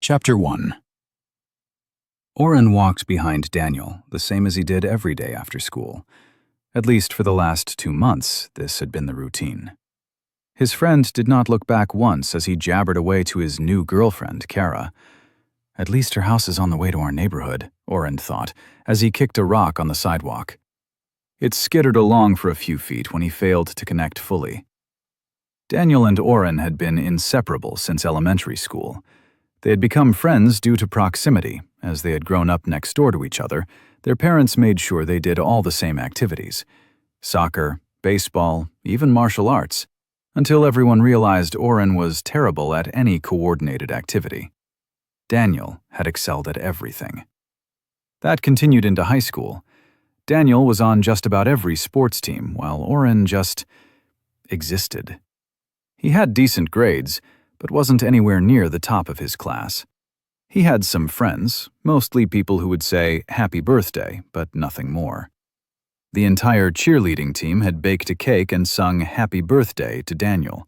Chapter 1. Oren walked behind Daniel, the same as he did every day after school. At least for the last 2 months, this had been the routine. His friend did not look back once as he jabbered away to his new girlfriend, Kara. At least her house is on the way to our neighborhood, Oren thought, as he kicked a rock on the sidewalk. It skittered along for a few feet when he failed to connect fully. Daniel and Oren had been inseparable since elementary school. They had become friends due to proximity. As they had grown up next door to each other, their parents made sure they did all the same activities: soccer, baseball, even martial arts, until everyone realized Oren was terrible at any coordinated activity. Daniel had excelled at everything. That continued into high school. Daniel was on just about every sports team, while Oren just existed. He had decent grades, but wasn't anywhere near the top of his class. He had some friends, mostly people who would say happy birthday, but nothing more. The entire cheerleading team had baked a cake and sung happy birthday to Daniel.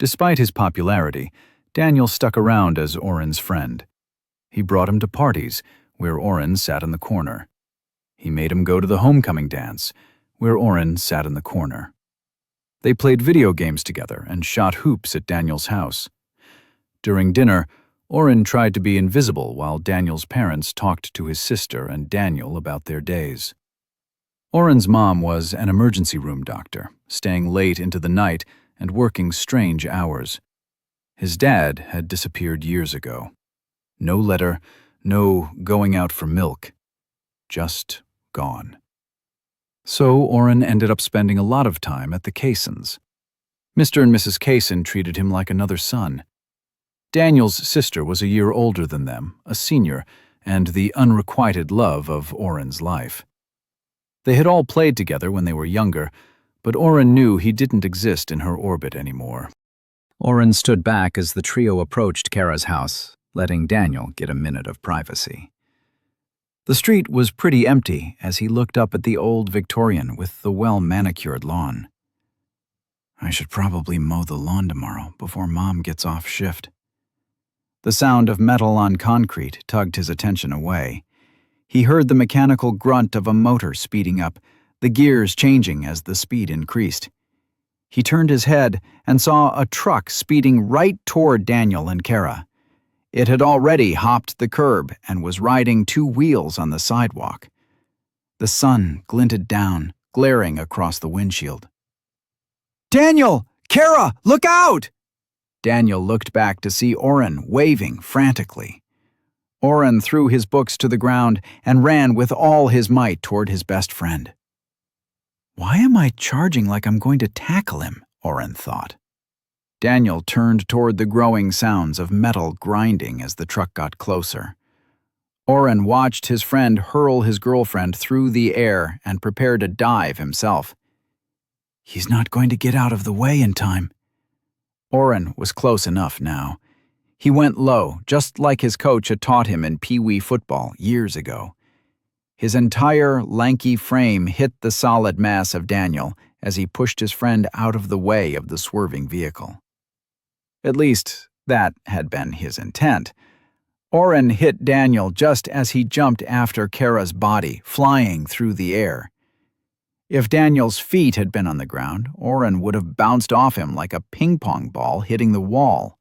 Despite his popularity, Daniel stuck around as Oren's friend. He brought him to parties, where Oren sat in the corner. He made him go to the homecoming dance, where Oren sat in the corner. They played video games together and shot hoops at Daniel's house. During dinner, Oren tried to be invisible while Daniel's parents talked to his sister and Daniel about their days. Oren's mom was an emergency room doctor, staying late into the night and working strange hours. His dad had disappeared years ago. No letter, no going out for milk. Just gone. So Oren ended up spending a lot of time at the Kaysons. Mr. and Mrs. Kayson treated him like another son. Daniel's sister was a year older than them, a senior, and the unrequited love of Oren's life. They had all played together when they were younger, but Oren knew he didn't exist in her orbit anymore. Oren stood back as the trio approached Kara's house, letting Daniel get a minute of privacy. The street was pretty empty as he looked up at the old Victorian with the well-manicured lawn. I should probably mow the lawn tomorrow before Mom gets off shift. The sound of metal on concrete tugged his attention away. He heard the mechanical grunt of a motor speeding up, the gears changing as the speed increased. He turned his head and saw a truck speeding right toward Daniel and Kara. It had already hopped the curb and was riding 2 wheels on the sidewalk. The sun glinted down, glaring across the windshield. "Daniel! Kara! Look out!" Daniel looked back to see Oren waving frantically. Oren threw his books to the ground and ran with all his might toward his best friend. Why am I charging like I'm going to tackle him? Oren thought. Daniel turned toward the growing sounds of metal grinding as the truck got closer. Oren watched his friend hurl his girlfriend through the air and prepare to dive himself. He's not going to get out of the way in time. Oren was close enough now. He went low, just like his coach had taught him in Pee-wee football years ago. His entire lanky frame hit the solid mass of Daniel as he pushed his friend out of the way of the swerving vehicle. At least, that had been his intent. Oren hit Daniel just as he jumped after Kara's body, flying through the air. If Daniel's feet had been on the ground, Oren would have bounced off him like a ping-pong ball hitting the wall.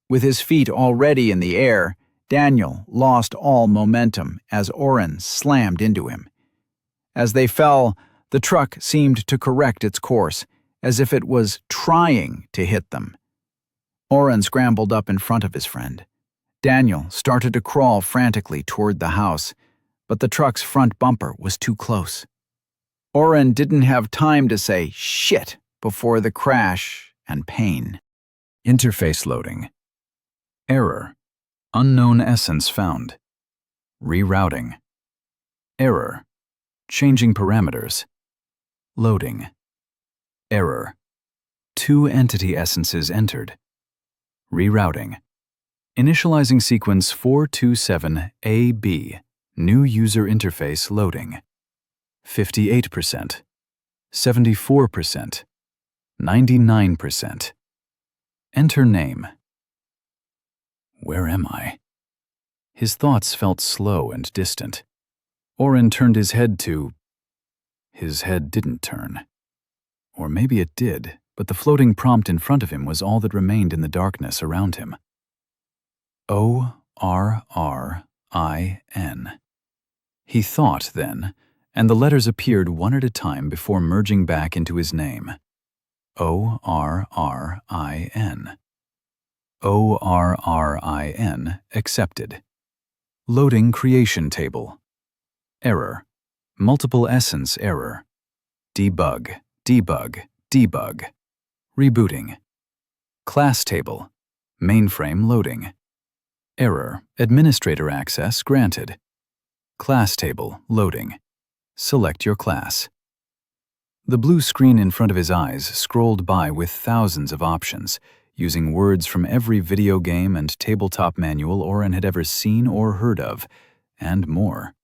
With his feet already in the air, Daniel lost all momentum as Oren slammed into him. As they fell, the truck seemed to correct its course, as if it was trying to hit them. Oren scrambled up in front of his friend. Daniel started to crawl frantically toward the house, but the truck's front bumper was too close. Oren didn't have time to say shit before the crash and pain. Interface loading. Error. Unknown essence found. Rerouting. Error. Changing parameters. Loading. Error. 2 entity essences entered. Rerouting. Initializing sequence 427AB. New user interface loading. 58%. 74%. 99%. Enter name. Where am I? His thoughts felt slow and distant. Oren turned his head to... His head didn't turn. Or maybe it did, but the floating prompt in front of him was all that remained in the darkness around him. O-R-R-I-N. He thought then, and the letters appeared one at a time before merging back into his name. O-R-R-I-N. O-R-R-I-N, accepted. Loading creation table. Error. Multiple essence error. Debug, debug, debug. Rebooting. Class table. Mainframe loading. Error. Administrator access granted. Class table loading. Select your class. The blue screen in front of his eyes scrolled by with thousands of options, using words from every video game and tabletop manual Oren had ever seen or heard of, and more.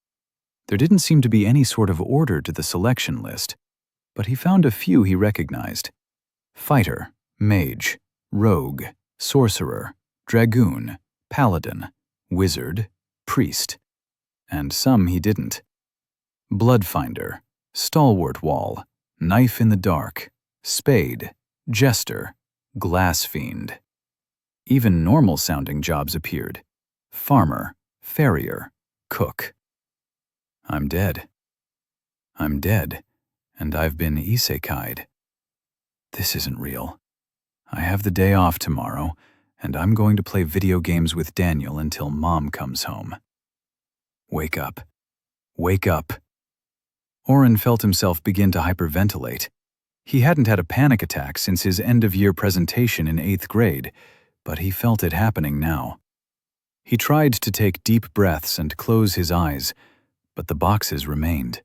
There didn't seem to be any sort of order to the selection list, but he found a few he recognized. Fighter, Mage, Rogue, Sorcerer, Dragoon, Paladin, Wizard, Priest, and some he didn't. Bloodfinder, Stalwart Wall, Knife in the Dark, Spade, Jester, Glass Fiend. Even normal-sounding jobs appeared. Farmer, Farrier, Cook. I'm dead. I'm dead, and I've been isekai'd. This isn't real. I have the day off tomorrow, and I'm going to play video games with Daniel until Mom comes home. Wake up. Wake up. Oren felt himself begin to hyperventilate. He hadn't had a panic attack since his end-of-year presentation in 8th grade, but he felt it happening now. He tried to take deep breaths and close his eyes, but the boxes remained.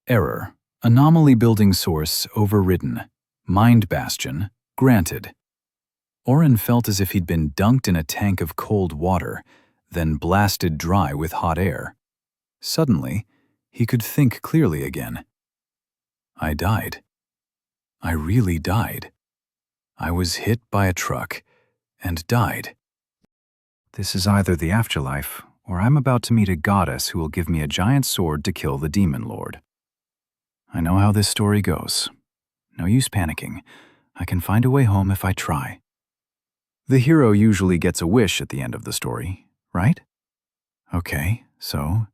Error. Anomaly building source overridden. Mind bastion granted. Oren felt as if he'd been dunked in a tank of cold water, then blasted dry with hot air. Suddenly, he could think clearly again. I died. I really died. I was hit by a truck and died. This is either the afterlife, or I'm about to meet a goddess who will give me a giant sword to kill the demon lord. I know how this story goes. No use panicking. I can find a way home if I try. The hero usually gets a wish at the end of the story, right? Okay, so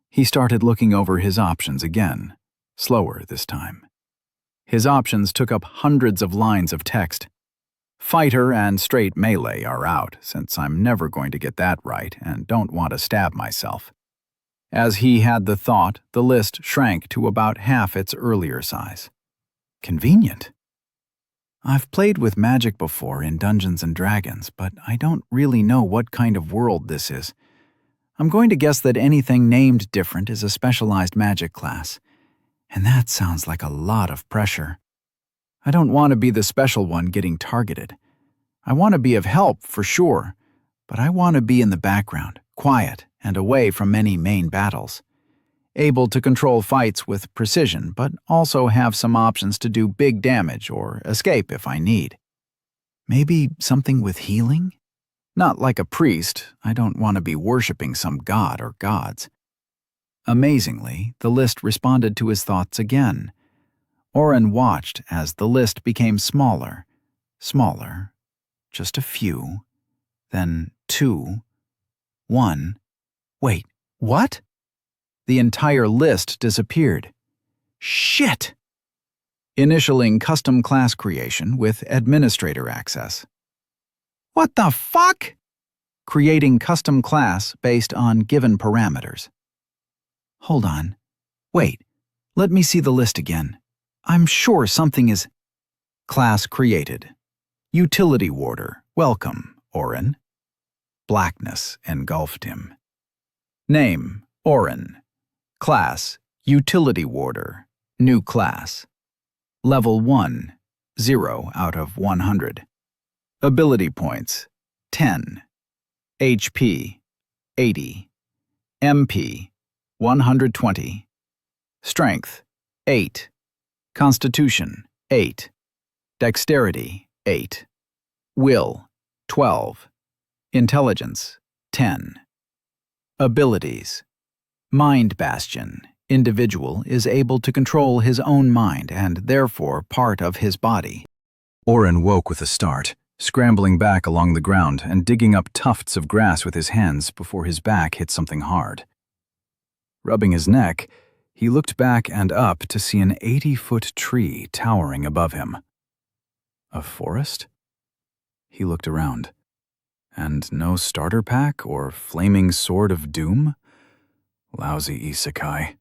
he started looking over his options again, slower this time. His options took up hundreds of lines of text. Fighter and straight melee are out, since I'm never going to get that right and don't want to stab myself. As he had the thought, the list shrank to about half its earlier size. Convenient. I've played with magic before in Dungeons & Dragons, but I don't really know what kind of world this is. I'm going to guess that anything named different is a specialized magic class. And that sounds like a lot of pressure. I don't want to be the special one getting targeted. I want to be of help, for sure, but I want to be in the background, quiet, and away from any main battles. Able to control fights with precision, but also have some options to do big damage or escape if I need. Maybe something with healing? Not like a priest. I don't want to be worshipping some god or gods. Amazingly, the list responded to his thoughts again. Oren watched as the list became smaller, smaller, just a few, then 2, 1. Wait, what? The entire list disappeared. Shit! Initialing custom class creation with administrator access. What the fuck? Creating custom class based on given parameters. Hold on. Wait, let me see the list again. I'm sure something is... Class created. Utility warder. Welcome, Oren. Blackness engulfed him. Name, Oren. Class, Utility warder. New class. Level 1, 0 out of 100. Ability points, 10. HP, 80. MP, 120. Strength, 8. Constitution, 8. Dexterity, 8. Will, 12. Intelligence, 10. Abilities. Mind Bastion. Individual is able to control his own mind and therefore part of his body. Oren woke with a start, scrambling back along the ground and digging up tufts of grass with his hands before his back hit something hard. Rubbing his neck, he looked back and up to see an 80-foot tree towering above him. A forest? He looked around. And no starter pack or flaming sword of doom? Lousy Isekai.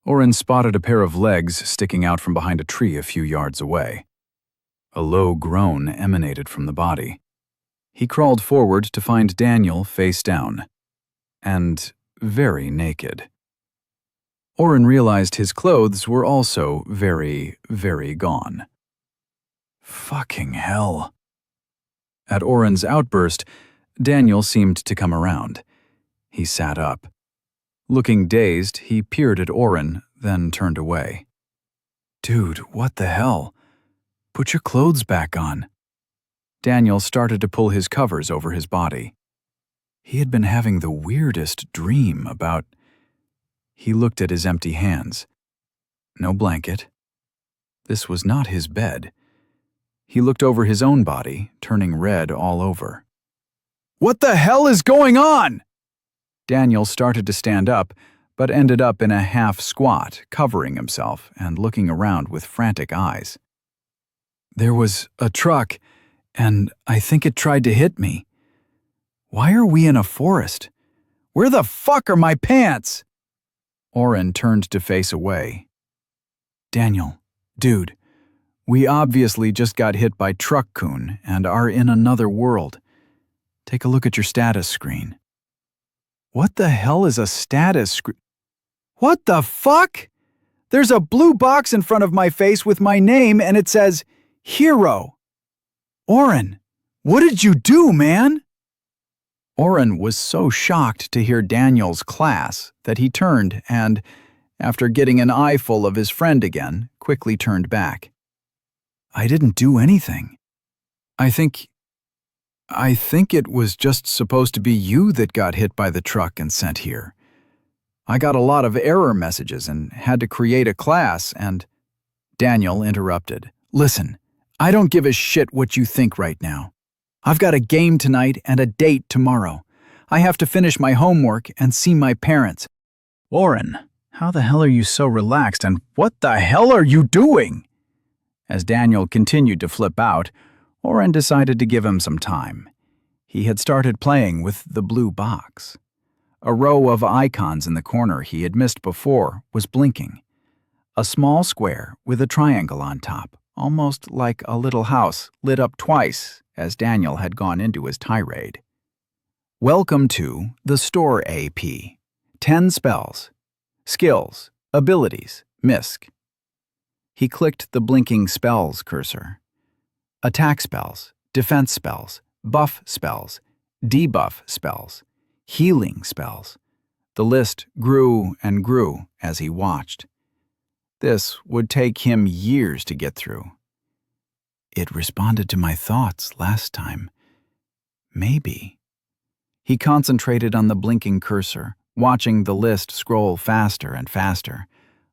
Oren spotted a pair of legs sticking out from behind a tree a few yards away. A low groan emanated from the body. He crawled forward to find Daniel face down. And very naked. Oren realized his clothes were also very, very gone. Fucking hell. At Oren's outburst, Daniel seemed to come around. He sat up. Looking dazed, he peered at Oren, then turned away. Dude, what the hell? Put your clothes back on. Daniel started to pull his covers over his body. He had been having the weirdest dream about... He looked at his empty hands. No blanket. This was not his bed. He looked over his own body, turning red all over. What the hell is going on? Daniel started to stand up, but ended up in a half squat, covering himself and looking around with frantic eyes. There was a truck, and I think it tried to hit me. Why are we in a forest? Where the fuck are my pants? Oren turned to face away. Daniel, dude, we obviously just got hit by Truck Coon and are in another world. Take a look at your status screen. What the hell is a status screen? What the fuck? There's a blue box in front of my face with my name and it says, Hero. Oren, what did you do, man? Oren was so shocked to hear Daniel's class that he turned and, after getting an eyeful of his friend again, quickly turned back. I didn't do anything. I think it was just supposed to be you that got hit by the truck and sent here. I got a lot of error messages and had to create a class and... Daniel interrupted. Listen, I don't give a shit what you think right now. I've got a game tonight and a date tomorrow. I have to finish my homework and see my parents. Oren, how the hell are you so relaxed and what the hell are you doing? As Daniel continued to flip out, Oren decided to give him some time. He had started playing with the blue box. A row of icons in the corner he had missed before was blinking. A small square with a triangle on top, almost like a little house, lit up twice as Daniel had gone into his tirade. Welcome to the Store AP. 10 spells. Skills, abilities, misc. He clicked the blinking spells cursor. Attack spells, defense spells, buff spells, debuff spells, healing spells. The list grew and grew as he watched. This would take him years to get through. It responded to my thoughts last time. Maybe. He concentrated on the blinking cursor, watching the list scroll faster and faster,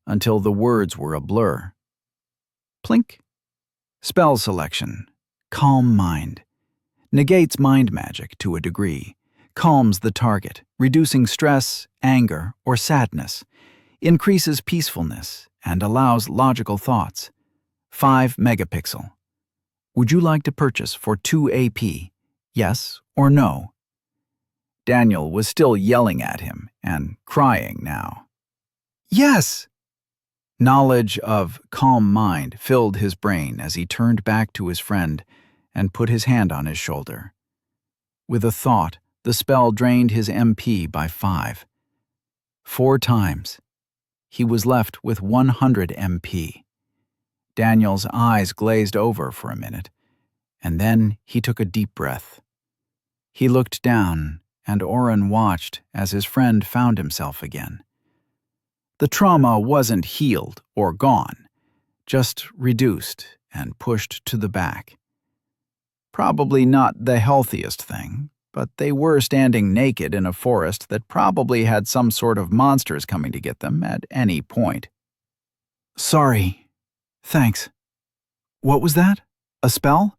until the words were a blur. Plink. Spell selection. Calm mind. Negates mind magic to a degree. Calms the target, reducing stress, anger, or sadness. Increases peacefulness and allows logical thoughts. 5 megapixel. Would you like to purchase for 2 AP? Yes or no? Daniel was still yelling at him and crying now. Yes! Knowledge of calm mind filled his brain as he turned back to his friend and put his hand on his shoulder. With a thought, the spell drained his MP by 5. 4 times. He was left with 100 MP. Daniel's eyes glazed over for a minute, and then he took a deep breath. He looked down, and Oren watched as his friend found himself again. The trauma wasn't healed or gone, just reduced and pushed to the back. Probably not the healthiest thing, but they were standing naked in a forest that probably had some sort of monsters coming to get them at any point. Sorry. Thanks. What was that? A spell?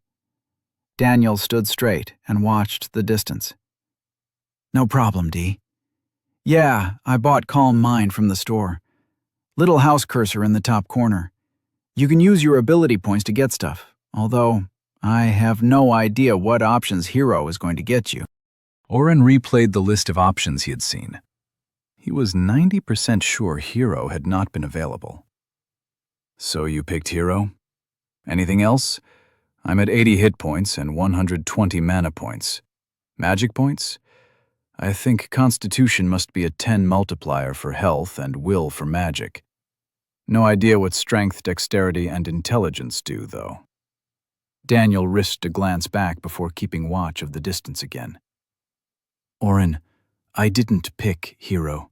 Daniel stood straight and watched the distance. No problem, Dee. Yeah, I bought Calm Mind from the store. Little house cursor in the top corner. You can use your ability points to get stuff, although I have no idea what options Hero is going to get you. Oren replayed the list of options he had seen. He was 90% sure Hero had not been available. So you picked Hero? Anything else? I'm at 80 hit points and 120 mana points. Magic points? I think Constitution must be a 10 multiplier for health and will for magic. No idea what strength, dexterity, and intelligence do, though. Daniel risked a glance back before keeping watch of the distance again. Oren, I didn't pick Hero.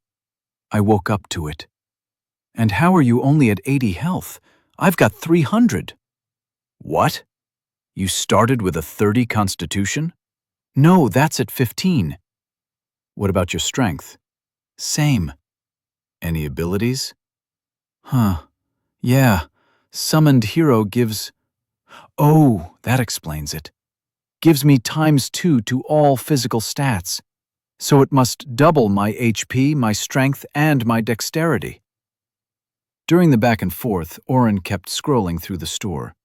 I woke up to it. And how are you only at 80 health? I've got 300. What? You started with a 30 Constitution? No, that's at 15. What about your strength? Same. Any abilities? Yeah. Summoned Hero gives... Oh, that explains it. Gives me ×2 to all physical stats. So it must double my HP, my strength, and my dexterity. During the back and forth, Oren kept scrolling through the store.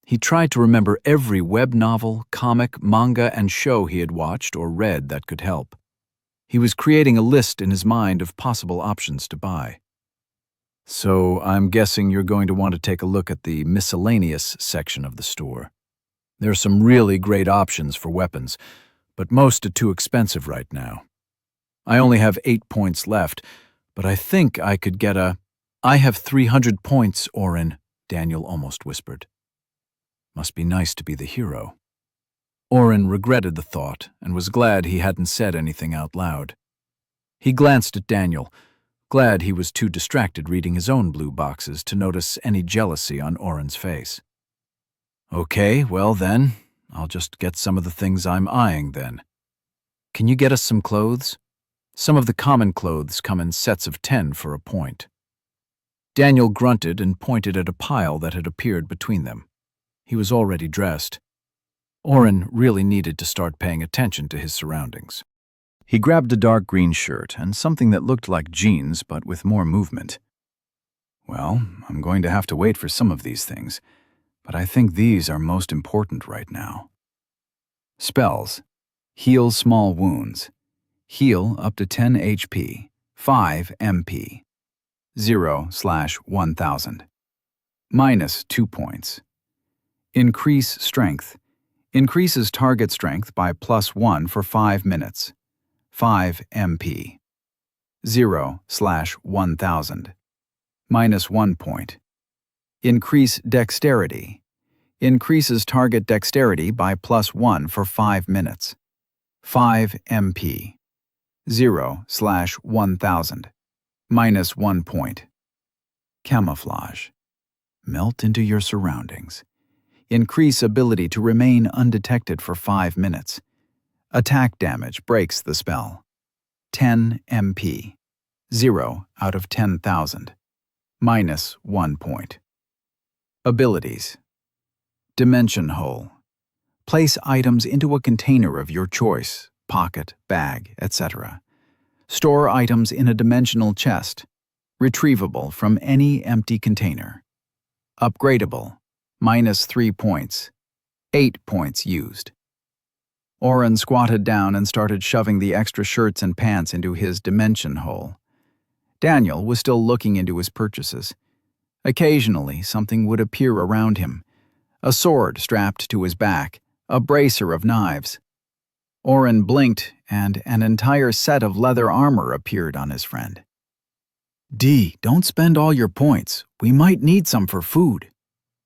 He tried to remember every web novel, comic, manga, and show he had watched or read that could help. He was creating a list in his mind of possible options to buy. So I'm guessing you're going to want to take a look at the miscellaneous section of the store. There are some really great options for weapons, but most are too expensive right now. I only have 8 points left, but I think I could get a... I have 300 points, Oren, Daniel almost whispered. Must be nice to be the hero. Oren regretted the thought and was glad he hadn't said anything out loud. He glanced at Daniel, glad he was too distracted reading his own blue boxes to notice any jealousy on Oren's face. Okay, well then, I'll just get some of the things I'm eyeing then. Can you get us some clothes? Some of the common clothes come in sets of 10 for a point. Daniel grunted and pointed at a pile that had appeared between them. He was already dressed. Oren really needed to start paying attention to his surroundings. He grabbed a dark green shirt and something that looked like jeans but with more movement. Well, I'm going to have to wait for some of these things, but I think these are most important right now. Spells. Heal small wounds. Heal up to 10 HP, 5 MP. 0/1000. -2 points. Increase strength. Increases target strength by +1 for 5 minutes. 5 MP. 0/1000. -1 point. Increase dexterity. Increases target dexterity by +1 for 5 minutes. 5 MP. 0/1000. -1 point. Camouflage. Melt into your surroundings. Increase ability to remain undetected for 5 minutes. Attack damage breaks the spell. 10 MP. 0 out of 10,000. -1 point. Abilities. Dimension Hole. Place items into a container of your choice, pocket, bag, etc. Store items in a dimensional chest. Retrievable from any empty container. Upgradable. -3 points. 8 points used. Oren squatted down and started shoving the extra shirts and pants into his dimension hole. Daniel was still looking into his purchases. Occasionally, something would appear around him. A sword strapped to his back, a bracer of knives. Oren blinked, and an entire set of leather armor appeared on his friend. "D, don't spend all your points. We might need some for food."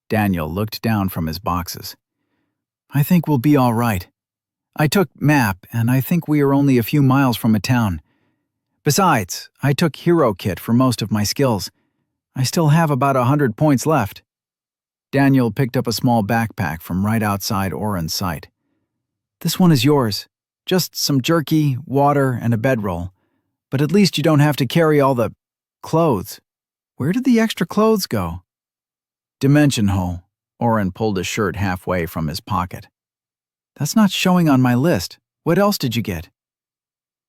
Daniel looked down from his boxes. "I think we'll be all right. I took map, and I think we are only a few miles from a town. Besides, I took Hero Kit for most of my skills. I still have about 100 points left." Daniel picked up a small backpack from right outside Oren's sight. This one is yours. Just some jerky, water, and a bedroll. But at least you don't have to carry all the clothes. Where did the extra clothes go? Dimension hole. Oren pulled his shirt halfway from his pocket. That's not showing on my list. What else did you get?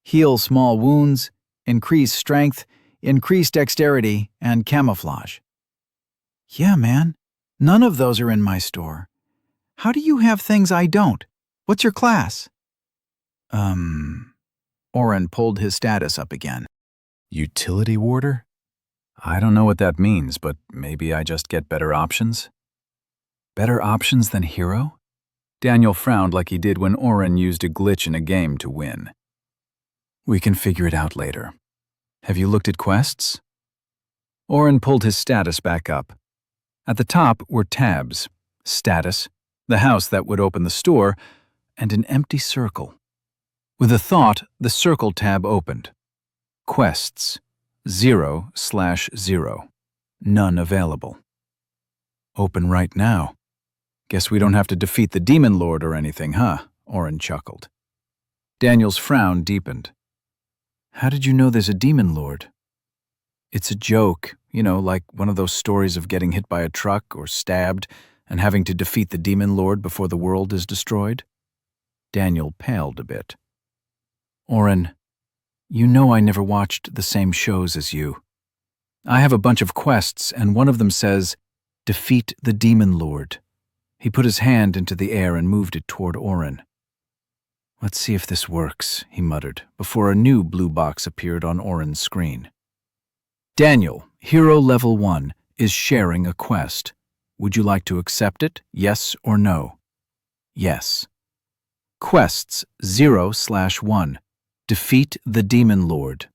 Heal small wounds, increase strength, increase dexterity, and camouflage. Yeah, man. None of those are in my store. How do you have things I don't? What's your class? Oren pulled his status up again. Utility warder? I don't know what that means, but maybe I just get better options? Better options than hero? Daniel frowned like he did when Oren used a glitch in a game to win. We can figure it out later. Have you looked at quests? Oren pulled his status back up. At the top were tabs, status, the house that would open the store, and an empty circle. With a thought, the circle tab opened. Quests, 0/0. None available. Open right now. Guess we don't have to defeat the Demon Lord or anything, huh? Oren chuckled. Daniel's frown deepened. How did you know there's a Demon Lord? It's a joke, like one of those stories of getting hit by a truck or stabbed and having to defeat the Demon Lord before the world is destroyed. Daniel paled a bit. Oren, you know I never watched the same shows as you. I have a bunch of quests, and one of them says, defeat the Demon Lord. He put his hand into the air and moved it toward Oren. Let's see if this works, he muttered, before a new blue box appeared on Oren's screen. Daniel, Hero Level 1, is sharing a quest. Would you like to accept it, yes or no? Yes. Quests 0/1. Defeat the Demon Lord.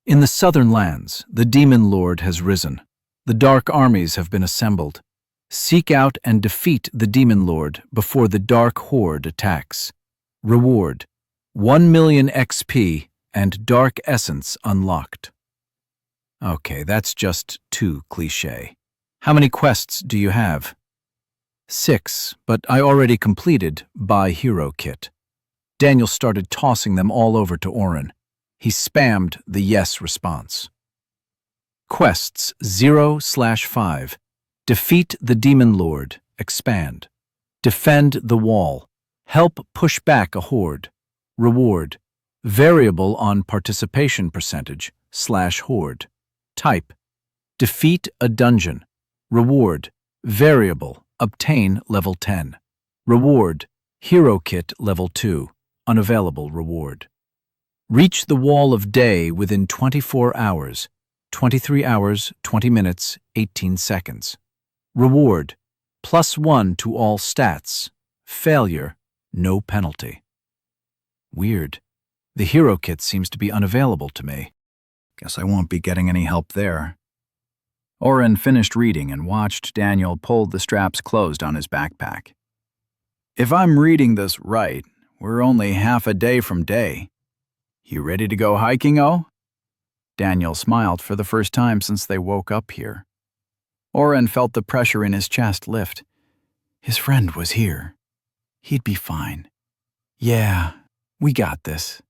In the southern lands, the Demon Lord has risen. The dark armies have been assembled. Seek out and defeat the Demon Lord before the Dark Horde attacks. Reward: 1,000,000 XP and Dark Essence unlocked. Okay, that's just too cliché. How many quests do you have? 6, but I already completed Buy Hero Kit. Daniel started tossing them all over to Oren. He spammed the yes response. Quests 0/5. Defeat the Demon Lord. Expand. Defend the wall. Help push back a horde. Reward: variable on participation percentage /horde. Type: defeat a dungeon. Reward: variable, obtain level 10. Reward: Hero Kit level 2. Unavailable reward. Reach the Wall of Day within 24 hours. 23 hours, 20 minutes, 18 seconds. Reward: +1 to all stats. Failure: no penalty. Weird. The Hero Kit seems to be unavailable to me. Guess I won't be getting any help there. Oren finished reading and watched Daniel pull the straps closed on his backpack. If I'm reading this right, we're only half a day from day. You ready to go hiking, oh? Daniel smiled for the first time since they woke up here. Oren felt the pressure in his chest lift. His friend was here. He'd be fine. Yeah, we got this.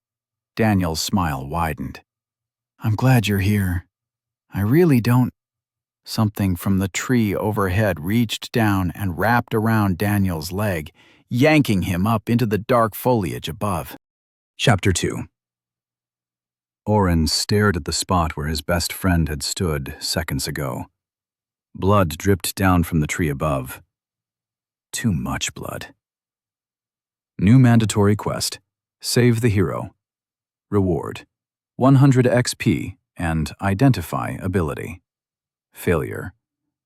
Daniel's smile widened. I'm glad you're here. I really don't. Something from the tree overhead reached down and wrapped around Daniel's leg, yanking him up into the dark foliage above. Chapter 2. Oren stared at the spot where his best friend had stood seconds ago. Blood dripped down from the tree above. Too much blood. New mandatory quest: Save the Hero. Reward: 100 XP and Identify ability. Failure: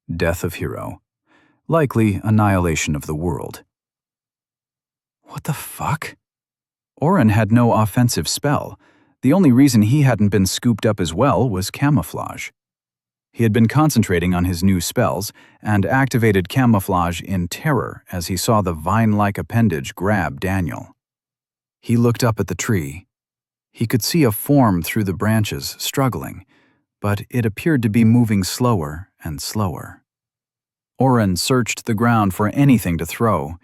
Death of Hero. Likely annihilation of the world. What the fuck? Oren had no offensive spell. The only reason he hadn't been scooped up as well was camouflage. He had been concentrating on his new spells and activated camouflage in terror as he saw the vine-like appendage grab Daniel. He looked up at the tree. He could see a form through the branches, struggling, but it appeared to be moving slower and slower. Oren searched the ground for anything to throw.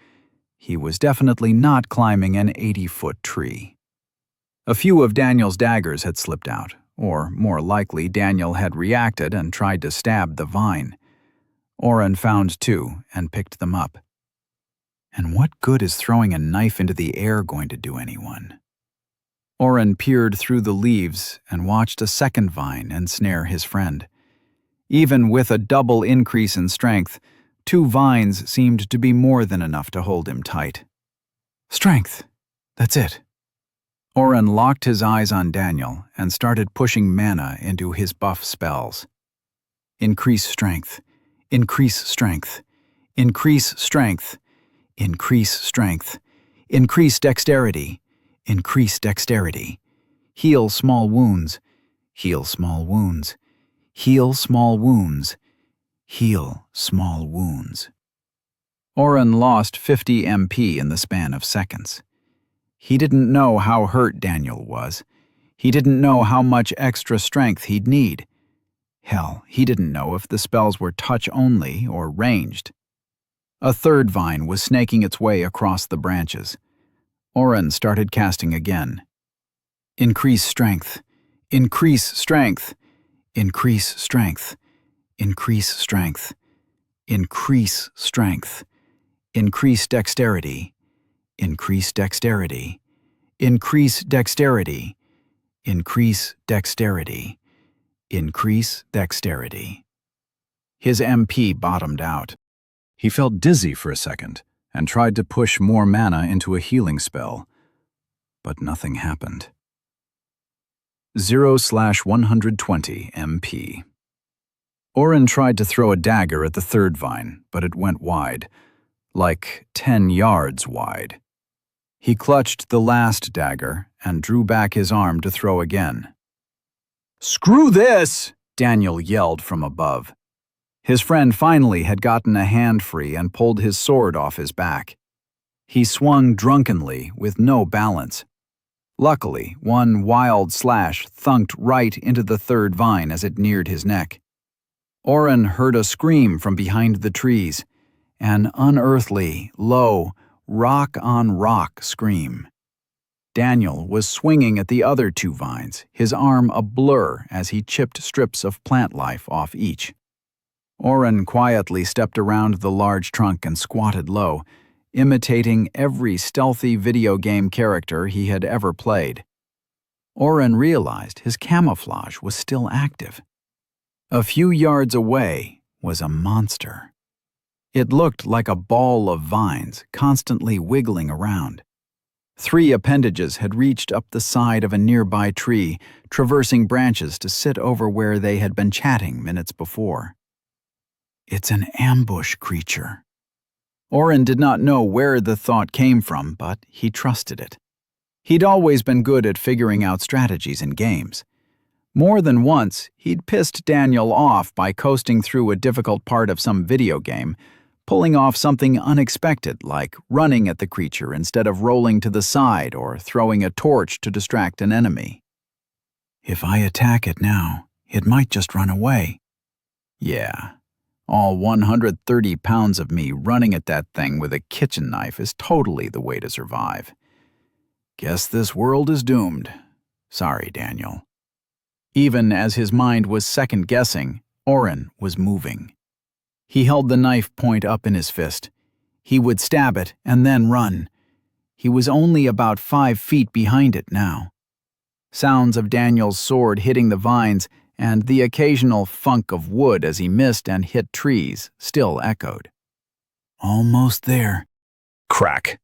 He was definitely not climbing an 80-foot tree. A few of Daniel's daggers had slipped out, or more likely Daniel had reacted and tried to stab the vine. Oren found two and picked them up. And what good is throwing a knife into the air going to do anyone? Oren peered through the leaves and watched a second vine ensnare his friend. Even with a double increase in strength, 2 vines seemed to be more than enough to hold him tight. Strength. That's it. Oren locked his eyes on Daniel and started pushing mana into his buff spells. Increase strength. Increase strength. Increase strength. Increase strength. Increase dexterity. Increase dexterity. Heal small wounds. Heal small wounds. Heal small wounds. Heal small wounds. Oren lost 50 MP in the span of seconds. He didn't know how hurt Daniel was. He didn't know how much extra strength he'd need. Hell, he didn't know if the spells were touch-only or ranged. A third vine was snaking its way across the branches. Oren started casting again. Increase strength. Increase strength. Increase strength. Increase strength. Increase strength. Increase dexterity. Increase dexterity. Increase dexterity. Increase dexterity. Increase dexterity. His MP bottomed out. He felt dizzy for a second and tried to push more mana into a healing spell, but nothing happened. 0/120 MP. Oren tried to throw a dagger at the third vine, but it went wide, like 10 yards wide. He clutched the last dagger and drew back his arm to throw again. "Screw this!" Daniel yelled from above. His friend finally had gotten a hand free and pulled his sword off his back. He swung drunkenly with no balance. Luckily, one wild slash thunked right into the third vine as it neared his neck. Oren heard a scream from behind the trees, an unearthly, low, rock-on-rock scream. Daniel was swinging at the other 2 vines, his arm a blur as he chipped strips of plant life off each. Oren quietly stepped around the large trunk and squatted low, imitating every stealthy video game character he had ever played. Oren realized his camouflage was still active. A few yards away was a monster. It looked like a ball of vines constantly wiggling around. 3 appendages had reached up the side of a nearby tree, traversing branches to sit over where they had been chatting minutes before. It's an ambush creature. Oren did not know where the thought came from, but he trusted it. He'd always been good at figuring out strategies in games. More than once, he'd pissed Daniel off by coasting through a difficult part of some video game, pulling off something unexpected like running at the creature instead of rolling to the side or throwing a torch to distract an enemy. If I attack it now, it might just run away. Yeah, all 130 pounds of me running at that thing with a kitchen knife is totally the way to survive. Guess this world is doomed. Sorry, Daniel. Even as his mind was second-guessing, Oren was moving. He held the knife point up in his fist. He would stab it and then run. He was only about 5 feet behind it now. Sounds of Daniel's sword hitting the vines and the occasional thunk of wood as he missed and hit trees still echoed. Almost there. Crack.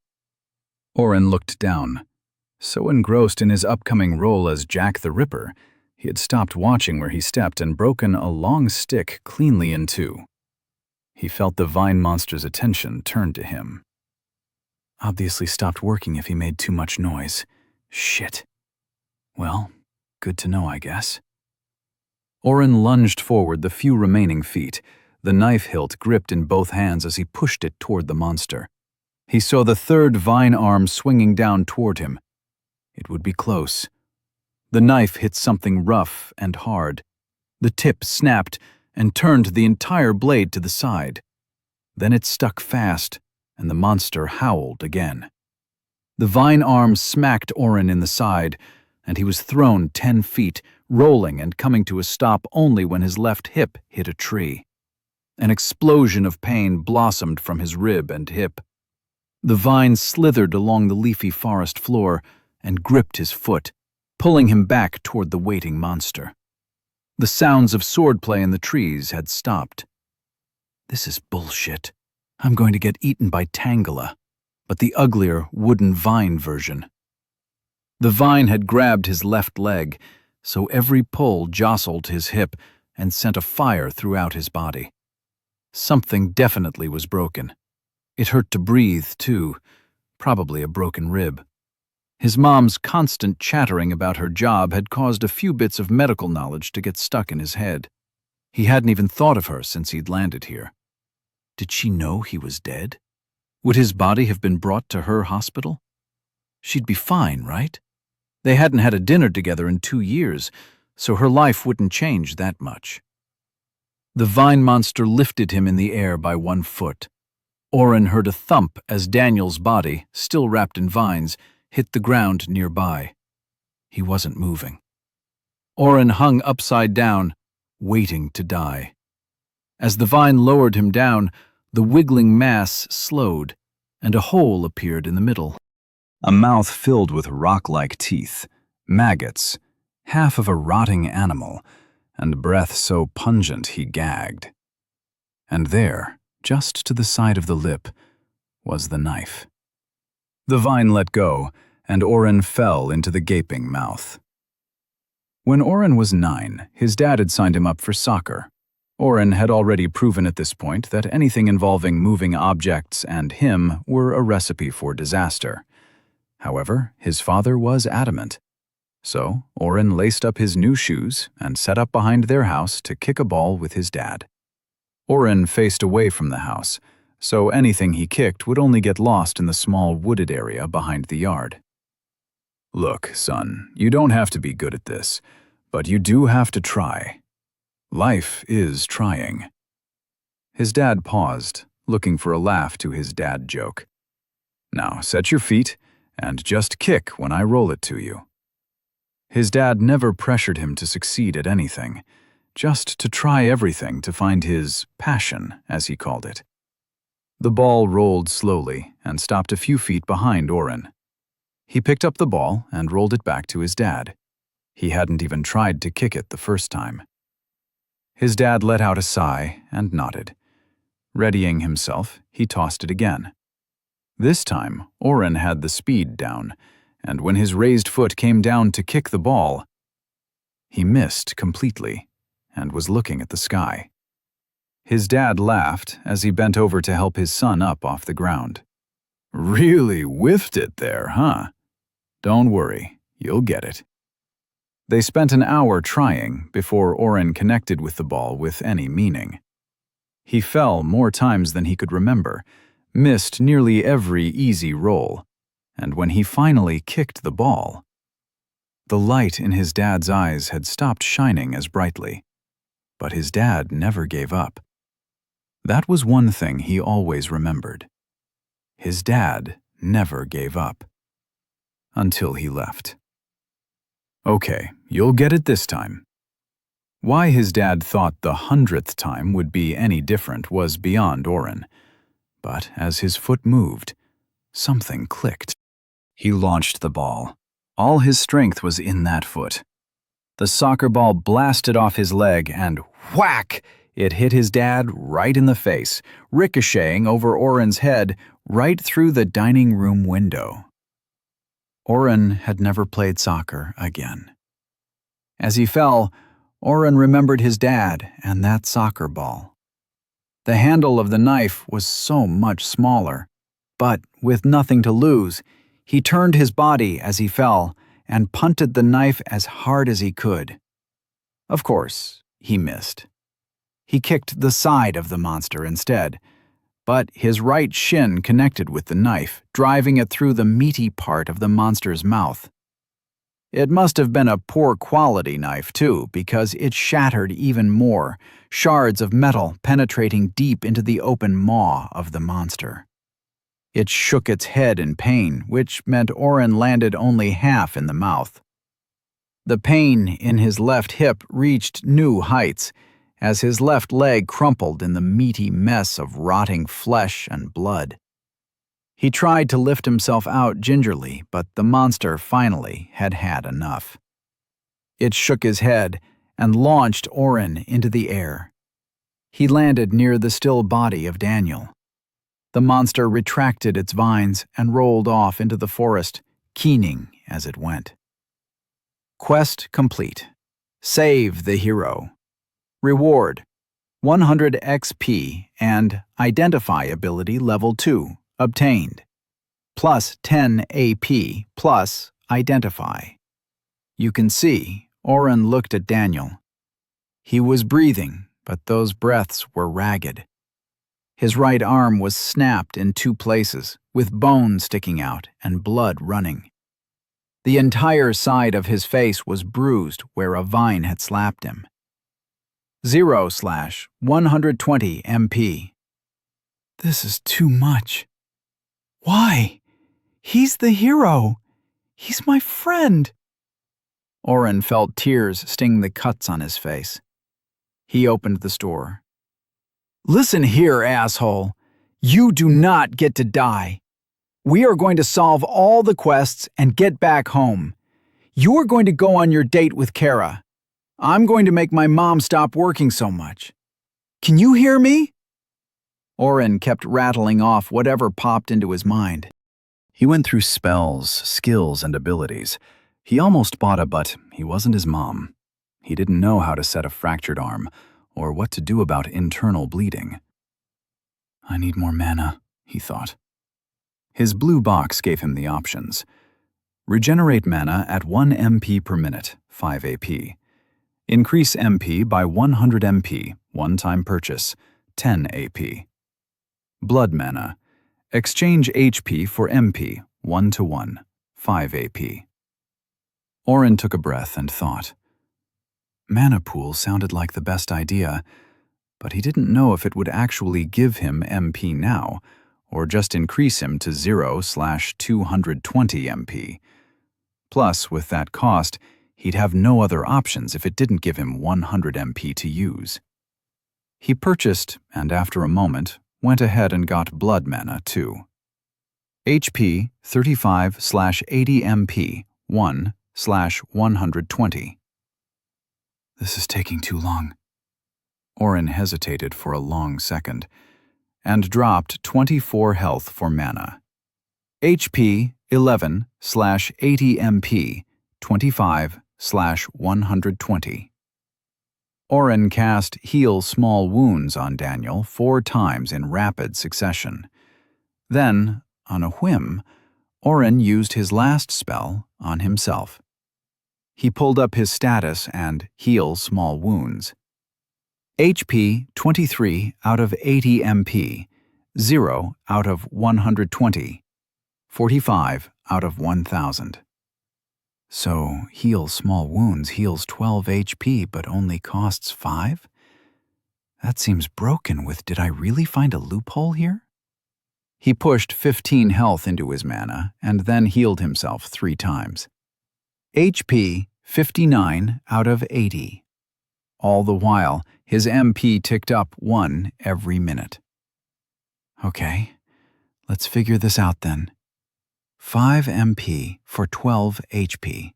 Oren looked down. So engrossed in his upcoming role as Jack the Ripper, he had stopped watching where he stepped and broken a long stick cleanly in 2. He felt the vine monster's attention turn to him. Obviously stopped working if he made too much noise. Shit. Well, good to know, I guess. Oren lunged forward the few remaining feet, the knife hilt gripped in both hands as he pushed it toward the monster. He saw the third vine arm swinging down toward him. It would be close. The knife hit something rough and hard. The tip snapped and turned the entire blade to the side. Then it stuck fast, and the monster howled again. The vine arm smacked Oren in the side, and he was thrown 10 feet, rolling and coming to a stop only when his left hip hit a tree. An explosion of pain blossomed from his rib and hip. The vine slithered along the leafy forest floor and gripped his foot, pulling him back toward the waiting monster. The sounds of swordplay in the trees had stopped. This is bullshit. I'm going to get eaten by Tangela, but the uglier wooden vine version. The vine had grabbed his left leg, so every pull jostled his hip and sent a fire throughout his body. Something definitely was broken. It hurt to breathe, too, probably a broken rib. His mom's constant chattering about her job had caused a few bits of medical knowledge to get stuck in his head. He hadn't even thought of her since he'd landed here. Did she know he was dead? Would his body have been brought to her hospital? She'd be fine, right? They hadn't had a dinner together in 2 years, so her life wouldn't change that much. The vine monster lifted him in the air by 1 foot. Oren heard a thump as Daniel's body, still wrapped in vines, hit the ground nearby. He wasn't moving. Oren hung upside down, waiting to die. As the vine lowered him down, the wiggling mass slowed, and a hole appeared in the middle. A mouth filled with rock-like teeth, maggots, half of a rotting animal, and breath so pungent he gagged. And there, just to the side of the lip, was the knife. The vine let go, and Oren fell into the gaping mouth. When Oren was 9, his dad had signed him up for soccer. Oren had already proven at this point that anything involving moving objects and him were a recipe for disaster. However, his father was adamant. So, Oren laced up his new shoes and set up behind their house to kick a ball with his dad. Oren faced away from the house, so anything he kicked would only get lost in the small wooded area behind the yard. Look, son, you don't have to be good at this, but you do have to try. Life is trying. His dad paused, looking for a laugh to his dad joke. Now, set your feet and just kick when I roll it to you. His dad never pressured him to succeed at anything, just to try everything to find his passion, as he called it. The ball rolled slowly and stopped a few feet behind Oren. He picked up the ball and rolled it back to his dad. He hadn't even tried to kick it the first time. His dad let out a sigh and nodded. Readying himself, he tossed it again. This time, Oren had the speed down, and when his raised foot came down to kick the ball, he missed completely and was looking at the sky. His dad laughed as he bent over to help his son up off the ground. Really whiffed it there, huh? Don't worry, you'll get it. They spent an hour trying before Oren connected with the ball with any meaning. He fell more times than he could remember, missed nearly every easy roll, and when he finally kicked the ball, the light in his dad's eyes had stopped shining as brightly. But his dad never gave up. That was one thing he always remembered. His dad never gave up. Until he left. Okay, you'll get it this time. Why his dad thought the 100th time would be any different was beyond Oren. But as his foot moved, something clicked. He launched the ball. All his strength was in that foot. The soccer ball blasted off his leg and whack! It hit his dad right in the face, ricocheting over Oren's head right through the dining room window. Oren had never played soccer again. As he fell, Oren remembered his dad and that soccer ball. The handle of the knife was so much smaller, but with nothing to lose, he turned his body as he fell and punted the knife as hard as he could. Of course, he missed. He kicked the side of the monster instead, but his right shin connected with the knife, driving it through the meaty part of the monster's mouth. It must have been a poor quality knife, too, because it shattered even more, shards of metal penetrating deep into the open maw of the monster. It shook its head in pain, which meant Oren landed only half in the mouth. The pain in his left hip reached new heights as his left leg crumpled in the meaty mess of rotting flesh and blood. He tried to lift himself out gingerly, but the monster finally had had enough. It shook his head and launched Oren into the air. He landed near the still body of Daniel. The monster retracted its vines and rolled off into the forest, keening as it went. Quest complete. Save the hero. Reward: 100 XP and Identify ability level 2 obtained. Plus 10 AP plus Identify. You can see, Oren looked at Daniel. He was breathing, but those breaths were ragged. His right arm was snapped in 2 places, with bone sticking out and blood running. The entire side of his face was bruised where a vine had slapped him. 0/120 MP. This is too much. Why? He's the hero. He's my friend. Oren felt tears sting the cuts on his face. He opened the store. Listen here, asshole. You do not get to die. We are going to solve all the quests and get back home. You are going to go on your date with Kara. I'm going to make my mom stop working so much. Can you hear me? Oren kept rattling off whatever popped into his mind. He went through spells, skills, and abilities. He almost bought a, but he wasn't his mom. He didn't know how to set a fractured arm, or what to do about internal bleeding. I need more mana, he thought. His blue box gave him the options. Regenerate mana at 1 MP per minute, 5 AP. Increase MP by 100 MP, one-time purchase, 10 AP. Blood mana. Exchange HP for MP, 1-to-1, 5 AP. Oren took a breath and thought. Mana pool sounded like the best idea, but he didn't know if it would actually give him MP now, or just increase him to 0/220 MP. Plus, with that cost, he'd have no other options if it didn't give him 100 MP to use. He purchased, and after a moment, went ahead and got blood mana too. HP 35/80 MP, 1/120. This is taking too long. Oren hesitated for a long second, and dropped 24 health for mana. HP 11/80 MP, 25/120. Oren cast Heal Small Wounds on Daniel 4 times in rapid succession. Then, on a whim, Oren used his last spell on himself. He pulled up his status and Heal Small Wounds. HP 23/80 MP, 0/120, 45/1000. So, Heal Small Wounds heals 12 HP but only costs 5? That seems broken with did I really find a loophole here? He pushed 15 health into his mana and then healed himself 3 times. HP 59/80. All the while, his MP ticked up 1 every minute. Okay, let's figure this out then. 5 MP for 12 HP.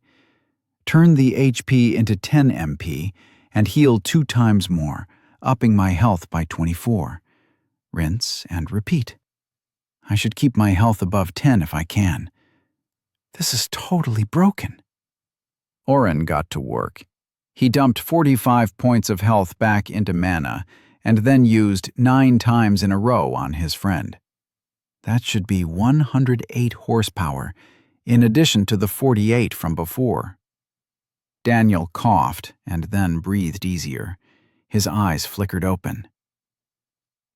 Turn the HP into 10 MP and heal 2 times more, upping my health by 24. Rinse and repeat. I should keep my health above 10 if I can. This is totally broken. Oren got to work. He dumped 45 points of health back into mana and then used 9 times in a row on his friend. That should be 108 horsepower, in addition to the 48 from before. Daniel coughed and then breathed easier. His eyes flickered open.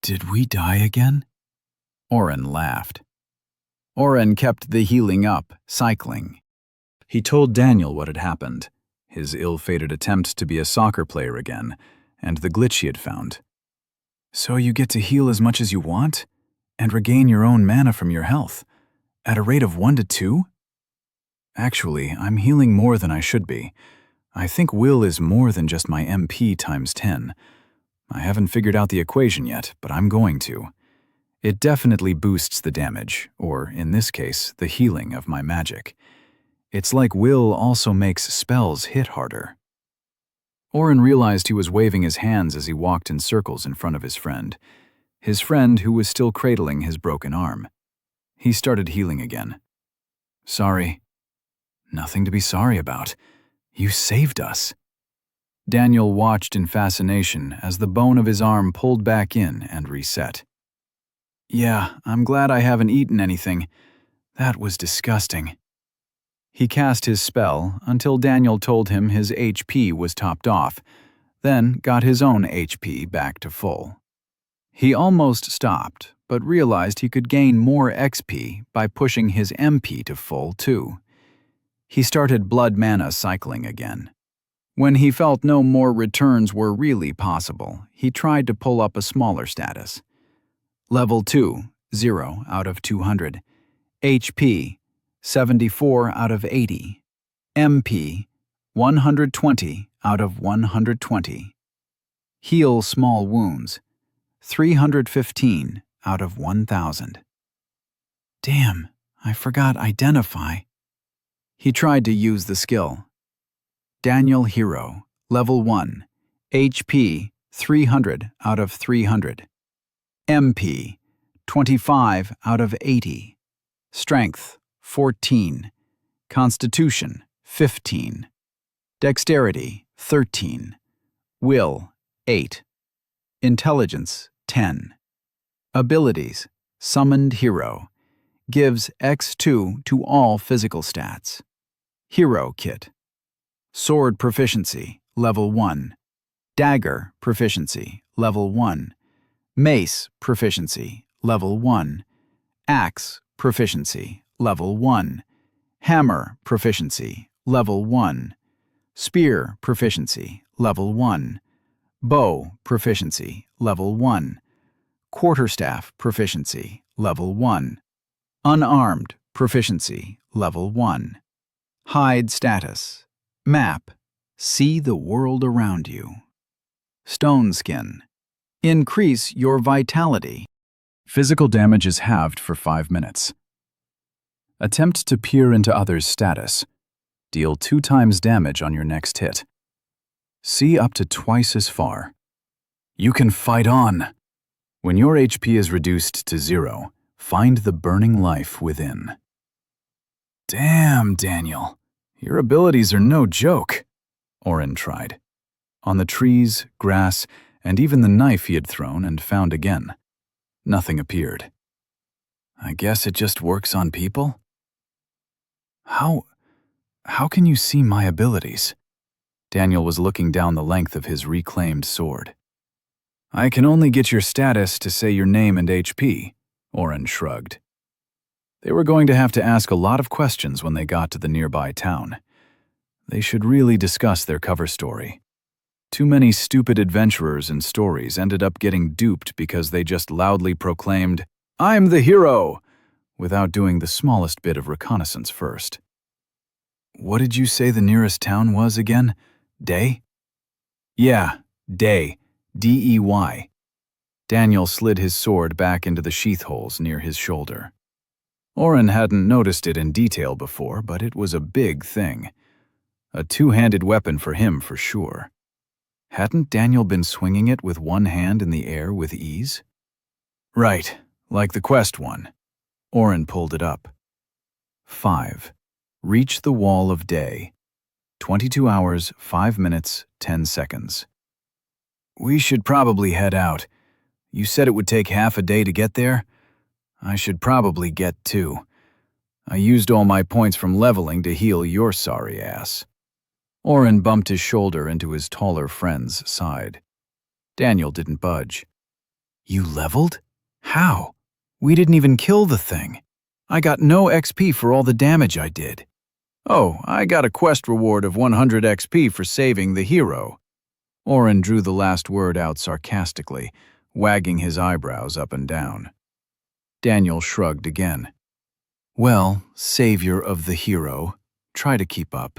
Did we die again? Oren laughed. Oren kept the healing up, cycling. He told Daniel what had happened, his ill-fated attempt to be a soccer player again, and the glitch he had found. So you get to heal as much as you want, and regain your own mana from your health, at a rate of 1 to 2? Actually, I'm healing more than I should be. I think will is more than just my MP times 10. I haven't figured out the equation yet, but I'm going to. It definitely boosts the damage, or in this case, the healing of my magic. It's like will also makes spells hit harder. Oren realized he was waving his hands as he walked in circles in front of his friend who was still cradling his broken arm. He started healing again. Sorry. Nothing to be sorry about. You saved us. Daniel watched in fascination as the bone of his arm pulled back in and reset. Yeah, I'm glad I haven't eaten anything. That was disgusting. He cast his spell until Daniel told him his HP was topped off, then got his own HP back to full. He almost stopped, but realized he could gain more XP by pushing his MP to full too. He started blood mana cycling again. When he felt no more returns were really possible, he tried to pull up a smaller status. Level 2, 0 out of 200. HP, 74 out of 80. MP, 120 out of 120. Heal small wounds, 315 out of 1,000. Damn, I forgot identify. He tried to use the skill. Daniel Hero, Level 1, HP 300 out of 300. MP 25 out of 80. Strength 14. Constitution 15. Dexterity 13. Will 8. Intelligence 10. Abilities: Summoned Hero. Gives X2 to all physical stats. Hero Kit. Sword Proficiency, Level 1. Dagger Proficiency, Level 1. Mace Proficiency, Level 1. Axe Proficiency, Level 1. Hammer Proficiency, Level 1. Spear Proficiency, Level 1. Bow Proficiency, Level 1. Quarterstaff Proficiency, Level 1. Unarmed Proficiency, Level 1. Hide Status. Map. See the world around you. Stone Skin. Increase your vitality. Physical damage is halved for 5 minutes. Attempt to peer into others' status. Deal 2 times damage on your next hit. See up to twice as far. You can fight on. When your HP is reduced to 0, find the burning life within. Damn, Daniel. Your abilities are no joke. Oren tried. On the trees, grass, and even the knife he had thrown and found again. Nothing appeared. I guess it just works on people? How can you see my abilities? Daniel was looking down the length of his reclaimed sword. I can only get your status to say your name and HP, Oren shrugged. They were going to have to ask a lot of questions when they got to the nearby town. They should really discuss their cover story. Too many stupid adventurers and stories ended up getting duped because they just loudly proclaimed, "I'm the hero!" without doing the smallest bit of reconnaissance first. What did you say the nearest town was again? Day? Yeah, Day. D-E-Y. Daniel slid his sword back into the sheath holes near his shoulder. Oren hadn't noticed it in detail before, but it was a big thing. A two-handed weapon for him for sure. Hadn't Daniel been swinging it with one hand in the air with ease? Right, like the quest one. Oren pulled it up. 5. Reach the wall of Day. 22 hours, 5 minutes, 10 seconds. We should probably head out. You said it would take half a day to get there? I should probably get 2. I used all my points from leveling to heal your sorry ass. Oren bumped his shoulder into his taller friend's side. Daniel didn't budge. You leveled? How? We didn't even kill the thing. I got no XP for all the damage I did. Oh, I got a quest reward of 100 XP for saving the hero. Oren drew the last word out sarcastically, wagging his eyebrows up and down. Daniel shrugged again. Well, savior of the hero, try to keep up.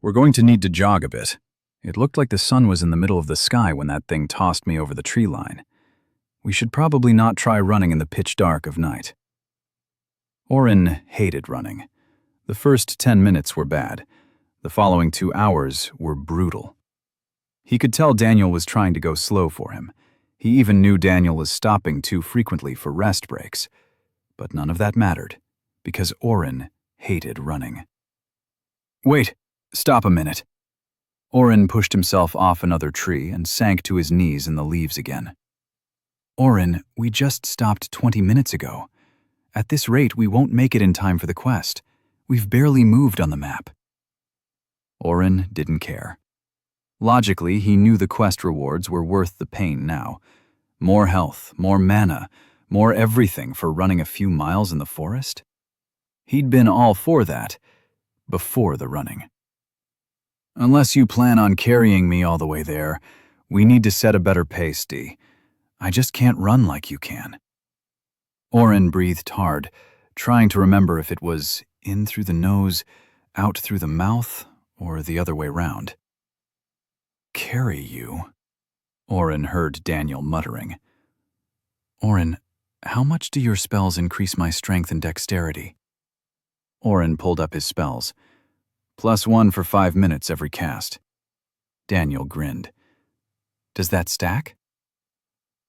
We're going to need to jog a bit. It looked like the sun was in the middle of the sky when that thing tossed me over the tree line. We should probably not try running in the pitch dark of night. Oren hated running. The first 10 minutes were bad. The following 2 hours were brutal. He could tell Daniel was trying to go slow for him. He even knew Daniel was stopping too frequently for rest breaks. But none of that mattered, because Oren hated running. Wait, stop a minute. Oren pushed himself off another tree and sank to his knees in the leaves again. Oren, we just stopped 20 minutes ago. At this rate, we won't make it in time for the quest. We've barely moved on the map. Oren didn't care. Logically, he knew the quest rewards were worth the pain now. More health, more mana, more everything for running a few miles in the forest. He'd been all for that, before the running. Unless you plan on carrying me all the way there, we need to set a better pace, D. I just can't run like you can. Oren breathed hard, trying to remember if it was in through the nose, out through the mouth, or the other way round. Carry you? Oren heard Daniel muttering. Oren, how much do your spells increase my strength and dexterity? Oren pulled up his spells. +1 for 5 minutes every cast. Daniel grinned. Does that stack?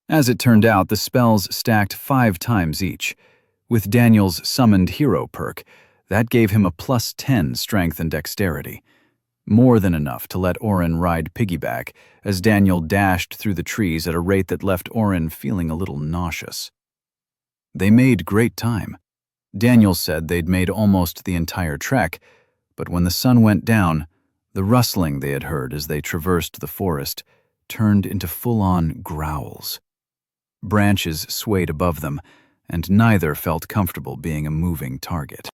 As it turned out, the spells stacked 5 times each. With Daniel's summoned hero perk, that gave him a +10 strength and dexterity. More than enough to let Oren ride piggyback as Daniel dashed through the trees at a rate that left Oren feeling a little nauseous. They made great time. Daniel said they'd made almost the entire trek, but when the sun went down, the rustling they had heard as they traversed the forest turned into full-on growls. Branches swayed above them, and neither felt comfortable being a moving target.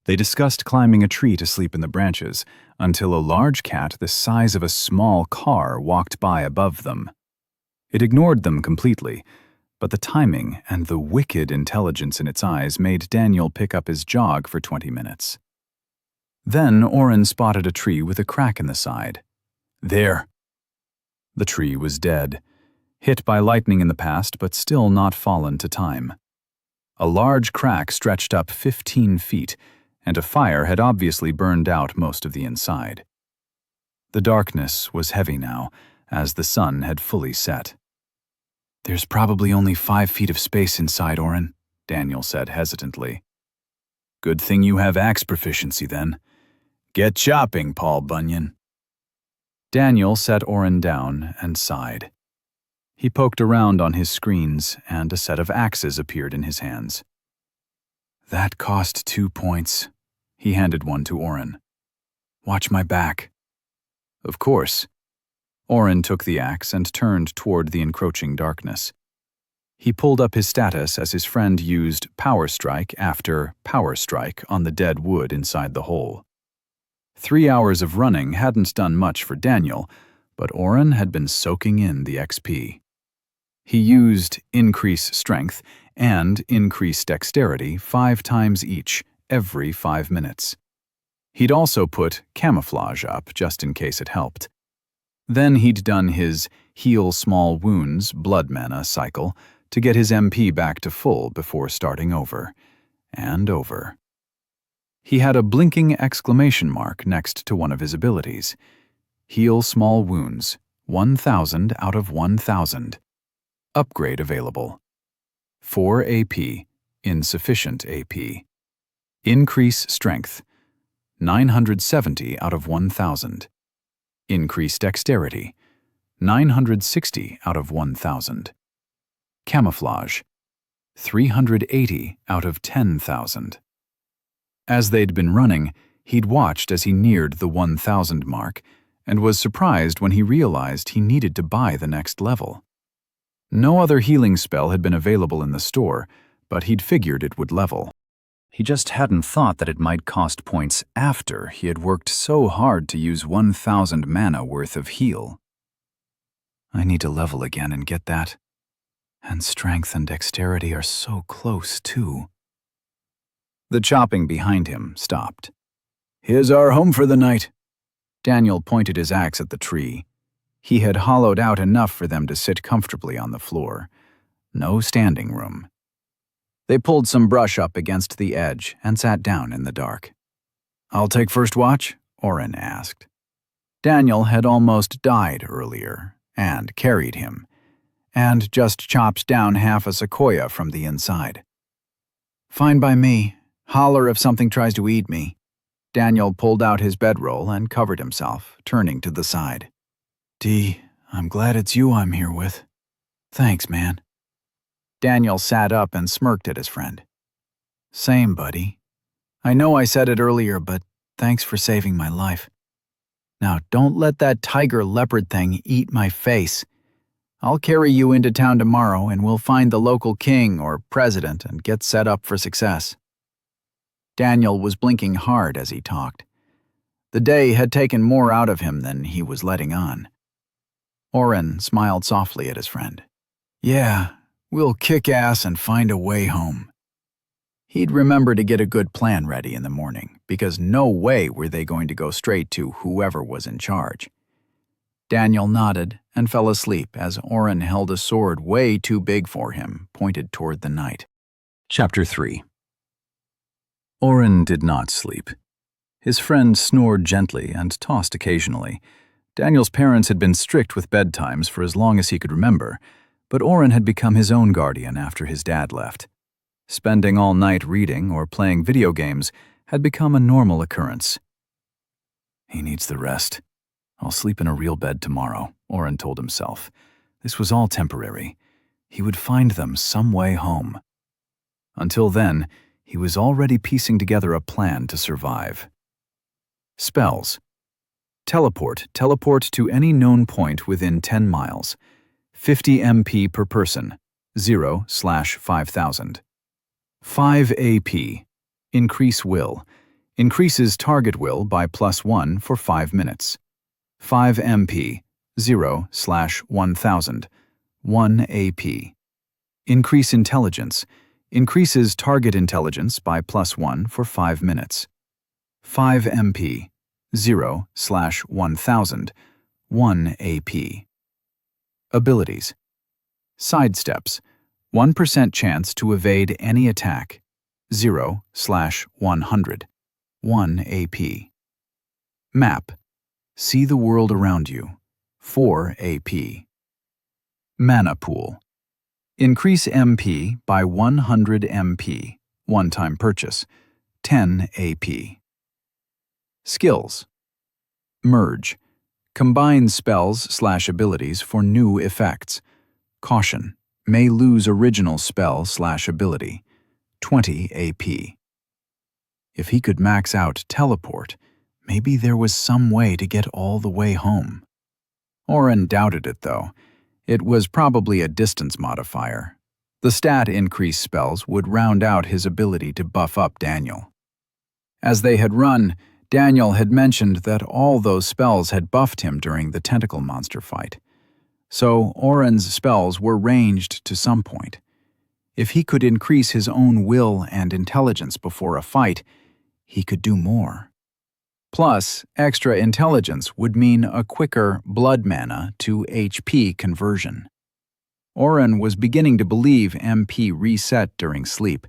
They discussed climbing a tree to sleep in the branches until a large cat the size of a small car walked by above them. It ignored them completely, but the timing and the wicked intelligence in its eyes made Daniel pick up his jog for 20 minutes. Then Oren spotted a tree with a crack in the side. There! The tree was dead, hit by lightning in the past but still not fallen to time. A large crack stretched up 15 feet, and a fire had obviously burned out most of the inside. The darkness was heavy now, as the sun had fully set. There's probably only 5 feet of space inside, Oren, Daniel said hesitantly. Good thing you have axe proficiency, then. Get chopping, Paul Bunyan. Daniel set Oren down and sighed. He poked around on his screens, and a set of axes appeared in his hands. That cost 2 points. He handed one to Oren. Watch my back. Of course. Oren took the axe and turned toward the encroaching darkness. He pulled up his status as his friend used Power Strike after Power Strike on the dead wood inside the hole. 3 hours of running hadn't done much for Daniel, but Oren had been soaking in the XP. He used Increase Strength and Increase Dexterity 5 times each, every 5 minutes. He'd also put Camouflage up just in case it helped. Then he'd done his Heal Small Wounds blood mana cycle to get his MP back to full before starting over and over. He had a blinking exclamation mark next to one of his abilities. Heal Small Wounds, 1,000 out of 1,000. Upgrade available. 4 AP, insufficient AP. Increase Strength, 970 out of 1,000. Increase Dexterity, 960 out of 1,000. Camouflage, 380 out of 10,000. As they'd been running, he'd watched as he neared the 1,000 mark and was surprised when he realized he needed to buy the next level. No other healing spell had been available in the store, but he'd figured it would level. He just hadn't thought that it might cost points after he had worked so hard to use 1,000 mana worth of heal. I need to level again and get that. And strength and dexterity are so close, too. The chopping behind him stopped. "Here's our home for the night." Daniel pointed his axe at the tree. He had hollowed out enough for them to sit comfortably on the floor. No standing room. They pulled some brush up against the edge and sat down in the dark. "I'll take first watch?" Oren asked. Daniel had almost died earlier and carried him, and just chopped down half a sequoia from the inside. "Fine by me. Holler if something tries to eat me." Daniel pulled out his bedroll and covered himself, turning to the side. "D, I'm glad it's you I'm here with. Thanks, man." Daniel sat up and smirked at his friend. "Same, buddy. I know I said it earlier, but thanks for saving my life. Now, don't let that tiger leopard thing eat my face. I'll carry you into town tomorrow and we'll find the local king or president and get set up for success." Daniel was blinking hard as he talked. The day had taken more out of him than he was letting on. Oren smiled softly at his friend. "Yeah, we'll kick ass and find a way home." He'd remember to get a good plan ready in the morning, because no way were they going to go straight to whoever was in charge. Daniel nodded and fell asleep as Oren held a sword way too big for him, pointed toward the night. Chapter 3. Oren did not sleep. His friend snored gently and tossed occasionally. Daniel's parents had been strict with bedtimes for as long as he could remember, but Oren had become his own guardian after his dad left. Spending all night reading or playing video games had become a normal occurrence. "He needs the rest. I'll sleep in a real bed tomorrow," Oren told himself. This was all temporary. He would find them some way home. Until then, he was already piecing together a plan to survive. Spells. Teleport. Teleport to any known point within 10 miles. 50 MP per person. 0/5000. 5 AP. Increase will. Increases target will by +1 for 5 minutes. 5 MP. 0/1000. 1 AP. Increase intelligence. Increases target intelligence by +1 for 5 minutes. 5 MP. 0/1000. 1 AP. Abilities. Sidesteps. 1% chance to evade any attack. 0/100. 1 AP. Map. See the world around you. 4 AP. Mana pool. Increase MP by 100 MP. One-time purchase. 10 AP. Skills. Merge. Combine spells/abilities for new effects. Caution. May lose original spell/ability. 20 AP. If he could max out teleport, maybe there was some way to get all the way home. Oren doubted it, though. It was probably a distance modifier. The stat increase spells would round out his ability to buff up Daniel. As they had run, Daniel had mentioned that all those spells had buffed him during the tentacle monster fight. So Oren's spells were ranged to some point. If he could increase his own will and intelligence before a fight, he could do more. Plus, extra intelligence would mean a quicker blood mana to HP conversion. Oren was beginning to believe MP reset during sleep,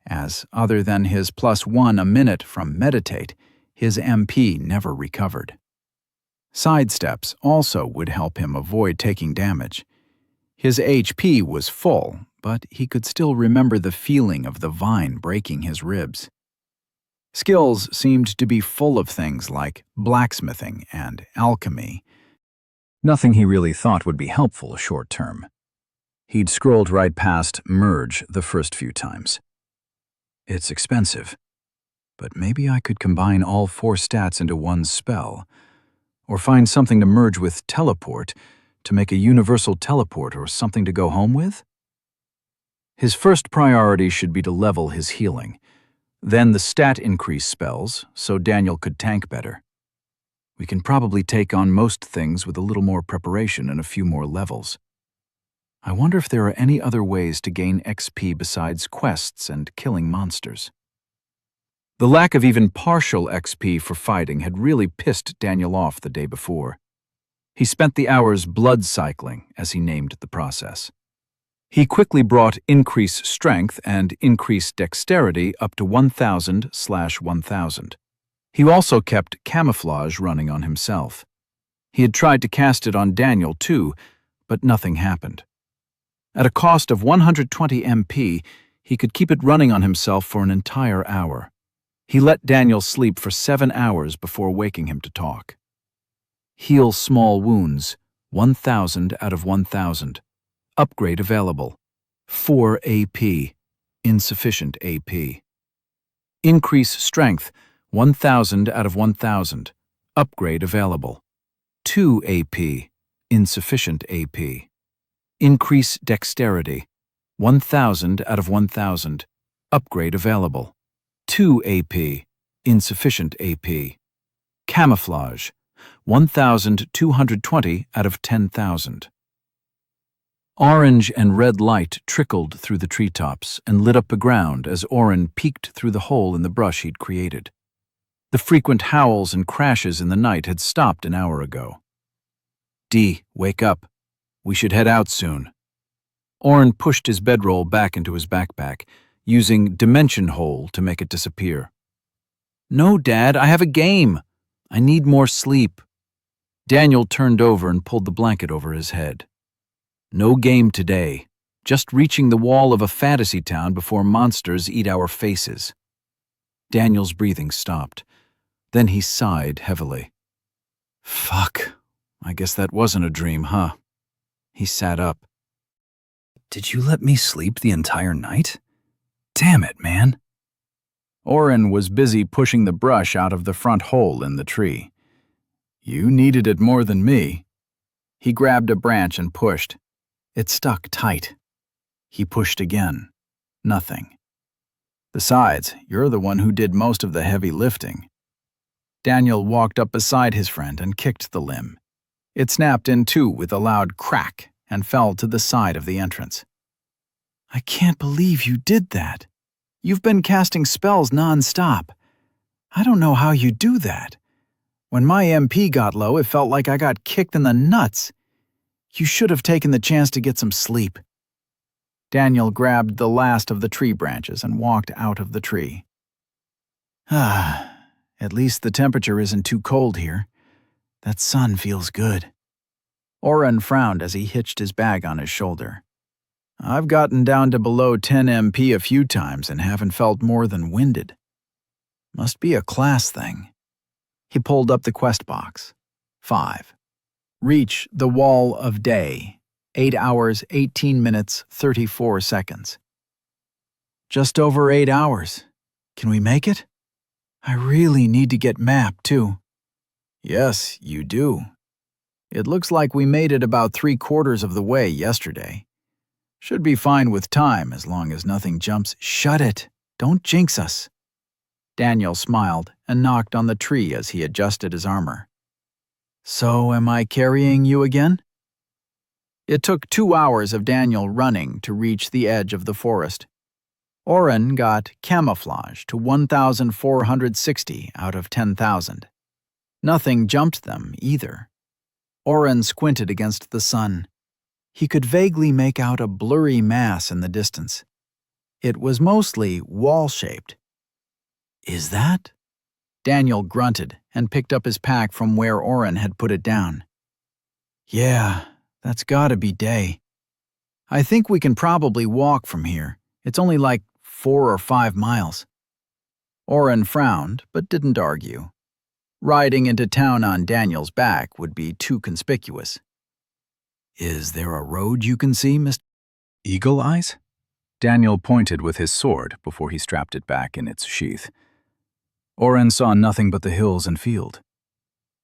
as other than his +1 a minute from meditate, his MP never recovered. Sidesteps also would help him avoid taking damage. His HP was full, but he could still remember the feeling of the vine breaking his ribs. Skills seemed to be full of things like blacksmithing and alchemy. Nothing he really thought would be helpful short term. He'd scrolled right past Merge the first few times. It's expensive, but maybe I could combine all 4 stats into one spell, or find something to merge with Teleport to make a universal teleport or something to go home with? His first priority should be to level his healing. Then the stat increase spells, so Daniel could tank better. We can probably take on most things with a little more preparation and a few more levels. I wonder if there are any other ways to gain XP besides quests and killing monsters. The lack of even partial XP for fighting had really pissed Daniel off the day before. He spent the hours blood cycling, as he named the process. He quickly brought increase strength and increase dexterity up to 1000/1000. He also kept camouflage running on himself. He had tried to cast it on Daniel too, but nothing happened. At a cost of 120 MP, he could keep it running on himself for an entire hour. He let Daniel sleep for 7 hours before waking him to talk. Heal small wounds, 1000 out of 1000. Upgrade available. 4 AP. Insufficient AP. Increase strength, 1000 out of 1000. Upgrade available. 2 AP. Insufficient AP. Increase dexterity, 1000 out of 1000. Upgrade available. 2 AP. Insufficient AP. Camouflage, 1220 out of 10,000. Orange and red light trickled through the treetops and lit up the ground as Oren peeked through the hole in the brush he'd created. The frequent howls and crashes in the night had stopped an hour ago. "D, wake up. We should head out soon." Oren pushed his bedroll back into his backpack, using Dimension Hole to make it disappear. "No, Dad, I have a game. I need more sleep." Daniel turned over and pulled the blanket over his head. "No game today. Just reaching the wall of a fantasy town before monsters eat our faces." Daniel's breathing stopped. Then he sighed heavily. "Fuck. I guess that wasn't a dream, huh?" He sat up. "Did you let me sleep the entire night? Damn it, man." Oren was busy pushing the brush out of the front hole in the tree. "You needed it more than me." He grabbed a branch and pushed. It stuck tight. He pushed again. Nothing. "Besides, you're the one who did most of the heavy lifting." Daniel walked up beside his friend and kicked the limb. It snapped in two with a loud crack and fell to the side of the entrance. "I can't believe you did that. You've been casting spells non-stop. I don't know how you do that. When my MP got low, it felt like I got kicked in the nuts. You should have taken the chance to get some sleep." Daniel grabbed the last of the tree branches and walked out of the tree. At least the temperature isn't too cold here. That sun feels good." Oren frowned as he hitched his bag on his shoulder. "I've gotten down to below 10 MP a few times and haven't felt more than winded. Must be a class thing." He pulled up the quest box. 5. Reach the Wall of Day. 8 hours, 18 minutes, 34 seconds. Just over 8 hours. Can we make it? I really need to get mapped, too. Yes, you do. It looks like we made it about 3/4 of the way yesterday. Should be fine with time as long as nothing jumps. Shut it. Don't jinx us. Daniel smiled and knocked on the tree as he adjusted his armor. "So am I carrying you again?" It took 2 hours of Daniel running to reach the edge of the forest. Oren got camouflage to 1460 out of 10,000. Nothing jumped them either. Oren squinted against the sun. He could vaguely make out a blurry mass in the distance. It was mostly wall-shaped. "Is that?" Daniel grunted and picked up his pack from where Oren had put it down. "Yeah, that's gotta be day. I think we can probably walk from here. It's only like 4 or 5 miles. Oren frowned, but didn't argue. Riding into town on Daniel's back would be too conspicuous. "Is there a road you can see, Mr. Eagle Eyes?" Daniel pointed with his sword before he strapped it back in its sheath. Oren saw nothing but the hills and field.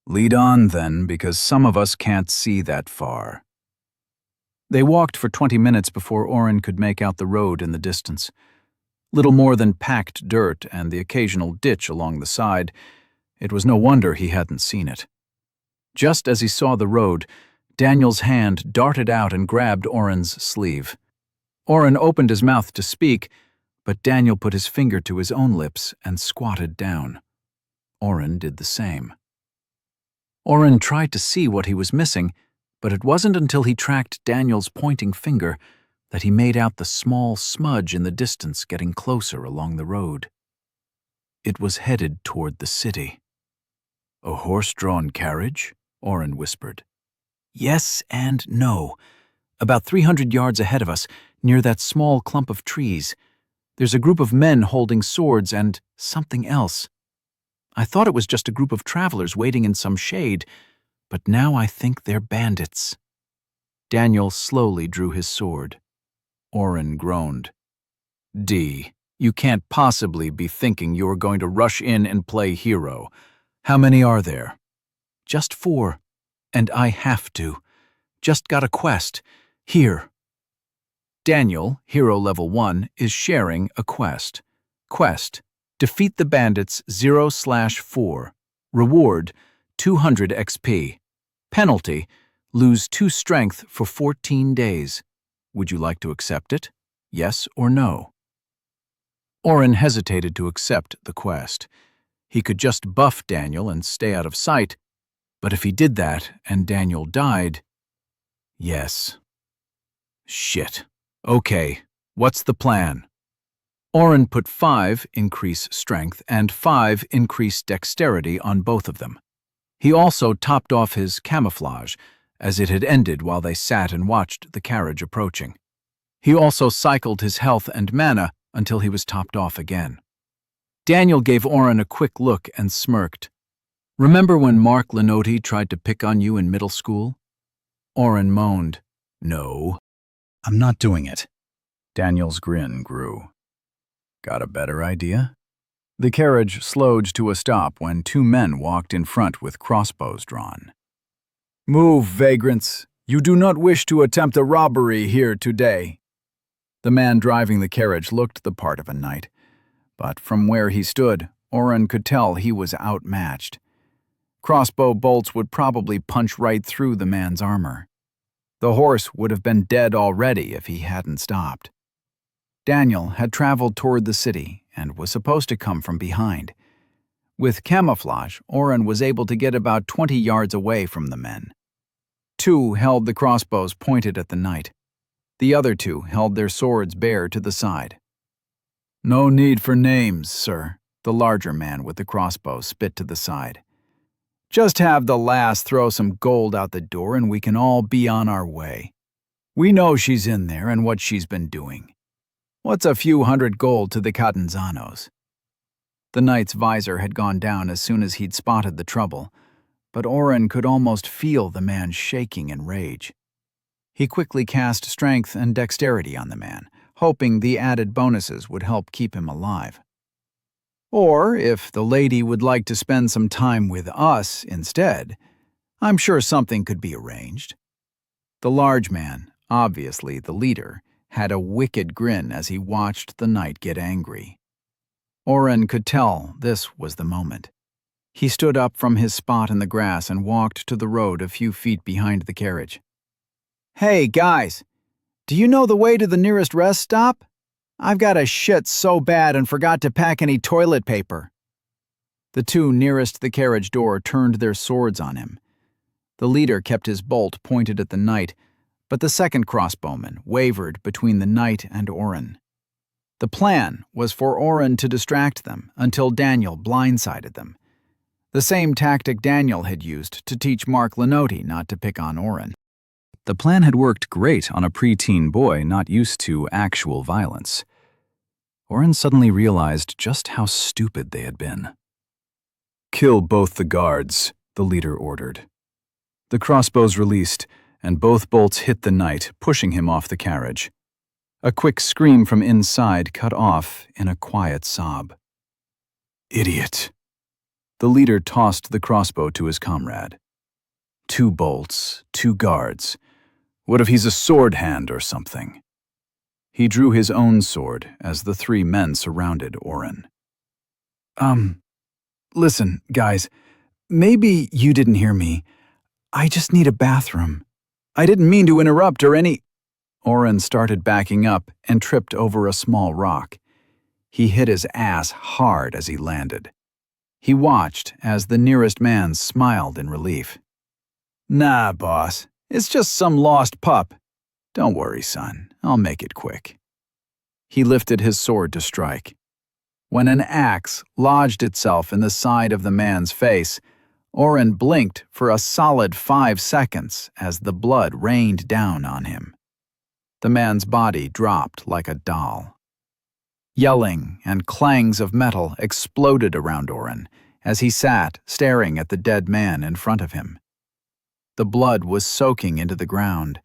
"Lead on, then, because some of us can't see that far." They walked for 20 minutes before Oren could make out the road in the distance. little more than packed dirt and the occasional ditch along the side. It was no wonder he hadn't seen it. Just as he saw the road, Daniel's hand darted out and grabbed Oren's sleeve. Oren opened his mouth to speak, but Daniel put his finger to his own lips and squatted down. Oren did the same. Oren tried to see what he was missing, but it wasn't until he tracked Daniel's pointing finger that he made out the small smudge in the distance getting closer along the road. It was headed toward the city. "A horse-drawn carriage?" Oren whispered. "Yes and no. About 300 yards ahead of us, near that small clump of trees. There's a group of men holding swords and something else. I thought it was just a group of travelers waiting in some shade, but now I think they're bandits." Daniel slowly drew his sword. Oren groaned. "D, you can't possibly be thinking you're going to rush in and play hero. How many are there?" "Just 4. And I have to. Just got a quest. Here." Daniel, Hero Level 1, is sharing a quest. Quest: defeat the bandits 0/4. Reward: 200 XP. Penalty: lose 2 strength for 14 days. Would you like to accept it? Yes or no? Oren hesitated to accept the quest. He could just buff Daniel and stay out of sight, but if he did that and Daniel died... Yes. Shit. Okay, what's the plan? Oren put 5 increase strength and 5 increase dexterity on both of them. He also topped off his camouflage, as it had ended while they sat and watched the carriage approaching. He also cycled his health and mana until he was topped off again. Daniel gave Oren a quick look and smirked. "Remember when Mark Lenotti tried to pick on you in middle school?" Oren moaned. "No, I'm not doing it." Daniel's grin grew. "Got a better idea?" The carriage slowed to a stop when 2 men walked in front with crossbows drawn. "Move, vagrants. You do not wish to attempt a robbery here today." The man driving the carriage looked the part of a knight, but from where he stood, Oren could tell he was outmatched. Crossbow bolts would probably punch right through the man's armor. The horse would have been dead already if he hadn't stopped. Daniel had traveled toward the city and was supposed to come from behind. With camouflage, Oren was able to get about 20 yards away from the men. 2 held the crossbows pointed at the knight. The other 2 held their swords bare to the side. "No need for names, sir," the larger man with the crossbow spit to the side. "Just have the lass throw some gold out the door and we can all be on our way. We know she's in there and what she's been doing. What's a few hundred gold to the Catanzanos?" The knight's visor had gone down as soon as he'd spotted the trouble, but Oren could almost feel the man shaking in rage. He quickly cast strength and dexterity on the man, hoping the added bonuses would help keep him alive. "Or, if the lady would like to spend some time with us instead, I'm sure something could be arranged." The large man, obviously the leader, had a wicked grin as he watched the knight get angry. Oren could tell this was the moment. He stood up from his spot in the grass and walked to the road a few feet behind the carriage. "Hey, guys, do you know the way to the nearest rest stop? I've got a shit so bad and forgot to pack any toilet paper." The 2 nearest the carriage door turned their swords on him. The leader kept his bolt pointed at the knight, but the second crossbowman wavered between the knight and Oren. The plan was for Oren to distract them until Daniel blindsided them. The same tactic Daniel had used to teach Mark Lenotti not to pick on Oren. The plan had worked great on a preteen boy not used to actual violence. Oren suddenly realized just how stupid they had been. "Kill both the guards," the leader ordered. The crossbows released, and both bolts hit the knight, pushing him off the carriage. A quick scream from inside cut off in a quiet sob. "Idiot." The leader tossed the crossbow to his comrade. 2 bolts, 2 guards. What if he's a sword hand or something? He drew his own sword as the three men surrounded Oren. Listen, guys, maybe you didn't hear me. I just need a bathroom. I didn't mean to interrupt or any. Oren started backing up and tripped over a small rock. He hit his ass hard as he landed. He watched as the nearest man smiled in relief. Nah, boss. It's just some lost pup. Don't worry, son. I'll make it quick. He lifted his sword to strike. When an axe lodged itself in the side of the man's face, Oren blinked for a solid 5 seconds as the blood rained down on him. The man's body dropped like a doll. Yelling and clangs of metal exploded around Oren as he sat staring at the dead man in front of him. The blood was soaking into the ground,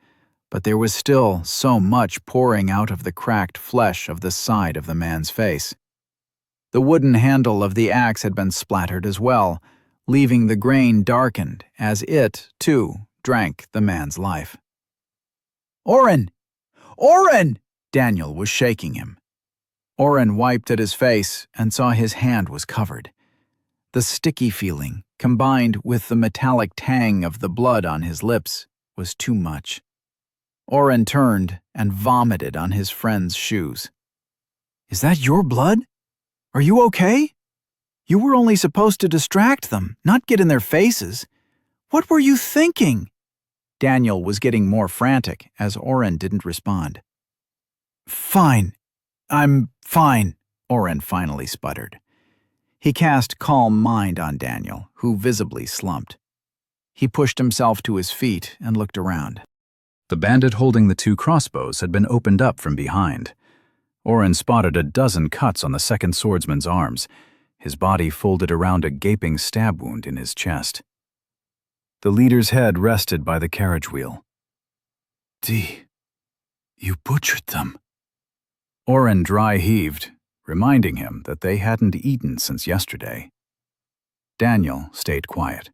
but there was still so much pouring out of the cracked flesh of the side of the man's face. The wooden handle of the axe had been splattered as well, leaving the grain darkened as it, too, drank the man's life. Oren! Oren! Daniel was shaking him. Oren wiped at his face and saw his hand was covered. The sticky feeling, combined with the metallic tang of the blood on his lips, was too much. Oren turned and vomited on his friend's shoes. Is that your blood? Are you okay? You were only supposed to distract them, not get in their faces. What were you thinking? Daniel was getting more frantic as Oren didn't respond. Fine. I'm fine, Oren finally sputtered. He cast calm mind on Daniel, who visibly slumped. He pushed himself to his feet and looked around. The bandit holding the 2 crossbows had been opened up from behind. Oren spotted a dozen cuts on the second swordsman's arms, his body folded around a gaping stab wound in his chest. The leader's head rested by the carriage wheel. D, you butchered them. Oren dry heaved, reminding him that they hadn't eaten since yesterday. Daniel stayed quiet.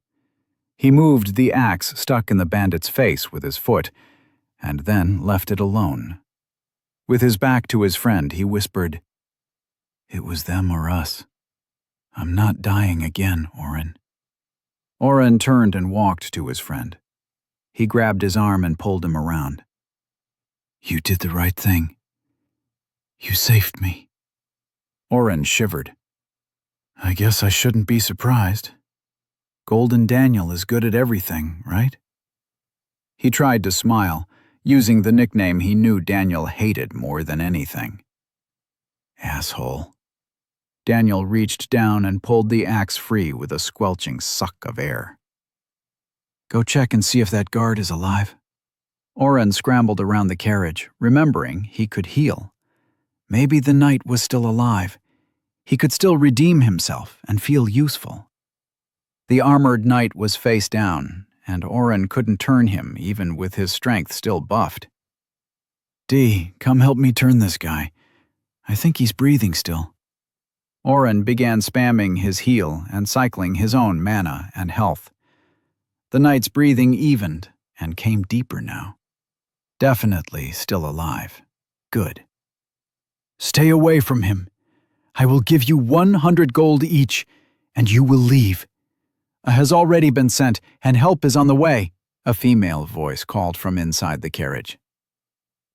He moved the axe stuck in the bandit's face with his foot, and then left it alone. With his back to his friend, he whispered, "It was them or us. I'm not dying again, Oren." Oren turned and walked to his friend. He grabbed his arm and pulled him around. "You did the right thing. You saved me." Oren shivered. "I guess I shouldn't be surprised. Golden Daniel is good at everything, right?" He tried to smile, using the nickname he knew Daniel hated more than anything. "Asshole." Daniel reached down and pulled the axe free with a squelching suck of air. "Go check and see if that guard is alive." Oren scrambled around the carriage, remembering he could heal. Maybe the knight was still alive. He could still redeem himself and feel useful. The armored knight was face down, and Oren couldn't turn him even with his strength still buffed. "D, come help me turn this guy. I think he's breathing still." Oren began spamming his heal and cycling his own mana and health. The knight's breathing evened and came deeper now. Definitely still alive. Good. "Stay away from him. I will give you 100 gold each, and you will leave." "Has already been sent, and help is on the way," a female voice called from inside the carriage.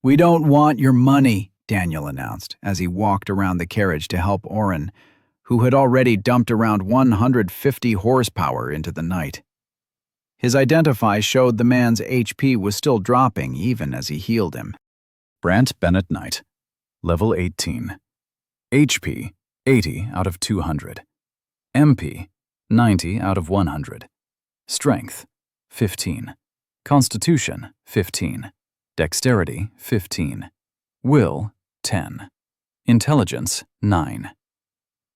"We don't want your money," Daniel announced as he walked around the carriage to help Oren, who had already dumped around 150 horsepower into the knight. His identify showed the man's HP was still dropping even as he healed him. Brant Bennett Knight, level 18. HP, 80 out of 200. MP, 90 out of 100. Strength, 15. Constitution, 15. Dexterity, 15. Will, 10. Intelligence, 9.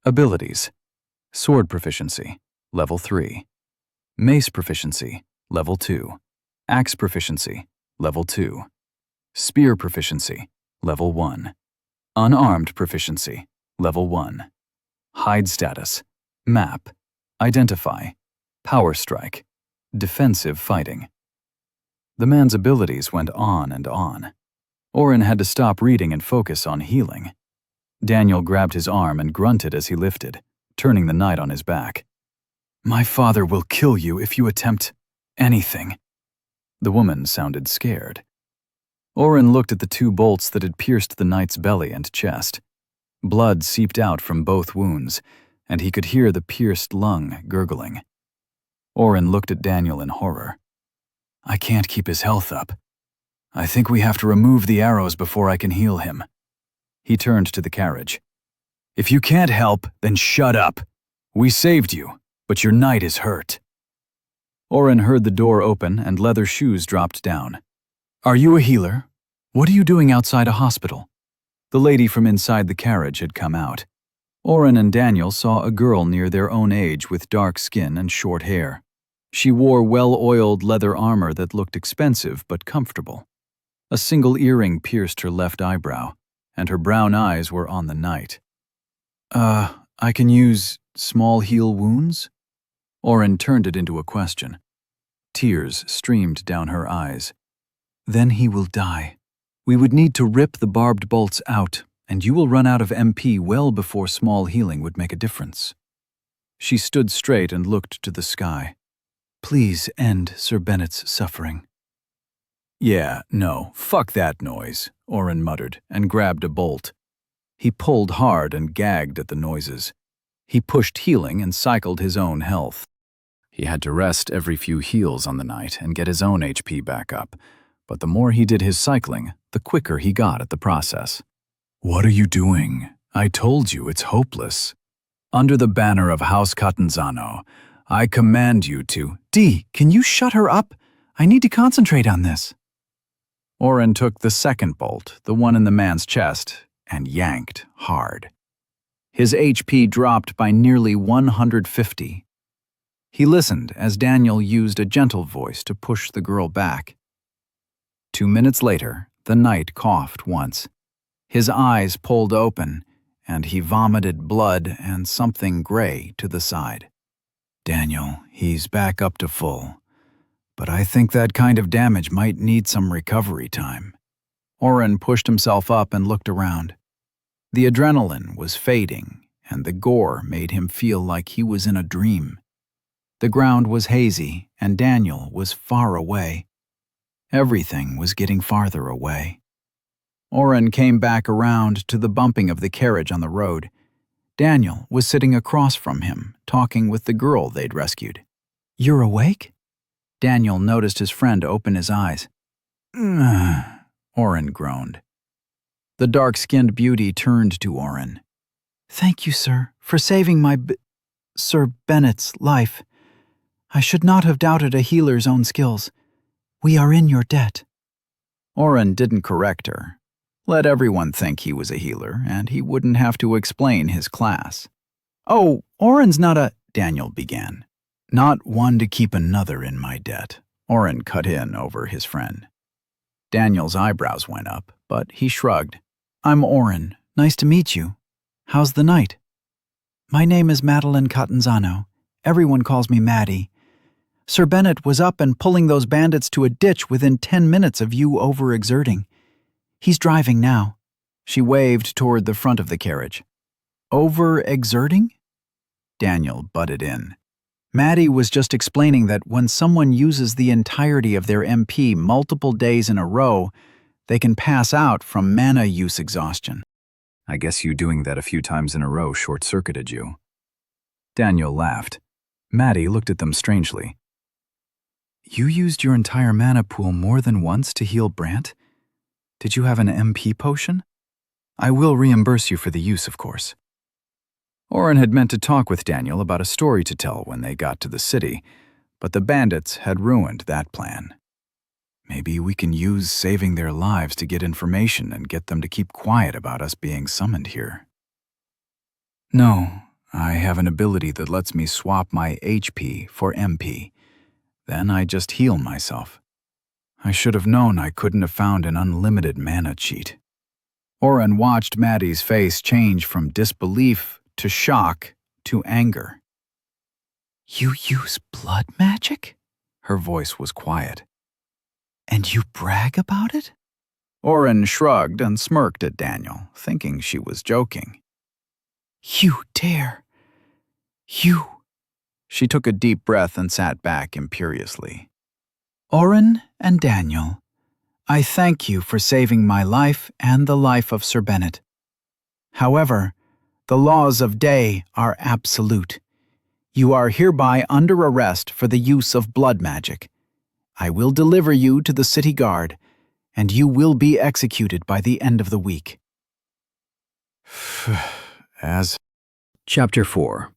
Abilities. Sword proficiency, level 3. Mace proficiency, level 2. Axe proficiency, level 2. Spear proficiency, level 1. Unarmed proficiency, level 1. Hide status, map, identify, power strike, defensive fighting. The man's abilities went on and on. Oren had to stop reading and focus on healing. Daniel grabbed his arm and grunted as he lifted, turning the knight on his back. "My father will kill you if you attempt anything." The woman sounded scared. Oren looked at the 2 bolts that had pierced the knight's belly and chest. Blood seeped out from both wounds, and he could hear the pierced lung gurgling. Oren looked at Daniel in horror. "I can't keep his health up. I think we have to remove the arrows before I can heal him." He turned to the carriage. "If you can't help, then shut up. We saved you, but your knight is hurt." Oren heard the door open and leather shoes dropped down. "Are you a healer? What are you doing outside a hospital?" The lady from inside the carriage had come out. Oren and Daniel saw a girl near their own age with dark skin and short hair. She wore well-oiled leather armor that looked expensive but comfortable. A single earring pierced her left eyebrow, and her brown eyes were on the knight. I can use small heal wounds?" Oren turned it into a question. Tears streamed down her eyes. "Then he will die. We would need to rip the barbed bolts out, and you will run out of MP well before small healing would make a difference." She stood straight and looked to the sky. "Please end Sir Bennett's suffering." "Yeah, no, fuck that noise," Oren muttered and grabbed a bolt. He pulled hard and gagged at the noises. He pushed healing and cycled his own health. He had to rest every few heals on the night and get his own HP back up, but the more he did his cycling, the quicker he got at the process. "What are you doing? I told you it's hopeless. Under the banner of House Catanzano, I command you to—" "Dee, can you shut her up? I need to concentrate on this." Oren took the second bolt, the one in the man's chest, and yanked hard. His HP dropped by nearly 150. He listened as Daniel used a gentle voice to push the girl back. 2 minutes later, the knight coughed once. His eyes pulled open, and he vomited blood and something gray to the side. "Daniel, he's back up to full. But I think that kind of damage might need some recovery time." Oren pushed himself up and looked around. The adrenaline was fading, and the gore made him feel like he was in a dream. The ground was hazy, and Daniel was far away. Everything was getting farther away. Oren came back around to the bumping of the carriage on the road. Daniel was sitting across from him, talking with the girl they'd rescued. "You're awake?" Daniel noticed his friend open his eyes. Oren groaned. The dark-skinned beauty turned to Oren. "Thank you, sir, for saving Sir Bennett's life. I should not have doubted a healer's own skills. We are in your debt." Oren didn't correct her. Let everyone think he was a healer, and he wouldn't have to explain his class. "Oh, Oren's not a—" Daniel began. "Not one to keep another in my debt," Oren cut in over his friend. Daniel's eyebrows went up, but he shrugged. "I'm Oren. Nice to meet you. How's the night?" "My name is Madeline Catanzano. Everyone calls me Maddie. Sir Bennett was up and pulling those bandits to a ditch within 10 minutes of you overexerting. He's driving now." She waved toward the front of the carriage. "Overexerting?" Daniel butted in. Maddie was just explaining that when someone uses the entirety of their MP multiple days in a row, they can pass out from mana use exhaustion. "I guess you doing that a few times in a row short-circuited you." Daniel laughed. Maddie looked at them strangely. "You used your entire mana pool more than once to heal Brant? Did you have an MP potion? I will reimburse you for the use, of course." Oren had meant to talk with Daniel about a story to tell when they got to the city, but the bandits had ruined that plan. "Maybe we can use saving their lives to get information and get them to keep quiet about us being summoned here." "No, I have an ability that lets me swap my HP for MP. Then I just heal myself. I should have known I couldn't have found an unlimited mana cheat." Oren watched Maddie's face change from disbelief to shock to anger. "You use blood magic?" Her voice was quiet. "And you brag about it?" Oren shrugged and smirked at Daniel, thinking she was joking. You dare. You. She took a deep breath and sat back imperiously. Oren and Daniel, I thank you for saving my life and the life of Sir Bennet. However, the laws of Day are absolute. You are hereby under arrest for the use of blood magic. I will deliver you to the city guard, and you will be executed by the end of the week. Chapter 4.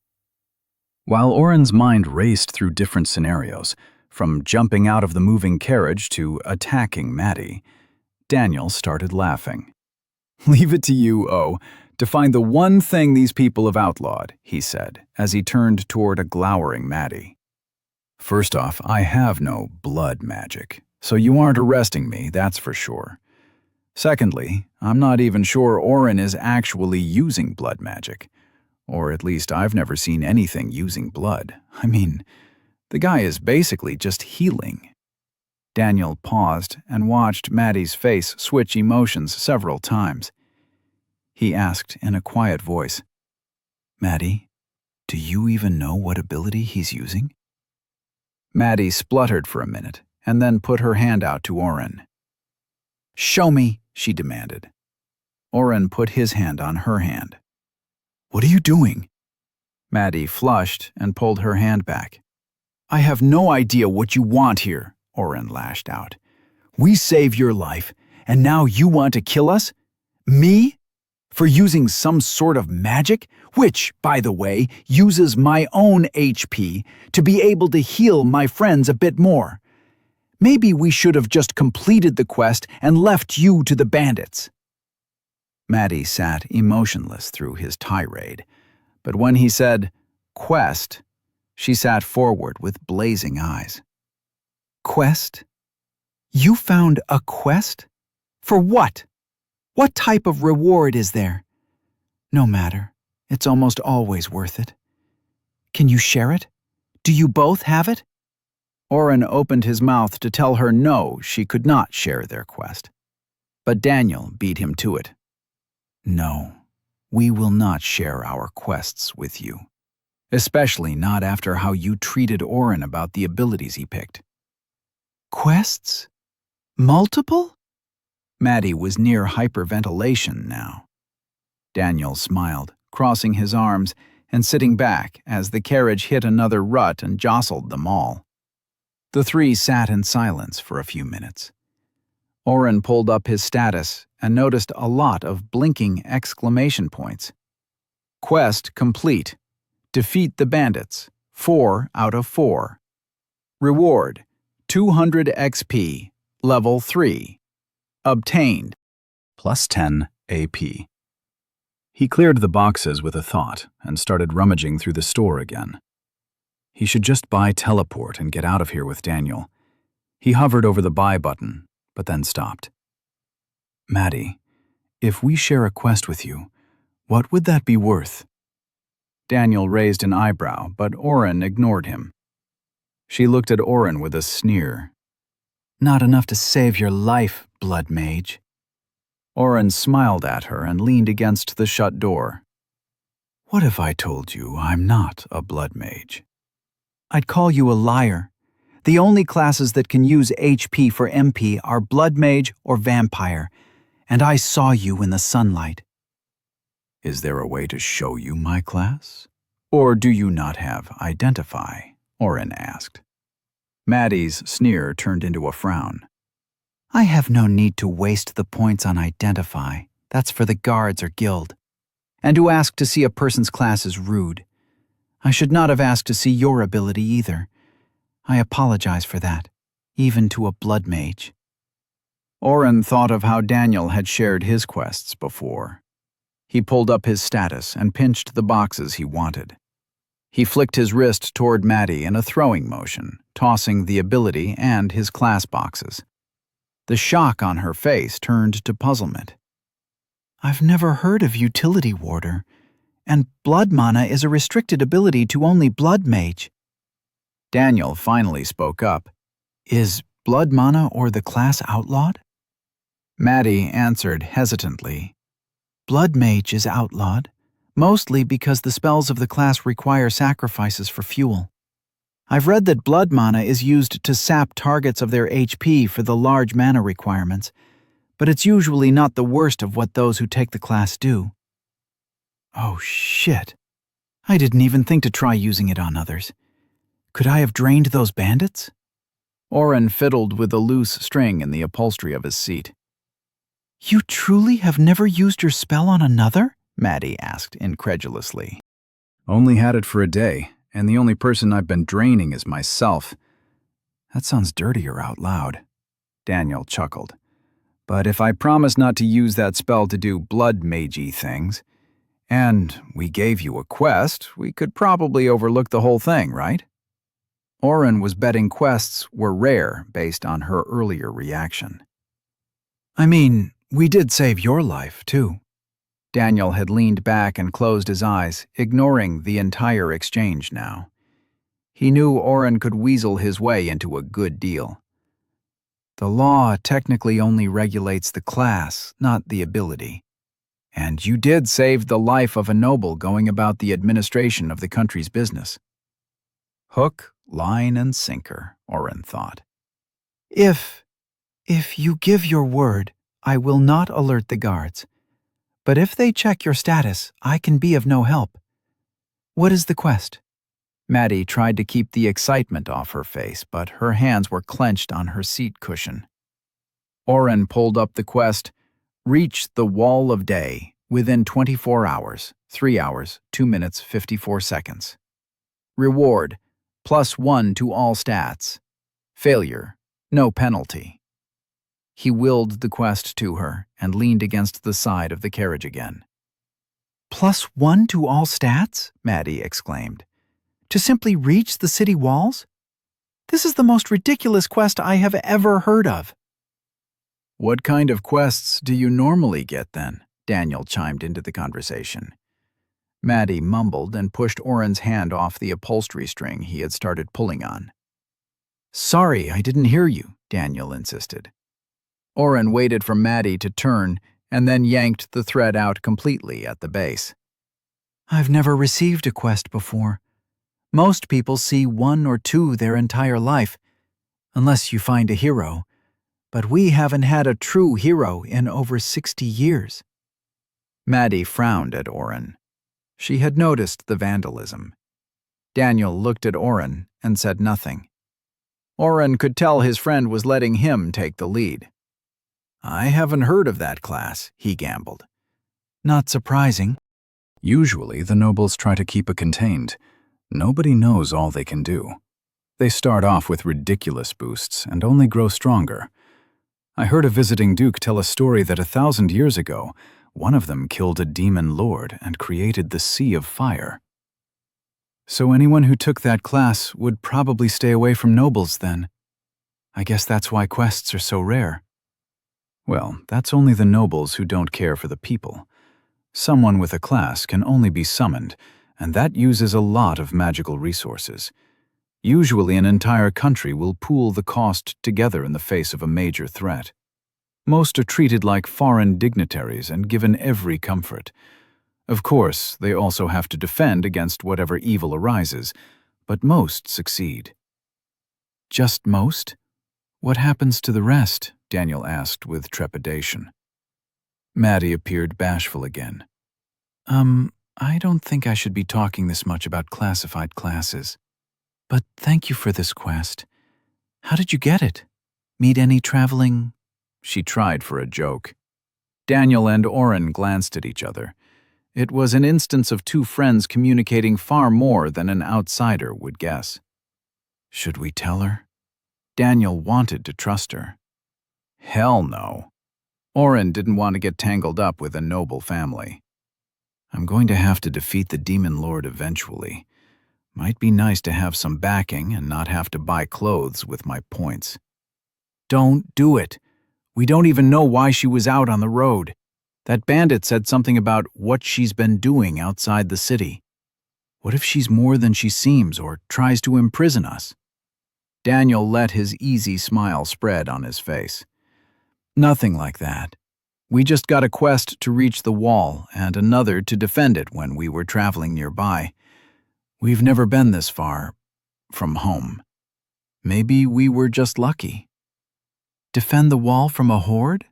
While Oren's mind raced through different scenarios, from jumping out of the moving carriage to attacking Maddie, Daniel started laughing. Leave it to you, O, to find the one thing these people have outlawed, he said, as he turned toward a glowering Maddie. First off, I have no blood magic, so you aren't arresting me, that's for sure. Secondly, I'm not even sure Oren is actually using blood magic. Or at least I've never seen anything using blood. I mean, the guy is basically just healing. Daniel paused and watched Maddie's face switch emotions several times. He asked in a quiet voice, Maddie, do you even know what ability he's using? Maddie spluttered for a minute and then put her hand out to Oren. Show me, she demanded. Oren put his hand on her hand. What are you doing? Maddie flushed and pulled her hand back. I have no idea what you want here, Oren lashed out. We saved your life, and now you want to kill us? Me? For using some sort of magic, which, by the way, uses my own HP to be able to heal my friends a bit more. Maybe we should have just completed the quest and left you to the bandits. Maddie sat emotionless through his tirade, but when he said, quest, she sat forward with blazing eyes. Quest? You found a quest? For what? What type of reward is there? No matter. It's almost always worth it. Can you share it? Do you both have it? Oren opened his mouth to tell her no, she could not share their quest. But Daniel beat him to it. No, we will not share our quests with you. Especially not after how you treated Oren about the abilities he picked. Quests? Multiple? Maddie was near hyperventilation now. Daniel smiled, crossing his arms and sitting back as the carriage hit another rut and jostled them all. The three sat in silence for a few minutes. Oren pulled up his status and noticed a lot of blinking exclamation points. Quest complete. Defeat the bandits. 4 out of 4. Reward. 200 XP. Level 3. Obtained. Plus 10 AP. He cleared the boxes with a thought and started rummaging through the store again. He should just buy teleport and get out of here with Daniel. He hovered over the buy button, but then stopped. Maddie, if we share a quest with you, what would that be worth? Daniel raised an eyebrow, but Oren ignored him. She looked at Oren with a sneer. Not enough to save your life, blood mage. Oren smiled at her and leaned against the shut door. What if I told you I'm not a blood mage? I'd call you a liar. The only classes that can use HP for MP are blood mage or vampire, and I saw you in the sunlight. Is there a way to show you my class? Or do you not have identify? Oren asked. Maddie's sneer turned into a frown. I have no need to waste the points on identify. That's for the guards or guild. And to ask to see a person's class is rude. I should not have asked to see your ability either. I apologize for that, even to a blood mage. Oren thought of how Daniel had shared his quests before. He pulled up his status and pinched the boxes he wanted. He flicked his wrist toward Maddie in a throwing motion, tossing the ability and his class boxes. The shock on her face turned to puzzlement. I've never heard of Utility Warder, and Blood Mana is a restricted ability to only Blood Mage. Daniel finally spoke up. Is Blood Mana or the class outlawed? Maddie answered hesitantly. Blood Mage is outlawed, mostly because the spells of the class require sacrifices for fuel. I've read that blood mana is used to sap targets of their HP for the large mana requirements, but it's usually not the worst of what those who take the class do. Oh shit. I didn't even think to try using it on others. Could I have drained those bandits? Oren fiddled with a loose string in the upholstery of his seat. You truly have never used your spell on another? Maddie asked incredulously. Only had it for a day, and the only person I've been draining is myself. That sounds dirtier out loud. Daniel chuckled. But if I promise not to use that spell to do blood magey things, and we gave you a quest, we could probably overlook the whole thing, right? Oren was betting quests were rare based on her earlier reaction. I mean, we did save your life, too. Daniel had leaned back and closed his eyes, ignoring the entire exchange now. He knew Oren could weasel his way into a good deal. The law technically only regulates the class, not the ability. And you did save the life of a noble going about the administration of the country's business. Hook, line, and sinker, Oren thought. If you give your word, I will not alert the guards. But if they check your status, I can be of no help. What is the quest? Maddie tried to keep the excitement off her face, but her hands were clenched on her seat cushion. Oren pulled up the quest, reach the Wall of Day within 24 hours, 3 hours, 2 minutes, 54 seconds. Reward, +1 to all stats. Failure, no penalty. He willed the quest to her and leaned against the side of the carriage again. +1 to all stats? Maddie exclaimed. To simply reach the city walls? This is the most ridiculous quest I have ever heard of. What kind of quests do you normally get then? Daniel chimed into the conversation. Maddie mumbled and pushed Oren's hand off the upholstery string he had started pulling on. Sorry, I didn't hear you, Daniel insisted. Oren waited for Maddie to turn and then yanked the thread out completely at the base. I've never received a quest before. Most people see 1 or 2 their entire life, unless you find a hero. But we haven't had a true hero in over 60 years. Maddie frowned at Oren. She had noticed the vandalism. Daniel looked at Oren and said nothing. Oren could tell his friend was letting him take the lead. I haven't heard of that class, he gambled. Not surprising. Usually, the nobles try to keep it contained. Nobody knows all they can do. They start off with ridiculous boosts and only grow stronger. I heard a visiting duke tell a story that 1,000 years ago, one of them killed a demon lord and created the Sea of Fire. So anyone who took that class would probably stay away from nobles then. I guess that's why quests are so rare. Well, that's only the nobles who don't care for the people. Someone with a class can only be summoned, and that uses a lot of magical resources. Usually an entire country will pool the cost together in the face of a major threat. Most are treated like foreign dignitaries and given every comfort. Of course, they also have to defend against whatever evil arises, but most succeed. Just most? What happens to the rest? Daniel asked with trepidation. Maddie appeared bashful again. I don't think I should be talking this much about classified classes. But thank you for this quest. How did you get it? Meet any traveling? She tried for a joke. Daniel and Oren glanced at each other. It was an instance of 2 friends communicating far more than an outsider would guess. Should we tell her? Daniel wanted to trust her. Hell no. Oren didn't want to get tangled up with a noble family. I'm going to have to defeat the demon lord eventually. Might be nice to have some backing and not have to buy clothes with my points. Don't do it. We don't even know why she was out on the road. That bandit said something about what she's been doing outside the city. What if she's more than she seems or tries to imprison us? Daniel let his easy smile spread on his face. Nothing like that. We just got a quest to reach the wall and another to defend it when we were traveling nearby. We've never been this far from home. Maybe we were just lucky. Defend the wall from a horde?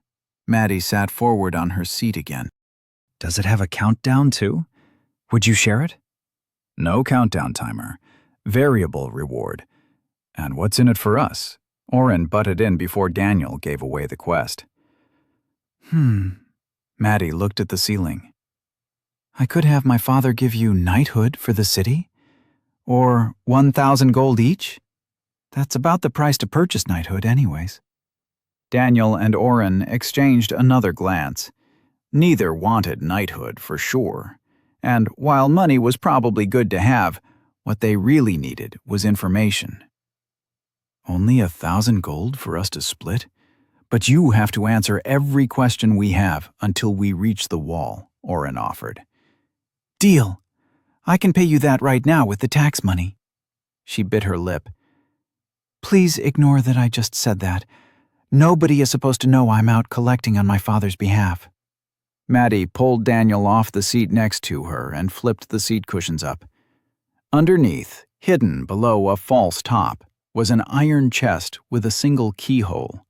Maddie sat forward on her seat again. Does it have a countdown too? Would you share it? No countdown timer. Variable reward. And what's in it for us? Oren butted in before Daniel gave away the quest. Maddie looked at the ceiling. I could have my father give you knighthood for the city? Or 1,000 gold each? That's about the price to purchase knighthood anyways. Daniel and Oren exchanged another glance. Neither wanted knighthood for sure. And while money was probably good to have, what they really needed was information. Only 1,000 gold for us to split? But you have to answer every question we have until we reach the wall, Oren offered. Deal. I can pay you that right now with the tax money. She bit her lip. Please ignore that I just said that. Nobody is supposed to know I'm out collecting on my father's behalf. Maddie pulled Daniel off the seat next to her and flipped the seat cushions up. Underneath, hidden below a false top, was an iron chest with a single keyhole.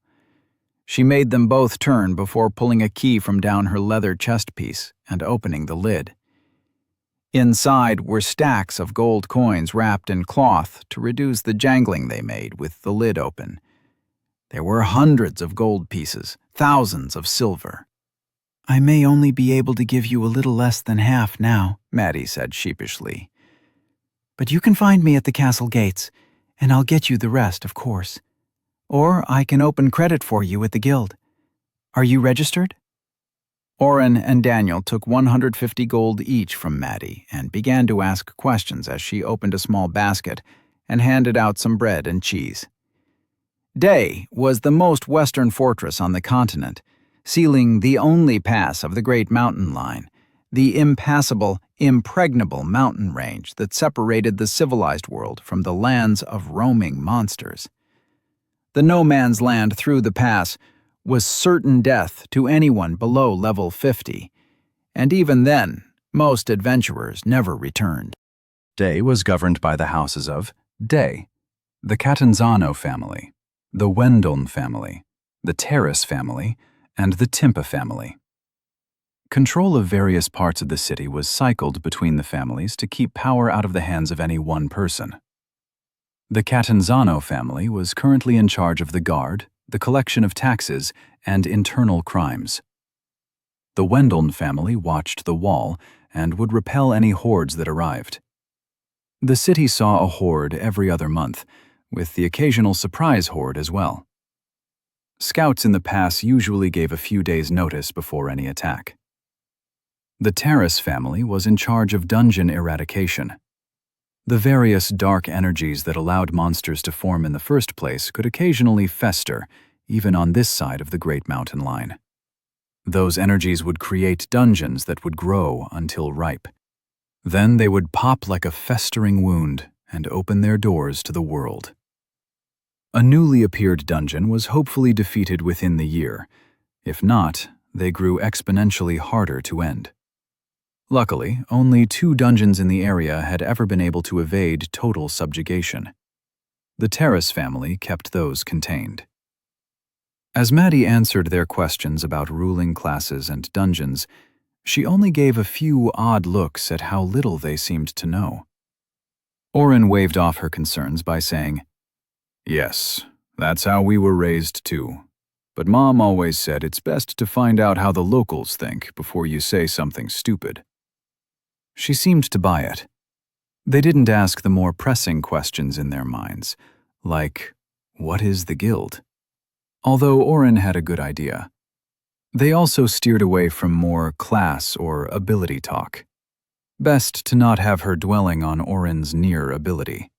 She made them both turn before pulling a key from down her leather chest piece and opening the lid. Inside were stacks of gold coins wrapped in cloth to reduce the jangling they made with the lid open. There were hundreds of gold pieces, thousands of silver. I may only be able to give you a little less than half now, Maddie said sheepishly. But you can find me at the castle gates, and I'll get you the rest, of course. Or I can open credit for you at the guild. Are you registered? Oren and Daniel took 150 gold each from Maddie and began to ask questions as she opened a small basket and handed out some bread and cheese. Day was the most western fortress on the continent, sealing the only pass of the Great Mountain Line, the impassable, impregnable mountain range that separated the civilized world from the lands of roaming monsters. The no man's land through the pass was certain death to anyone below level 50, and even then, most adventurers never returned. Day was governed by the houses of Day, the Catanzano family, the Wendoln family, the Terrace family, and the Timpa family. Control of various parts of the city was cycled between the families to keep power out of the hands of any one person. The Catanzano family was currently in charge of the guard, the collection of taxes, and internal crimes. The Wendoln family watched the wall and would repel any hordes that arrived. The city saw a horde every other month, with the occasional surprise horde as well. Scouts in the pass usually gave a few days' notice before any attack. The Terrace family was in charge of dungeon eradication. The various dark energies that allowed monsters to form in the first place could occasionally fester, even on this side of the Great Mountain Line. Those energies would create dungeons that would grow until ripe. Then they would pop like a festering wound and open their doors to the world. A newly appeared dungeon was hopefully defeated within the year. If not, they grew exponentially harder to end. Luckily, only 2 dungeons in the area had ever been able to evade total subjugation. The Terrace family kept those contained. As Maddie answered their questions about ruling classes and dungeons, she only gave a few odd looks at how little they seemed to know. Oren waved off her concerns by saying, "Yes, that's how we were raised too. But Mom always said it's best to find out how the locals think before you say something stupid." She seemed to buy it. They didn't ask the more pressing questions in their minds, like, what is the guild? Although Oren had a good idea. They also steered away from more class or ability talk. Best to not have her dwelling on Oren's near ability.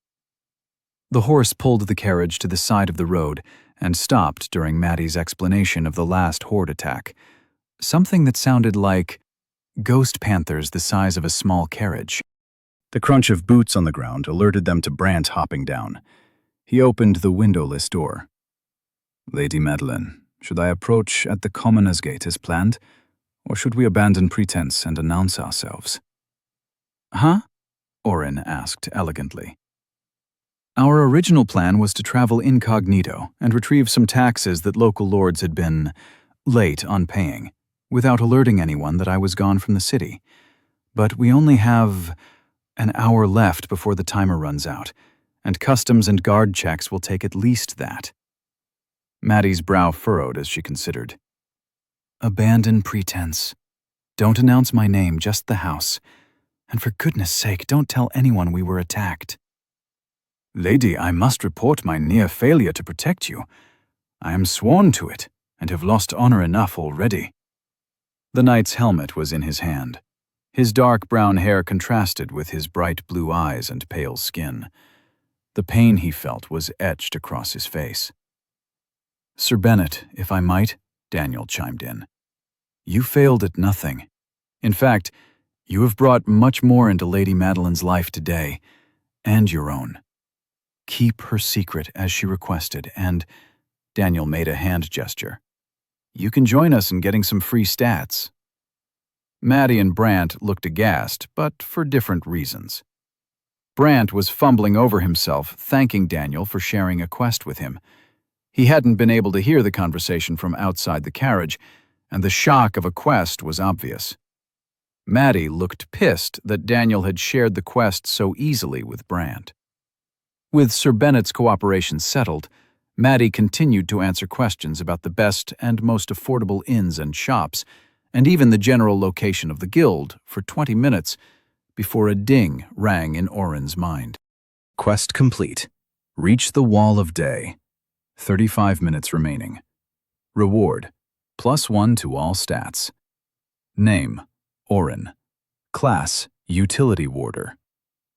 The horse pulled the carriage to the side of the road and stopped during Maddie's explanation of the last horde attack, something that sounded like ghost panthers the size of a small carriage. The crunch of boots on the ground alerted them to Brant hopping down. He opened the windowless door. "Lady Madeline, Should I approach at the commoner's gate as planned, or should we abandon pretense and announce ourselves? Huh? Orin asked elegantly. Our original plan was to travel incognito and retrieve some taxes that local lords had been late on paying, without alerting anyone that I was gone from the city. But we only have an hour left before the timer runs out, and customs and guard checks will take at least that. Maddie's brow furrowed as she considered. Abandon pretense. Don't announce my name, just the house. And for goodness sake, don't tell anyone we were attacked. Lady, I must report my near failure to protect you. I am sworn to it, and have lost honor enough already. The knight's helmet was in his hand. His dark brown hair contrasted with his bright blue eyes and pale skin. The pain he felt was etched across his face. Sir Bennet, if I might, Daniel chimed in. You failed at nothing. In fact, you have brought much more into Lady Madeline's life today, and your own. Keep her secret as she requested, and Daniel made a hand gesture. You can join us in getting some free stats. Maddie and Brant looked aghast, but for different reasons. Brant was fumbling over himself, thanking Daniel for sharing a quest with him. He hadn't been able to hear the conversation from outside the carriage, and the shock of a quest was obvious. Maddie looked pissed that Daniel had shared the quest so easily with Brant. With Sir Bennet's cooperation settled, Maddie continued to answer questions about the best and most affordable inns and shops, and even the general location of the guild, for 20 minutes, before a ding rang in Orin's mind. Quest complete. Reach the Wall of Day. 35 minutes remaining. Reward: +1 to all stats. Name: Orin. Class: Utility Warder.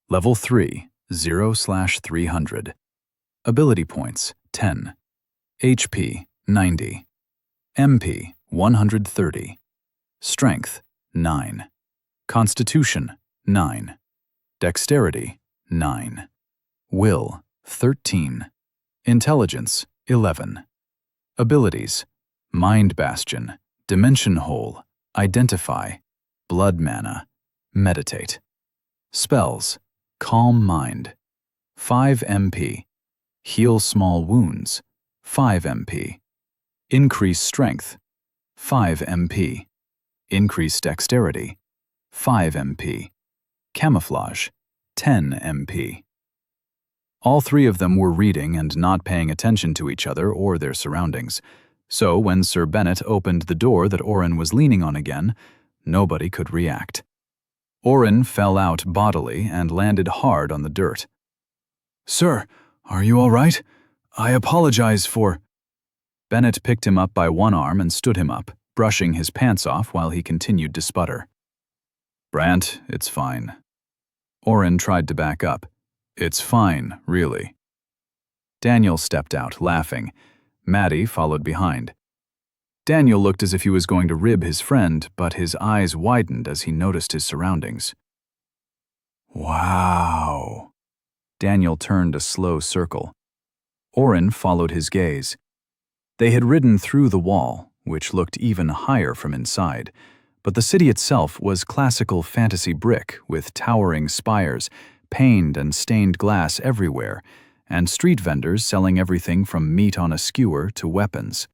Level 3, 0/300. Ability points: 10. HP: 90. MP: 130. Strength: 9. Constitution: 9. Dexterity: 9. Will: 13. Intelligence: 11. Abilities: Mind Bastion, Dimension Hole, Identify, Blood Mana, Meditate. Spells: Calm Mind, 5 MP. Heal Small Wounds, 5 MP. Increase Strength, 5 MP. Increase Dexterity, 5 MP. Camouflage, 10 MP. All three of them were reading and not paying attention to each other or their surroundings, so when Sir Bennet opened the door that Orin was leaning on again, nobody could react. Orin fell out bodily and landed hard on the dirt. Sir, are you all right? I apologize for... Bennet picked him up by one arm and stood him up, brushing his pants off while he continued to sputter. Brant, it's fine. Orin tried to back up. It's fine, really. Daniel stepped out, laughing. Maddie followed behind. Daniel looked as if he was going to rib his friend, but his eyes widened as he noticed his surroundings. Wow. Daniel turned a slow circle. Orin followed his gaze. They had ridden through the wall, which looked even higher from inside, but the city itself was classical fantasy brick with towering spires, paned and stained glass everywhere, and street vendors selling everything from meat on a skewer to weapons.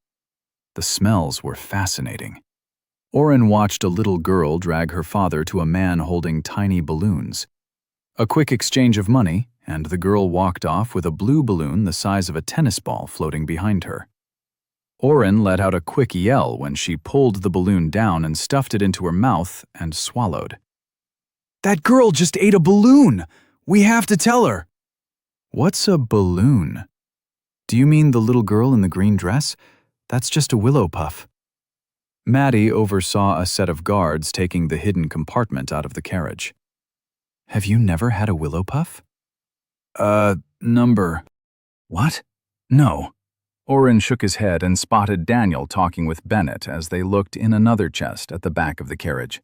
The smells were fascinating. Orin watched a little girl drag her father to a man holding tiny balloons. A quick exchange of money, and the girl walked off with a blue balloon the size of a tennis ball floating behind her. Orin let out a quick yell when she pulled the balloon down and stuffed it into her mouth and swallowed. That girl just ate a balloon! We have to tell her! What's a balloon? Do you mean the little girl in the green dress? That's just a willow puff. Maddie oversaw a set of guards taking the hidden compartment out of the carriage. Have you never had a willow puff? Number... What? No. Orin shook his head and spotted Daniel talking with Bennet as they looked in another chest at the back of the carriage.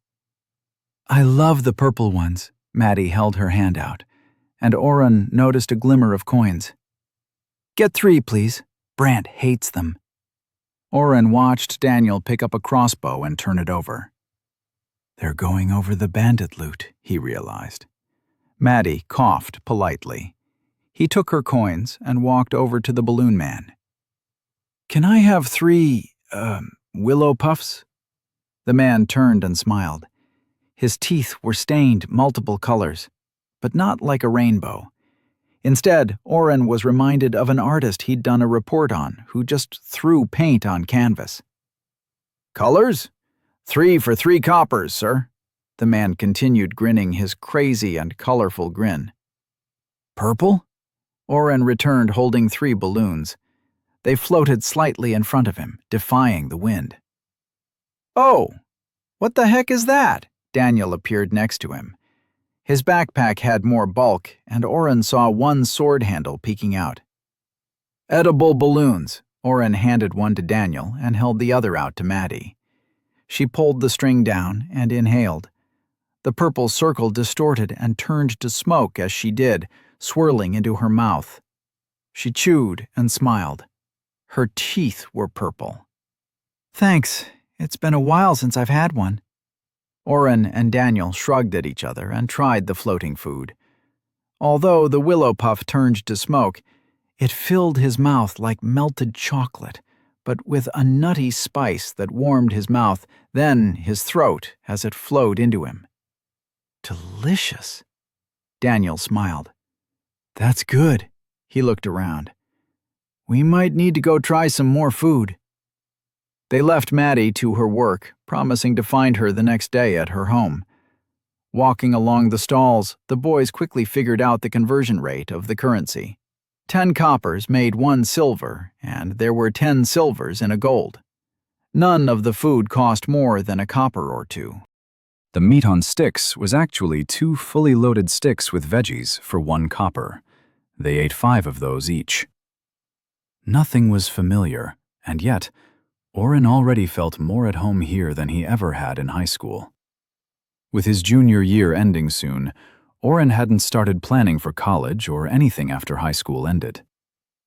I love the purple ones. Maddie held her hand out, and Orin noticed a glimmer of coins. Get 3, please. Brant hates them. Oren watched Daniel pick up a crossbow and turn it over. They're going over the bandit loot, he realized. Maddie coughed politely. He took her coins and walked over to the balloon man. Can I have 3, willow puffs? The man turned and smiled. His teeth were stained multiple colors, but not like a rainbow. Instead, Oren was reminded of an artist he'd done a report on who just threw paint on canvas. Colors? 3 for 3 coppers, sir. The man continued, grinning his crazy and colorful grin. Purple? Oren returned, holding 3 balloons. They floated slightly in front of him, defying the wind. Oh, what the heck is that? Daniel appeared next to him. His backpack had more bulk, and Oren saw one sword handle peeking out. Edible balloons. Oren handed one to Daniel and held the other out to Maddie. She pulled the string down and inhaled. The purple circle distorted and turned to smoke as she did, swirling into her mouth. She chewed and smiled. Her teeth were purple. Thanks. It's been a while since I've had one. Oren and Daniel shrugged at each other and tried the floating food. Although the willow puff turned to smoke, it filled his mouth like melted chocolate, but with a nutty spice that warmed his mouth, then his throat as it flowed into him. Delicious. Daniel smiled. That's good. He looked around. We might need to go try some more food. They left Maddie to her work, promising to find her the next day at her home. Walking along the stalls, the boys quickly figured out the conversion rate of the currency. 10 coppers made 1 silver, and there were 10 silvers in a gold. None of the food cost more than a copper or 2. The meat on sticks was actually 2 fully loaded sticks with veggies for 1 copper. They ate 5 of those each. Nothing was familiar, and yet, Oren already felt more at home here than he ever had in high school. With his junior year ending soon, Oren hadn't started planning for college or anything after high school ended.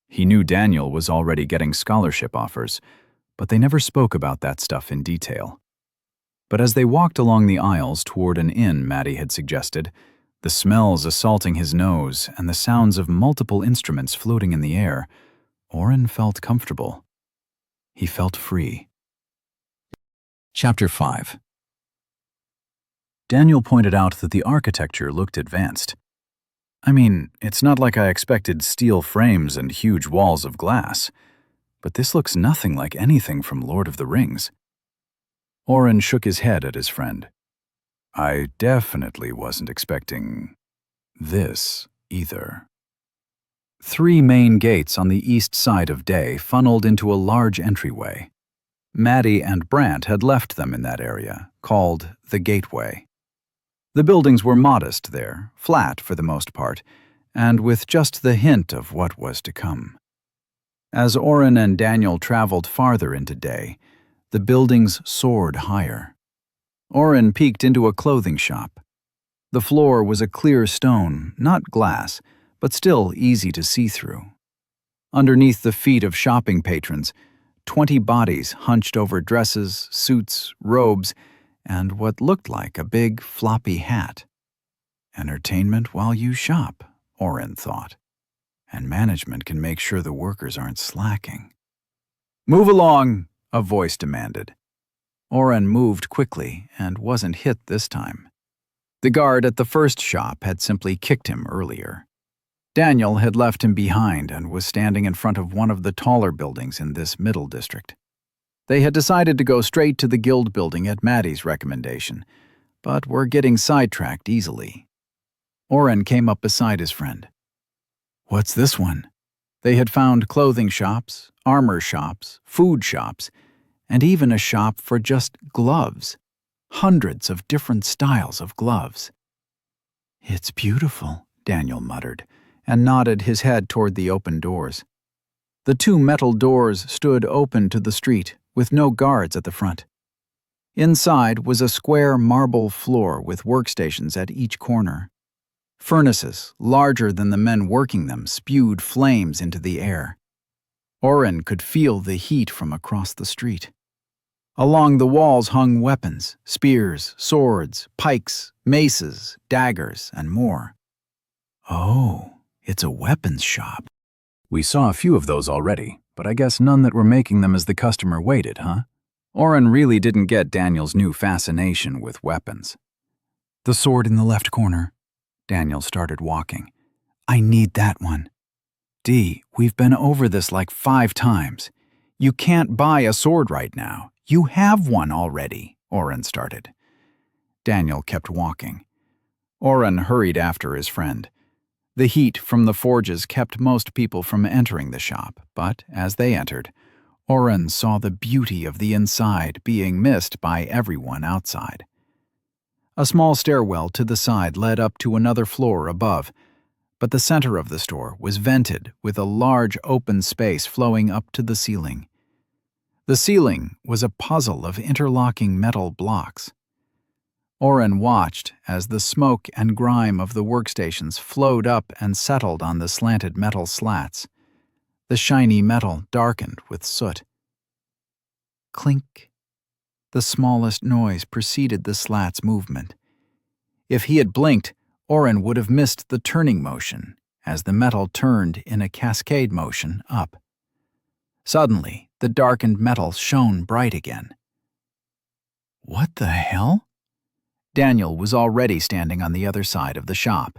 He knew Daniel was already getting scholarship offers, but they never spoke about that stuff in detail. But as they walked along the aisles toward an inn Maddie had suggested, the smells assaulting his nose and the sounds of multiple instruments floating in the air, Oren felt comfortable. He felt free. Chapter 5. Daniel pointed out that the architecture looked advanced. I mean, it's not like I expected steel frames and huge walls of glass, but this looks nothing like anything from Lord of the Rings. Oren shook his head at his friend. I definitely wasn't expecting this either. 3 main gates on the east side of Day funneled into a large entryway. Maddie and Brant had left them in that area, called the Gateway. The buildings were modest there, flat for the most part, and with just the hint of what was to come. As Oren and Daniel traveled farther into Day, the buildings soared higher. Oren peeked into a clothing shop. The floor was a clear stone, not glass, but still easy to see through. Underneath the feet of shopping patrons, 20 bodies hunched over dresses, suits, robes, and what looked like a big floppy hat. Entertainment while you shop, Oren thought, and management can make sure the workers aren't slacking. Move along, a voice demanded. Oren moved quickly and wasn't hit this time. The guard at the first shop had simply kicked him earlier. Daniel had left him behind and was standing in front of one of the taller buildings in this middle district. They had decided to go straight to the guild building at Maddie's recommendation, but were getting sidetracked easily. Oren came up beside his friend. What's this one? They had found clothing shops, armor shops, food shops, and even a shop for just gloves. Hundreds of different styles of gloves. It's beautiful, Daniel muttered, and nodded his head toward the open doors. The 2 metal doors stood open to the street, with no guards at the front. Inside was a square marble floor with workstations at each corner. Furnaces, larger than the men working them, spewed flames into the air. Oren could feel the heat from across the street. Along the walls hung weapons, spears, swords, pikes, maces, daggers, and more. Oh, it's a weapons shop. We saw a few of those already, but I guess none that were making them as the customer waited, huh? Oren really didn't get Daniel's new fascination with weapons. The sword in the left corner. Daniel started walking. I need that one. Dee, we've been over this like 5 times. You can't buy a sword right now. You have one already, Oren started. Daniel kept walking. Oren hurried after his friend. The heat from the forges kept most people from entering the shop, but as they entered, Oren saw the beauty of the inside being missed by everyone outside. A small stairwell to the side led up to another floor above, but the center of the store was vented with a large open space flowing up to the ceiling. The ceiling was a puzzle of interlocking metal blocks. Oren watched as the smoke and grime of the workstations flowed up and settled on the slanted metal slats. The shiny metal darkened with soot. Clink. The smallest noise preceded the slat's movement. If he had blinked, Oren would have missed the turning motion as the metal turned in a cascade motion up. Suddenly, the darkened metal shone bright again. What the hell? Daniel was already standing on the other side of the shop.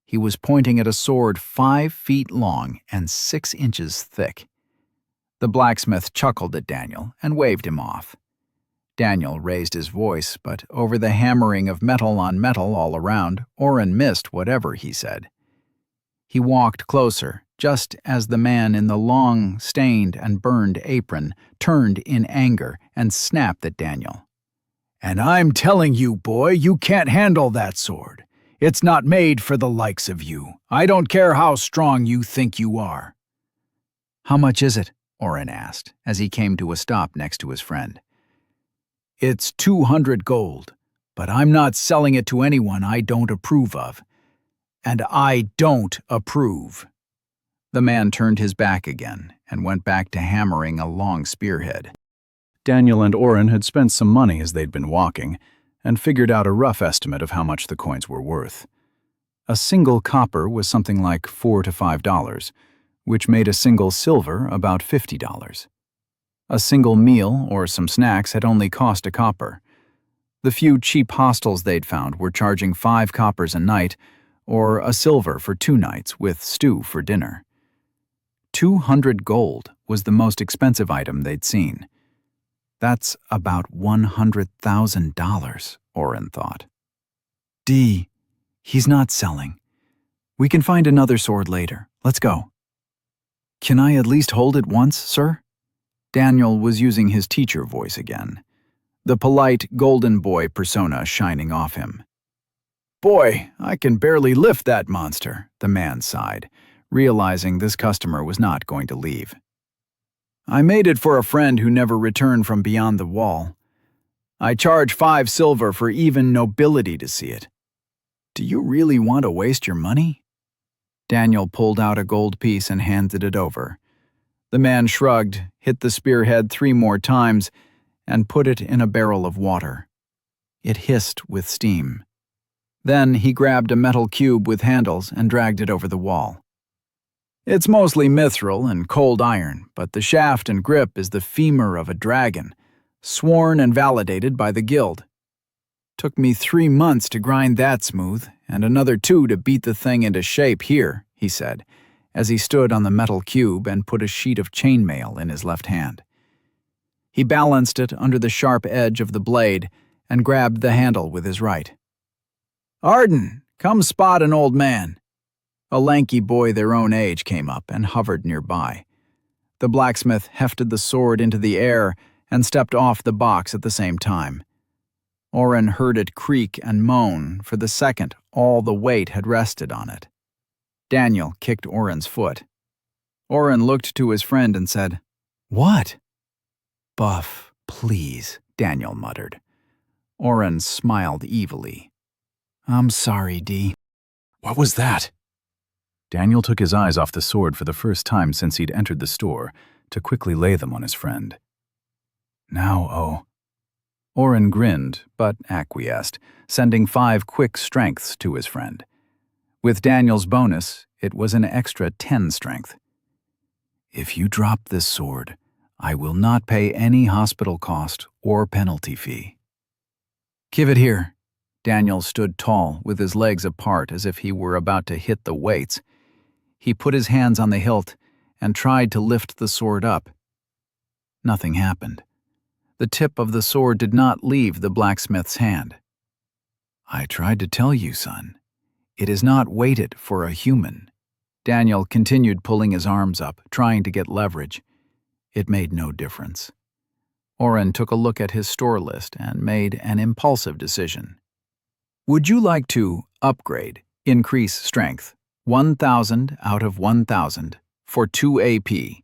He was pointing at a sword 5 feet long and 6 inches thick. The blacksmith chuckled at Daniel and waved him off. Daniel raised his voice, but over the hammering of metal on metal all around, Oren missed whatever he said. He walked closer, just as the man in the long, stained and burned apron turned in anger and snapped at Daniel. "And I'm telling you, boy, you can't handle that sword. It's not made for the likes of you. I don't care how strong you think you are." "How much is it?" Oren asked, as he came to a stop next to his friend. "It's 200 gold, but I'm not selling it to anyone I don't approve of. And I don't approve." The man turned his back again and went back to hammering a long spearhead. Daniel and Oren had spent some money as they'd been walking and figured out a rough estimate of how much the coins were worth. A single copper was something like $4 to $5, which made a single silver about $50. A single meal or some snacks had only cost a copper. The few cheap hostels they'd found were charging 5 coppers a night or a silver for 2 nights with stew for dinner. 200 gold was the most expensive item they'd seen. That's about $100,000, Oren thought. Dee, he's not selling. We can find another sword later. Let's go. Can I at least hold it once, sir? Daniel was using his teacher voice again, the polite golden boy persona shining off him. Boy, I can barely lift that monster, the man sighed, realizing this customer was not going to leave. I made it for a friend who never returned from beyond the wall. I charge 5 silver for even nobility to see it. Do you really want to waste your money? Daniel pulled out a gold piece and handed it over. The man shrugged, hit the spearhead 3 more times, and put it in a barrel of water. It hissed with steam. Then he grabbed a metal cube with handles and dragged it over the wall. It's mostly mithril and cold iron, but the shaft and grip is the femur of a dragon, sworn and validated by the guild. Took me 3 months to grind that smooth, and another 2 to beat the thing into shape here, he said, as he stood on the metal cube and put a sheet of chainmail in his left hand. He balanced it under the sharp edge of the blade and grabbed the handle with his right. Arden, come spot an old man. A lanky boy their own age came up and hovered nearby. The blacksmith hefted the sword into the air and stepped off the box at the same time. Oren heard it creak and moan for the second all the weight had rested on it. Daniel kicked Oren's foot. Oren looked to his friend and said, What? Buff, please, Daniel muttered. Oren smiled evilly. I'm sorry, Dee. What was that? Daniel took his eyes off the sword for the first time since he'd entered the store to quickly lay them on his friend. Now, oh. Oren grinned, but acquiesced, sending 5 quick strengths to his friend. With Daniel's bonus, it was an extra 10 strength. If you drop this sword, I will not pay any hospital cost or penalty fee. Give it here. Daniel stood tall, with his legs apart as if he were about to hit the weights. He put his hands on the hilt and tried to lift the sword up. Nothing happened. The tip of the sword did not leave the blacksmith's hand. I tried to tell you, son. It is not weighted for a human. Daniel continued pulling his arms up, trying to get leverage. It made no difference. Oren took a look at his store list and made an impulsive decision. Would you like to upgrade, increase strength, 1,000 out of 1,000 for 2 AP?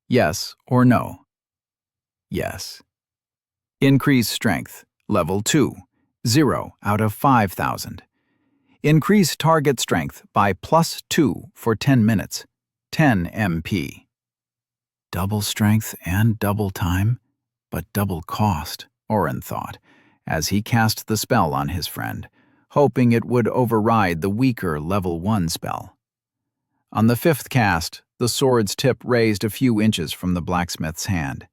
Yes or no? Yes. Increase strength, level 2, 0 out of 5,000. Increase target strength by +2 for 10 minutes, 10 MP. Double strength and double time, but double cost, Oren thought, as he cast the spell on his friend, hoping it would override the weaker level 1 spell. On the 5th cast, the sword's tip raised a few inches from the blacksmith's hand.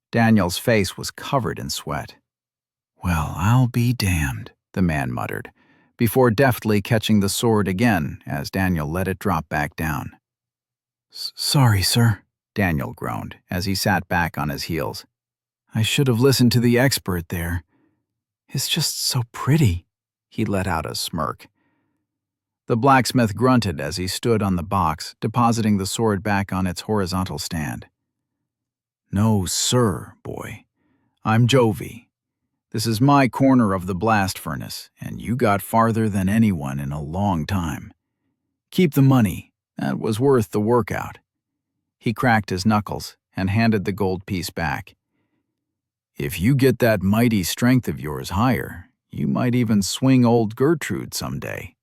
Daniel's face was covered in sweat. Well, I'll be damned, the man muttered, before deftly catching the sword again as Daniel let it drop back down. Sorry, sir, Daniel groaned as he sat back on his heels. I should have listened to the expert there. It's just so pretty. He let out a smirk. The blacksmith grunted as he stood on the box, depositing the sword back on its horizontal stand. No, sir, boy. I'm Jovi. This is my corner of the blast furnace, and you got farther than anyone in a long time. Keep the money. That was worth the workout. He cracked his knuckles and handed the gold piece back. If you get that mighty strength of yours higher, you might even swing old Gertrude someday.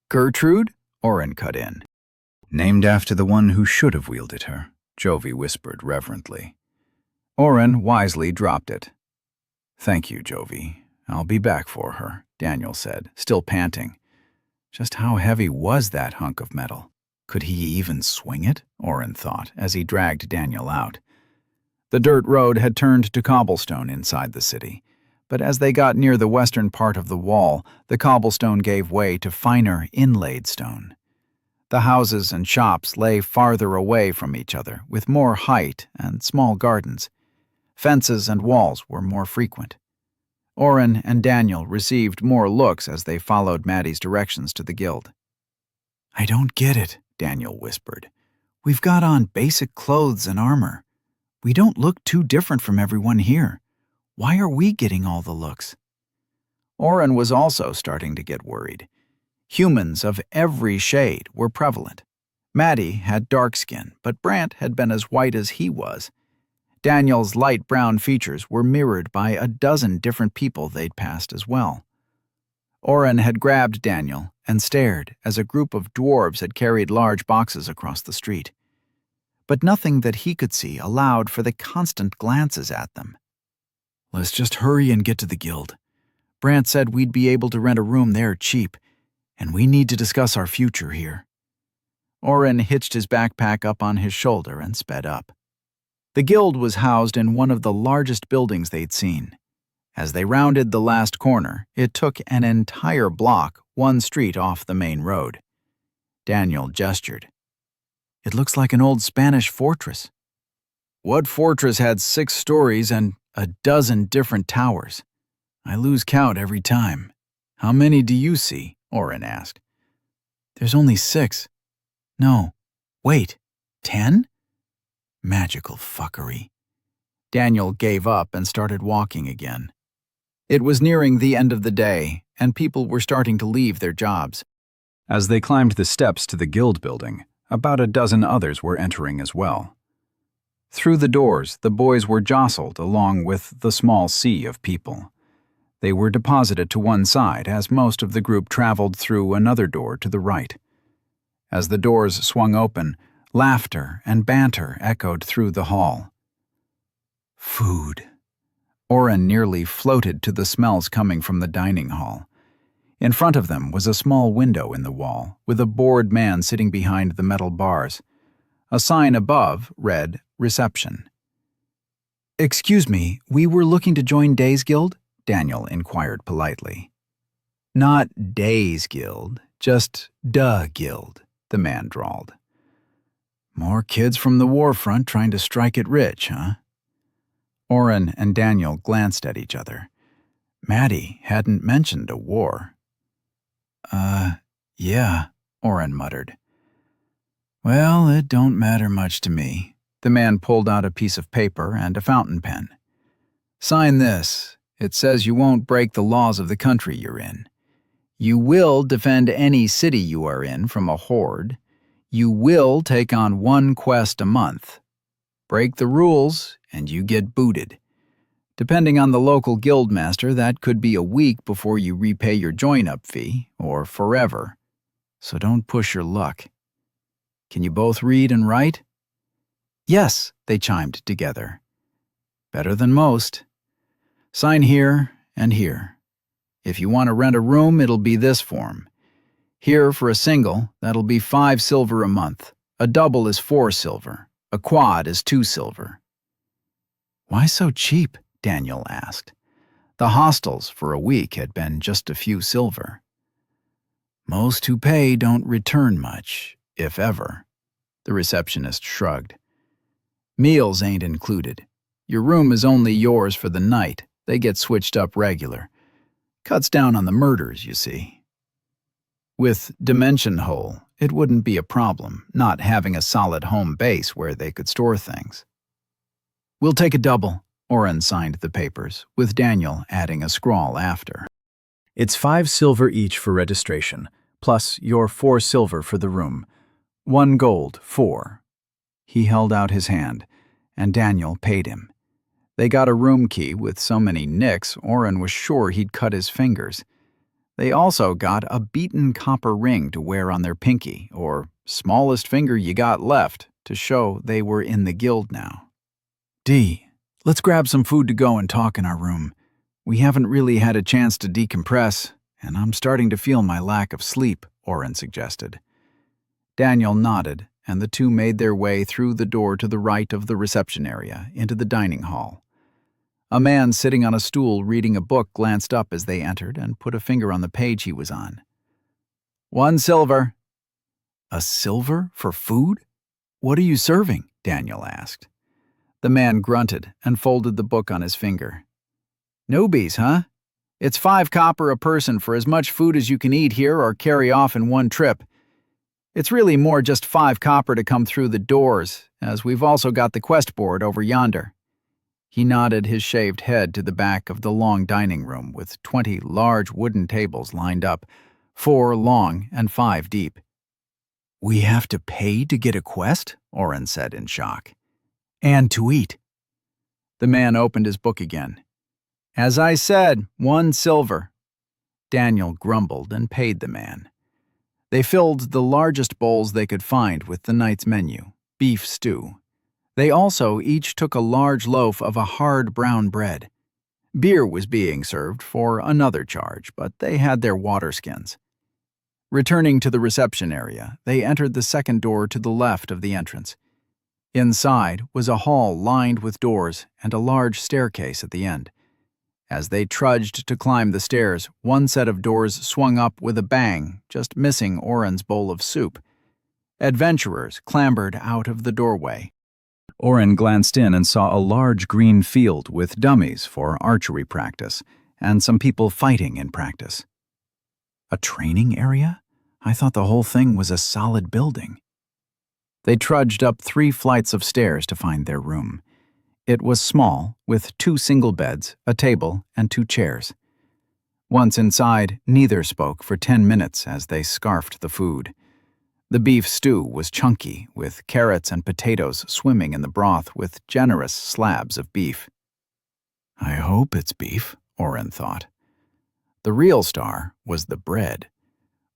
Gertrude? Oren cut in. Named after the one who should have wielded her, Jovi whispered reverently. Oren wisely dropped it. Thank you, Jovi. I'll be back for her, Daniel said, still panting. Just how heavy was that hunk of metal? Could he even swing it? Oren thought as he dragged Daniel out. The dirt road had turned to cobblestone inside the city, but as they got near the western part of the wall, the cobblestone gave way to finer inlaid stone. The houses and shops lay farther away from each other, with more height and small gardens. Fences and walls were more frequent. Oren and Daniel received more looks as they followed Maddie's directions to the guild. I don't get it, Daniel whispered. We've got on basic clothes and armor. We don't look too different from everyone here. Why are we getting all the looks? Oren was also starting to get worried. Humans of every shade were prevalent. Maddie had dark skin, but Brant had been as white as he was. Daniel's light brown features were mirrored by a dozen different people they'd passed as well. Oren had grabbed Daniel and stared as a group of dwarves had carried large boxes across the street. But nothing that he could see allowed for the constant glances at them. Let's just hurry and get to the guild. Brant said we'd be able to rent a room there cheap, and we need to discuss our future here. Oren hitched his backpack up on his shoulder and sped up. The guild was housed in one of the largest buildings they'd seen. As they rounded the last corner, it took an entire block, one street off the main road. Daniel gestured. It looks like an old Spanish fortress. What fortress had 6 stories and a dozen different towers? I lose count every time. How many do you see? Oren asked. There's only 6. No, wait, 10? Magical fuckery. Daniel gave up and started walking again. It was nearing the end of the day, and people were starting to leave their jobs. As they climbed the steps to the guild building, about a dozen others were entering as well. Through the doors, the boys were jostled along with the small sea of people. They were deposited to one side as most of the group traveled through another door to the right. As the doors swung open, laughter and banter echoed through the hall. Food. Oren nearly floated to the smells coming from the dining hall. In front of them was a small window in the wall, with a bored man sitting behind the metal bars. A sign above read, "Reception." "Excuse me, we were looking to join Days Guild?" Daniel inquired politely. "Not Days Guild, just Duh Guild," the man drawled. "More kids from the war front trying to strike it rich, huh?" Oren and Daniel glanced at each other. Maddie hadn't mentioned a war. Yeah, Oren muttered. "Well, it don't matter much to me." The man pulled out a piece of paper and a fountain pen. "Sign this. It says you won't break the laws of the country you're in. You will defend any city you are in from a horde. You will take on one quest a month. Break the rules, and you get booted. Depending on the local guildmaster, that could be a week before you repay your join-up fee, or forever. So don't push your luck. Can you both read and write?" "Yes," they chimed together. "Better than most. Sign here and here. If you want to rent a room, it'll be this form. Here for a single, that'll be 5 silver a month. A double is 4 silver. A quad is 2 silver. "Why so cheap?" Daniel asked. The hostels for a week had been just a few silver. "Most who pay don't return much, if ever," the receptionist shrugged. "Meals ain't included. Your room is only yours for the night. They get switched up regular. Cuts down on the murders, you see." With Dimension Hole, it wouldn't be a problem, not having a solid home base where they could store things. "We'll take a double," Oren signed the papers, with Daniel adding a scrawl after. It's 5 silver each for registration, plus your 4 silver for the room. 1 gold, 4. He held out his hand, and Daniel paid him. They got a room key with so many nicks, Oren was sure he'd cut his fingers. They also got a beaten copper ring to wear on their pinky, or smallest finger you got left, to show they were in the guild now. "D, let's grab some food to go and talk in our room. We haven't really had a chance to decompress, and I'm starting to feel my lack of sleep," Oren suggested. Daniel nodded, and the two made their way through the door to the right of the reception area, into the dining hall. A man sitting on a stool reading a book glanced up as they entered and put a finger on the page he was on. 1 silver. "A silver for food? What are you serving?" Daniel asked. The man grunted and folded the book on his finger. "Newbies, huh? It's 5 copper a person for as much food as you can eat here or carry off in one trip. It's really more just 5 copper to come through the doors, as we've also got the quest board over yonder." He nodded his shaved head to the back of the long dining room with 20 large wooden tables lined up, 4 long and 5 deep. "We have to pay to get a quest?" Oren said in shock. "And to eat." The man opened his book again. "As I said, 1 silver. Daniel grumbled and paid the man. They filled the largest bowls they could find with the night's menu, beef stew. They also each took a large loaf of a hard brown bread. Beer was being served for another charge, but they had their water skins. Returning to the reception area, they entered the second door to the left of the entrance. Inside was a hall lined with doors and a large staircase at the end. As they trudged to climb the stairs, one set of doors swung up with a bang, just missing Oren's bowl of soup. Adventurers clambered out of the doorway. Oren glanced in and saw a large green field with dummies for archery practice and some people fighting in practice. A training area? I thought the whole thing was a solid building. They trudged up 3 flights of stairs to find their room. It was small, with 2 single beds, a table, and 2 chairs. Once inside, neither spoke for 10 minutes as they scarfed the food. The beef stew was chunky, with carrots and potatoes swimming in the broth with generous slabs of beef. "I hope it's beef," Oren thought. The real star was the bread.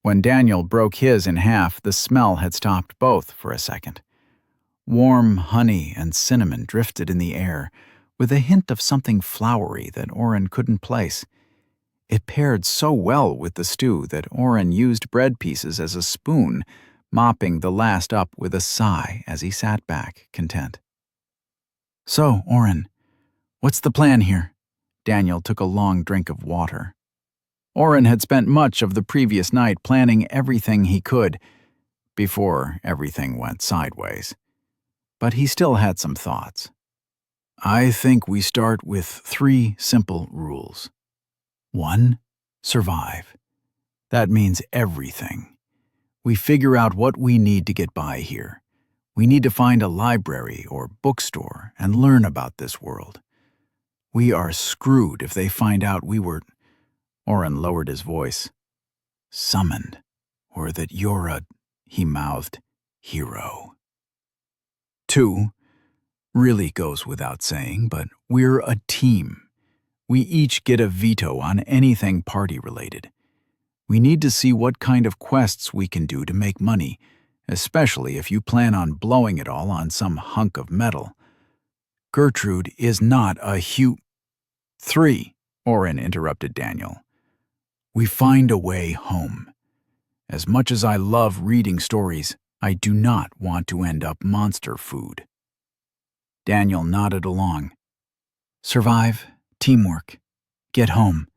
When Daniel broke his in half, the smell had stopped both for a second. Warm honey and cinnamon drifted in the air, with a hint of something flowery that Oren couldn't place. It paired so well with the stew that Oren used bread pieces as a spoon, mopping the last up with a sigh as he sat back, content. "So, Oren, what's the plan here?" Daniel took a long drink of water. Oren had spent much of the previous night planning everything he could, before everything went sideways. But he still had some thoughts. "I think we start with 3 simple rules. 1. Survive. That means everything. We figure out what we need to get by here. We need to find a library or bookstore and learn about this world. We are screwed if they find out we were—" Oren lowered his voice. "Summoned, or that you're a," he mouthed, "hero. 2. Really goes without saying, but we're a team. We each get a veto on anything party-related. We need to see what kind of quests we can do to make money, especially if you plan on blowing it all on some hunk of metal. Gertrude is not a 3, Oren interrupted Daniel. We find a way home. As much as I love reading stories, I do not want to end up monster food." Daniel nodded along. "Survive, teamwork, get home.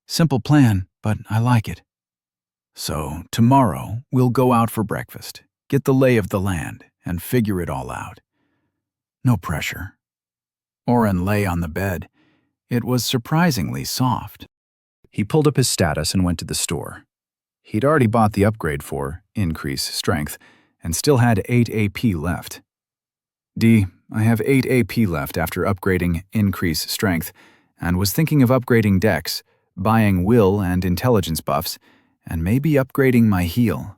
Simple plan, but I like it. So, tomorrow, we'll go out for breakfast, get the lay of the land, and figure it all out. No pressure." Oren lay on the bed. It was surprisingly soft. He pulled up his status and went to the store. He'd already bought the upgrade for increase strength and still had 8 AP left. I have 8 AP left after upgrading increase strength, and was thinking of upgrading dex, buying will and intelligence buffs, and maybe upgrading my heal.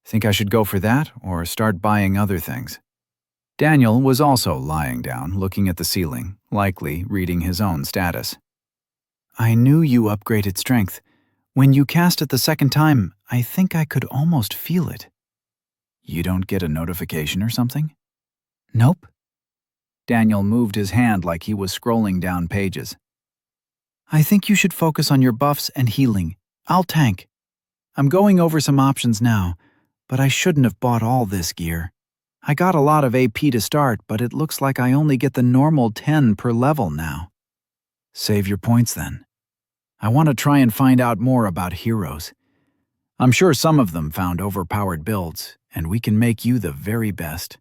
Think I should go for that or start buying other things?" Daniel was also lying down, looking at the ceiling, likely reading his own status. "I knew you upgraded strength. When you cast it the second time, I think I could almost feel it." "You don't get a notification or something?" "Nope." Daniel moved his hand like he was scrolling down pages. "I think you should focus on your buffs and healing. I'll tank. I'm going over some options now, but I shouldn't have bought all this gear. I got a lot of AP to start, but it looks like I only get the normal 10 per level now." "Save your points then. I want to try and find out more about heroes. I'm sure some of them found overpowered builds, and we can make you the very best."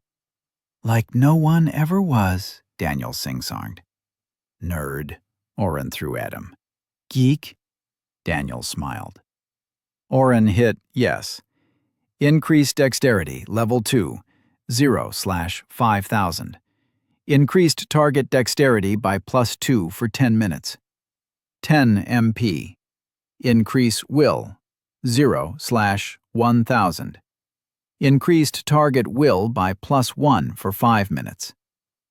"Like no one ever was," Daniel sing-songed. "Nerd," Oren threw at him. "Geek?" Daniel smiled. Oren hit yes. Increased dexterity, level 2, 0/5000. Increased target dexterity by +2 for 10 minutes. 10 MP. Increase will, 0/1000. Increased target will by +1 for 5 minutes.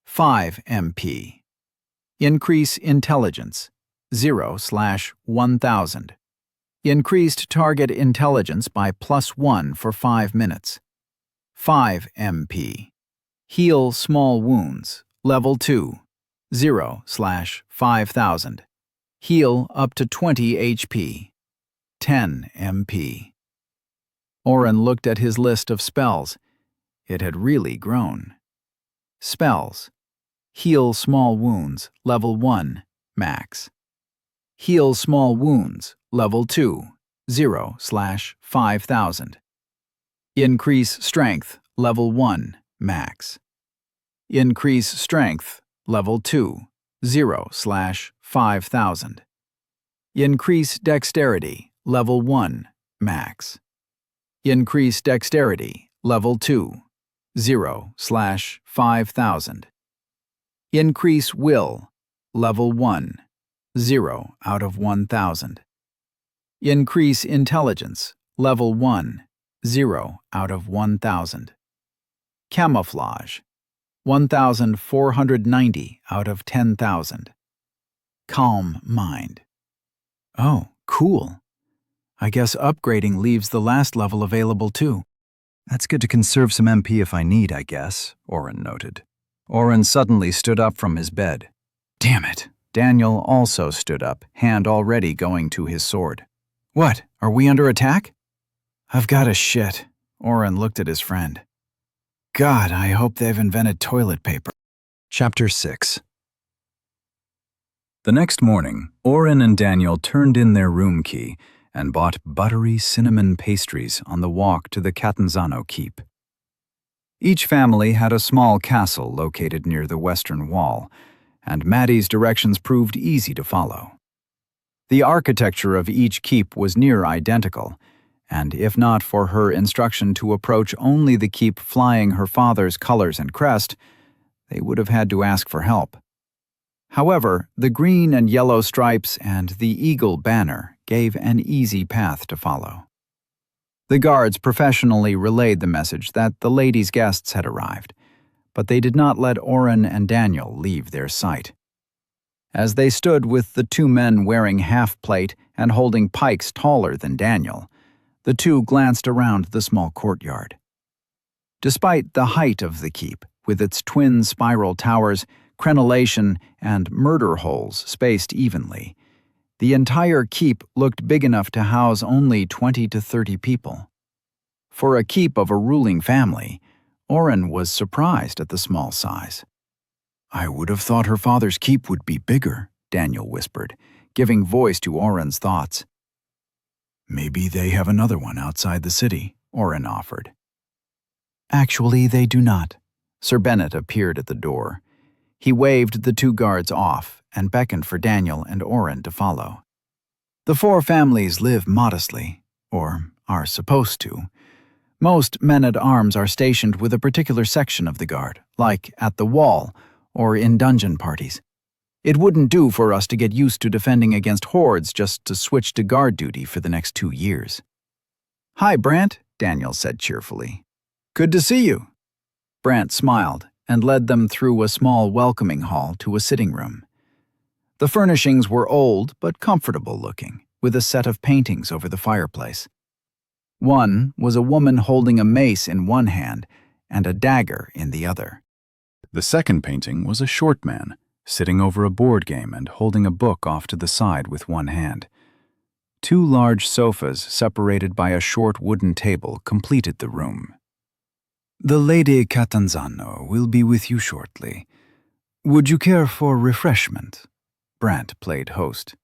5 MP. Increase intelligence, 0/1000. Increased target intelligence by +1 for 5 minutes. 5 MP. Heal small wounds, level 2, 0/5000. Heal up to 20 HP. 10 MP. Oren looked at his list of spells. It had really grown. Spells. Heal small wounds, level 1, max. Heal small wounds, level 2, 0/5000. Increase strength, level 1, max. Increase strength, level 2, 0/5000. Increase dexterity, level 1, max. Increase dexterity, level 2, 0/5000. Increase will, level 1, 0/1000. Increase intelligence, level 1, 0/1000. Camouflage, 1490 out of 10,000. Calm mind. Oh, cool. I guess upgrading leaves the last level available too. That's good to conserve some MP if I need, I guess, Oren noted. Oren suddenly stood up from his bed. Damn it. Daniel also stood up, hand already going to his sword. What, are we under attack? I've got a shit. Oren looked at his friend. God, I hope they've invented toilet paper. Chapter 6. The next morning, Oren and Daniel turned in their room key and bought buttery cinnamon pastries on the walk to the Catanzaro keep. Each family had a small castle located near the western wall, and Maddie's directions proved easy to follow. The architecture of each keep was near identical, and if not for her instruction to approach only the keep flying her father's colors and crest, they would have had to ask for help. However, the green and yellow stripes and the eagle banner gave an easy path to follow. The guards professionally relayed the message that the ladies' guests had arrived, but they did not let Oren and Daniel leave their sight. As they stood with the two men wearing half-plate and holding pikes taller than Daniel, the two glanced around the small courtyard. Despite the height of the keep, with its twin spiral towers, crenellation, and murder holes spaced evenly, the entire keep looked big enough to house only 20 to 30 people. For a keep of a ruling family, Oren was surprised at the small size. I would have thought her father's keep would be bigger, Daniel whispered, giving voice to Oren's thoughts. Maybe they have another one outside the city, Oren offered. Actually, they do not. Sir Bennett appeared at the door. He waved the two guards off and beckoned for Daniel and Oren to follow. The four families live modestly, or are supposed to. Most men-at-arms are stationed with a particular section of the guard, like at the wall or in dungeon parties. It wouldn't do for us to get used to defending against hordes just to switch to guard duty for the next 2 years. Hi, Brant, Daniel said cheerfully. Good to see you. Brant smiled and led them through a small welcoming hall to a sitting room. The furnishings were old but comfortable looking, with a set of paintings over the fireplace. One was a woman holding a mace in one hand and a dagger in the other. The second painting was a short man, sitting over a board game and holding a book off to the side with one hand. 2 large sofas separated by a short wooden table completed the room. The Lady Catanzaro will be with you shortly. Would you care for refreshment? Brant played host.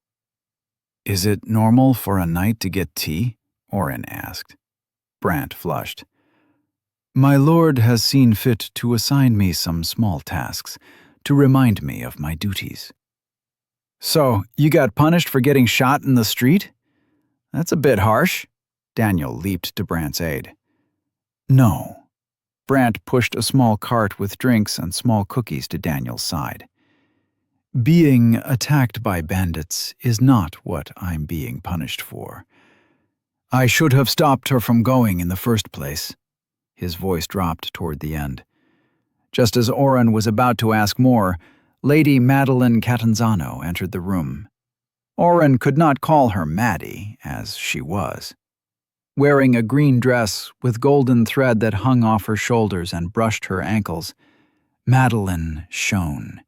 Is it normal for a knight to get tea? Oren asked. Brant flushed. My lord has seen fit to assign me some small tasks to remind me of my duties. So, you got punished for getting shot in the street? That's a bit harsh. Daniel leaped to Brant's aid. No. Brant pushed a small cart with drinks and small cookies to Daniel's side. Being attacked by bandits is not what I'm being punished for. I should have stopped her from going in the first place. His voice dropped toward the end. Just as Oren was about to ask more, Lady Madeline Catanzaro entered the room. Oren could not call her Maddie, as she was. Wearing a green dress with golden thread that hung off her shoulders and brushed her ankles, Madeline shone.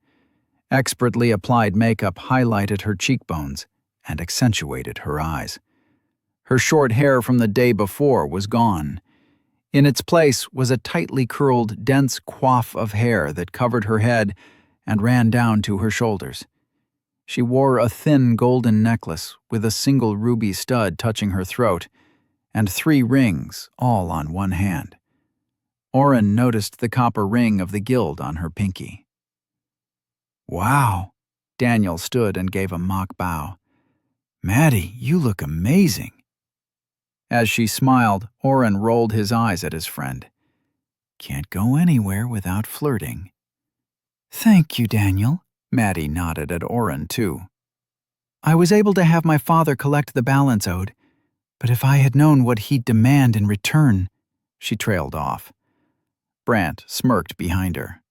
Expertly applied makeup highlighted her cheekbones and accentuated her eyes. Her short hair from the day before was gone. In its place was a tightly curled, dense coif of hair that covered her head and ran down to her shoulders. She wore a thin golden necklace with a single ruby stud touching her throat, and 3 rings, all on one hand. Oren noticed the copper ring of the guild on her pinky. Wow! Daniel stood and gave a mock bow. Maddie, you look amazing. As she smiled, Oren rolled his eyes at his friend. Can't go anywhere without flirting. Thank you, Daniel. Maddie nodded at Oren, too. I was able to have my father collect the balance owed, but if I had known what he'd demand in return, she trailed off. Brant smirked behind her.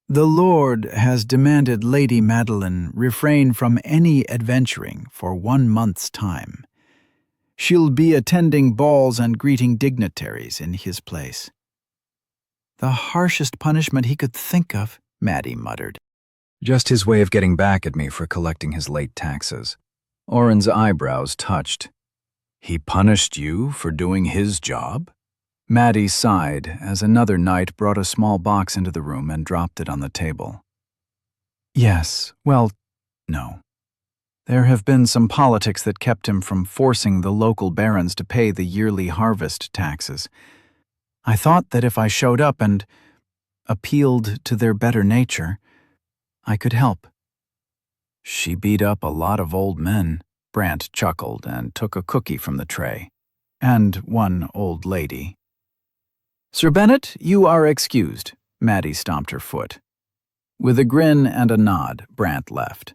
The Lord has demanded Lady Madeline refrain from any adventuring for 1 month's time. She'll be attending balls and greeting dignitaries in his place. The harshest punishment he could think of, Maddie muttered. Just his way of getting back at me for collecting his late taxes. Oren's eyebrows touched. He punished you for doing his job? Maddie sighed as another knight brought a small box into the room and dropped it on the table. Yes, well, no. There have been some politics that kept him from forcing the local barons to pay the yearly harvest taxes. I thought that if I showed up and appealed to their better nature, I could help. She beat up a lot of old men, Brant chuckled and took a cookie from the tray. And one old lady. Sir Bennet, you are excused, Maddie stomped her foot. With a grin and a nod, Brant left.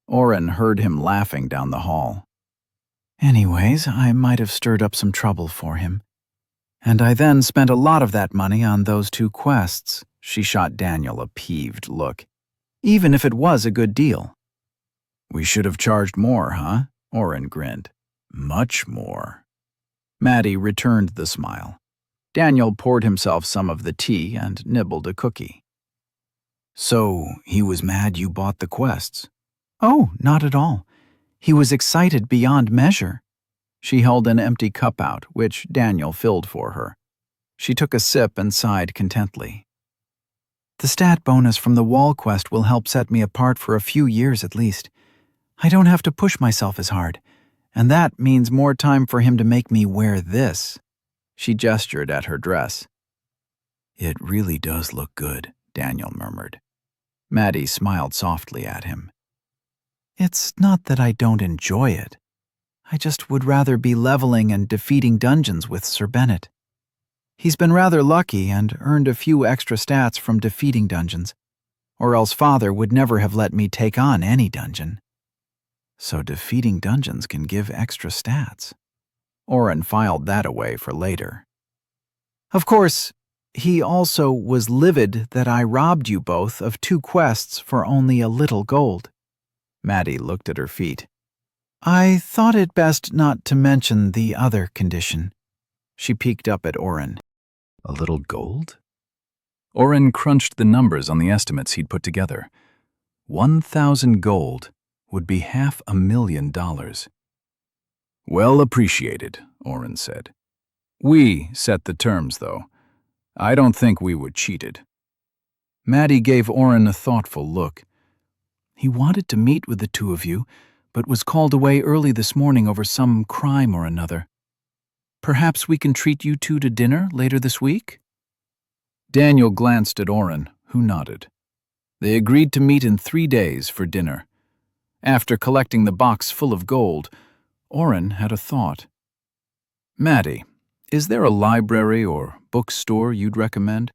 Oren heard him laughing down the hall. Anyways, I might have stirred up some trouble for him. And I then spent a lot of that money on those 2 quests. She shot Daniel a peeved look. Even if it was a good deal. We should have charged more, huh? Oren grinned. Much more. Maddie returned the smile. Daniel poured himself some of the tea and nibbled a cookie. So, he was mad you bought the quests? Oh, not at all. He was excited beyond measure. She held an empty cup out, which Daniel filled for her. She took a sip and sighed contently. The stat bonus from the wall quest will help set me apart for a few years at least. I don't have to push myself as hard, and that means more time for him to make me wear this. She gestured at her dress. It really does look good, Daniel murmured. Maddie smiled softly at him. It's not that I don't enjoy it. I just would rather be leveling and defeating dungeons with Sir Bennet. He's been rather lucky and earned a few extra stats from defeating dungeons, or else Father would never have let me take on any dungeon. So defeating dungeons can give extra stats. Oren filed that away for later. Of course, he also was livid that I robbed you both of 2 quests for only a little gold. Maddie looked at her feet. I thought it best not to mention the other condition. She peeked up at Oren. A little gold? Oren crunched the numbers on the estimates he'd put together. 1,000 gold would be $500,000. Well appreciated, Oren said. We set the terms, though. I don't think we were cheated. Maddie gave Oren a thoughtful look. He wanted to meet with the 2 of you, but was called away early this morning over some crime or another. Perhaps we can treat you 2 to dinner later this week? Daniel glanced at Oren, who nodded. They agreed to meet in 3 days for dinner. After collecting the box full of gold, Oren had a thought. Maddie, is there a library or bookstore you'd recommend?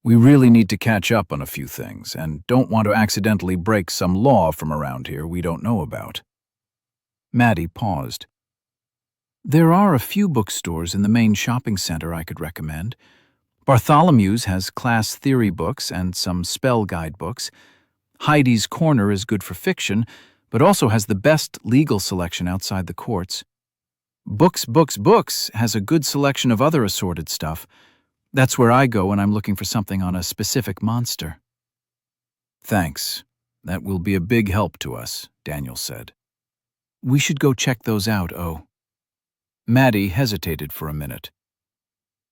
We really need to catch up on a few things and don't want to accidentally break some law from around here we don't know about. Maddie paused. There are a few bookstores in the main shopping center I could recommend. Bartholomew's has class theory books and some spell guide books. Heidi's Corner is good for fiction, but also has the best legal selection outside the courts. Books has a good selection of other assorted stuff. That's where I go when I'm looking for something on a specific monster. Thanks. That will be a big help to us, Daniel said. We should go check those out, Oh. Maddie hesitated for a minute.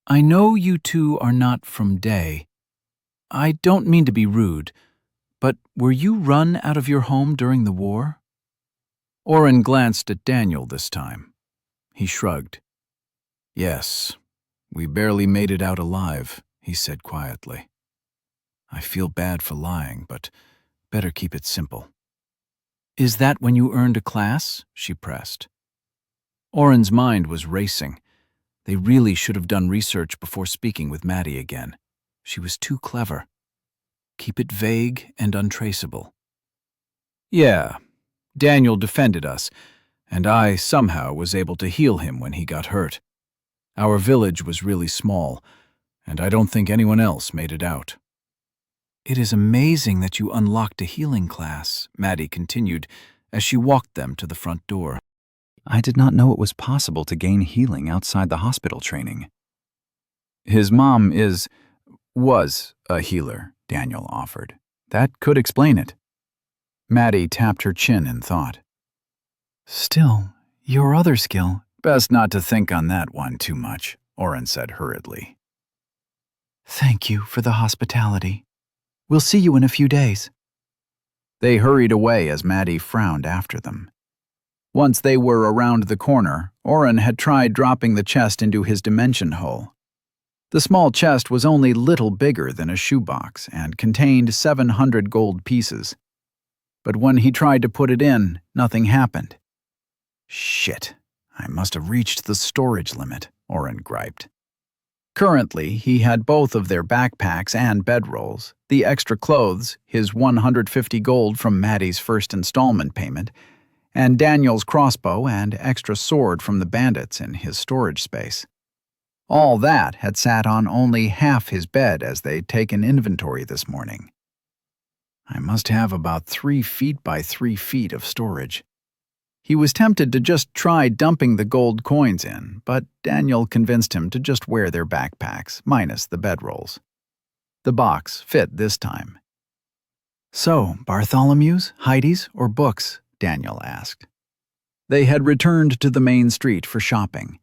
I know you 2 are not from Day. I don't mean to be rude, but were you run out of your home during the war? Oren glanced at Daniel this time. He shrugged. Yes, we barely made it out alive, he said quietly. I feel bad for lying, but better keep it simple. Is that when you earned a class? She pressed. Oren's mind was racing. They really should have done research before speaking with Maddie again. She was too clever. Keep it vague and untraceable. Yeah, Daniel defended us, and I somehow was able to heal him when he got hurt. Our village was really small, and I don't think anyone else made it out. It is amazing that you unlocked a healing class, Maddie continued as she walked them to the front door. I did not know it was possible to gain healing outside the hospital training. His mom was a healer, Daniel offered. That could explain it. Maddie tapped her chin in thought. Still, your other skill. Best not to think on that one too much, Oren said hurriedly. Thank you for the hospitality. We'll see you in a few days. They hurried away as Maddie frowned after them. Once they were around the corner, Oren had tried dropping the chest into his dimension hole. The small chest was only little bigger than a shoebox and contained 700 gold pieces. But when he tried to put it in, nothing happened. Shit, I must have reached the storage limit, Oren griped. Currently, he had both of their backpacks and bedrolls, the extra clothes, his 150 gold from Maddie's first installment payment, and Daniel's crossbow and extra sword from the bandits in his storage space. All that had sat on only half his bed as they'd taken inventory this morning. I must have about 3 feet by 3 feet of storage. He was tempted to just try dumping the gold coins in, but Daniel convinced him to just wear their backpacks, minus the bedrolls. The box fit this time. So, Bartholomew's, Heidi's, or books? Daniel asked. They had returned to the main street for shopping.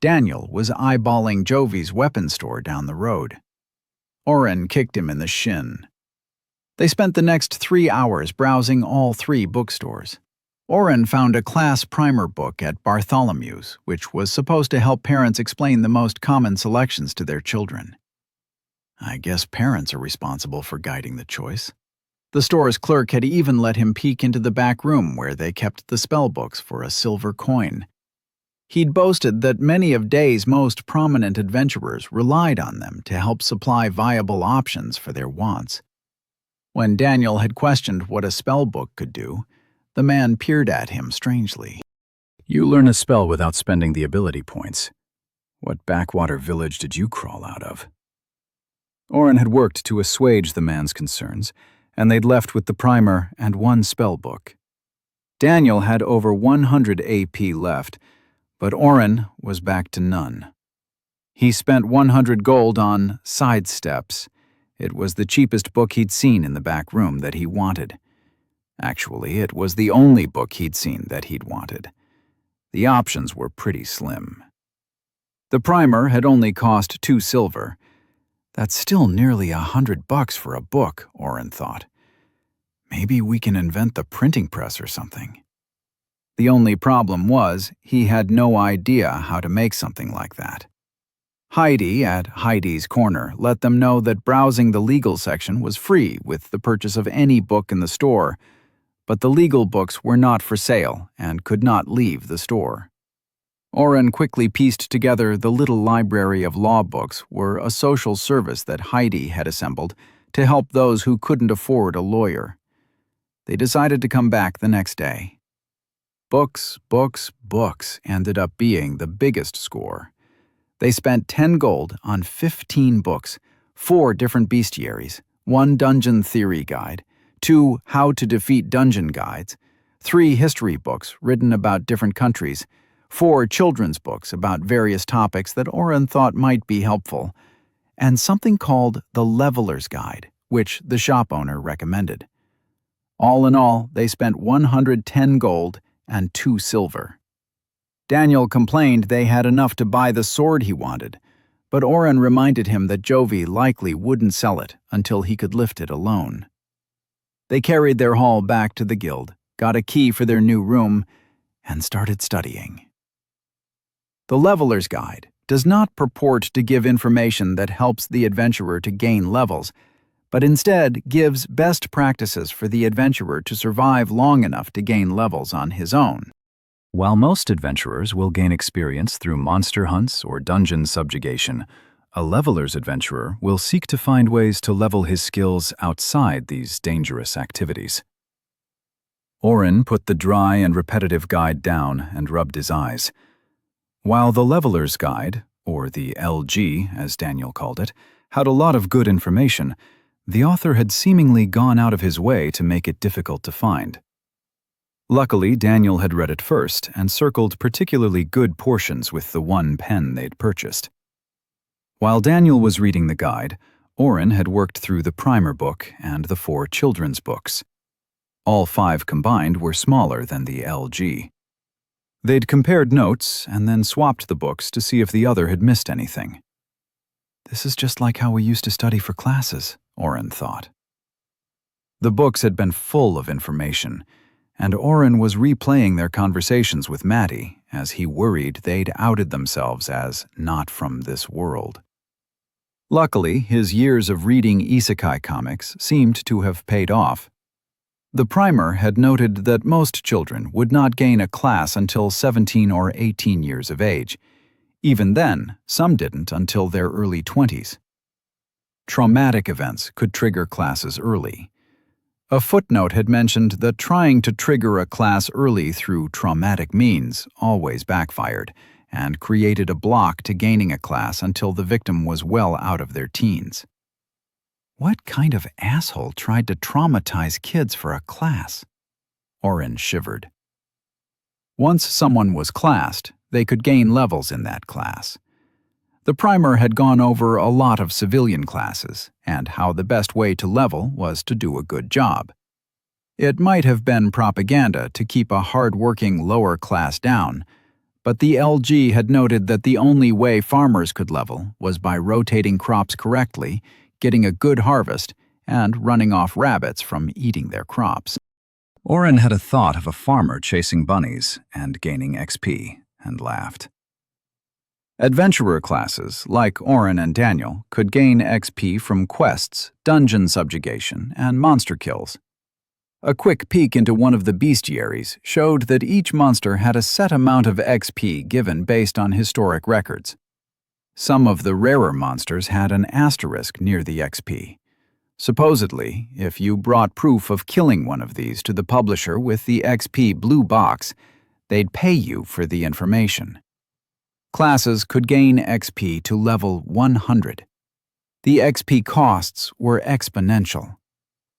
Daniel was eyeballing Jovi's weapons store down the road. Oren kicked him in the shin. They spent the next 3 hours browsing all 3 bookstores. Oren found a class primer book at Bartholomew's, which was supposed to help parents explain the most common selections to their children. I guess parents are responsible for guiding the choice. The store's clerk had even let him peek into the back room where they kept the spell books for a silver coin. He'd boasted that many of Day's most prominent adventurers relied on them to help supply viable options for their wants. When Daniel had questioned what a spell book could do, the man peered at him strangely. You learn a spell without spending the ability points. What backwater village did you crawl out of? Oren had worked to assuage the man's concerns, and they'd left with the primer and 1 spell book. Daniel had over 100 AP left, but Oren was back to none. He spent 100 gold on Sidesteps. It was the cheapest book he'd seen in the back room that he wanted. Actually, it was the only book he'd seen that he'd wanted. The options were pretty slim. The primer had only cost 2 silver. That's still nearly $100 for a book, Oren thought. Maybe we can invent the printing press or something. The only problem was he had no idea how to make something like that. Heidi at Heidi's Corner let them know that browsing the legal section was free with the purchase of any book in the store, but the legal books were not for sale and could not leave the store. Oren quickly pieced together the little library of law books were a social service that Heidi had assembled to help those who couldn't afford a lawyer. They decided to come back the next day. Books, books, books ended up being the biggest score. They spent 10 gold on 15 books, 4 different bestiaries, 1 dungeon theory guide, 2 how to defeat dungeon guides, 3 history books written about different countries, 4 children's books about various topics that Oren thought might be helpful, and something called the Leveler's Guide, which the shop owner recommended. All in all, they spent 110 gold and 2 silver. Daniel complained they had enough to buy the sword he wanted, but Oren reminded him that Jovi likely wouldn't sell it until he could lift it alone. They carried their haul back to the guild, got a key for their new room, and started studying. The Leveler's Guide does not purport to give information that helps the adventurer to gain levels, but instead gives best practices for the adventurer to survive long enough to gain levels on his own. While most adventurers will gain experience through monster hunts or dungeon subjugation, a leveler's adventurer will seek to find ways to level his skills outside these dangerous activities. Oren put the dry and repetitive guide down and rubbed his eyes. While the Leveler's Guide, or the LG as Daniel called it, had a lot of good information, the author had seemingly gone out of his way to make it difficult to find. Luckily, Daniel had read it first and circled particularly good portions with the one pen they'd purchased. While Daniel was reading the guide, Oren had worked through the primer book and the 4 children's books. All 5 combined were smaller than the LG. They'd compared notes and then swapped the books to see if the other had missed anything. This is just like how we used to study for classes, Oren thought. The books had been full of information, and Oren was replaying their conversations with Maddie as he worried they'd outed themselves as not from this world. Luckily, his years of reading Isekai comics seemed to have paid off. The primer had noted that most children would not gain a class until 17 or 18 years of age. Even then, some didn't until their early 20s. Traumatic events could trigger classes early. A footnote had mentioned that trying to trigger a class early through traumatic means always backfired and created a block to gaining a class until the victim was well out of their teens. What kind of asshole tried to traumatize kids for a class? Oren shivered. Once someone was classed, they could gain levels in that class. The primer had gone over a lot of civilian classes and how the best way to level was to do a good job. It might have been propaganda to keep a hard-working lower class down, but the LG had noted that the only way farmers could level was by rotating crops correctly, getting a good harvest, and running off rabbits from eating their crops. Oren had a thought of a farmer chasing bunnies and gaining XP, and laughed. Adventurer classes, like Oren and Daniel, could gain XP from quests, dungeon subjugation, and monster kills. A quick peek into one of the bestiaries showed that each monster had a set amount of XP given based on historic records. Some of the rarer monsters had an asterisk near the XP. Supposedly, if you brought proof of killing one of these to the publisher with the XP blue box, they'd pay you for the information. Classes could gain XP to level 100. The XP costs were exponential.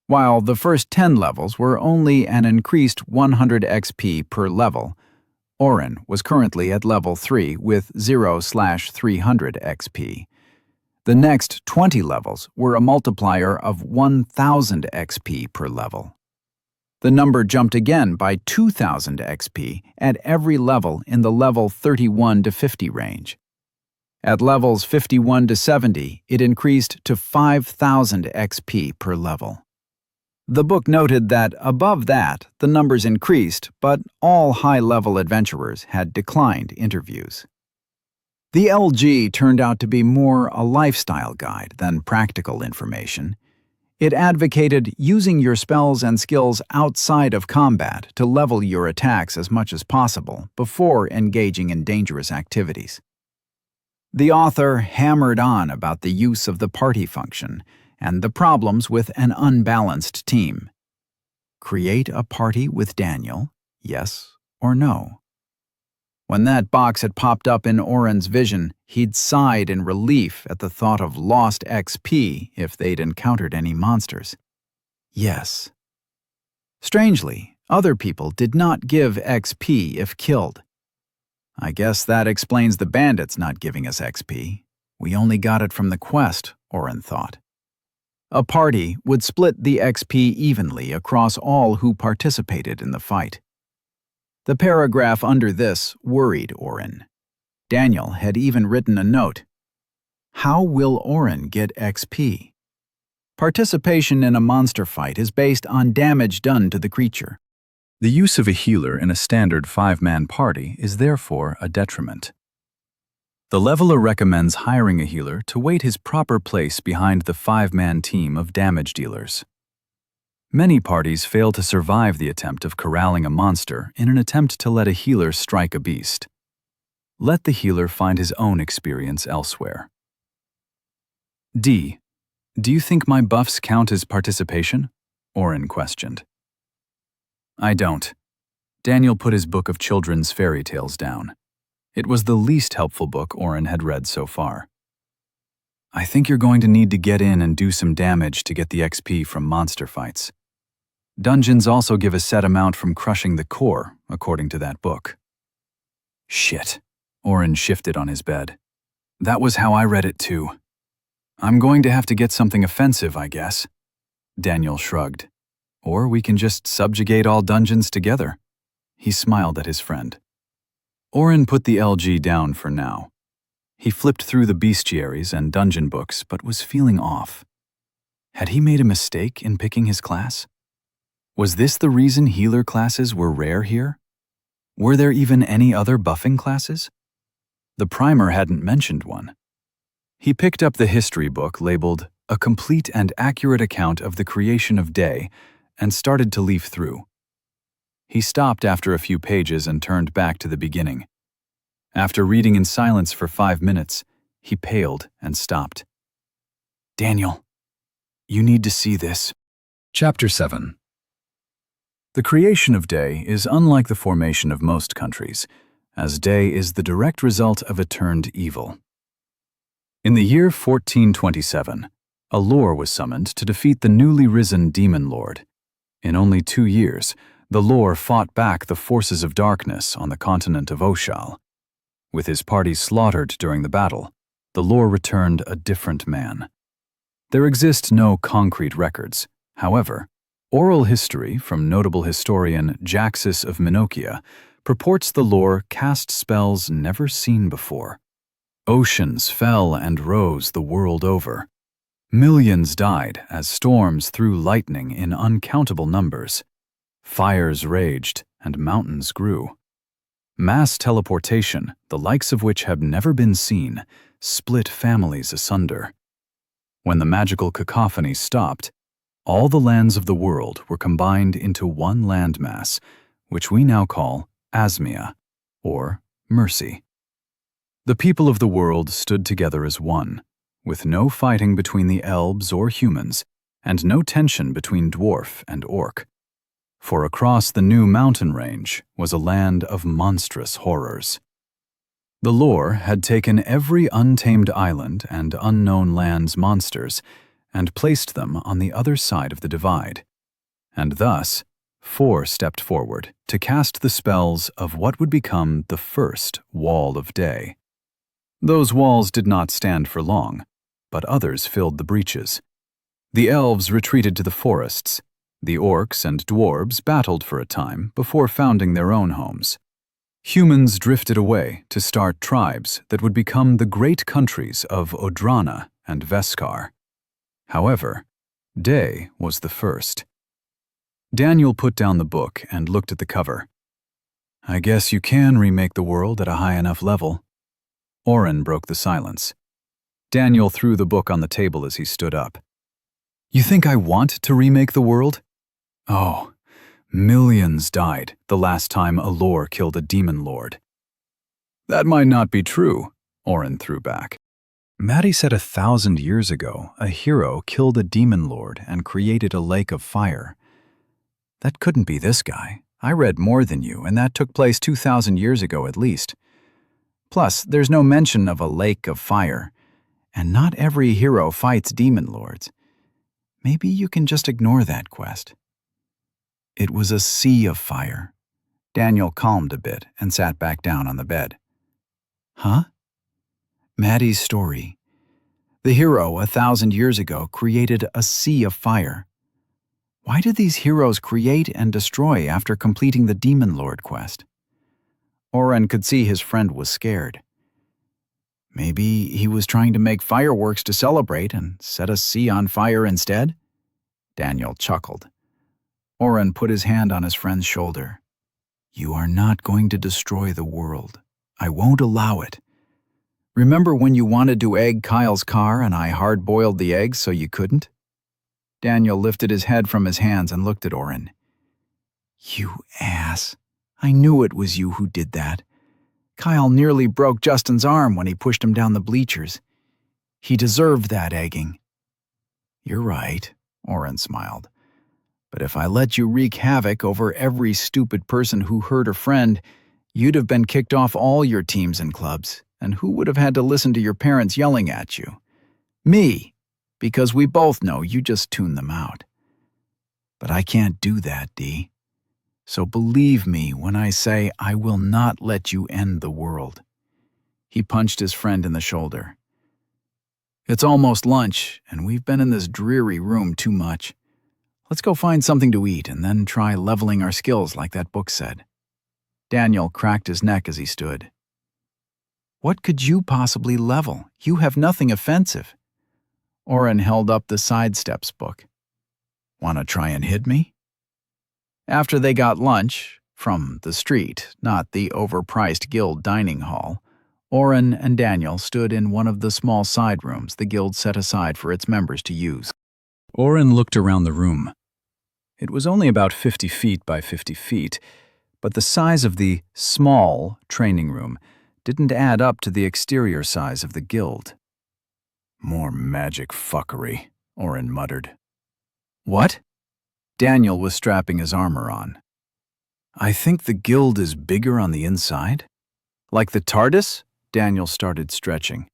While the first 10 levels were only an increased 100 XP per level, Oren was currently at level 3 with 0/300 XP. The next 20 levels were a multiplier of 1,000 XP per level. The number jumped again by 2,000 XP at every level in the level 31 to 50 range. At levels 51 to 70, it increased to 5,000 XP per level. The book noted that above that, the numbers increased, but all high-level adventurers had declined interviews. The LG turned out to be more a lifestyle guide than practical information. It advocated using your spells and skills outside of combat to level your attacks as much as possible before engaging in dangerous activities. The author hammered on about the use of the party function and the problems with an unbalanced team. Create a party with Daniel, yes or no? When that box had popped up in Oren's vision, he'd sighed in relief at the thought of lost XP if they'd encountered any monsters. Yes. Strangely, other people did not give XP if killed. I guess that explains the bandits not giving us XP. We only got it from the quest, Oren thought. A party would split the XP evenly across all who participated in the fight. The paragraph under this worried Oren. Daniel had even written a note. How will Oren get XP? Participation in a monster fight is based on damage done to the creature. The use of a healer in a standard 5-man party is therefore a detriment. The leveler recommends hiring a healer to wait his proper place behind the 5-man team of damage dealers. Many parties fail to survive the attempt of corralling a monster in an attempt to let a healer strike a beast. Let the healer find his own experience elsewhere. D. Do you think my buffs count as participation? Oren questioned. I don't. Daniel put his book of children's fairy tales down. It was the least helpful book Oren had read so far. I think you're going to need to get in and do some damage to get the XP from monster fights. Dungeons also give a set amount from crushing the core, according to that book. Shit. Oren shifted on his bed. That was how I read it too. I'm going to have to get something offensive, I guess. Daniel shrugged. Or we can just subjugate all dungeons together. He smiled at his friend. Oren put the LG down for now. He flipped through the bestiaries and dungeon books, but was feeling off. Had he made a mistake in picking his class? Was this the reason healer classes were rare here? Were there even any other buffing classes? The primer hadn't mentioned one. He picked up the history book labeled A Complete and Accurate Account of the Creation of Day and started to leaf through. He stopped after a few pages and turned back to the beginning. After reading in silence for 5 minutes, he paled and stopped. Daniel, you need to see this. Chapter 7. The creation of Day is unlike the formation of most countries, as Day is the direct result of a turned evil. In the year 1427, a Lore was summoned to defeat the newly risen Demon Lord. In only 2 years, the Lore fought back the forces of darkness on the continent of Oshal. With his party slaughtered during the battle, the Lore returned a different man. There exist no concrete records. However, oral history from notable historian Jaxus of Minokia purports the Lore cast spells never seen before. Oceans fell and rose the world over. Millions died as storms threw lightning in uncountable numbers. Fires raged and mountains grew. Mass teleportation, the likes of which have never been seen, split families asunder. When the magical cacophony stopped, all the lands of the world were combined into one landmass, which we now call Asmia, or Mercy. The people of the world stood together as one, with no fighting between the elves or humans, and no tension between dwarf and orc. For across the new mountain range was a land of monstrous horrors. The Lore had taken every untamed island and unknown land's monsters and placed them on the other side of the divide. And thus, 4 stepped forward to cast the spells of what would become the first Wall of Day. Those walls did not stand for long, but others filled the breaches. The elves retreated to the forests. The orcs and dwarves battled for a time before founding their own homes. Humans drifted away to start tribes that would become the great countries of Odrana and Veskar. However, Day was the first. Daniel put down the book and looked at the cover. I guess you can remake the world at a high enough level. Oren broke the silence. Daniel threw the book on the table as he stood up. You think I want to remake the world? Oh, millions died the last time a Lore killed a demon lord. That might not be true, Oren threw back. Maddie said 1,000 years ago a hero killed a demon lord and created a lake of fire. That couldn't be this guy. I read more than you, and that took place 2,000 years ago at least. Plus, there's no mention of a lake of fire, and not every hero fights demon lords. Maybe you can just ignore that quest. It was a sea of fire. Daniel calmed a bit and sat back down on the bed. Huh? Maddie's story. The hero 1,000 years ago created a sea of fire. Why did these heroes create and destroy after completing the Demon Lord quest? Oren could see his friend was scared. Maybe he was trying to make fireworks to celebrate and set a sea on fire instead? Daniel chuckled. Oren put his hand on his friend's shoulder. You are not going to destroy the world. I won't allow it. Remember when you wanted to egg Kyle's car and I hard-boiled the eggs so you couldn't? Daniel lifted his head from his hands and looked at Oren. You ass. I knew it was you who did that. Kyle nearly broke Justin's arm when he pushed him down the bleachers. He deserved that egging. You're right, Oren smiled. But if I let you wreak havoc over every stupid person who hurt a friend, you'd have been kicked off all your teams and clubs, and who would have had to listen to your parents yelling at you? Me, because we both know you just tuned them out. But I can't do that, Dee. So believe me when I say I will not let you end the world." He punched his friend in the shoulder. "It's almost lunch, and we've been in this dreary room too much. Let's go find something to eat and then try leveling our skills like that book said." Daniel cracked his neck as he stood. "What could you possibly level? You have nothing offensive." Oren held up the Sidesteps book. "Want to try and hit me?" After they got lunch, from the street, not the overpriced guild dining hall, Oren and Daniel stood in one of the small side rooms the guild set aside for its members to use. Oren looked around the room. It was only about 50 feet by 50 feet, but the size of the small training room didn't add up to the exterior size of the guild. "More magic fuckery," Oren muttered. "What?" Daniel was strapping his armor on. "I think the guild is bigger on the inside." "Like the TARDIS?" Daniel started stretching.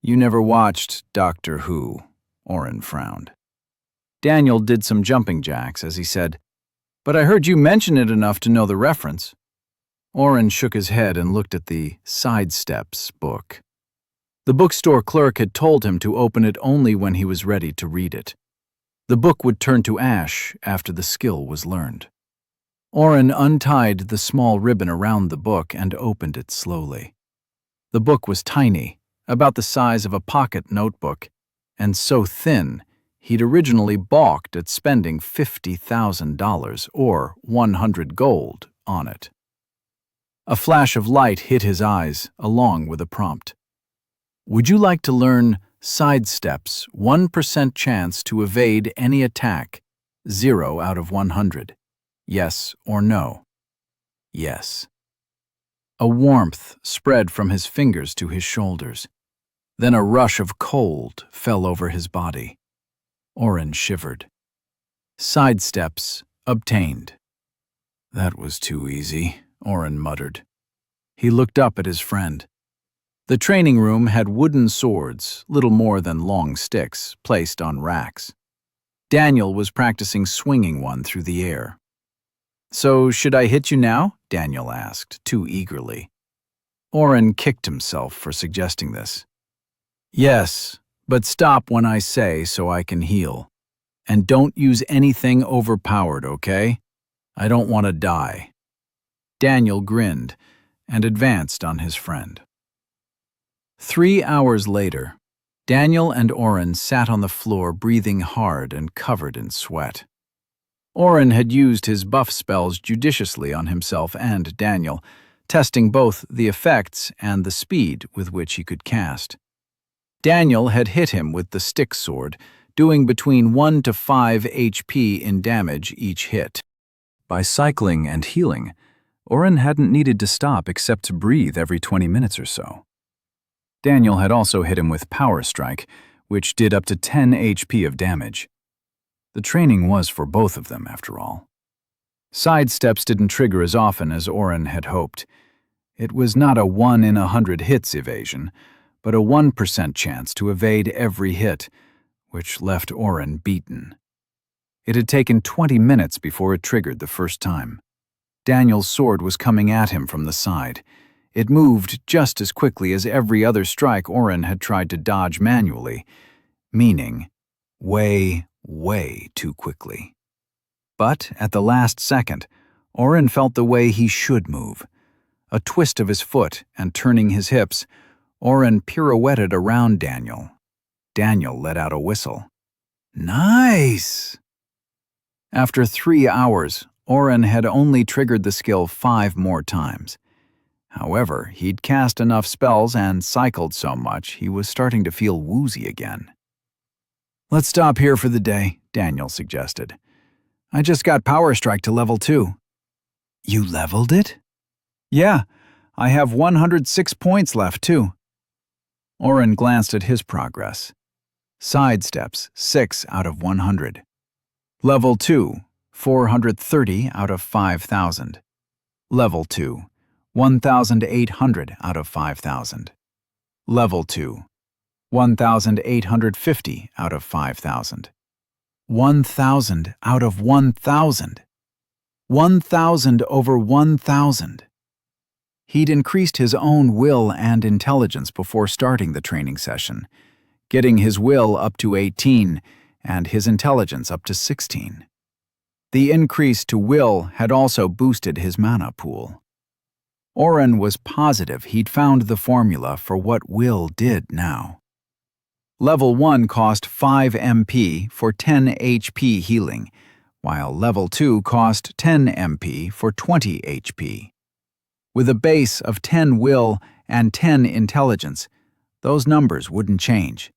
"You never watched Doctor Who," Oren frowned. Daniel did some jumping jacks as he said, "But I heard you mention it enough to know the reference." Oren shook his head and looked at the Sidesteps book. The bookstore clerk had told him to open it only when he was ready to read it. The book would turn to ash after the skill was learned. Oren untied the small ribbon around the book and opened it slowly. The book was tiny, about the size of a pocket notebook, and so thin he'd originally balked at spending $50,000 or 100 gold on it. A flash of light hit his eyes, along with a prompt. "Would you like to learn Sidesteps, 1% chance to evade any attack, 0 out of 100? Yes or no?" Yes. A warmth spread from his fingers to his shoulders. Then a rush of cold fell over his body. Oren shivered. Sidesteps obtained. "That was too easy," Oren muttered. He looked up at his friend. The training room had wooden swords, little more than long sticks, placed on racks. Daniel was practicing swinging one through the air. "So should I hit you now?" Daniel asked, too eagerly. Oren kicked himself for suggesting this. "Yes, but stop when I say so I can heal. And don't use anything overpowered, okay? I don't want to die." Daniel grinned and advanced on his friend. 3 hours later, Daniel and Oren sat on the floor breathing hard and covered in sweat. Oren had used his buff spells judiciously on himself and Daniel, testing both the effects and the speed with which he could cast. Daniel had hit him with the stick sword, doing between 1 to 5 HP in damage each hit. By cycling and healing, Oren hadn't needed to stop except to breathe every 20 minutes or so. Daniel had also hit him with Power Strike, which did up to 10 HP of damage. The training was for both of them, after all. Sidesteps didn't trigger as often as Oren had hoped. It was not a 1 in 100 hits evasion, but a 1% chance to evade every hit, which left Oren beaten. It had taken 20 minutes before it triggered the first time. Daniel's sword was coming at him from the side. It moved just as quickly as every other strike Oren had tried to dodge manually, meaning way, way too quickly. But at the last second, Oren felt the way he should move. A twist of his foot and turning his hips, Oren pirouetted around Daniel. Daniel let out a whistle. Nice! After 3 hours, Oren had only triggered the skill 5 more times. However, he'd cast enough spells and cycled so much he was starting to feel woozy again. "Let's stop here for the day," Daniel suggested. "I just got Power Strike to level 2. "You leveled it?" "Yeah, I have 106 points left, too." Oren glanced at his progress. Sidesteps, 6 out of 100. Level 2, 430 out of 5,000. Level 2, 1,800 out of 5,000. Level 2, 1,850 out of 5,000. 1,000 out of 1,000. 1,000 over 1,000. He'd increased his own will and intelligence before starting the training session, getting his will up to 18 and his intelligence up to 16. The increase to will had also boosted his mana pool. Oren was positive he'd found the formula for what will did now. Level 1 cost 5 MP for 10 HP healing, while Level 2 cost 10 MP for 20 HP. With a base of 10 will and 10 intelligence, those numbers wouldn't change.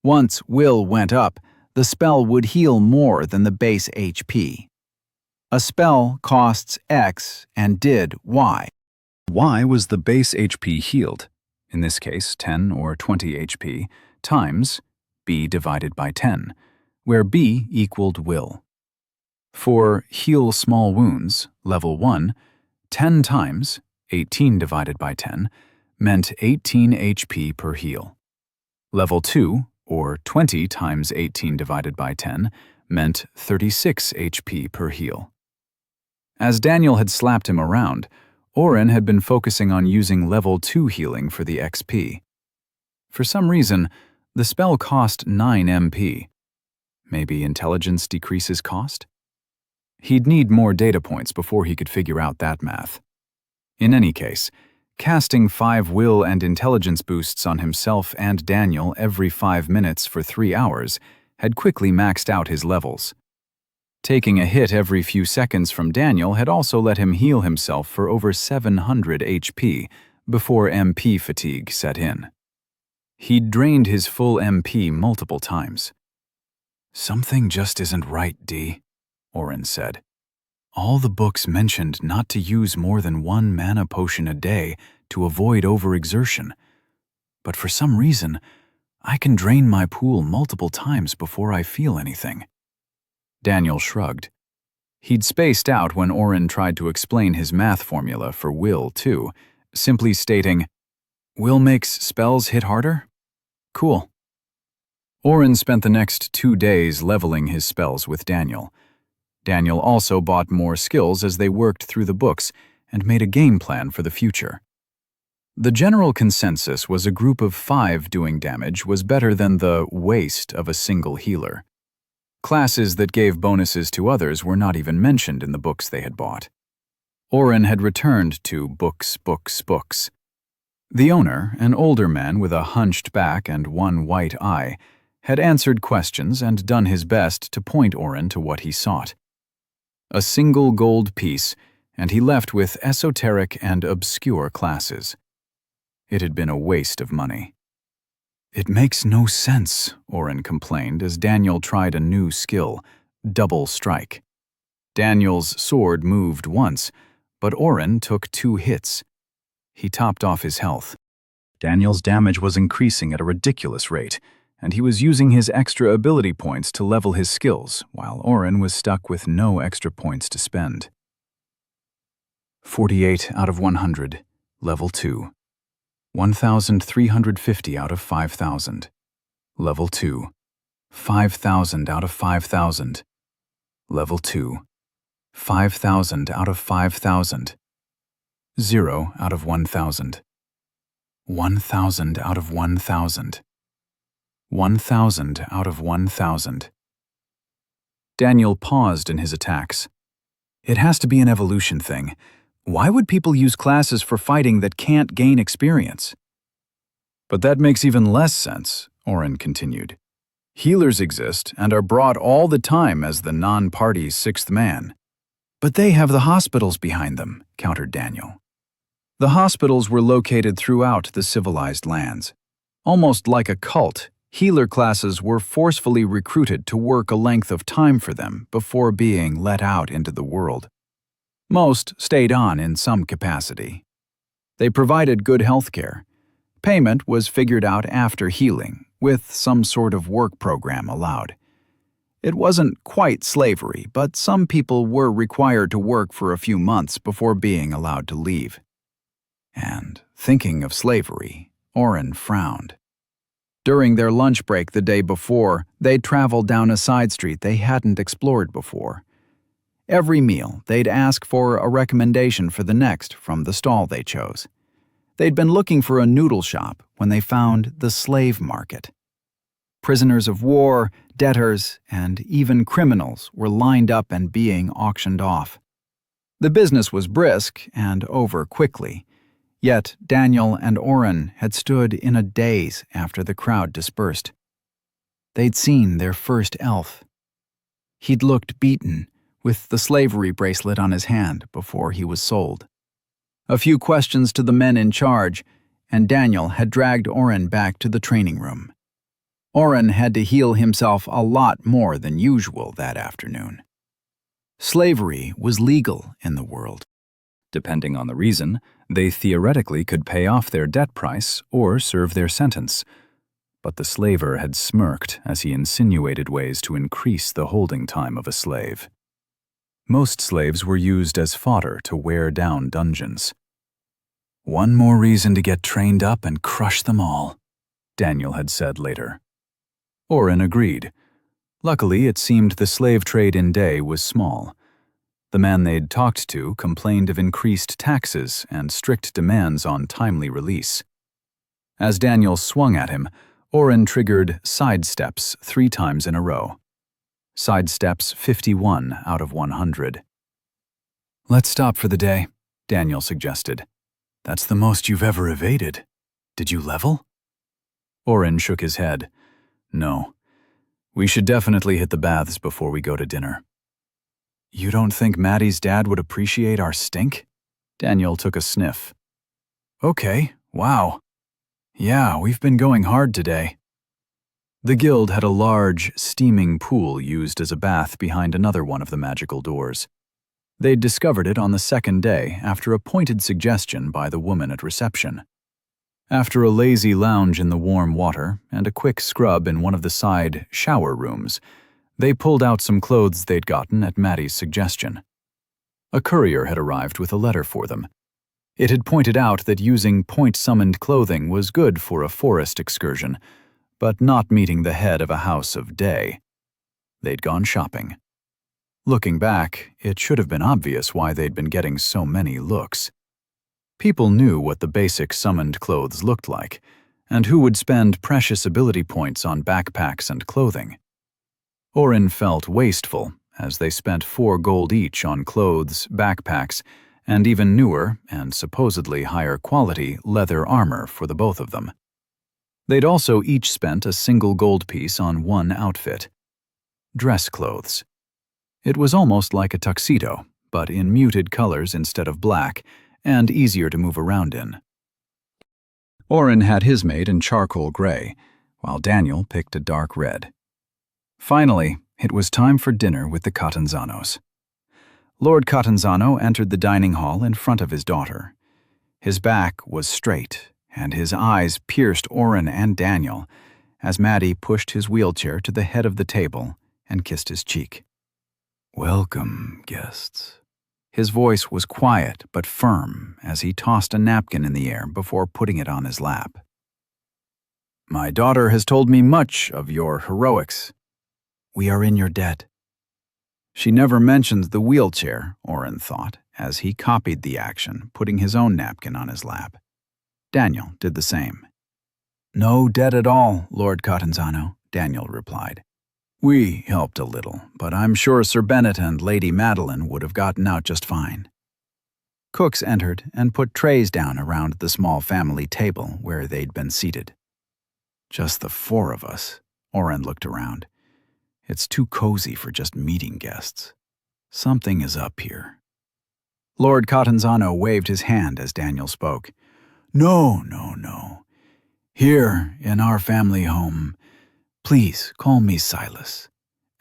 Once will went up, the spell would heal more than the base HP. A spell costs X and did Y. Y was the base HP healed, in this case 10 or 20 HP, times B divided by 10, where B equaled will. For heal small wounds, level 1, 10 times 18 divided by 10 meant 18 HP per heal. Level 2, or 20 times 18 divided by 10, meant 36 HP per heal. As Daniel had slapped him around, Oren had been focusing on using level 2 healing for the XP. For some reason, the spell cost 9 MP. Maybe intelligence decreases cost? He'd need more data points before he could figure out that math. In any case, casting 5 will and intelligence boosts on himself and Daniel every 5 minutes for 3 hours had quickly maxed out his levels. Taking a hit every few seconds from Daniel had also let him heal himself for over 700 HP before MP fatigue set in. He'd drained his full MP multiple times. "Something just isn't right, D," Oren said. "All the books mentioned not to use more than 1 mana potion a day to avoid overexertion. But for some reason, I can drain my pool multiple times before I feel anything." Daniel shrugged. He'd spaced out when Oren tried to explain his math formula for will, too, simply stating, "Will makes spells hit harder? Cool." Oren spent the next 2 days leveling his spells with Daniel. Daniel also bought more skills as they worked through the books and made a game plan for the future. The general consensus was a group of 5 doing damage was better than the waste of a single healer. Classes that gave bonuses to others were not even mentioned in the books they had bought. Oren had returned to books. The owner, an older man with a hunched back and one white eye, had answered questions and done his best to point Oren to what he sought. A single gold piece, and he left with esoteric and obscure classes. It had been a waste of money. "It makes no sense," Oren complained as Daniel tried a new skill, double strike. Daniel's sword moved once, but Oren took 2 hits. He topped off his health. Daniel's damage was increasing at a ridiculous rate, and he was using his extra ability points to level his skills, while Oren was stuck with no extra points to spend. 48 out of 100, level 2. 1,350 out of 5,000, level 2. 5,000 out of 5,000, level 2. 5,000 out of 5,000. 0 out of 1,000. 1,000 out of 1,000. 1,000 out of 1,000. Daniel paused in his attacks. It has to be an evolution thing. Why would people use classes for fighting that can't gain experience? But that makes even less sense, Oren continued. Healers exist and are brought all the time as the non-party's 6th man. But they have the hospitals behind them, countered Daniel. The hospitals were located throughout the civilized lands. Almost like a cult, healer classes were forcefully recruited to work a length of time for them before being let out into the world. Most stayed on in some capacity. They provided good health care. Payment was figured out after healing, with some sort of work program allowed. It wasn't quite slavery, but some people were required to work for a few months before being allowed to leave. And, thinking of slavery, Oren frowned. During their lunch break the day before, they'd traveled down a side street they hadn't explored before. Every meal, they'd ask for a recommendation for the next from the stall they chose. They'd been looking for a noodle shop when they found the slave market. Prisoners of war, debtors, and even criminals were lined up and being auctioned off. The business was brisk and over quickly, yet Daniel and Oren had stood in a daze after the crowd dispersed. They'd seen their first elf. He'd looked beaten, with the slavery bracelet on his hand before he was sold. A few questions to the men in charge, and Daniel had dragged Oren back to the training room. Oren had to heal himself a lot more than usual that afternoon. Slavery was legal in the world. Depending on the reason, they theoretically could pay off their debt price or serve their sentence. But the slaver had smirked as he insinuated ways to increase the holding time of a slave. Most slaves were used as fodder to wear down dungeons. "One more reason to get trained up and crush them all," Daniel had said later. Oren agreed. Luckily, it seemed the slave trade in Day was small. The man they'd talked to complained of increased taxes and strict demands on timely release. As Daniel swung at him, Oren triggered sidesteps 3 times in a row. Sidesteps 51 out of 100. "Let's stop for the day," Daniel suggested. "That's the most you've ever evaded. Did you level?" Oren shook his head. "No. We should definitely hit the baths before we go to dinner." "You don't think Maddie's dad would appreciate our stink?" Daniel took a sniff. "Okay, wow. Yeah, we've been going hard today." The guild had a large, steaming pool used as a bath behind another one of the magical doors. They'd discovered it on the second day after a pointed suggestion by the woman at reception. After a lazy lounge in the warm water and a quick scrub in one of the side shower rooms, they pulled out some clothes they'd gotten at Maddie's suggestion. A courier had arrived with a letter for them. It had pointed out that using point-summoned clothing was good for a forest excursion, but not meeting the head of a house of Day. They'd gone shopping. Looking back, it should have been obvious why they'd been getting so many looks. People knew what the basic summoned clothes looked like, and who would spend precious ability points on backpacks and clothing. Oren felt wasteful as they spent 4 gold each on clothes, backpacks, and even newer and supposedly higher quality leather armor for the both of them. They'd also each spent a single gold piece on one outfit. Dress clothes. It was almost like a tuxedo, but in muted colors instead of black, and easier to move around in. Oren had his made in charcoal gray, while Daniel picked a dark red. Finally, it was time for dinner with the Catanzanos. Lord Catanzano entered the dining hall in front of his daughter. His back was straight, and his eyes pierced Oren and Daniel as Maddie pushed his wheelchair to the head of the table and kissed his cheek. "Welcome, guests." His voice was quiet but firm as he tossed a napkin in the air before putting it on his lap. "My daughter has told me much of your heroics. We are in your debt." She never mentioned the wheelchair, Oren thought, as he copied the action, putting his own napkin on his lap. Daniel did the same. "No debt at all, Lord Catanzano," Daniel replied. "We helped a little, but I'm sure Sir Bennet and Lady Madeline would have gotten out just fine." Cooks entered and put trays down around the small family table where they'd been seated. "Just the 4 of us," Oren looked around. "It's too cozy for just meeting guests. Something is up here." Lord Catanzano waved his hand as Daniel spoke. No. Here, in our family home, please call me Silas.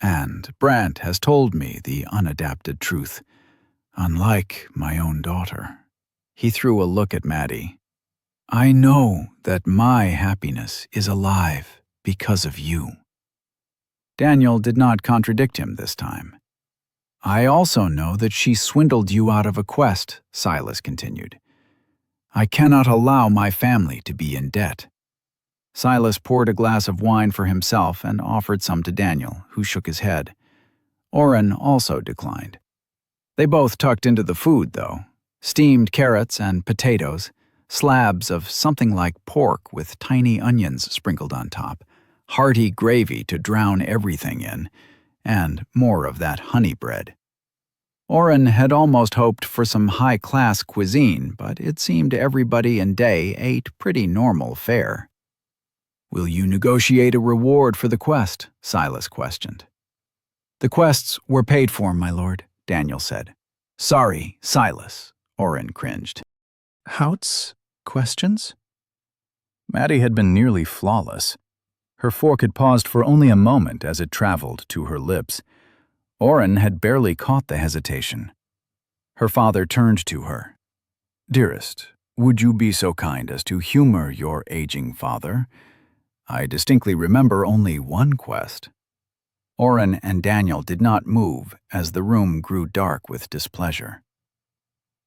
And Brant has told me the unadapted truth, unlike my own daughter." He threw a look at Maddie. "I know that my happiness is alive because of you." Daniel did not contradict him this time. "I also know that she swindled you out of a quest," Silas continued. "I cannot allow my family to be in debt." Silas poured a glass of wine for himself and offered some to Daniel, who shook his head. Oren also declined. They both tucked into the food, though. Steamed carrots and potatoes, slabs of something like pork with tiny onions sprinkled on top, hearty gravy to drown everything in, and more of that honey bread. Oren had almost hoped for some high-class cuisine, but it seemed everybody in Day ate pretty normal fare. "Will you negotiate a reward for the quest?" Silas questioned. "The quests were paid for, my lord," Daniel said. "Sorry, Silas," Oren cringed. Hout's questions? Maddie had been nearly flawless. Her fork had paused for only a moment as it traveled to her lips. Oren had barely caught the hesitation. Her father turned to her. "Dearest, would you be so kind as to humor your aging father? I distinctly remember only one quest." Oren and Daniel did not move as the room grew dark with displeasure.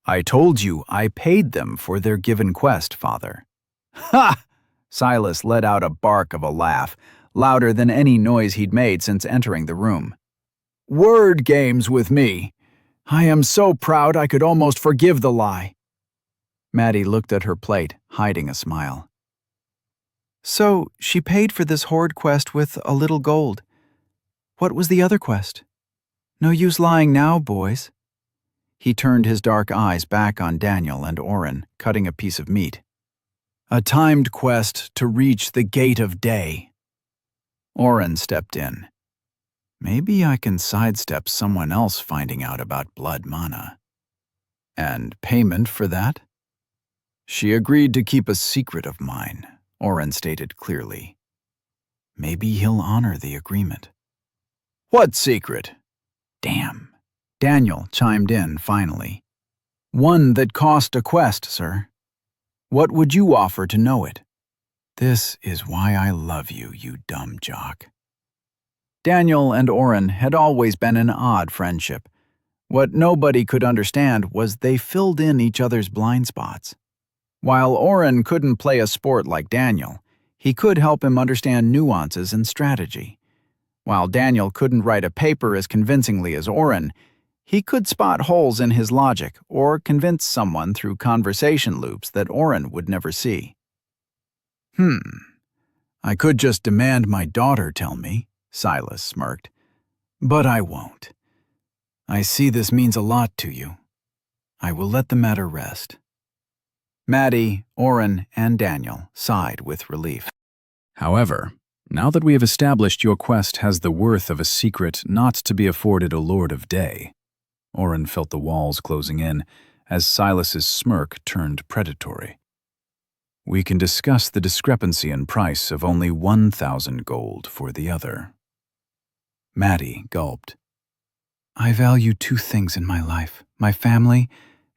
"I told you I paid them for their given quest, father." "Ha!" Silas let out a bark of a laugh, louder than any noise he'd made since entering the room. "Word games with me. I am so proud I could almost forgive the lie." Maddie looked at her plate, hiding a smile. "So she paid for this hoard quest with a little gold. What was the other quest? No use lying now, boys." He turned his dark eyes back on Daniel and Oren, cutting a piece of meat. "A timed quest to reach the Gate of Day." Oren stepped in. "Maybe I can sidestep someone else finding out about blood mana." "And payment for that?" "She agreed to keep a secret of mine," Oren stated clearly. "Maybe he'll honor the agreement." "What secret?" "Damn." Daniel chimed in finally. "One that cost a quest, sir. What would you offer to know it?" "This is why I love you, you dumb jock." Daniel and Oren had always been an odd friendship. What nobody could understand was they filled in each other's blind spots. While Oren couldn't play a sport like Daniel, he could help him understand nuances and strategy. While Daniel couldn't write a paper as convincingly as Oren, he could spot holes in his logic or convince someone through conversation loops that Oren would never see. I could just demand my daughter tell me," Silas smirked. "But I won't. I see this means a lot to you. I will let the matter rest." Maddie, Oren, and Daniel sighed with relief. However, now that we have established your quest has the worth of a secret not to be afforded a Lord of Day, Oren felt the walls closing in as Silas's smirk turned predatory. "We can discuss the discrepancy in price of only 1,000 gold for the other." Maddie gulped. "I value two things in my life, my family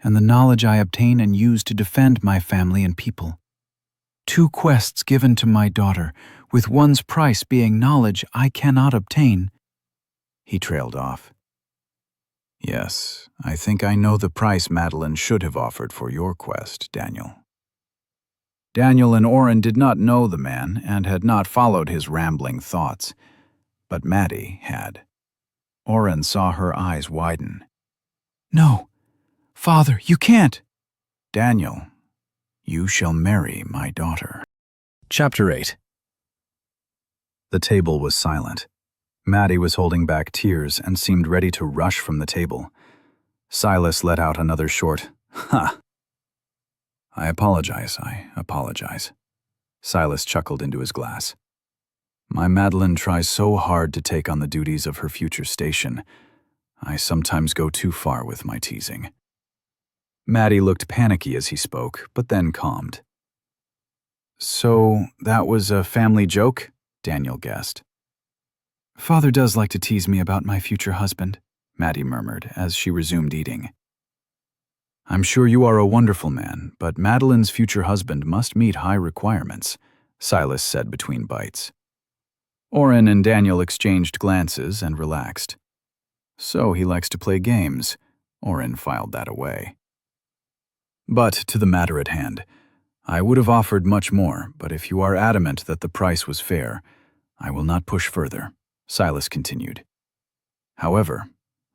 and the knowledge I obtain and use to defend my family and people. 2 quests given to my daughter, with one's price being knowledge I cannot obtain." He trailed off. "Yes, I think I know the price Madeline should have offered for your quest, Daniel." Daniel and Oren did not know the man and had not followed his rambling thoughts, but Maddie had. Oren saw her eyes widen. "No, Father, you can't." "Daniel, you shall marry my daughter." Chapter 8. The table was silent. Maddie was holding back tears and seemed ready to rush from the table. Silas let out another short, "Ha!" I apologize. Silas chuckled into his glass. "My Madeline tries so hard to take on the duties of her future station. I sometimes go too far with my teasing." Maddie looked panicky as he spoke, but then calmed. "So that was a family joke?" Daniel guessed. "Father does like to tease me about my future husband," Maddie murmured as she resumed eating. "I'm sure you are a wonderful man, but Madeline's future husband must meet high requirements," Silas said between bites. Oren and Daniel exchanged glances and relaxed. "So he likes to play games," Oren filed that away. "But to the matter at hand, I would have offered much more, but if you are adamant that the price was fair, I will not push further, Silas continued. However,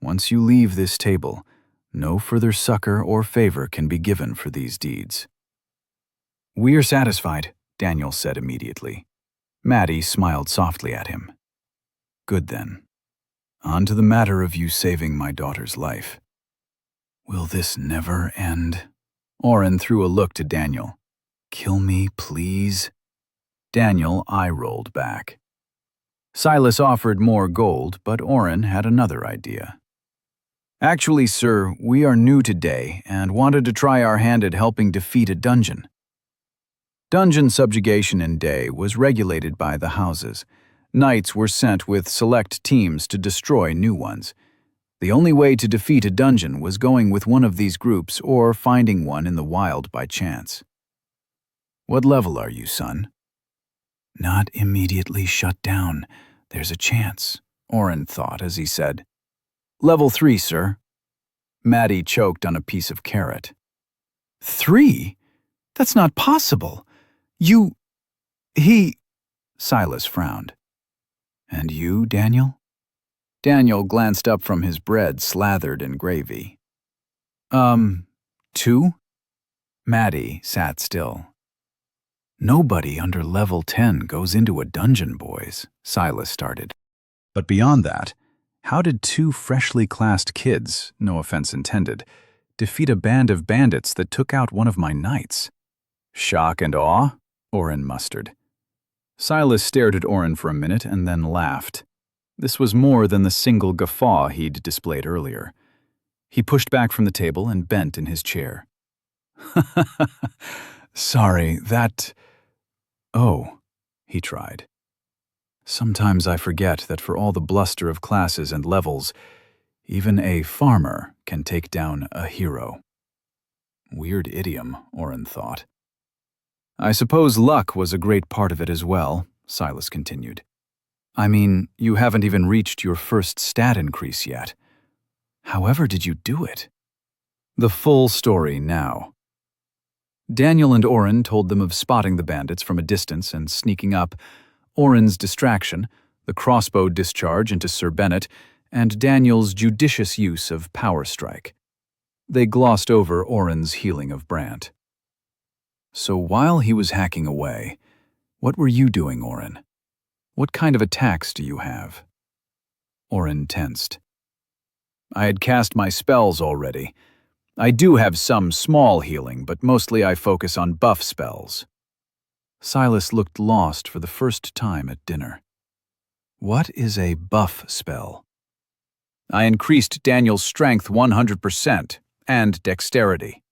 once you leave this table, no further succor or favor can be given for these deeds. We are satisfied, Daniel said immediately. Maddie smiled softly at him. Good then. On to the matter of you saving my daughter's life. Will this never end? Oren threw a look to Daniel. Kill me, please? Daniel eye-rolled back. Silas offered more gold, but Oren had another idea. Actually, sir, we are new today and wanted to try our hand at helping defeat a dungeon. Dungeon subjugation in Day was regulated by the houses. Knights were sent with select teams to destroy new ones. The only way to defeat a dungeon was going with one of these groups or finding one in the wild by chance. What level are you, son? Not immediately shut down. There's a chance, Oren thought as he said. Level 3, sir. Maddie choked on a piece of carrot. 3? That's not possible. Silas frowned. And you, Daniel? Daniel glanced up from his bread slathered in gravy. 2? Maddie sat still. Nobody under level 10 goes into a dungeon, boys, Silas started. But beyond that, how did 2 freshly classed kids, no offense intended, defeat a band of bandits that took out one of my knights? Shock and awe? Oren mustered. Silas stared at Oren for a minute and then laughed. This was more than the single guffaw he'd displayed earlier. He pushed back from the table and bent in his chair. Sorry, that... Oh, he tried. Sometimes I forget that for all the bluster of classes and levels, even a farmer can take down a hero. Weird idiom, Oren thought. I suppose luck was a great part of it as well, Silas continued. I mean, you haven't even reached your first stat increase yet. However did you do it? The full story now. Daniel and Oren told them of spotting the bandits from a distance and sneaking up, Oren's distraction, the crossbow discharge into Sir Bennet, and Daniel's judicious use of power strike. They glossed over Oren's healing of Brant. So while he was hacking away, what were you doing, Oren? What kind of attacks do you have? Oren tensed. I had cast my spells already. I do have some small healing, but mostly I focus on buff spells. Silas looked lost for the first time at dinner. What is a buff spell? I increased Daniel's strength 100% and dexterity.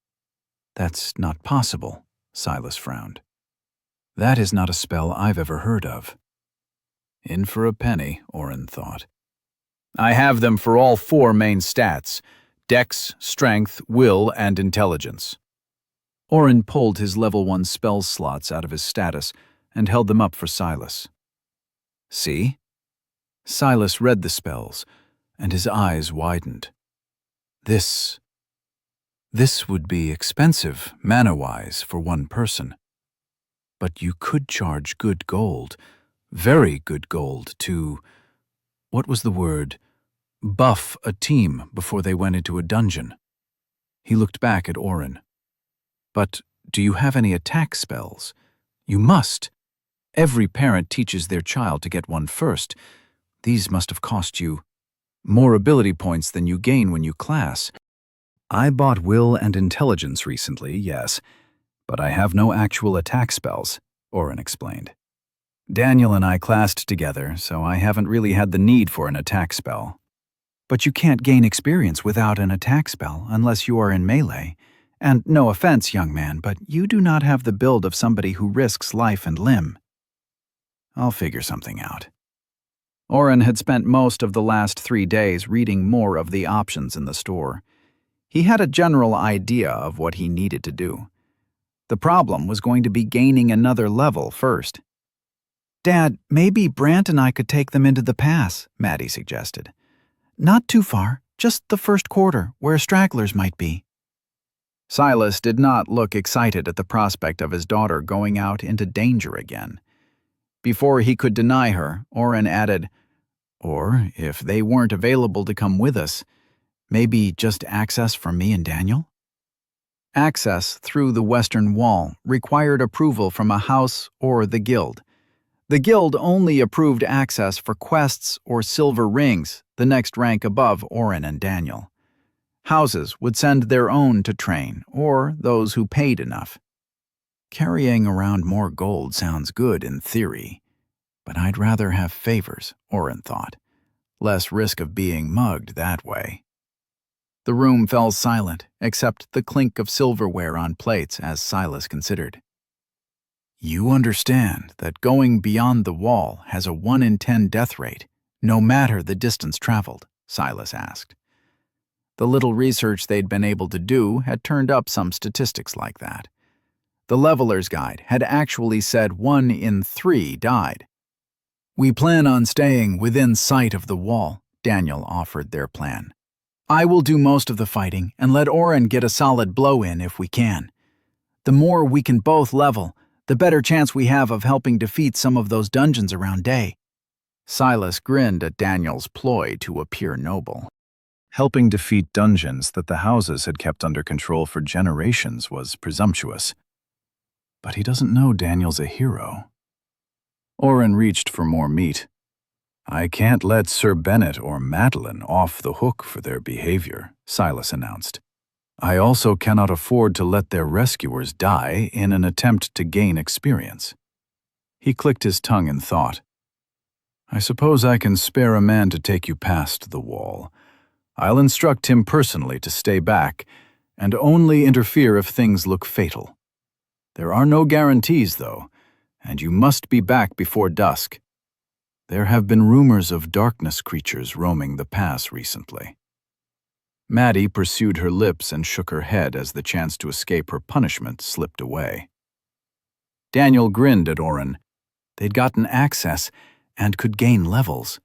That's not possible, Silas frowned. That is not a spell I've ever heard of. In for a penny, Oren thought. I have them for all 4 main stats: Dex, Strength, Will, and Intelligence. Oren pulled his level 1 spell slots out of his status and held them up for Silas. See? Silas read the spells, and his eyes widened. This would be expensive, mana-wise, for one person. But you could charge good gold, very good gold, to, what was the word, buff a team before they went into a dungeon. He looked back at Oren. But do you have any attack spells? You must. Every parent teaches their child to get one first. These must have cost you more ability points than you gain when you class. I bought Will and Intelligence recently, yes, but I have no actual attack spells, Oren explained. Daniel and I classed together, so I haven't really had the need for an attack spell. But you can't gain experience without an attack spell unless you are in melee. And no offense, young man, but you do not have the build of somebody who risks life and limb. I'll figure something out. Oren had spent most of the last 3 days reading more of the options in the store. He had a general idea of what he needed to do. The problem was going to be gaining another level first. Dad, maybe Brant and I could take them into the pass, Maddie suggested. Not too far, just the first quarter, where stragglers might be. Silas did not look excited at the prospect of his daughter going out into danger again. Before he could deny her, Oren added, "Or, if they weren't available to come with us, maybe just access for me and Daniel?" Access through the western wall required approval from a house or the guild. The guild only approved access for quests or silver rings, the next rank above Oren and Daniel. Houses would send their own to train, or those who paid enough. Carrying around more gold sounds good in theory, but I'd rather have favors, Oren thought. Less risk of being mugged that way. The room fell silent, except the clink of silverware on plates as Silas considered. "You understand that going beyond the wall has a 1 in 10 death rate, no matter the distance traveled?" Silas asked. The little research they'd been able to do had turned up some statistics like that. The Leveler's Guide had actually said 1 in 3 died. "We plan on staying within sight of the wall," Daniel offered their plan. "I will do most of the fighting and let Oren get a solid blow in if we can. The more we can both level, the better chance we have of helping defeat some of those dungeons around day." Silas grinned at Daniel's ploy to appear noble. Helping defeat dungeons that the houses had kept under control for generations was presumptuous. But he doesn't know Daniel's a hero. Oren reached for more meat. "I can't let Sir Bennet or Madeline off the hook for their behavior," Silas announced. "I also cannot afford to let their rescuers die in an attempt to gain experience." He clicked his tongue in thought. "I suppose I can spare a man to take you past the wall. I'll instruct him personally to stay back and only interfere if things look fatal. There are no guarantees, though, and you must be back before dusk. There have been rumors of darkness creatures roaming the pass recently." Maddie pursued her lips and shook her head as the chance to escape her punishment slipped away. Daniel grinned at Oren. They'd gotten access and could gain levels.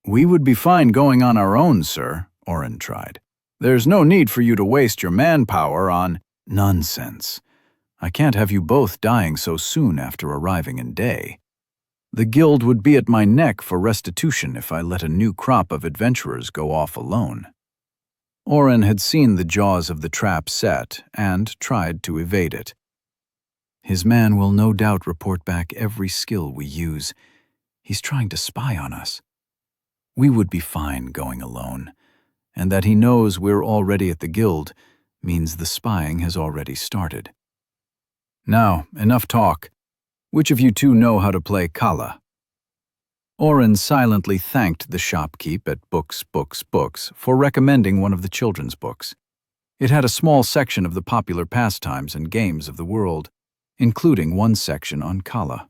"We would be fine going on our own, sir," Oren tried. "There's no need for you to waste your manpower on—" "Nonsense. I can't have you both dying so soon after arriving in day. The guild would be at my neck for restitution if I let a new crop of adventurers go off alone." Oren had seen the jaws of the trap set and tried to evade it. "His man will no doubt report back every skill we use. He's trying to spy on us. We would be fine going alone, and that he knows we're already at the guild means the spying has already started. Now, enough talk. Which of you two know how to play Kala?" Oren silently thanked the shopkeep at Books for recommending one of the children's books. It had a small section of the popular pastimes and games of the world, including one section on Kala.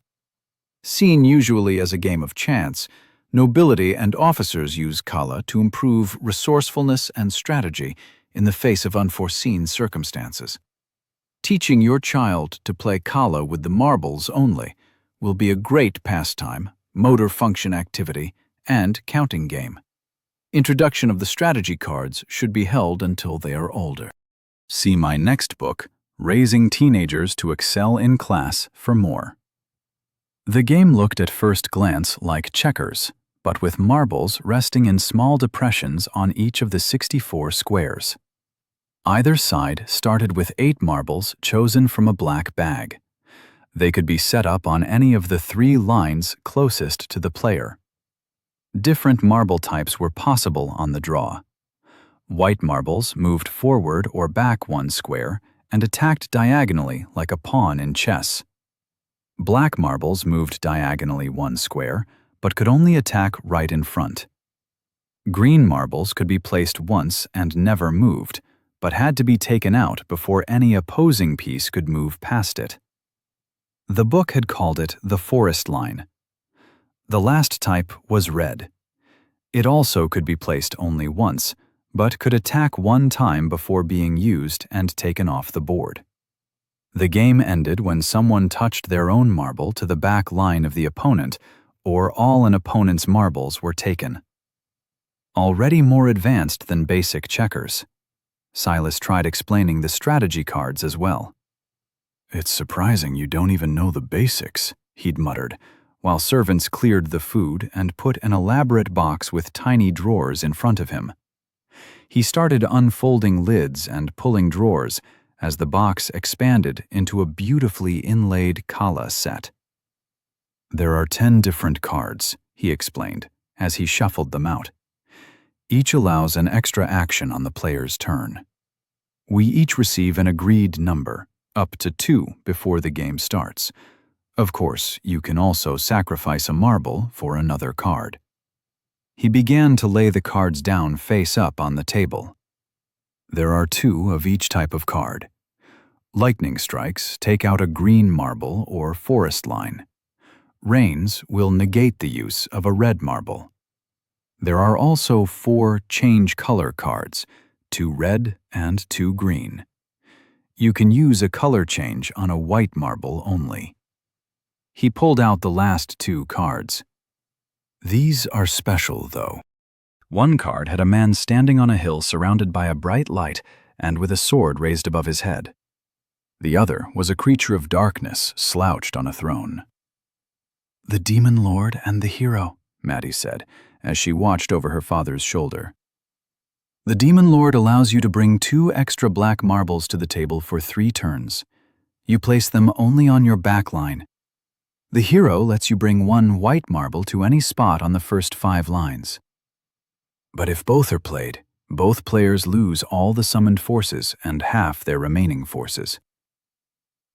Seen usually as a game of chance, nobility and officers use Kala to improve resourcefulness and strategy in the face of unforeseen circumstances. Teaching your child to play Kala with the marbles only will be a great pastime, motor function activity, and counting game. Introduction of the strategy cards should be held until they are older. See my next book, Raising Teenagers to Excel in Class, for more. The game looked at first glance like checkers, but with marbles resting in small depressions on each of the 64 squares. Either side started with 8 marbles chosen from a black bag. They could be set up on any of the 3 lines closest to the player. Different marble types were possible on the draw. White marbles moved forward or back 1 square and attacked diagonally like a pawn in chess. Black marbles moved diagonally 1 square, but could only attack right in front. Green marbles could be placed once and never moved, but had to be taken out before any opposing piece could move past it. The book had called it the forest line. The last type was red. It also could be placed only once, but could attack 1 time before being used and taken off the board. The game ended when someone touched their own marble to the back line of the opponent, or all an opponent's marbles were taken. Already more advanced than basic checkers. Silas tried explaining the strategy cards as well. "It's surprising you don't even know the basics," he'd muttered, while servants cleared the food and put an elaborate box with tiny drawers in front of him. He started unfolding lids and pulling drawers as the box expanded into a beautifully inlaid kala set. "There are 10 different cards," he explained, as he shuffled them out. "Each allows an extra action on the player's turn. We each receive an agreed number, up to 2 before the game starts. Of course, you can also sacrifice a marble for another card." He began to lay the cards down face up on the table. "There are 2 of each type of card. Lightning strikes take out a green marble or forest line. Rains will negate the use of a red marble. There are also 4 change color cards, 2 red and 2 green. You can use a color change on a white marble only." He pulled out the last 2 cards. "These are special, though." One card had a man standing on a hill surrounded by a bright light and with a sword raised above his head. The other was a creature of darkness slouched on a throne. "The demon lord and the hero," Maddie said, as she watched over her father's shoulder. "The demon lord allows you to bring 2 extra black marbles to the table for 3 turns. You place them only on your back line. The hero lets you bring 1 white marble to any spot on the first 5 lines. But if both are played, both players lose all the summoned forces and half their remaining forces."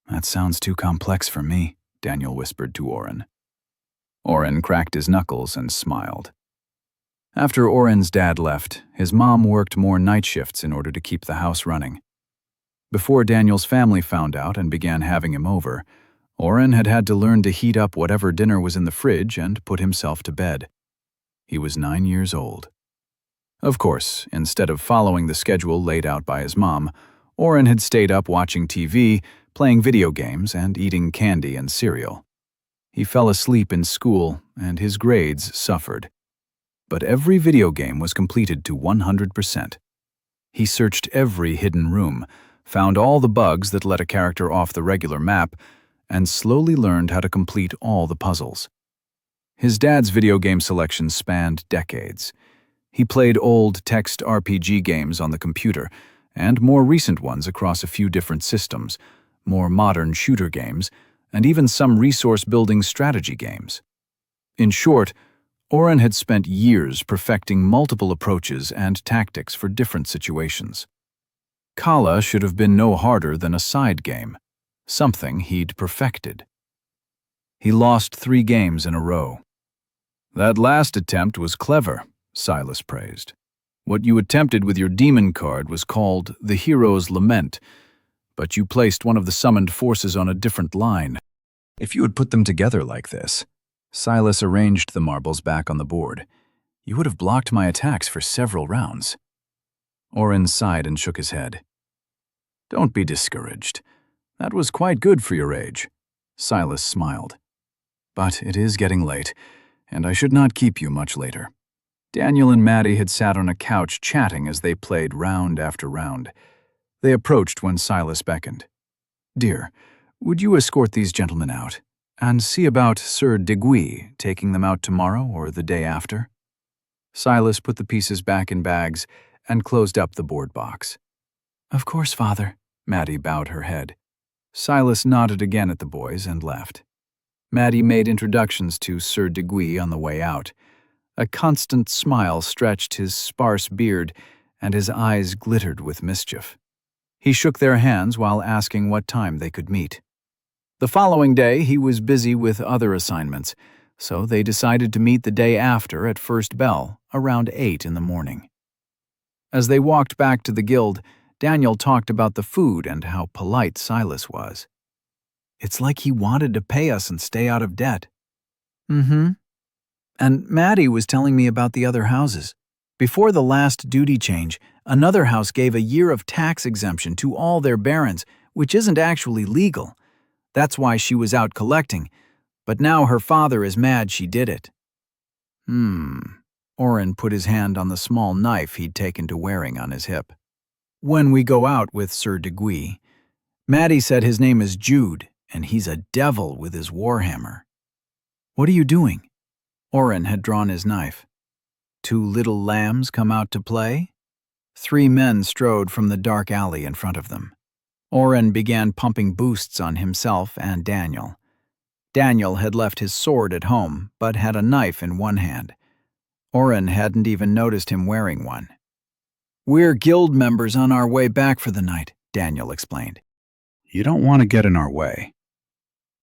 "That sounds too complex for me," Daniel whispered to Oren. Oren cracked his knuckles and smiled. After Oren's dad left, his mom worked more night shifts in order to keep the house running. Before Daniel's family found out and began having him over, Oren had had to learn to heat up whatever dinner was in the fridge and put himself to bed. He was 9 years old. Of course, instead of following the schedule laid out by his mom, Oren had stayed up watching TV, playing video games, and eating candy and cereal. He fell asleep in school, and his grades suffered. But every video game was completed to 100%. He searched every hidden room, found all the bugs that let a character off the regular map, and slowly learned how to complete all the puzzles. His dad's video game selection spanned decades. He played old text RPG games on the computer, and more recent ones across a few different systems, more modern shooter games, and even some resource-building strategy games. In short, Oren had spent years perfecting multiple approaches and tactics for different situations. Kala should have been no harder than a side game, something he'd perfected. He lost 3 games in a row. "That last attempt was clever," Silas praised. "What you attempted with your demon card was called the Hero's Lament, but you placed one of the summoned forces on a different line. If you had put them together like this," Silas arranged the marbles back on the board, "you would have blocked my attacks for several rounds." Oren sighed and shook his head. "Don't be discouraged. That was quite good for your age." Silas smiled. "But it is getting late, and I should not keep you much later." Daniel and Maddie had sat on a couch chatting as they played round after round. They approached when Silas beckoned. "Dear, would you escort these gentlemen out, and see about Sir Deguy taking them out tomorrow or the day after?" Silas put the pieces back in bags and closed up the board box. "Of course, Father." Maddie bowed her head. Silas nodded again at the boys and left. Maddie made introductions to Sir Deguy on the way out. A constant smile stretched his sparse beard, and his eyes glittered with mischief. He shook their hands while asking what time they could meet. The following day, he was busy with other assignments, so they decided to meet the day after at first bell, around 8 in the morning. As they walked back to the guild, Daniel talked about the food and how polite Silas was. "It's like he wanted to pay us and stay out of debt." "Mm-hmm. And Maddie was telling me about the other houses. Before the last duty change, another house gave a year of tax exemption to all their barons, which isn't actually legal. That's why she was out collecting, but now her father is mad she did it." Oren put his hand on the small knife he'd taken to wearing on his hip. When we go out with Sir Deguy, Maddie said his name is Jude, and he's a devil with his warhammer. What are you doing? Oren had drawn his knife. 2 little lambs come out to play? 3 men strode from the dark alley in front of them. Oren began pumping boosts on himself and Daniel. Daniel had left his sword at home, but had a knife in one hand. Oren hadn't even noticed him wearing one. "We're guild members on our way back for the night," Daniel explained. You don't want to get in our way.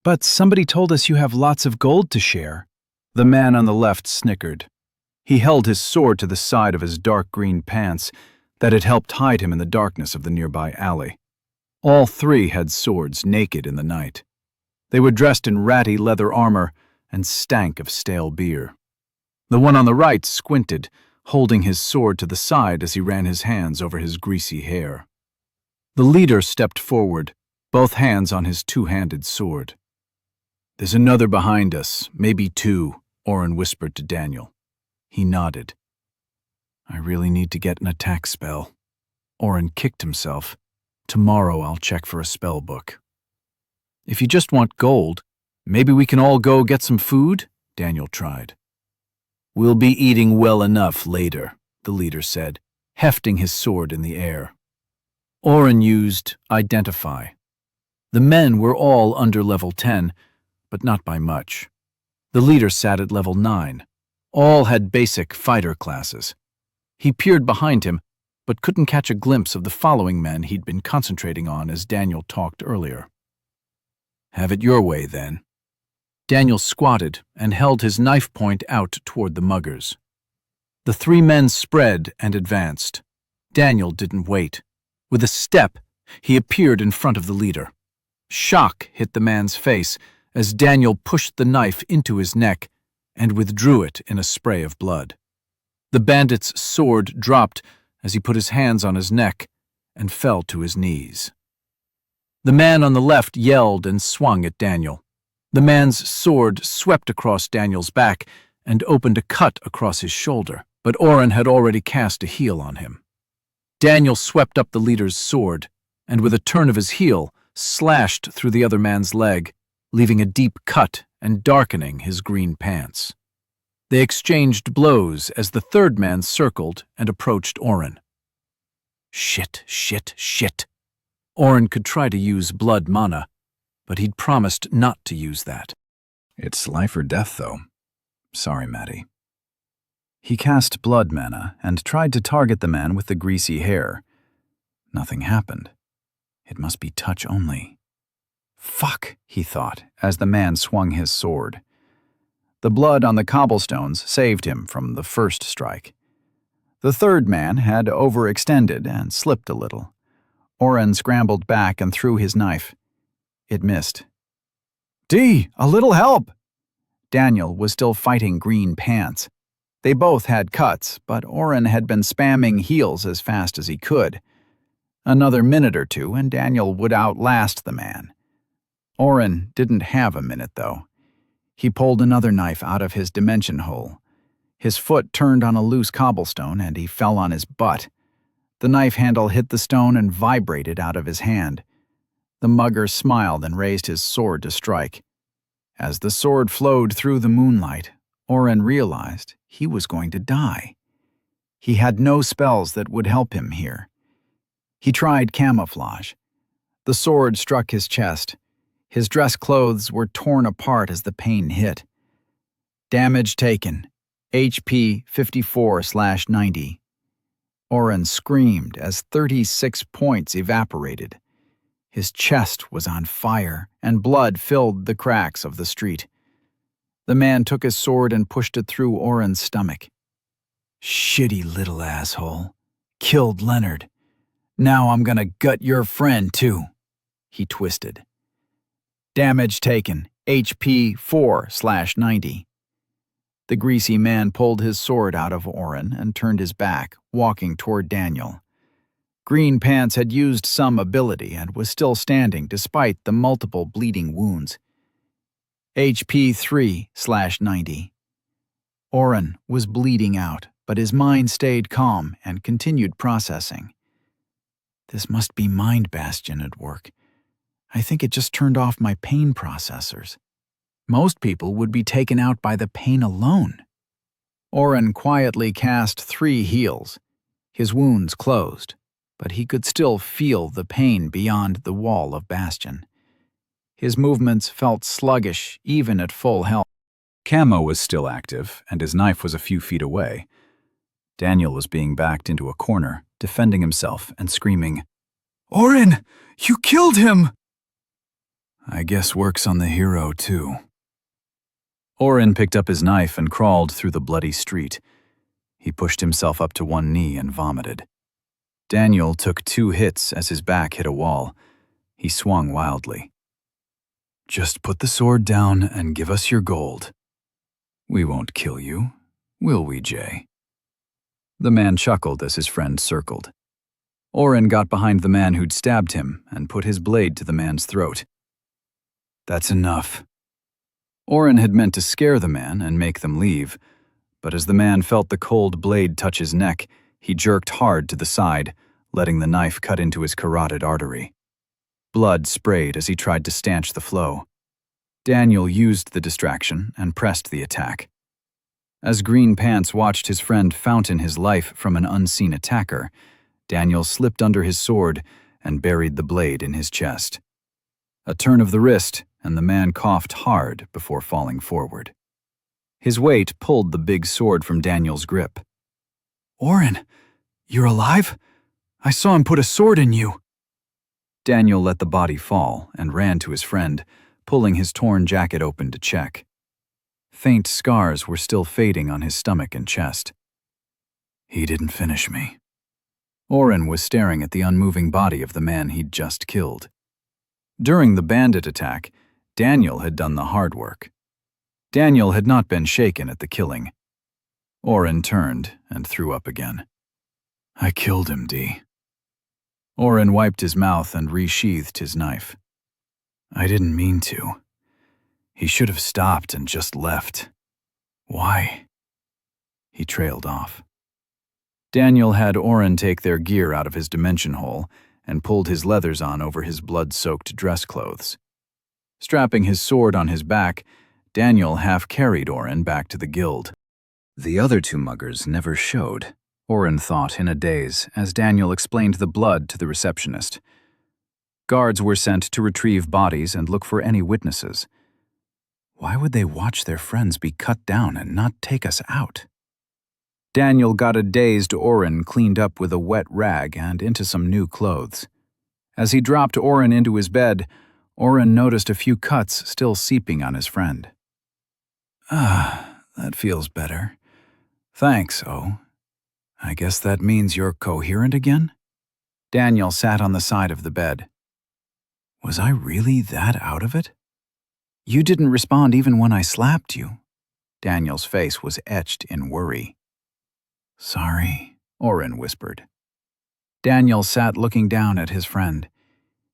"But somebody told us you have lots of gold to share." The man on the left snickered. He held his sword to the side of his dark green pants that had helped hide him in the darkness of the nearby alley. All 3 had swords naked in the night. They were dressed in ratty leather armor and stank of stale beer. The one on the right squinted, holding his sword to the side as he ran his hands over his greasy hair. The leader stepped forward, both hands on his 2-handed sword. "There's another behind us, maybe 2, Oren whispered to Daniel. He nodded. "I really need to get an attack spell." Oren kicked himself. "Tomorrow I'll check for a spell book." "If you just want gold, maybe we can all go get some food?" Daniel tried. "We'll be eating well enough later," the leader said, hefting his sword in the air. Oren used Identify. The men were all under level 10, but not by much. The leader sat at level 9. All had basic fighter classes. He peered behind him, but couldn't catch a glimpse of the following men he'd been concentrating on as Daniel talked earlier. "Have it your way, then." Daniel squatted and held his knife point out toward the muggers. The 3 men spread and advanced. Daniel didn't wait. With a step, he appeared in front of the leader. Shock hit the man's face as Daniel pushed the knife into his neck and withdrew it in a spray of blood. The bandit's sword dropped as he put his hands on his neck and fell to his knees. The man on the left yelled and swung at Daniel. The man's sword swept across Daniel's back and opened a cut across his shoulder, but Oren had already cast a heal on him. Daniel swept up the leader's sword and, with a turn of his heel, slashed through the other man's leg, leaving a deep cut and darkening his green pants. They exchanged blows as the 3rd man circled and approached Oren. Shit, shit, shit. Oren could try to use blood mana, but he'd promised not to use that. It's life or death, though. Sorry, Maddie. He cast blood mana and tried to target the man with the greasy hair. Nothing happened. It must be touch only. Fuck, he thought, as the man swung his sword. The blood on the cobblestones saved him from the first strike. The 3rd man had overextended and slipped a little. Oren scrambled back and threw his knife. It missed. "D, a little help!" Daniel was still fighting green pants. They both had cuts, but Oren had been spamming heals as fast as he could. Another minute or 2 and Daniel would outlast the man. Oren didn't have a minute, though. He pulled another knife out of his dimension hole. His foot turned on a loose cobblestone and he fell on his butt. The knife handle hit the stone and vibrated out of his hand. The mugger smiled and raised his sword to strike. As the sword flowed through the moonlight, Oren realized he was going to die. He had no spells that would help him here. He tried camouflage. The sword struck his chest. His dress clothes were torn apart as the pain hit. Damage taken, HP 54/90. Oren screamed as 36 points evaporated. His chest was on fire, and blood filled the cracks of the street. The man took his sword and pushed it through Oren's stomach. "Shitty little asshole. Killed Leonard. Now I'm gonna gut your friend, too." He twisted. Damage taken, HP 4/90. The greasy man pulled his sword out of Oren and turned his back, walking toward Daniel. Green Pants had used some ability and was still standing despite the multiple bleeding wounds. HP 3/90. Oren was bleeding out, but his mind stayed calm and continued processing. This must be Mind Bastion at work. I think it just turned off my pain processors. Most people would be taken out by the pain alone. Oren quietly cast 3 heals. His wounds closed, but he could still feel the pain beyond the wall of Bastion. His movements felt sluggish even at full health. Camo was still active, and his knife was a few feet away. Daniel was being backed into a corner, defending himself and screaming, "Oren, you killed him!" I guess work's on the hero, too. Oren picked up his knife and crawled through the bloody street. He pushed himself up to one knee and vomited. Daniel took 2 hits as his back hit a wall. He swung wildly. Just put the sword down and give us your gold. We won't kill you, will we, Jay? The man chuckled as his friend circled. Oren got behind the man who'd stabbed him and put his blade to the man's throat. That's enough. Oren had meant to scare the man and make them leave, but as the man felt the cold blade touch his neck, he jerked hard to the side, letting the knife cut into his carotid artery. Blood sprayed as he tried to stanch the flow. Daniel used the distraction and pressed the attack. As Green Pants watched his friend fountain his life from an unseen attacker, Daniel slipped under his sword and buried the blade in his chest. A turn of the wrist, and the man coughed hard before falling forward. His weight pulled the big sword from Daniel's grip. Oren, you're alive? I saw him put a sword in you. Daniel let the body fall and ran to his friend, pulling his torn jacket open to check. Faint scars were still fading on his stomach and chest. He didn't finish me. Oren was staring at the unmoving body of the man he'd just killed. During the bandit attack, Daniel had done the hard work. Daniel had not been shaken at the killing. Oren turned and threw up again. I killed him, D. Oren wiped his mouth and resheathed his knife. I didn't mean to. He should have stopped and just left. Why? He trailed off. Daniel had Oren take their gear out of his dimension hole and pulled his leathers on over his blood-soaked dress clothes. Strapping his sword on his back, Daniel half-carried Oren back to the guild. The other 2 muggers never showed, Oren thought in a daze as Daniel explained the blood to the receptionist. Guards were sent to retrieve bodies and look for any witnesses. Why would they watch their friends be cut down and not take us out? Daniel got a dazed Oren cleaned up with a wet rag and into some new clothes. As he dropped Oren into his bed, Oren noticed a few cuts still seeping on his friend. That feels better. Thanks, O. I guess that means you're coherent again? Daniel sat on the side of the bed. Was I really that out of it? You didn't respond even when I slapped you. Daniel's face was etched in worry. Sorry, Oren whispered. Daniel sat looking down at his friend.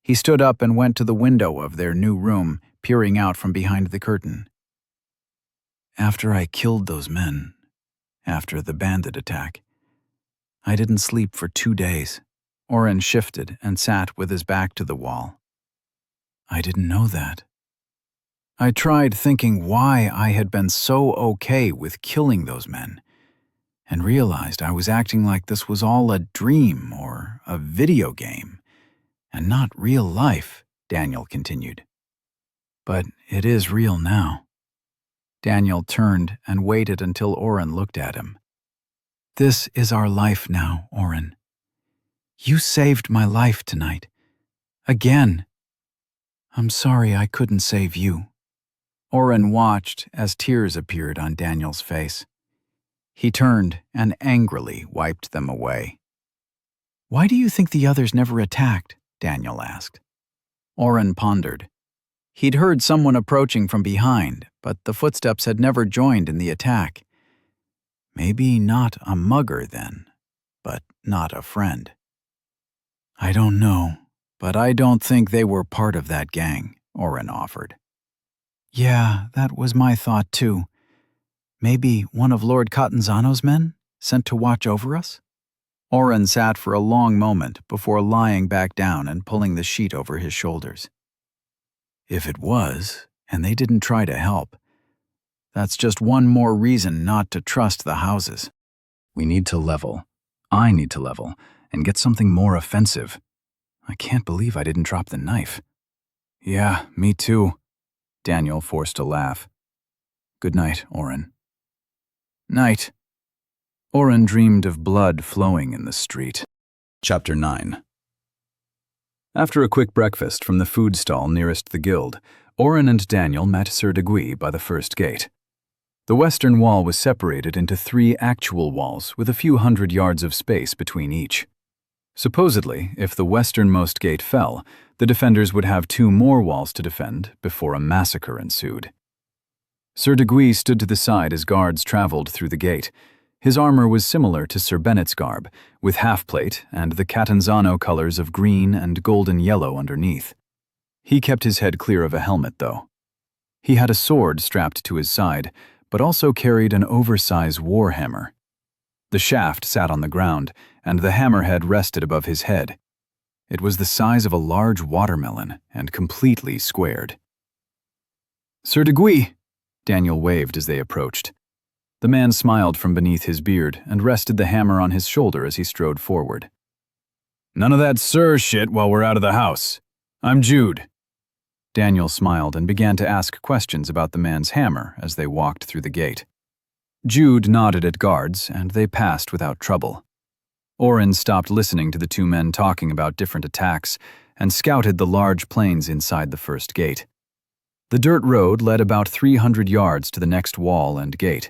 He stood up and went to the window of their new room, peering out from behind the curtain. After I killed those men, after the bandit attack, I didn't sleep for 2 days. Oren shifted and sat with his back to the wall. I didn't know that. I tried thinking why I had been so okay with killing those men, and realized I was acting like this was all a dream or a video game, and not real life, Daniel continued. But it is real now. Daniel turned and waited until Oren looked at him. This is our life now, Oren. You saved my life tonight. Again. I'm sorry I couldn't save you. Oren watched as tears appeared on Daniel's face. He turned and angrily wiped them away. Why do you think the others never attacked? Daniel asked. Oren pondered. He'd heard someone approaching from behind, but the footsteps had never joined in the attack. Maybe not a mugger then, but not a friend. I don't know, but I don't think they were part of that gang, Oren offered. Yeah, that was my thought too. Maybe one of Lord Catanzano's men, sent to watch over us? Oren sat for a long moment before lying back down and pulling the sheet over his shoulders. If it was, and they didn't try to help, that's just one more reason not to trust the houses. We need to level. I need to level, and get something more offensive. I can't believe I didn't drop the knife. Yeah, me too. Daniel forced a laugh. Good night, Oren. Night. Oren dreamed of blood flowing in the street. Chapter 9. After a quick breakfast from the food stall nearest the guild, Oren and Daniel met Sir Degui by the first gate. The western wall was separated into 3 actual walls with a few hundred yards of space between each. Supposedly, if the westernmost gate fell, the defenders would have 2 more walls to defend before a massacre ensued. Sir Degui stood to the side as guards traveled through the gate. His armor was similar to Sir Bennett's garb, with half-plate and the Catanzano colors of green and golden yellow underneath. He kept his head clear of a helmet, though. He had a sword strapped to his side, but also carried an oversized war hammer. The shaft sat on the ground, and the hammerhead rested above his head. It was the size of a large watermelon and completely squared. Sir Degui! Daniel waved as they approached. The man smiled from beneath his beard and rested the hammer on his shoulder as he strode forward. None of that sir shit while we're out of the house. I'm Jude. Daniel smiled and began to ask questions about the man's hammer as they walked through the gate. Jude nodded at guards, and they passed without trouble. Oren stopped listening to the 2 men talking about different attacks and scouted the large plains inside the first gate. The dirt road led about 300 yards to the next wall and gate.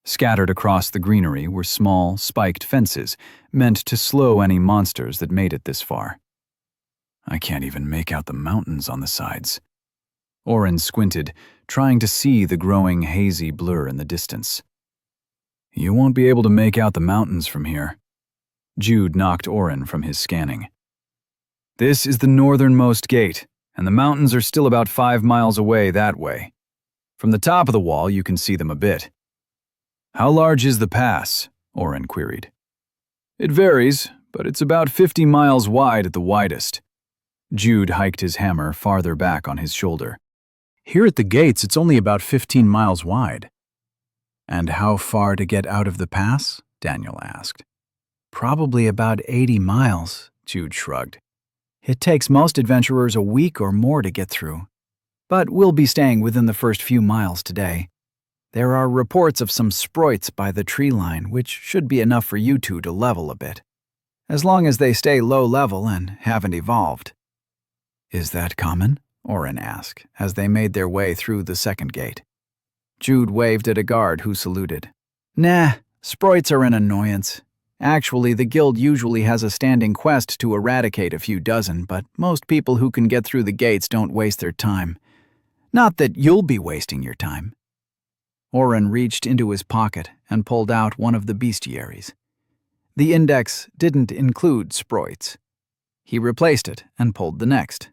Scattered across the greenery were small, spiked fences meant to slow any monsters that made it this far. I can't even make out the mountains on the sides. Oren squinted, trying to see the growing hazy blur in the distance. You won't be able to make out the mountains from here. Jude knocked Oren from his scanning. This is the northernmost gate, and the mountains are still about 5 miles away that way. From the top of the wall, you can see them a bit. How large is the pass? Oren queried. It varies, but it's about 50 miles wide at the widest. Jude hiked his hammer farther back on his shoulder. Here at the gates, it's only about 15 miles wide. And how far to get out of the pass? Daniel asked. Probably about 80 miles, Jude shrugged. It takes most adventurers a week or more to get through. But we'll be staying within the first few miles today. There are reports of some sproits by the tree line, which should be enough for you 2 to level a bit. As long as they stay low level and haven't evolved. Is that common? Oren asked, as they made their way through the second gate. Jude waved at a guard who saluted. Nah, sproits are an annoyance. Actually, the guild usually has a standing quest to eradicate a few dozen, but most people who can get through the gates don't waste their time. Not that you'll be wasting your time. Oren reached into his pocket and pulled out one of the bestiaries. The index didn't include sproits. He replaced it and pulled the next.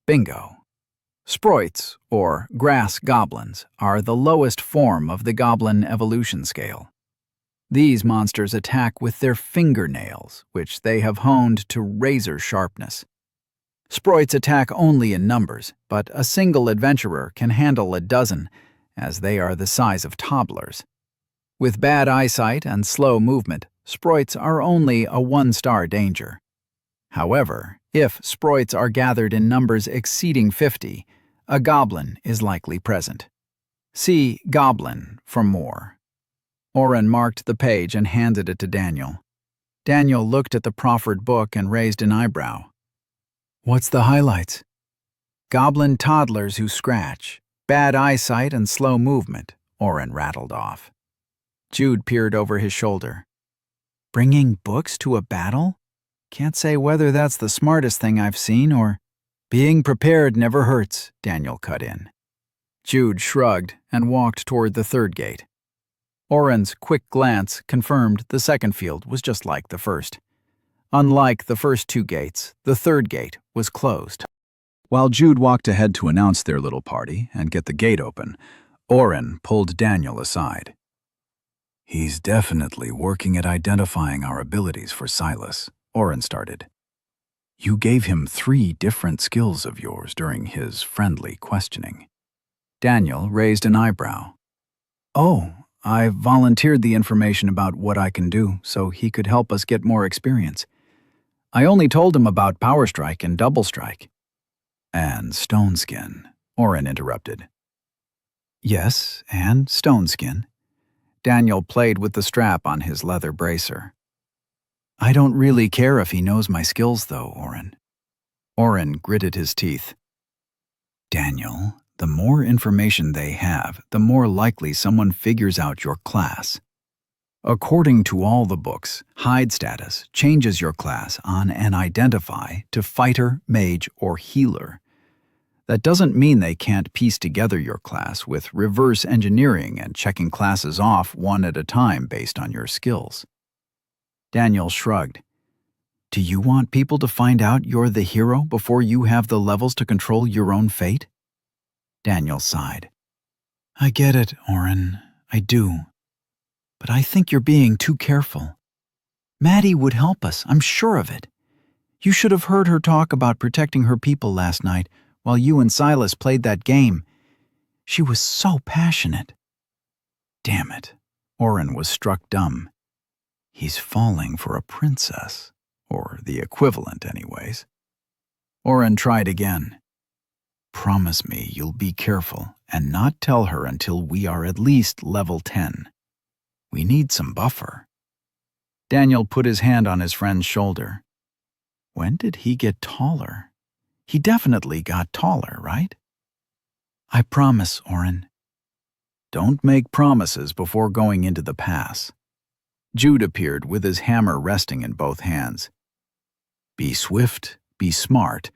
Bingo. Sproits, or grass goblins, are the lowest form of the goblin evolution scale. These monsters attack with their fingernails, which they have honed to razor sharpness. Sproits attack only in numbers, but a single adventurer can handle a dozen, as they are the size of toddlers. With bad eyesight and slow movement, sproits are only a 1-star danger. However, if sproits are gathered in numbers exceeding 50, a goblin is likely present. See Goblin for more. Oren marked the page and handed it to Daniel. Daniel looked at the proffered book and raised an eyebrow. What's the highlights? Goblin toddlers who scratch, bad eyesight and slow movement, Oren rattled off. Jude peered over his shoulder. Bringing books to a battle? Can't say whether that's the smartest thing I've seen or... Being prepared never hurts, Daniel cut in. Jude shrugged and walked toward the third gate. Oren's quick glance confirmed the second field was just like the first. Unlike the first 2 gates, the third gate was closed. While Jude walked ahead to announce their little party and get the gate open, Oren pulled Daniel aside. He's definitely working at identifying our abilities for Silas, Oren started. You gave him 3 different skills of yours during his friendly questioning. Daniel raised an eyebrow. Oh, I volunteered the information about what I can do so he could help us get more experience. I only told him about Power Strike and Double Strike. And Stone Skin, Oren interrupted. Yes, and Stone Skin. Daniel played with the strap on his leather bracer. I don't really care if he knows my skills, though, Oren. Oren gritted his teeth. Daniel, the more information they have, the more likely someone figures out your class. According to all the books, hide status changes your class on an identify to fighter, mage, or healer. That doesn't mean they can't piece together your class with reverse engineering and checking classes off one at a time based on your skills. Daniel shrugged. Do you want people to find out you're the hero before you have the levels to control your own fate? Daniel sighed. I get it, Oren. I do. But I think you're being too careful. Maddie would help us, I'm sure of it. You should have heard her talk about protecting her people last night while you and Silas played that game. She was so passionate. Damn it. Oren was struck dumb. He's falling for a princess, or the equivalent anyways. Oren tried again. Promise me you'll be careful and not tell her until we are at least level 10. We need some buffer. Daniel put his hand on his friend's shoulder. When did he get taller? He definitely got taller, right? I promise, Oren. Don't make promises before going into the pass. Jude appeared with his hammer resting in both hands. Be swift, be smart,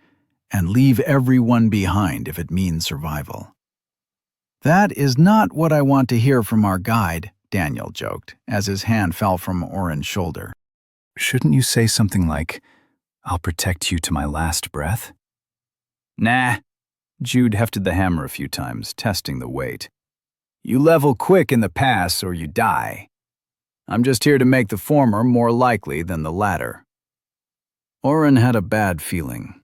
and leave everyone behind if it means survival. That is not what I want to hear from our guide, Daniel joked, as his hand fell from Oren's shoulder. Shouldn't you say something like, I'll protect you to my last breath? Nah. Jude hefted the hammer a few times, testing the weight. You level quick in the pass or you die. I'm just here to make the former more likely than the latter. Oren had a bad feeling.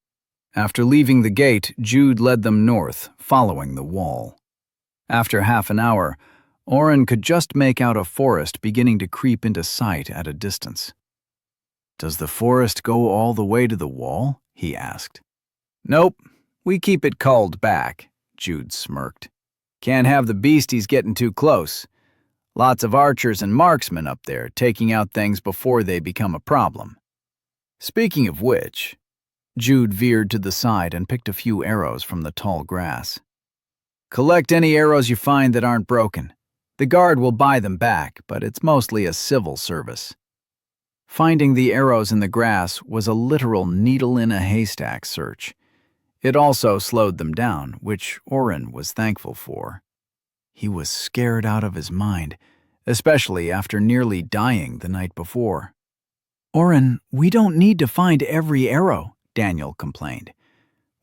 After leaving the gate, Jude led them north, following the wall. After half an hour, Oren could just make out a forest beginning to creep into sight at a distance. Does the forest go all the way to the wall? He asked. Nope, we keep it culled back, Jude smirked. Can't have the beasties getting too close. Lots of archers and marksmen up there taking out things before they become a problem. Speaking of which, Jude veered to the side and picked a few arrows from the tall grass. Collect any arrows you find that aren't broken. The guard will buy them back, but it's mostly a civil service. Finding the arrows in the grass was a literal needle-in-a-haystack search. It also slowed them down, which Oren was thankful for. He was scared out of his mind, especially after nearly dying the night before. Oren, we don't need to find every arrow, Daniel complained.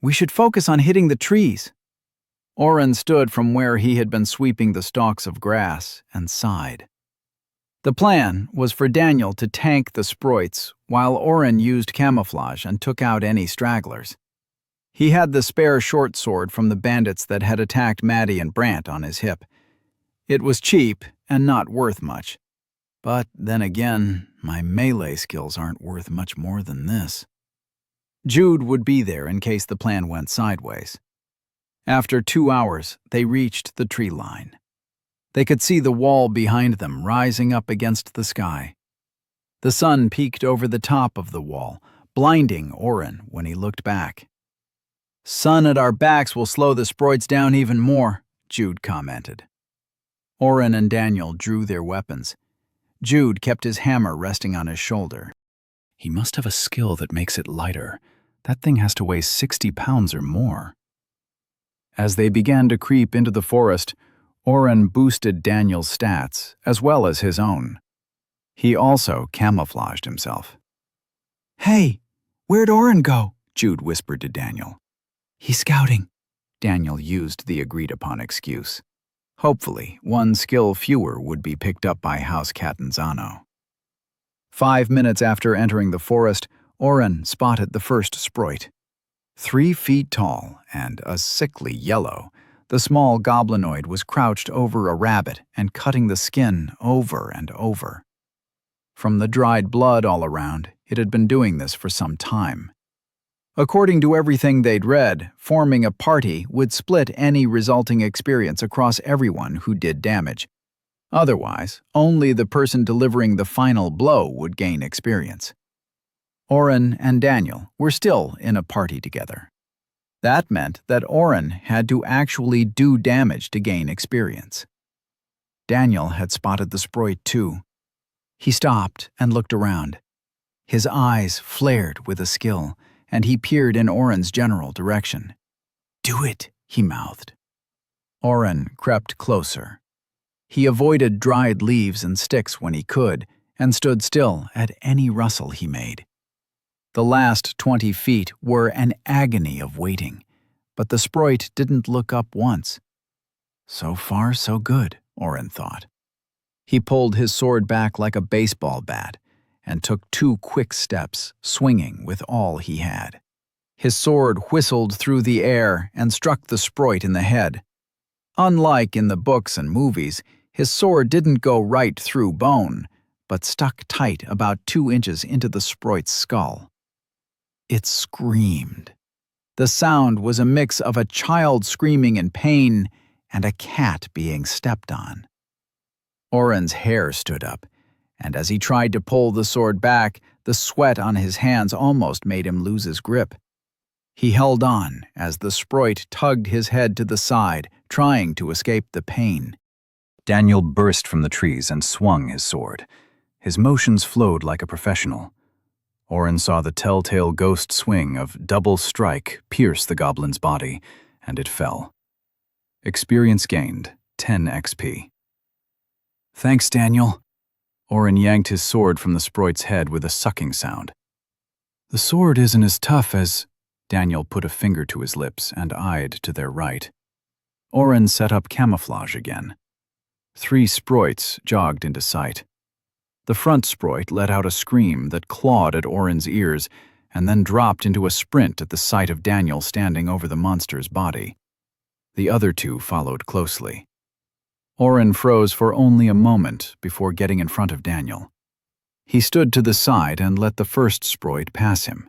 We should focus on hitting the trees. Oren stood from where he had been sweeping the stalks of grass and sighed. The plan was for Daniel to tank the sproits while Oren used camouflage and took out any stragglers. He had the spare short sword from the bandits that had attacked Maddie and Brant on his hip. It was cheap and not worth much. But then again, my melee skills aren't worth much more than this. Jude would be there in case the plan went sideways. After 2 hours, they reached the tree line. They could see the wall behind them rising up against the sky. The sun peeked over the top of the wall, blinding Oren when he looked back. Sun at our backs will slow the sproits down even more, Jude commented. Oren and Daniel drew their weapons. Jude kept his hammer resting on his shoulder. He must have a skill that makes it lighter. That thing has to weigh 60 pounds or more. As they began to creep into the forest, Oren boosted Daniel's stats, as well as his own. He also camouflaged himself. Hey, where'd Oren go? Jude whispered to Daniel. He's scouting. Daniel used the agreed-upon excuse. Hopefully, one skill fewer would be picked up by House Catanzano. 5 minutes after entering the forest, Oren spotted the first sproit. 3 feet tall and a sickly yellow, the small goblinoid was crouched over a rabbit and cutting the skin over and over. From the dried blood all around, it had been doing this for some time. According to everything they'd read, forming a party would split any resulting experience across everyone who did damage. Otherwise, only the person delivering the final blow would gain experience. Oren and Daniel were still in a party together. That meant that Oren had to actually do damage to gain experience. Daniel had spotted the sproit too. He stopped and looked around. His eyes flared with a skill, and he peered in Oren's general direction. "Do it," he mouthed. Oren crept closer. He avoided dried leaves and sticks when he could, and stood still at any rustle he made. The last 20 feet were an agony of waiting, but the sproit didn't look up once. So far, so good, Oren thought. He pulled his sword back like a baseball bat and took 2 quick steps, swinging with all he had. His sword whistled through the air and struck the sproit in the head. Unlike in the books and movies, his sword didn't go right through bone, but stuck tight about 2 inches into the sproit's skull. It screamed. The sound was a mix of a child screaming in pain and a cat being stepped on. Oren's hair stood up, and as he tried to pull the sword back, the sweat on his hands almost made him lose his grip. He held on as the sproit tugged his head to the side, trying to escape the pain. Daniel burst from the trees and swung his sword. His motions flowed like a professional. Oren saw the telltale ghost swing of double strike pierce the goblin's body, and it fell. Experience gained, 10 XP. "Thanks, Daniel." Oren yanked his sword from the sproit's head with a sucking sound. "The sword isn't as tough as—" Daniel put a finger to his lips and eyed to their right. Oren set up camouflage again. 3 sproits jogged into sight. The front sproit let out a scream that clawed at Oren's ears and then dropped into a sprint at the sight of Daniel standing over the monster's body. The other 2 followed closely. Oren froze for only a moment before getting in front of Daniel. He stood to the side and let the first sproit pass him.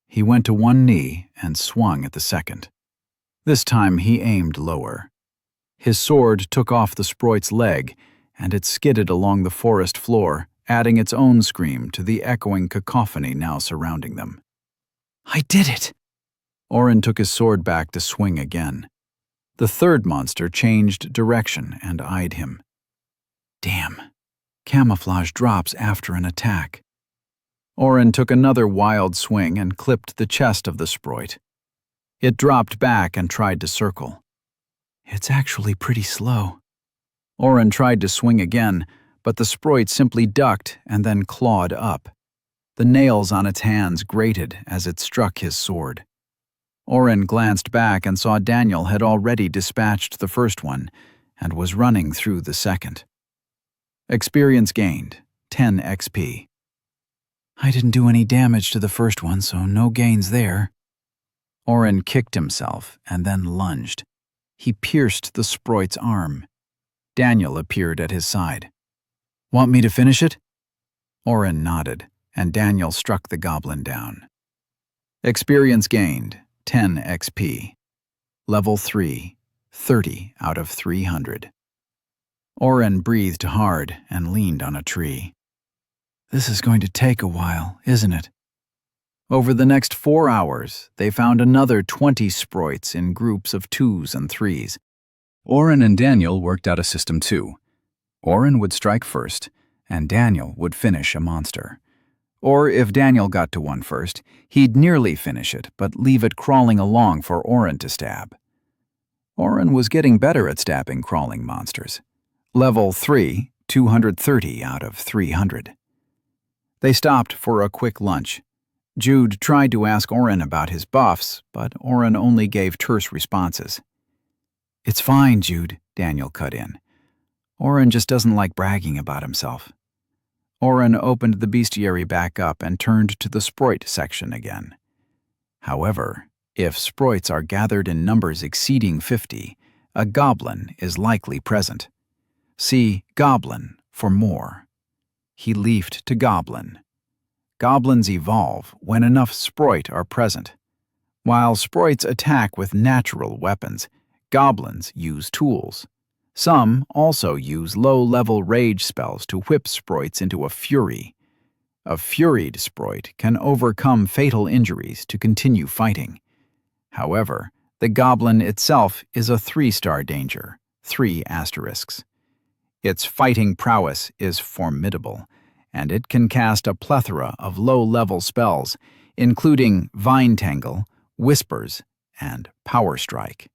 He went to one knee and swung at the second. This time he aimed lower. His sword took off the sproit's leg, and it skidded along the forest floor, adding its own scream to the echoing cacophony now surrounding them. "I did it!" Oren took his sword back to swing again. The third monster changed direction and eyed him. Damn. Camouflage drops after an attack. Oren took another wild swing and clipped the chest of the sproit. It dropped back and tried to circle. It's actually pretty slow. Oren tried to swing again, but the sproit simply ducked and then clawed up. The nails on its hands grated as it struck his sword. Oren glanced back and saw Daniel had already dispatched the first one and was running through the second. Experience gained, 10 XP. I didn't do any damage to the first one, so no gains there. Oren kicked himself and then lunged. He pierced the sproit's arm. Daniel appeared at his side. Want me to finish it? Oren nodded, and Daniel struck the goblin down. Experience gained, 10 XP. Level 3, 30 out of 300. Oren breathed hard and leaned on a tree. This is going to take a while, isn't it? Over the next 4 hours, they found another 20 sproits in groups of 2s and 3s. Oren and Daniel worked out a system too. Oren would strike first, and Daniel would finish a monster. Or if Daniel got to one first, he'd nearly finish it, but leave it crawling along for Oren to stab. Oren was getting better at stabbing crawling monsters. Level 3, 230 out of 300. They stopped for a quick lunch. Jude tried to ask Oren about his buffs, but Oren only gave terse responses. It's fine, Jude, Daniel cut in. Oren just doesn't like bragging about himself. Oren opened the bestiary back up and turned to the Sproit section again. However, if Sproits are gathered in numbers exceeding 50, a goblin is likely present. See Goblin for more. He leafed to Goblin. Goblins evolve when enough Sproit are present. While Sproits attack with natural weapons, goblins use tools. Some also use low-level rage spells to whip Sproits into a fury. A furied Sproit can overcome fatal injuries to continue fighting. However, the goblin itself is a 3-star danger, 3 asterisks. Its fighting prowess is formidable, and it can cast a plethora of low-level spells, including Vine Tangle, Whispers, and Power Strike.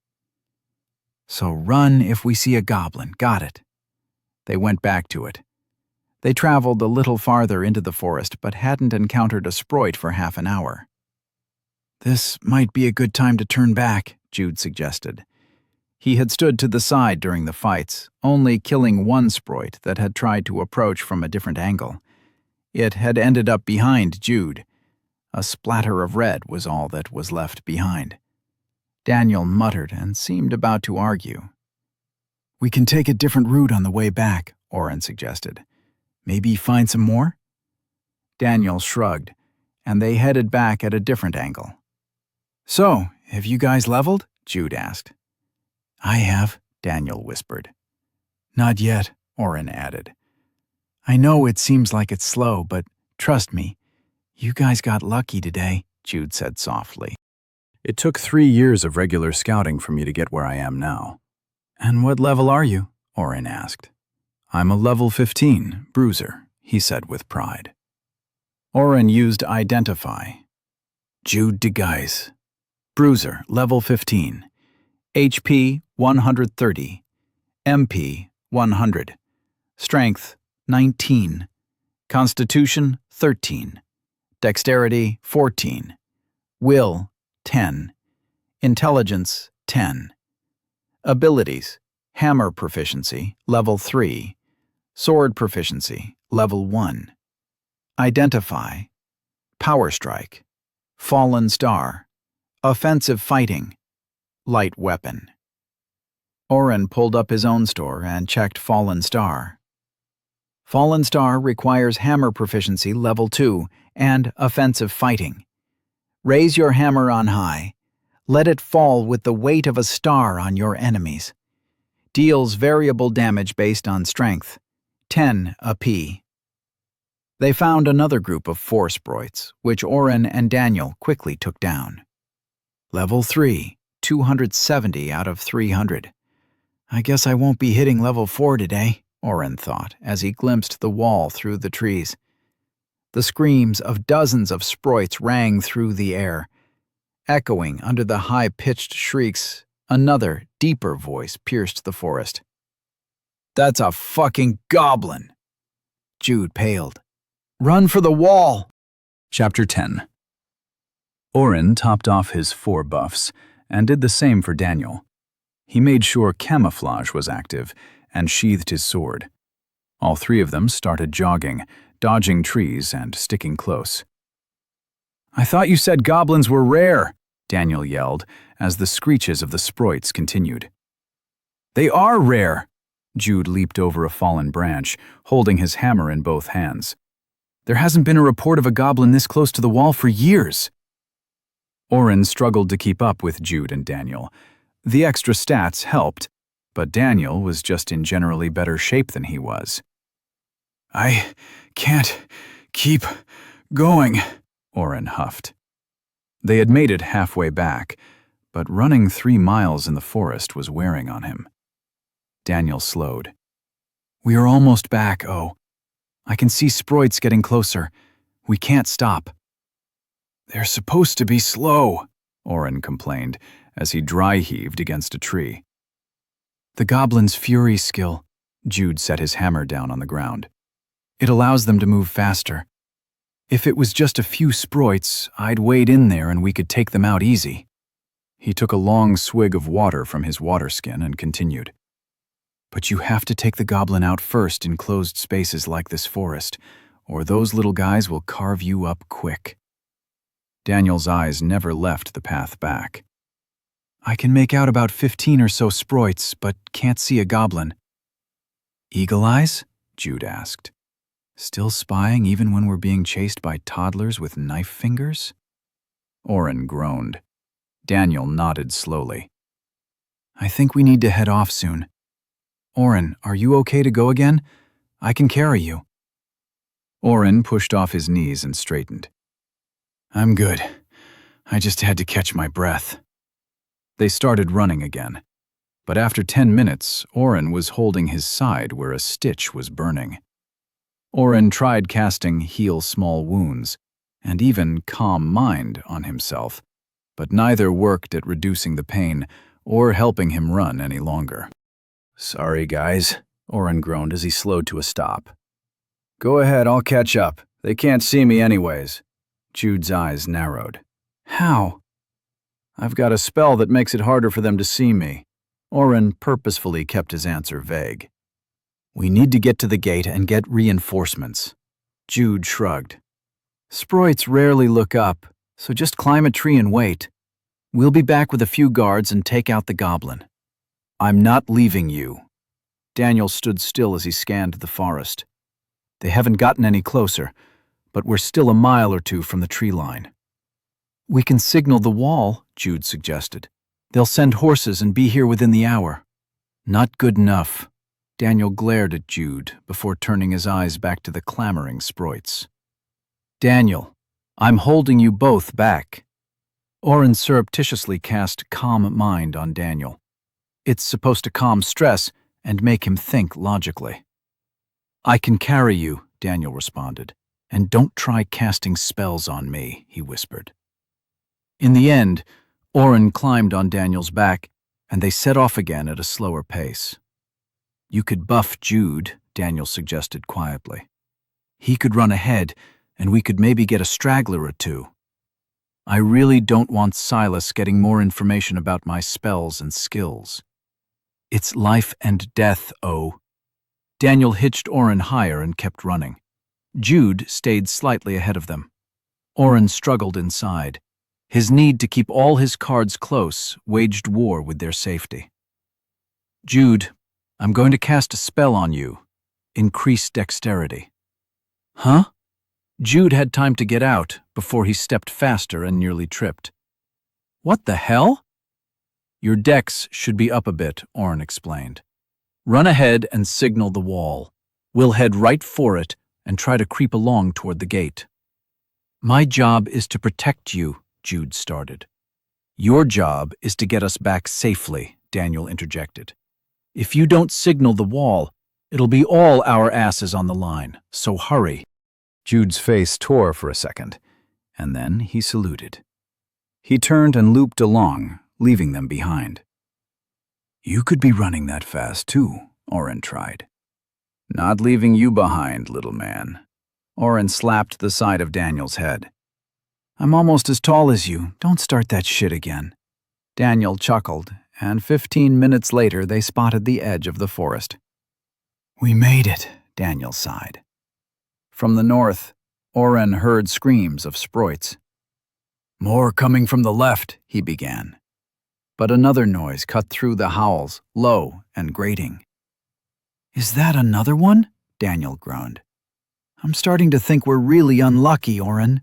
So run if we see a goblin, got it. They went back to it. They traveled a little farther into the forest but hadn't encountered a Sproit for half an hour. This might be a good time to turn back, Jude suggested. He had stood to the side during the fights, only killing one Sproit that had tried to approach from a different angle. It had ended up behind Jude. A splatter of red was all that was left behind. Daniel muttered and seemed about to argue. We can take a different route on the way back, Oren suggested. Maybe find some more? Daniel shrugged, and they headed back at a different angle. So, have you guys leveled? Jude asked. I have, Daniel whispered. Not yet, Oren added. I know it seems like it's slow, but trust me, you guys got lucky today, Jude said softly. It took 3 years of regular scouting for me to get where I am now. And what level are you? Oren asked. I'm a level 15, bruiser, he said with pride. Oren used identify. Jude DeGuise. Bruiser, level 15. HP 130. MP 100. Strength 19. Constitution 13. Dexterity 14. Will 10. Intelligence 10. Abilities: Hammer proficiency, level 3. Sword proficiency, level 1. Identify: Power Strike. Fallen Star. Offensive Fighting. Light Weapon. Oren pulled up his own store and checked Fallen Star. Fallen Star requires Hammer proficiency level 2 and Offensive Fighting. Raise your hammer on high. Let it fall with the weight of a star on your enemies. Deals variable damage based on strength, 10 AP. They found another group of 4 Sproits, which Oren and Daniel quickly took down. Level 3, 270 out of 300. I guess I won't be hitting level 4 today, Oren thought as he glimpsed the wall through the trees. The screams of dozens of Sproits rang through the air. Echoing under the high-pitched shrieks, another, deeper voice pierced the forest. That's a fucking goblin! Jude paled. Run for the wall! Chapter 10. Oren topped off his 4 buffs and did the same for Daniel. He made sure camouflage was active and sheathed his sword. All 3 of them started jogging, dodging trees and sticking close. I thought you said goblins were rare, Daniel yelled as the screeches of the Sproits continued. They are rare! Jude leaped over a fallen branch, holding his hammer in both hands. There hasn't been a report of a goblin this close to the wall for years. Oren struggled to keep up with Jude and Daniel. The extra stats helped, but Daniel was just in generally better shape than he was. I can't keep going, Oren huffed. They had made it halfway back, but running 3 miles in the forest was wearing on him. Daniel slowed. We are almost back, I can see Sproits getting closer. We can't stop. They're supposed to be slow, Oren complained as he dry-heaved against a tree. The goblin's fury skill, Jude set his hammer down on the ground. It allows them to move faster. If it was just a few Sproits, I'd wade in there and we could take them out easy. He took a long swig of water from his water skin and continued. But you have to take the goblin out first in closed spaces like this forest, or those little guys will carve you up quick. Daniel's eyes never left the path back. I can make out about 15 or so sproits, but can't see a goblin. Eagle eyes? Jude asked. Still spying even when we're being chased by toddlers with knife fingers? Oren groaned. Daniel nodded slowly. I think we need to head off soon. Oren, are you okay to go again? I can carry you. Oren pushed off his knees and straightened. I'm good. I just had to catch my breath. They started running again. But after 10 minutes, Oren was holding his side where a stitch was burning. Oren tried casting Heal Small Wounds, and even Calm Mind on himself, but neither worked at reducing the pain or helping him run any longer. Sorry, guys, Oren groaned as he slowed to a stop. Go ahead, I'll catch up. They can't see me anyways. Jude's eyes narrowed. How? I've got a spell that makes it harder for them to see me. Oren purposefully kept his answer vague. We need to get to the gate and get reinforcements. Jude shrugged. Sproits rarely look up, so just climb a tree and wait. We'll be back with a few guards and take out the goblin. I'm not leaving you. Daniel stood still as he scanned the forest. They haven't gotten any closer, but we're still a mile or two from the tree line. We can signal the wall, Jude suggested. They'll send horses and be here within the hour. Not good enough. Daniel glared at Jude before turning his eyes back to the clamoring sproits. Daniel, I'm holding you both back. Oren surreptitiously cast Calm Mind on Daniel. It's supposed to calm stress and make him think logically. I can carry you, Daniel responded. And don't try casting spells on me, he whispered. In the end, Oren climbed on Daniel's back, and they set off again at a slower pace. You could buff Jude, Daniel suggested quietly. He could run ahead, and we could maybe get a straggler or two. I really don't want Silas getting more information about my spells and skills. It's life and death, O. Daniel hitched Oren higher and kept running. Jude stayed slightly ahead of them. Oren struggled inside. His need to keep all his cards close waged war with their safety. Jude, I'm going to cast a spell on you. Increase dexterity. Huh? Jude had time to get out before he stepped faster and nearly tripped. What the hell? Your dex should be up a bit, Oren explained. Run ahead and signal the wall. We'll head right for it and try to creep along toward the gate. My job is to protect you, Jude started. Your job is to get us back safely, Daniel interjected. If you don't signal the wall, it'll be all our asses on the line, so hurry. Jude's face tore for a second, and then he saluted. He turned and looped along, leaving them behind. You could be running that fast too, Oren tried. Not leaving you behind, little man. Oren slapped the side of Daniel's head. I'm almost as tall as you. Don't start that shit again. Daniel chuckled, and 15 minutes later they spotted the edge of the forest. We made it, Daniel sighed. From the north, Oren heard screams of sproits. More coming from the left, he began. But another noise cut through the howls, low and grating. Is that another one? Daniel groaned. I'm starting to think we're really unlucky, Oren.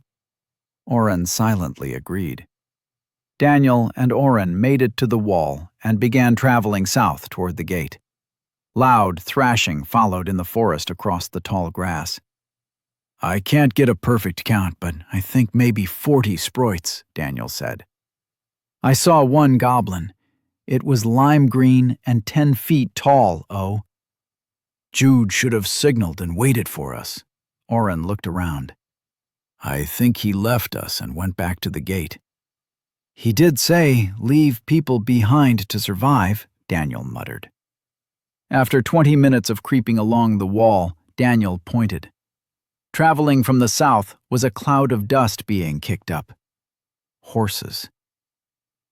Oren silently agreed. Daniel and Oren made it to the wall and began traveling south toward the gate. Loud thrashing followed in the forest across the tall grass. I can't get a perfect count, but I think maybe 40 sproits, Daniel said. I saw one goblin. It was lime green and 10 feet tall, O. Jude should have signaled and waited for us. Oren looked around. I think he left us and went back to the gate. He did say, leave people behind to survive, Daniel muttered. After 20 minutes of creeping along the wall, Daniel pointed. Traveling from the south was a cloud of dust being kicked up. Horses.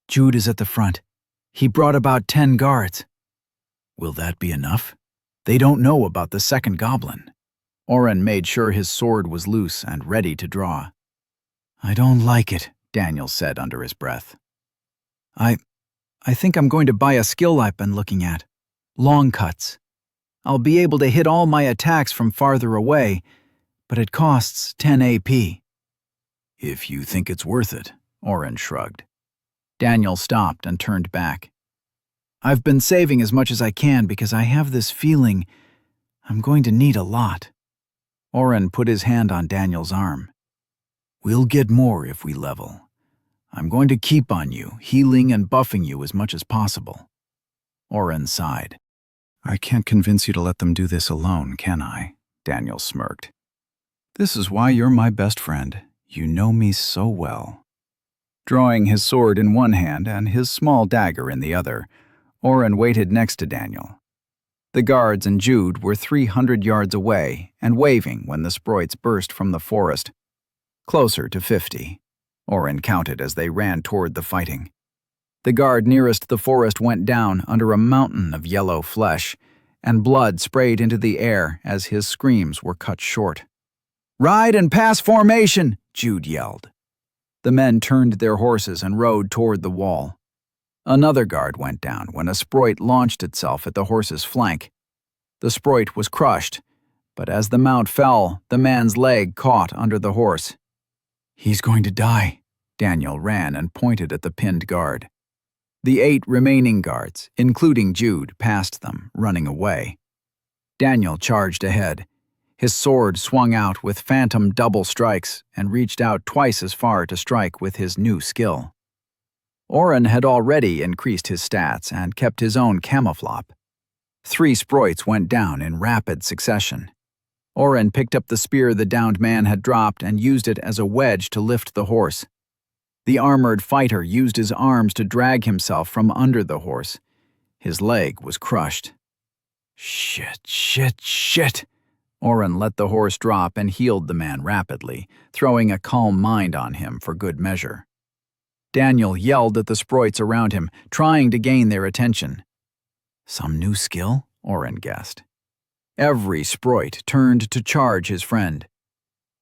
Jude is at the front. He brought about 10 guards. Will that be enough? They don't know about the second goblin. Oren made sure his sword was loose and ready to draw. I don't like it, Daniel said under his breath. I think I'm going to buy a skill I've been looking at. Long cuts. I'll be able to hit all my attacks from farther away, but it costs 10 AP. If you think it's worth it, Oren shrugged. Daniel stopped and turned back. I've been saving as much as I can because I have this feeling I'm going to need a lot. Oren put his hand on Daniel's arm. We'll get more if we level. I'm going to keep on you, healing and buffing you as much as possible. Oren sighed. I can't convince you to let them do this alone, can I? Daniel smirked. This is why you're my best friend. You know me so well. Drawing his sword in one hand and his small dagger in the other, Oren waited next to Daniel. The guards and Jude were 300 yards away and waving when the sprites burst from the forest. Closer to 50. Oren counted as they ran toward the fighting. The guard nearest the forest went down under a mountain of yellow flesh, and blood sprayed into the air as his screams were cut short. "Ride and pass formation!" Jude yelled. The men turned their horses and rode toward the wall. Another guard went down when a sprite launched itself at the horse's flank. The sprite was crushed, but as the mount fell, the man's leg caught under the horse. He's going to die. Daniel ran and pointed at the pinned guard. The 8 remaining guards, including Jude, passed them, running away. Daniel charged ahead. His sword swung out with phantom double strikes and reached out twice as far to strike with his new skill. Oren had already increased his stats and kept his own camouflage. 3 sprites went down in rapid succession. Oren picked up the spear the downed man had dropped and used it as a wedge to lift the horse. The armored fighter used his arms to drag himself from under the horse. His leg was crushed. Shit. Oren let the horse drop and healed the man rapidly, throwing a calm mind on him for good measure. Daniel yelled at the sprites around him, trying to gain their attention. Some new skill? Oren guessed. Every sprite turned to charge his friend.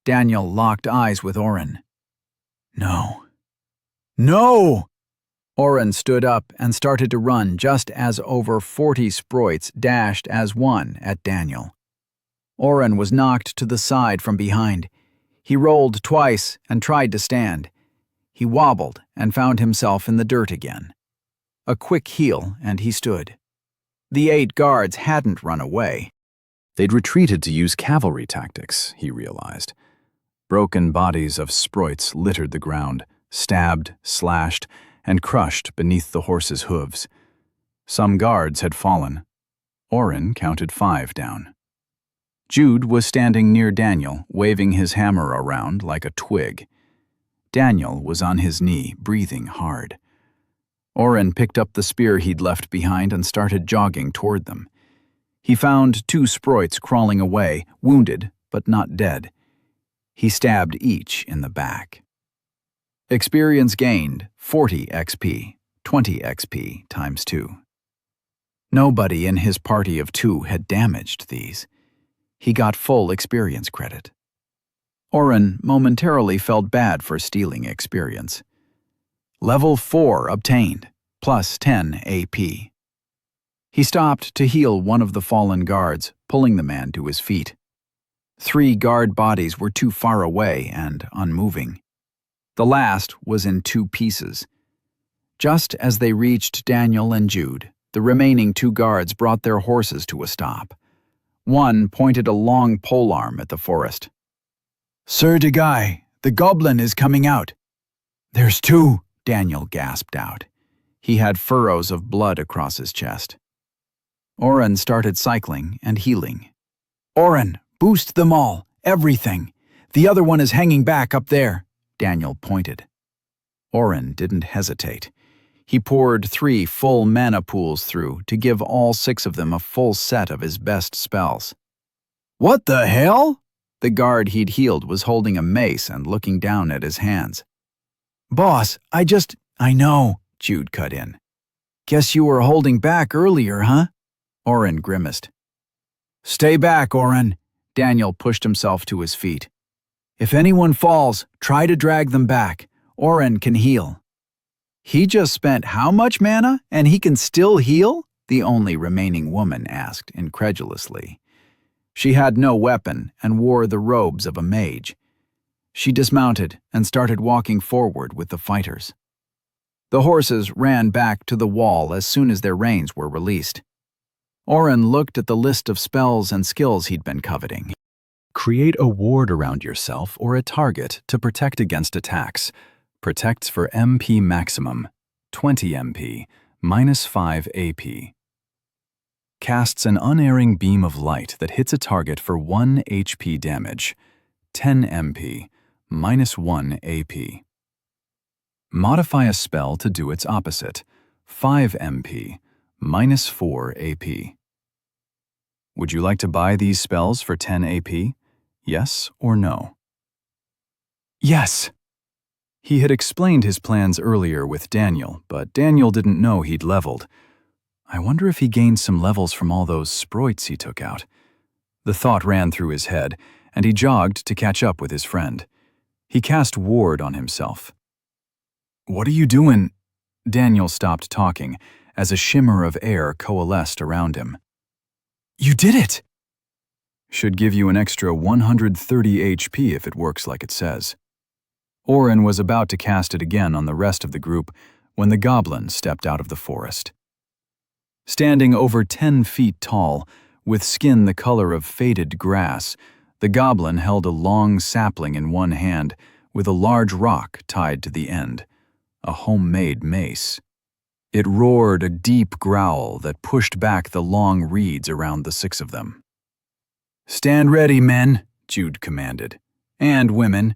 Daniel locked eyes with Oren. No! Oren stood up and started to run just as over 40 sprites dashed as one at Daniel. Oren was knocked to the side from behind. He rolled twice and tried to stand. He wobbled and found himself in the dirt again. A quick heal and he stood. The 8 guards hadn't run away. They'd retreated to use cavalry tactics, he realized. Broken bodies of sprites littered the ground, stabbed, slashed, and crushed beneath the horse's hooves. Some guards had fallen. Oren counted 5 down. Jude was standing near Daniel, waving his hammer around like a twig. Daniel was on his knee, breathing hard. Oren picked up the spear he'd left behind and started jogging toward them. He found 2 sprites crawling away, wounded but not dead. He stabbed each in the back. Experience gained, 40 XP, 20 XP times 2. Nobody in his party of 2 had damaged these. He got full experience credit. Oren momentarily felt bad for stealing experience. Level 4 obtained, plus 10 AP. He stopped to heal one of the fallen guards, pulling the man to his feet. 3 guard bodies were too far away and unmoving. The last was in 2 pieces. Just as they reached Daniel and Jude, the remaining 2 guards brought their horses to a stop. One pointed a long polearm at the forest. "Sir Degai, the goblin is coming out." "There's 2, Daniel gasped out. He had furrows of blood across his chest. Oren started cycling and healing. "Oren, boost them all, everything. The other one is hanging back up there," Daniel pointed. Oren didn't hesitate. He poured 3 full mana pools through to give all 6 of them a full set of his best spells. "What the hell?" The guard he'd healed was holding a mace and looking down at his hands. "Boss, I know," Jude cut in. Guess you were holding back earlier, huh? Oren grimaced. Stay back, Oren. Daniel pushed himself to his feet. If anyone falls, try to drag them back. Oren can heal. He just spent how much mana, and he can still heal? The only remaining woman asked incredulously. She had no weapon and wore the robes of a mage. She dismounted and started walking forward with the fighters. The horses ran back to the wall as soon as their reins were released. Oren looked at the list of spells and skills he'd been coveting. Create a ward around yourself or a target to protect against attacks. Protects for MP maximum, 20 MP, -5 AP. Casts an unerring beam of light that hits a target for 1 HP damage, 10 MP, -1 AP. Modify a spell to do its opposite, 5 MP, -4 AP. Would you like to buy these spells for 10 AP? Yes or no? Yes! He had explained his plans earlier with Daniel, but Daniel didn't know he'd leveled. I wonder if he gained some levels from all those sproits he took out. The thought ran through his head, and he jogged to catch up with his friend. He cast Ward on himself. What are you doing? Daniel stopped talking as a shimmer of air coalesced around him. You did it! Should give you an extra 130 HP if it works like it says. Oren was about to cast it again on the rest of the group when the goblin stepped out of the forest. Standing over 10 feet tall, with skin the color of faded grass, the goblin held a long sapling in one hand with a large rock tied to the end, a homemade mace. It roared a deep growl that pushed back the long reeds around the 6 of them. Stand ready, men, Jude commanded. And women.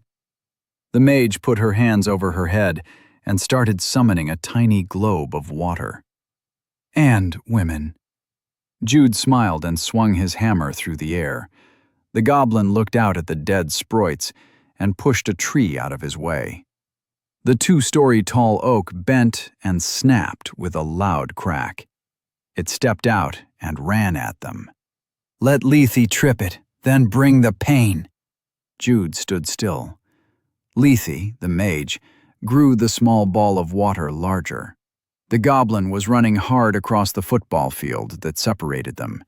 The mage put her hands over her head and started summoning a tiny globe of water. And women. Jude smiled and swung his hammer through the air. The goblin looked out at the dead sproits and pushed a tree out of his way. The 2-story tall oak bent and snapped with a loud crack. It stepped out and ran at them. Let Lethe trip it, then bring the pain. Jude stood still. Lethe, the mage, grew the small ball of water larger. The goblin was running hard across the football field that separated them.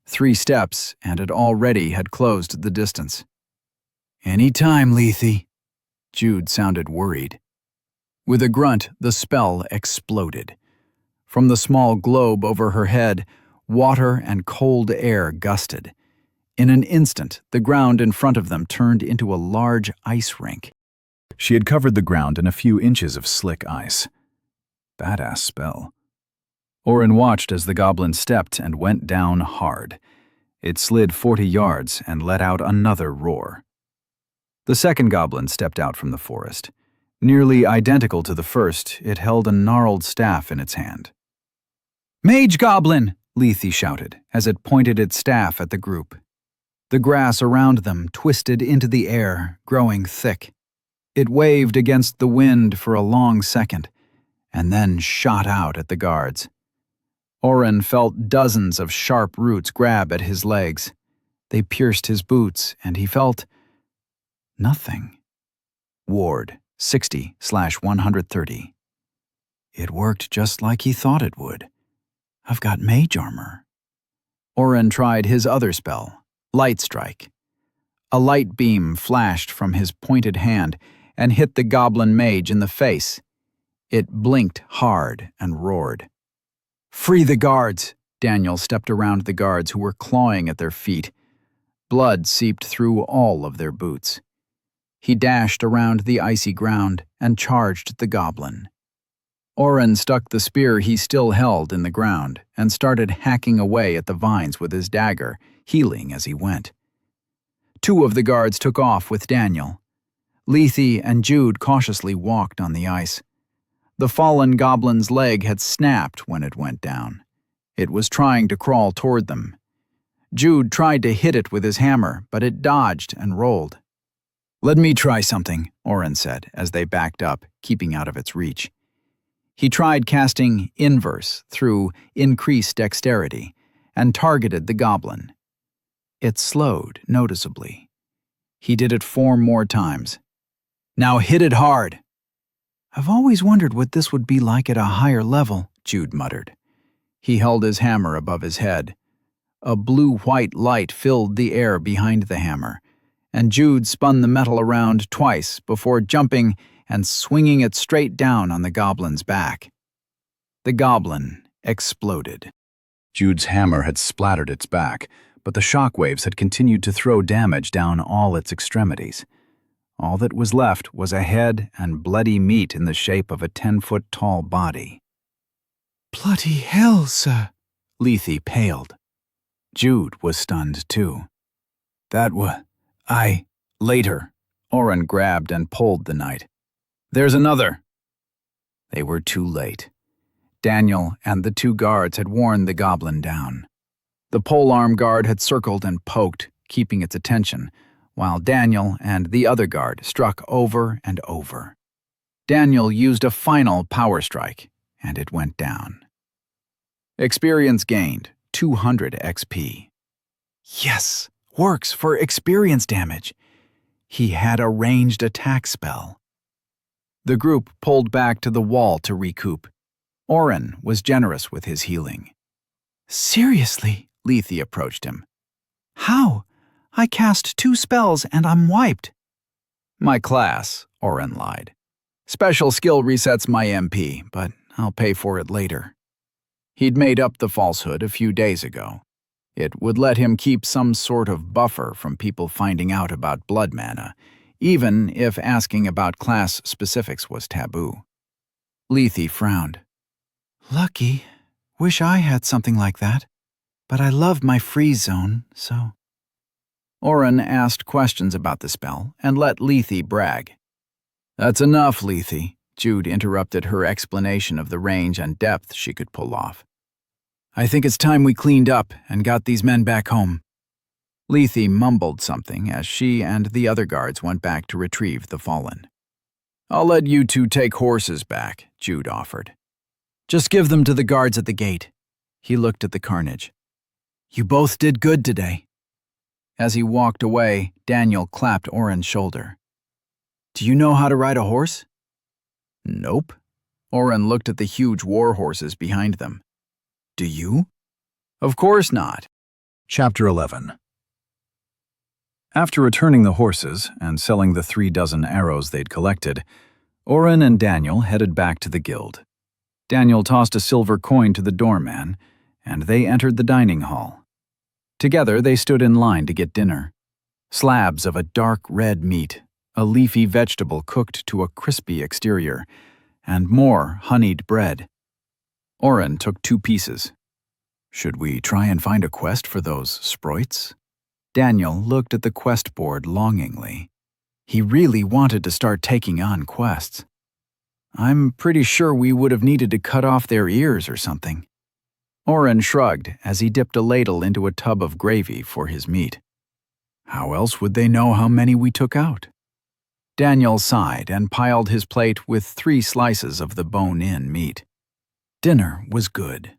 3 steps, and it already had closed the distance. Any time, Lethe. Jude sounded worried. With a grunt, the spell exploded. From the small globe over her head, water and cold air gusted. In an instant, the ground in front of them turned into a large ice rink. She had covered the ground in a few inches of slick ice. Badass spell. Oren watched as the goblin stepped and went down hard. It slid 40 yards and let out another roar. The second goblin stepped out from the forest. Nearly identical to the first, it held a gnarled staff in its hand. Mage goblin! Lethe shouted as it pointed its staff at the group. The grass around them twisted into the air, growing thick. It waved against the wind for a long second, and then shot out at the guards. Oren felt dozens of sharp roots grab at his legs. They pierced his boots, and he felt nothing. Ward, 60/130. It worked just like he thought it would. I've got mage armor. Oren tried his other spell, Light Strike. A light beam flashed from his pointed hand and hit the goblin mage in the face. It blinked hard and roared. Free the guards! Daniel stepped around the guards who were clawing at their feet. Blood seeped through all of their boots. He dashed around the icy ground and charged the goblin. Oren stuck the spear he still held in the ground and started hacking away at the vines with his dagger, healing as he went. 2 of the guards took off with Daniel. Lethe and Jude cautiously walked on the ice. The fallen goblin's leg had snapped when it went down. It was trying to crawl toward them. Jude tried to hit it with his hammer, but it dodged and rolled. Let me try something, Oren said as they backed up, keeping out of its reach. He tried casting inverse through increased dexterity and targeted the goblin. It slowed noticeably. He did it 4 more times. "Now hit it hard." "I've always wondered what this would be like at a higher level," Jude muttered. He held his hammer above his head. A blue-white light filled the air behind the hammer, and Jude spun the metal around twice before jumping and swinging it straight down on the goblin's back. The goblin exploded. Jude's hammer had splattered its back, but the shockwaves had continued to throw damage down all its extremities. All that was left was a head and bloody meat in the shape of a 10-foot-tall body. "Bloody hell, sir!" Lethe paled. Jude was stunned, too. Later. Oren grabbed and pulled the knight. "There's another." They were too late. Daniel and the 2 guards had worn the goblin down. The polearm guard had circled and poked, keeping its attention, while Daniel and the other guard struck over and over. Daniel used a final power strike, and it went down. Experience gained, 200 XP. Yes, works for experience damage. He had a ranged attack spell. The group pulled back to the wall to recoup. Oren was generous with his healing. "Seriously?" Lethe approached him. "How? I cast 2 spells and I'm wiped." "My class," Oren lied. "Special skill resets my MP, but I'll pay for it later." He'd made up the falsehood a few days ago. It would let him keep some sort of buffer from people finding out about blood mana, even if asking about class specifics was taboo. Lethe frowned. "Lucky. Wish I had something like that. But I love my freeze zone, so..." Oren asked questions about the spell and let Lethe brag. "That's enough, Lethe," Jude interrupted her explanation of the range and depth she could pull off. "I think it's time we cleaned up and got these men back home." Lethe mumbled something as she and the other guards went back to retrieve the fallen. "I'll let you 2 take horses back," Jude offered. "Just give them to the guards at the gate." He looked at the carnage. "You both did good today." As he walked away, Daniel clapped Oren's shoulder. "Do you know how to ride a horse?" "Nope." Oren looked at the huge war horses behind them. "Do you?" "Of course not." Chapter 11. After returning the horses and selling the 3 dozen arrows they'd collected, Oren and Daniel headed back to the guild. Daniel tossed a silver coin to the doorman, and they entered the dining hall. Together they stood in line to get dinner. Slabs of a dark red meat, a leafy vegetable cooked to a crispy exterior, and more honeyed bread. Oren took 2 pieces. "Should we try and find a quest for those sproits?" Daniel looked at the quest board longingly. He really wanted to start taking on quests. "I'm pretty sure we would have needed to cut off their ears or something." Oren shrugged as he dipped a ladle into a tub of gravy for his meat. "How else would they know how many we took out?" Daniel sighed and piled his plate with 3 slices of the bone-in meat. Dinner was good.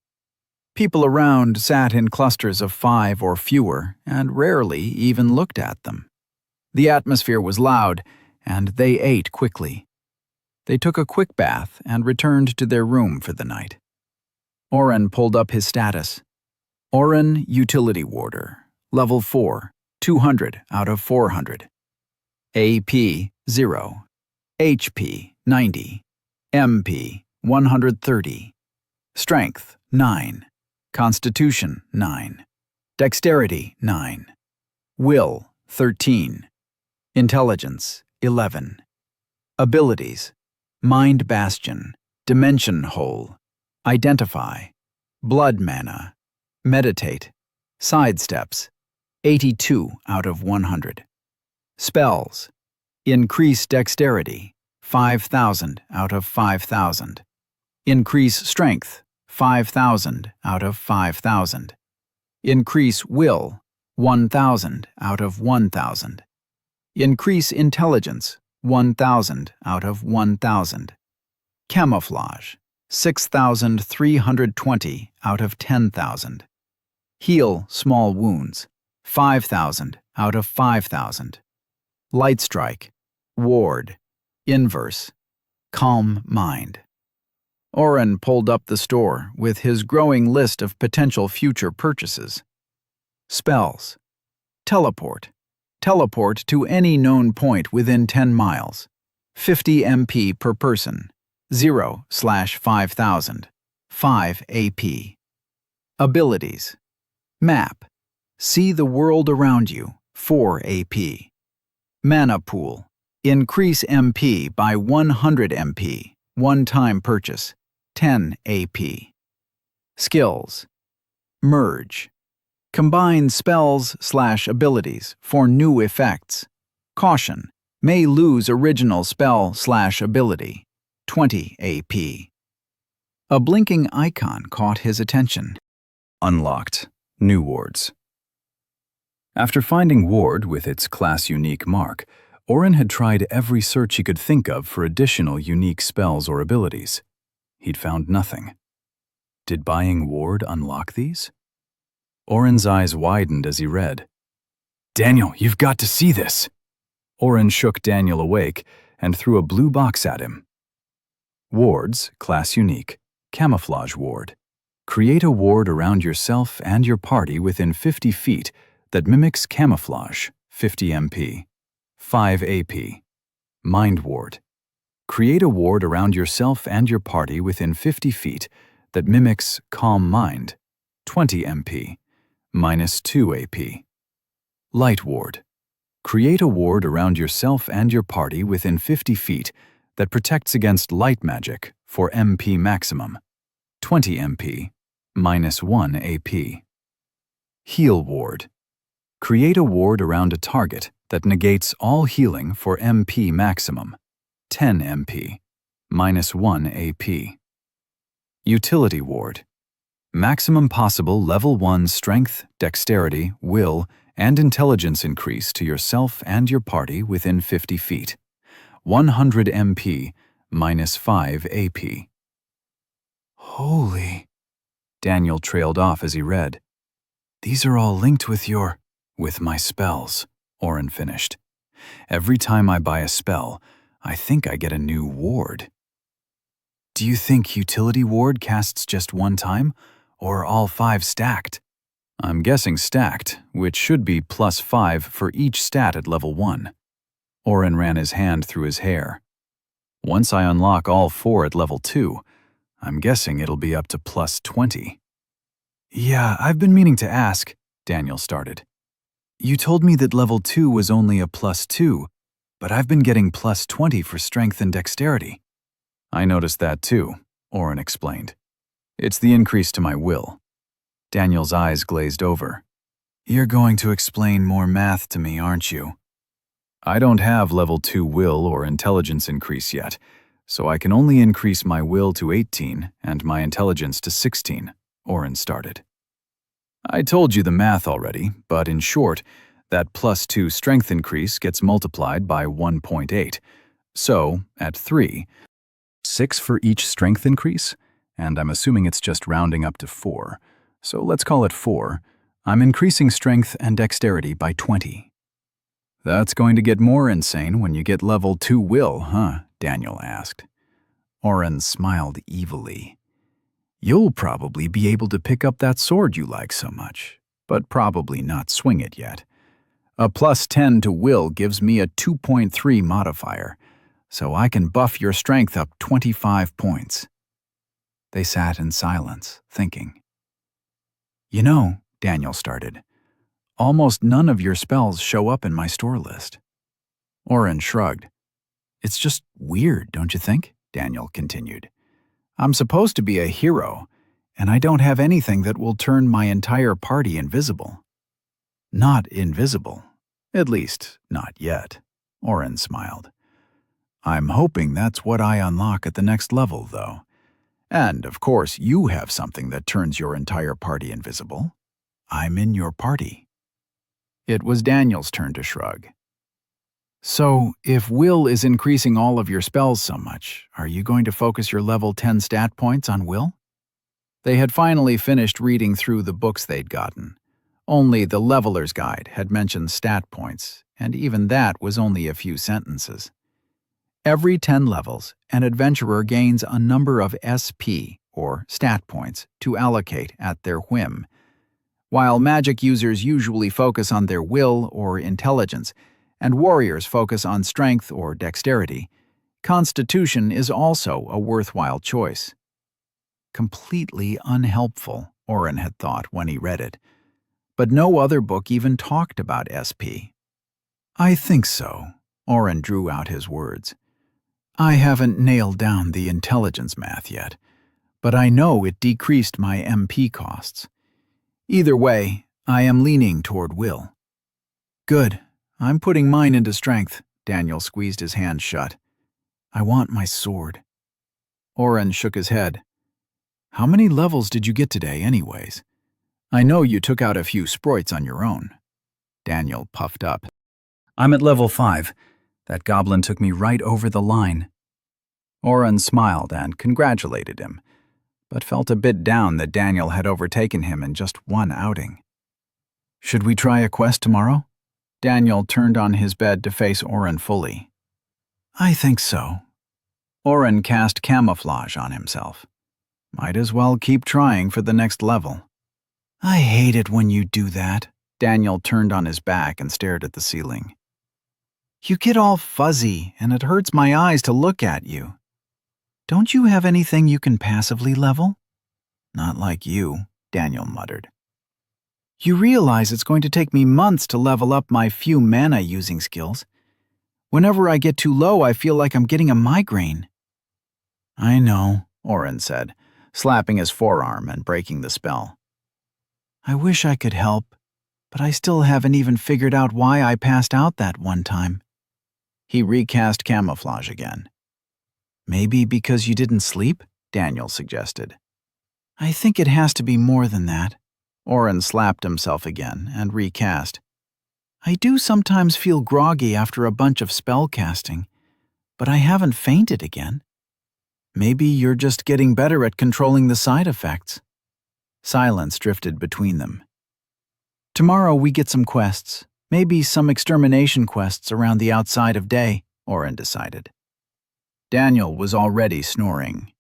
People around sat in clusters of 5 or fewer and rarely even looked at them. The atmosphere was loud, and they ate quickly. They took a quick bath and returned to their room for the night. Oren pulled up his status. Oren Utility Warder, Level 4, 200 out of 400. AP 0, HP 90, MP 130, Strength 9, Constitution 9, Dexterity 9, Will 13, Intelligence 11, Abilities Mind Bastion, Dimension Hole, Identify, Blood Mana, Meditate, Sidesteps 82 out of 100. Spells Increase Dexterity 5,000 out of 5,000. Increase Strength 5,000 out of 5,000. Increase Will 1,000 out of 1,000. Increase Intelligence 1,000 out of 1,000. Camouflage 6,320 out of 10,000. Heal small wounds, 5,000 out of 5,000. Light strike, ward, inverse, calm mind. Oren pulled up the store with his growing list of potential future purchases. Spells. Teleport. Teleport to any known point within 10 miles. 50 MP per person. 0/5000. 5 AP. Abilities. Map. See the world around you. 4 AP. Mana pool. Increase MP by 100 MP. One-time purchase. 10 AP. Skills. Merge. Combine spells/abilities for new effects. Caution. May lose original spell/ability. 20 AP. A blinking icon caught his attention. Unlocked. New wards. After finding Ward with its class-unique mark, Oren had tried every search he could think of for additional unique spells or abilities. He'd found nothing. Did buying Ward unlock these? Oren's eyes widened as he read. "Daniel, you've got to see this!" Oren shook Daniel awake and threw a blue box at him. Wards, class unique, camouflage ward. Create a ward around yourself and your party within 50 feet that mimics camouflage, 50 MP, 5 AP. Mind ward. Create a ward around yourself and your party within 50 feet that mimics calm mind, 20 MP, -2 AP. Light ward. Create a ward around yourself and your party within 50 feet that protects against light magic for MP maximum, 20 MP, -1 AP. Heal ward. Create a ward around a target that negates all healing for MP maximum, 10 MP, -1 AP. Utility ward. Maximum possible level 1 strength, dexterity, will, and intelligence increase to yourself and your party within 50 feet. 100 MP, -5 AP. Holy... Daniel trailed off as he read. These are all linked with my spells, Oren finished. Every time I buy a spell, I think I get a new ward. Do you think utility ward casts just one time, or are all 5 stacked? I'm guessing stacked, which should be +5 for each stat at level 1. Oren ran his hand through his hair. Once I unlock all 4 at level 2, I'm guessing it'll be up to +20. Yeah, I've been meaning to ask, Daniel started. You told me that level 2 was only a +2, but I've been getting +20 for strength and dexterity. I noticed that too, Oren explained. It's the increase to my will. Daniel's eyes glazed over. You're going to explain more math to me, aren't you? I don't have level 2 will or intelligence increase yet, so I can only increase my will to 18 and my intelligence to 16, Oren started. I told you the math already, but in short, that +2 strength increase gets multiplied by 1.8. So, at 3, 6 for each strength increase, and I'm assuming it's just rounding up to 4, so let's call it 4, I'm increasing strength and dexterity by 20. That's going to get more insane when you get level 2 will, huh? Daniel asked. Oren smiled evilly. You'll probably be able to pick up that sword you like so much, but probably not swing it yet. A +10 to will gives me a 2.3 modifier, so I can buff your strength up 25 points. They sat in silence, thinking. You know, Daniel started, almost none of your spells show up in my store list. Oren shrugged. It's just weird, don't you think? Daniel continued. I'm supposed to be a hero, and I don't have anything that will turn my entire party invisible. Not invisible. At least, not yet. Oren smiled. I'm hoping that's what I unlock at the next level, though. And, of course, you have something that turns your entire party invisible. I'm in your party. It was Daniel's turn to shrug. So, if will is increasing all of your spells so much, are you going to focus your level 10 stat points on will? They had finally finished reading through the books they'd gotten. Only the Leveler's Guide had mentioned stat points, and even that was only a few sentences. Every 10 levels, an adventurer gains a number of SP, or stat points, to allocate at their whim. While magic users usually focus on their will or intelligence, and warriors focus on strength or dexterity, constitution is also a worthwhile choice. Completely unhelpful, Oren had thought when he read it. But no other book even talked about SP. I think so, Oren drew out his words. I haven't nailed down the intelligence math yet, but I know it decreased my MP costs. Either way, I am leaning toward will. Good. I'm putting mine into strength. Daniel squeezed his hand shut. I want my sword. Oren shook his head. How many levels did you get today, anyways? I know you took out a few sproits on your own. Daniel puffed up. I'm at level 5. That goblin took me right over the line. Oren smiled and congratulated him, but felt a bit down that Daniel had overtaken him in just one outing. Should we try a quest tomorrow? Daniel turned on his bed to face Oren fully. I think so. Oren cast camouflage on himself. Might as well keep trying for the next level. I hate it when you do that. Daniel turned on his back and stared at the ceiling. You get all fuzzy, and it hurts my eyes to look at you. Don't you have anything you can passively level? Not like you, Daniel muttered. You realize it's going to take me months to level up my few mana-using skills. Whenever I get too low, I feel like I'm getting a migraine. I know, Oren said, slapping his forearm and breaking the spell. I wish I could help, but I still haven't even figured out why I passed out that one time. He recast camouflage again. Maybe because you didn't sleep? Daniel suggested. I think it has to be more than that. Oren slapped himself again and recast. I do sometimes feel groggy after a bunch of spell casting, but I haven't fainted again. Maybe you're just getting better at controlling the side effects. Silence drifted between them. Tomorrow we get some quests, maybe some extermination quests around the outside of day, Oren decided. Daniel was already snoring.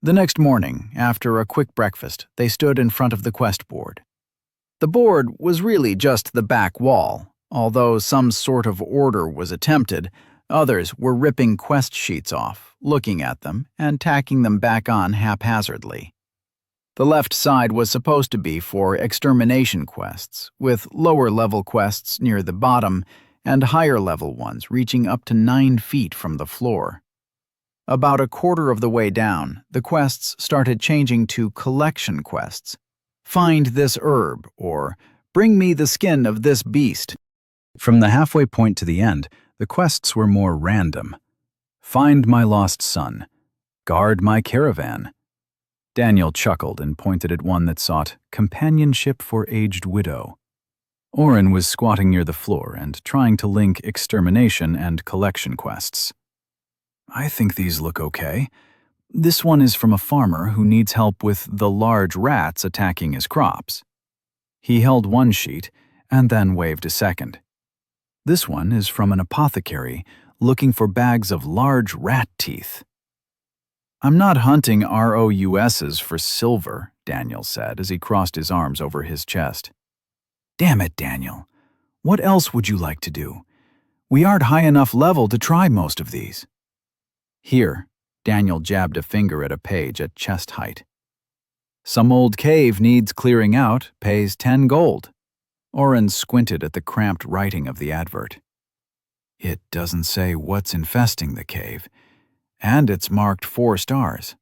The next morning, after a quick breakfast, they stood in front of the quest board. The board was really just the back wall. Although some sort of order was attempted, others were ripping quest sheets off, looking at them, and tacking them back on haphazardly. The left side was supposed to be for extermination quests, with lower-level quests near the bottom and higher-level ones reaching up to 9 feet from the floor. About a quarter of the way down, the quests started changing to collection quests. Find this herb, or bring me the skin of this beast. From the halfway point to the end, the quests were more random. Find my lost son. Guard my caravan. Daniel chuckled and pointed at one that sought companionship for aged widow. Oren was squatting near the floor and trying to link extermination and collection quests. I think these look okay. This one is from a farmer who needs help with the large rats attacking his crops. He held one sheet and then waved a second. This one is from an apothecary looking for bags of large rat teeth. I'm not hunting ROUSs for silver, Daniel said as he crossed his arms over his chest. Damn it, Daniel. What else would you like to do? We aren't high enough level to try most of these. Here, Daniel jabbed a finger at a page at chest height. Some old cave needs clearing out, pays 10 gold. Oren squinted at the cramped writing of the advert. It doesn't say what's infesting the cave, and it's marked 4 stars.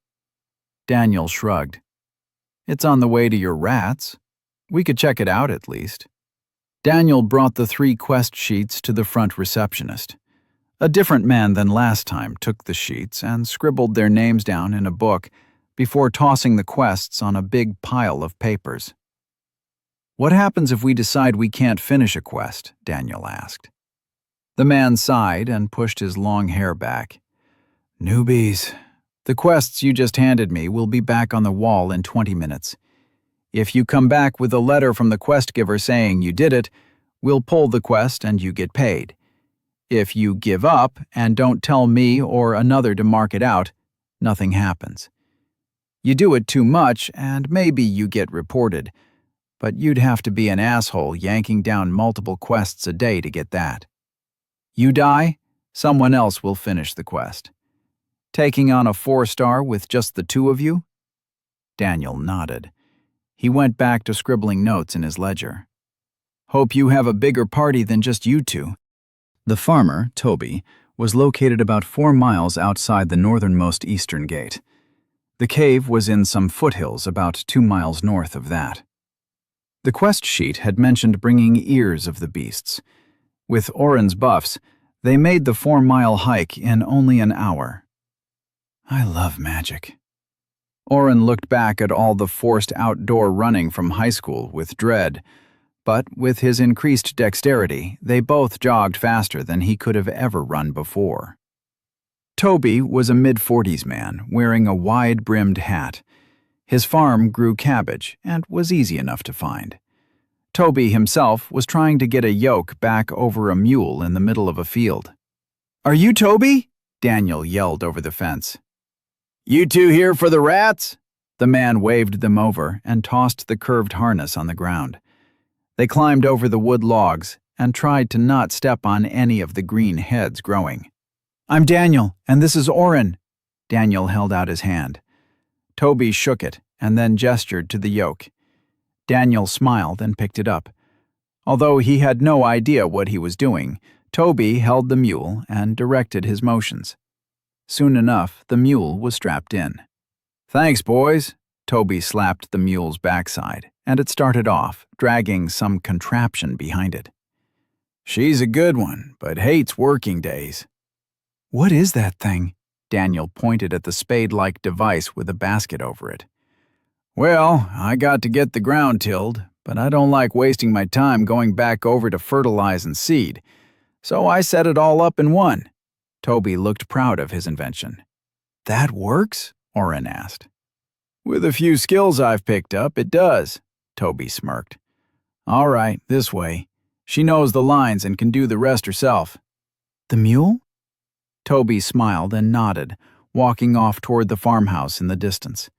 Daniel shrugged. It's on the way to your rats. We could check it out at least. Daniel brought the 3 quest sheets to the front receptionist. A different man than last time took the sheets and scribbled their names down in a book before tossing the quests on a big pile of papers. What happens if we decide we can't finish a quest? Daniel asked. The man sighed and pushed his long hair back. Newbies. The quests you just handed me will be back on the wall in 20 minutes. If you come back with a letter from the quest giver saying you did it, we'll pull the quest and you get paid. If you give up and don't tell me or another to mark it out, nothing happens. You do it too much and maybe you get reported, but you'd have to be an asshole yanking down multiple quests a day to get that. You die, someone else will finish the quest. Taking on a 4-star with just the two of you? Daniel nodded. He went back to scribbling notes in his ledger. Hope you have a bigger party than just you two. The farmer, Toby, was located about 4 miles outside the northernmost eastern gate. The cave was in some foothills about 2 miles north of that. The quest sheet had mentioned bringing ears of the beasts. With Oren's buffs, they made the 4-mile hike in only an hour. I love magic. Oren looked back at all the forced outdoor running from high school with dread, but with his increased dexterity, they both jogged faster than he could have ever run before. Toby was a mid-40s man wearing a wide-brimmed hat. His farm grew cabbage and was easy enough to find. Toby himself was trying to get a yoke back over a mule in the middle of a field. "Are you Toby?" Daniel yelled over the fence. "You two here for the rats?" The man waved them over and tossed the curved harness on the ground. They climbed over the wood logs and tried to not step on any of the green heads growing. "I'm Daniel, and this is Oren." Daniel held out his hand. Toby shook it and then gestured to the yoke. Daniel smiled and picked it up. Although he had no idea what he was doing, Toby held the mule and directed his motions. Soon enough, the mule was strapped in. "Thanks, boys." Toby slapped the mule's backside, and it started off, dragging some contraption behind it. "She's a good one, but hates working days." "What is that thing?" Daniel pointed at the spade-like device with a basket over it. "Well, I got to get the ground tilled, but I don't like wasting my time going back over to fertilize and seed, so I set it all up in one." Toby looked proud of his invention. "That works?" Oren asked. "With a few skills I've picked up, it does," Toby smirked. "All right, this way. She knows the lines and can do the rest herself." "The mule?" Toby smiled and nodded, walking off toward the farmhouse in the distance.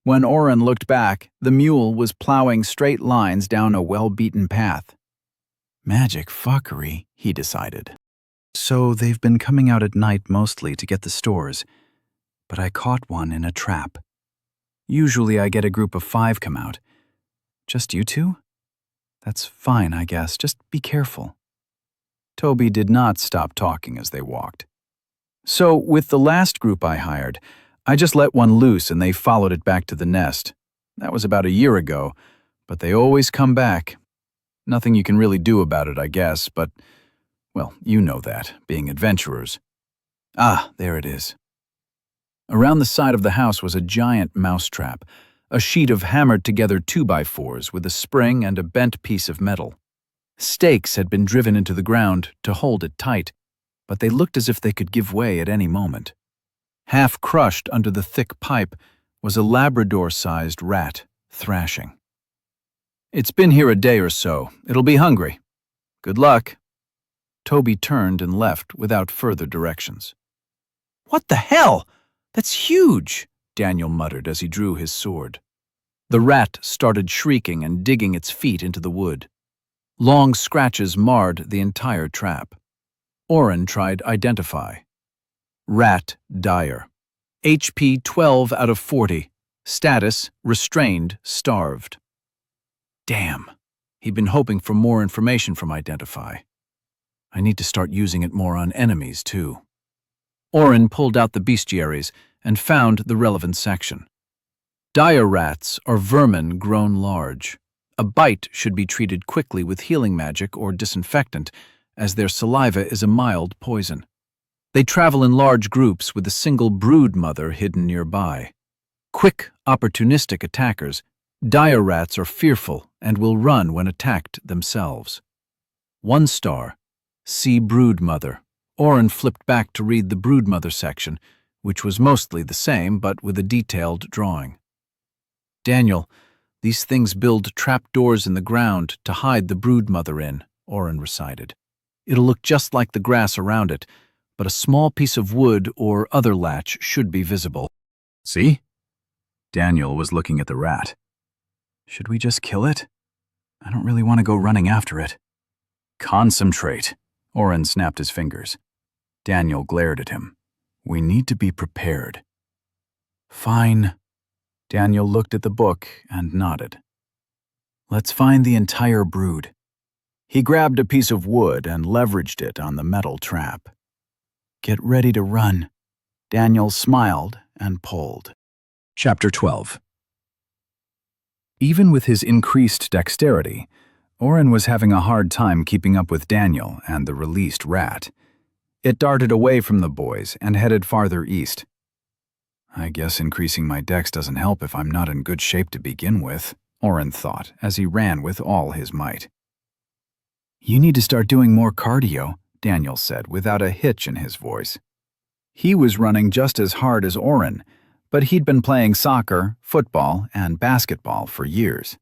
When Oren looked back, the mule was plowing straight lines down a well-beaten path. Magic fuckery, he decided. So they've been coming out at night mostly to get the stores, but I caught one in a trap. Usually I get a group of 5 come out. Just you two? That's fine, I guess. Just be careful. Toby did not stop talking as they walked. So with the last group I hired, I just let one loose and they followed it back to the nest. That was about a year ago, but they always come back. Nothing you can really do about it, I guess, but, well, you know that, being adventurers. Ah, there it is. Around the side of the house was a giant mousetrap, a sheet of hammered-together 2x4s with a spring and a bent piece of metal. Stakes had been driven into the ground to hold it tight, but they looked as if they could give way at any moment. Half crushed under the thick pipe was a Labrador-sized rat, thrashing. "It's been here a day or so. It'll be hungry. Good luck." Toby turned and left without further directions. "What the hell? That's huge," Daniel muttered as he drew his sword. The rat started shrieking and digging its feet into the wood. Long scratches marred the entire trap. Oren tried Identify. Rat dire. HP 12 out of 40. Status restrained, starved. Damn. He'd been hoping for more information from Identify. I need to start using it more on enemies, too. Oren pulled out the bestiaries and found the relevant section. Dire rats are vermin grown large. A bite should be treated quickly with healing magic or disinfectant, as their saliva is a mild poison. They travel in large groups with a single brood mother hidden nearby. Quick, opportunistic attackers, dire rats are fearful and will run when attacked themselves. 1 star, See broodmother. Oren flipped back to read the broodmother section, which was mostly the same but with a detailed drawing. Daniel, these things build trapdoors in the ground to hide the broodmother in, Oren recited. It'll look just like the grass around it, but a small piece of wood or other latch should be visible. See? Daniel was looking at the rat. Should we just kill it? I don't really want to go running after it. Concentrate. Oren snapped his fingers. Daniel glared at him. We need to be prepared. Fine. Daniel looked at the book and nodded. Let's find the entire brood. He grabbed a piece of wood and leveraged it on the metal trap. Get ready to run. Daniel smiled and pulled. Chapter 12. Even with his increased dexterity, Oren was having a hard time keeping up with Daniel and the released rat. It darted away from the boys and headed farther east. I guess increasing my dex doesn't help if I'm not in good shape to begin with, Oren thought as he ran with all his might. You need to start doing more cardio, Daniel said without a hitch in his voice. He was running just as hard as Oren, but he'd been playing soccer, football, and basketball for years.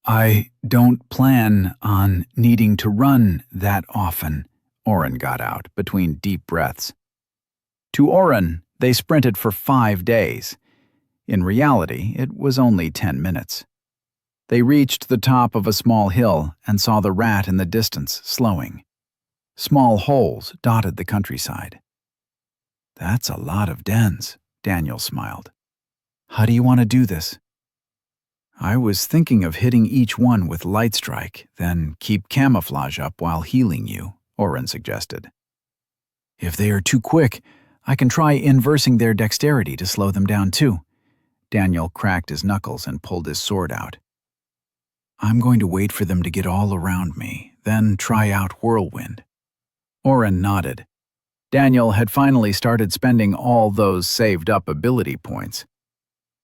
I don't plan on needing to run that often, Oren got out between deep breaths. To Oren, they sprinted for 5 days. In reality, it was only 10 minutes. They reached the top of a small hill and saw the rat in the distance slowing. Small holes dotted the countryside. That's a lot of dens, Daniel smiled. How do you want to do this? I was thinking of hitting each one with light strike, then keep camouflage up while healing you, Oren suggested. If they are too quick, I can try inversing their dexterity to slow them down too. Daniel cracked his knuckles and pulled his sword out. I'm going to wait for them to get all around me, then try out whirlwind. Oren nodded. Daniel had finally started spending all those saved-up ability points.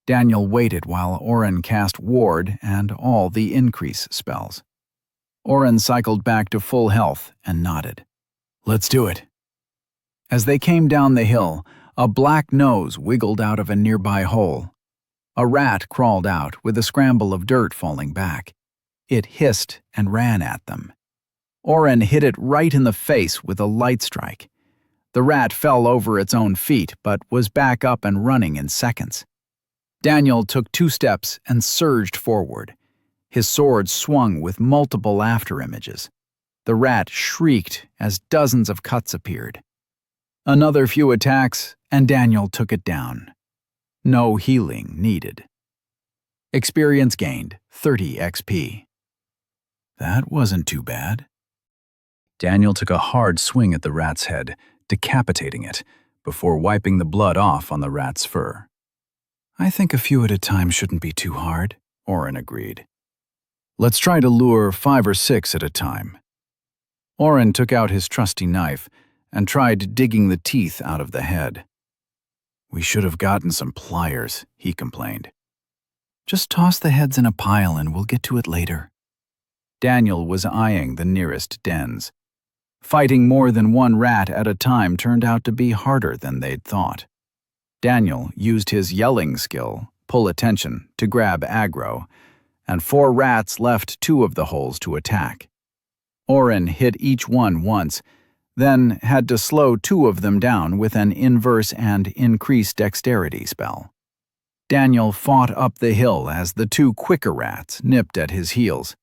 Daniel waited while Oren cast Ward and all the increase spells. Oren cycled back to full health and nodded. Let's do it. As they came down the hill, a black nose wiggled out of a nearby hole. A rat crawled out with a scramble of dirt falling back. It hissed and ran at them. Oren hit it right in the face with a light strike. The rat fell over its own feet but was back up and running in seconds. Daniel took 2 steps and surged forward. His sword swung with multiple afterimages. The rat shrieked as dozens of cuts appeared. Another few attacks, and Daniel took it down. No healing needed. Experience gained, 30 XP. That wasn't too bad. Daniel took a hard swing at the rat's head, decapitating it, before wiping the blood off on the rat's fur. I think a few at a time shouldn't be too hard, Oren agreed. Let's try to lure 5 or 6 at a time. Oren took out his trusty knife and tried digging the teeth out of the head. We should have gotten some pliers, he complained. Just toss the heads in a pile and we'll get to it later. Daniel was eyeing the nearest dens. Fighting more than one rat at a time turned out to be harder than they'd thought. Daniel used his yelling skill, pull attention, to grab aggro, and 4 rats left 2 of the holes to attack. Oren hit each one once, then had to slow 2 of them down with an inverse and increase dexterity spell. Daniel fought up the hill as the 2 quicker rats nipped at his heels.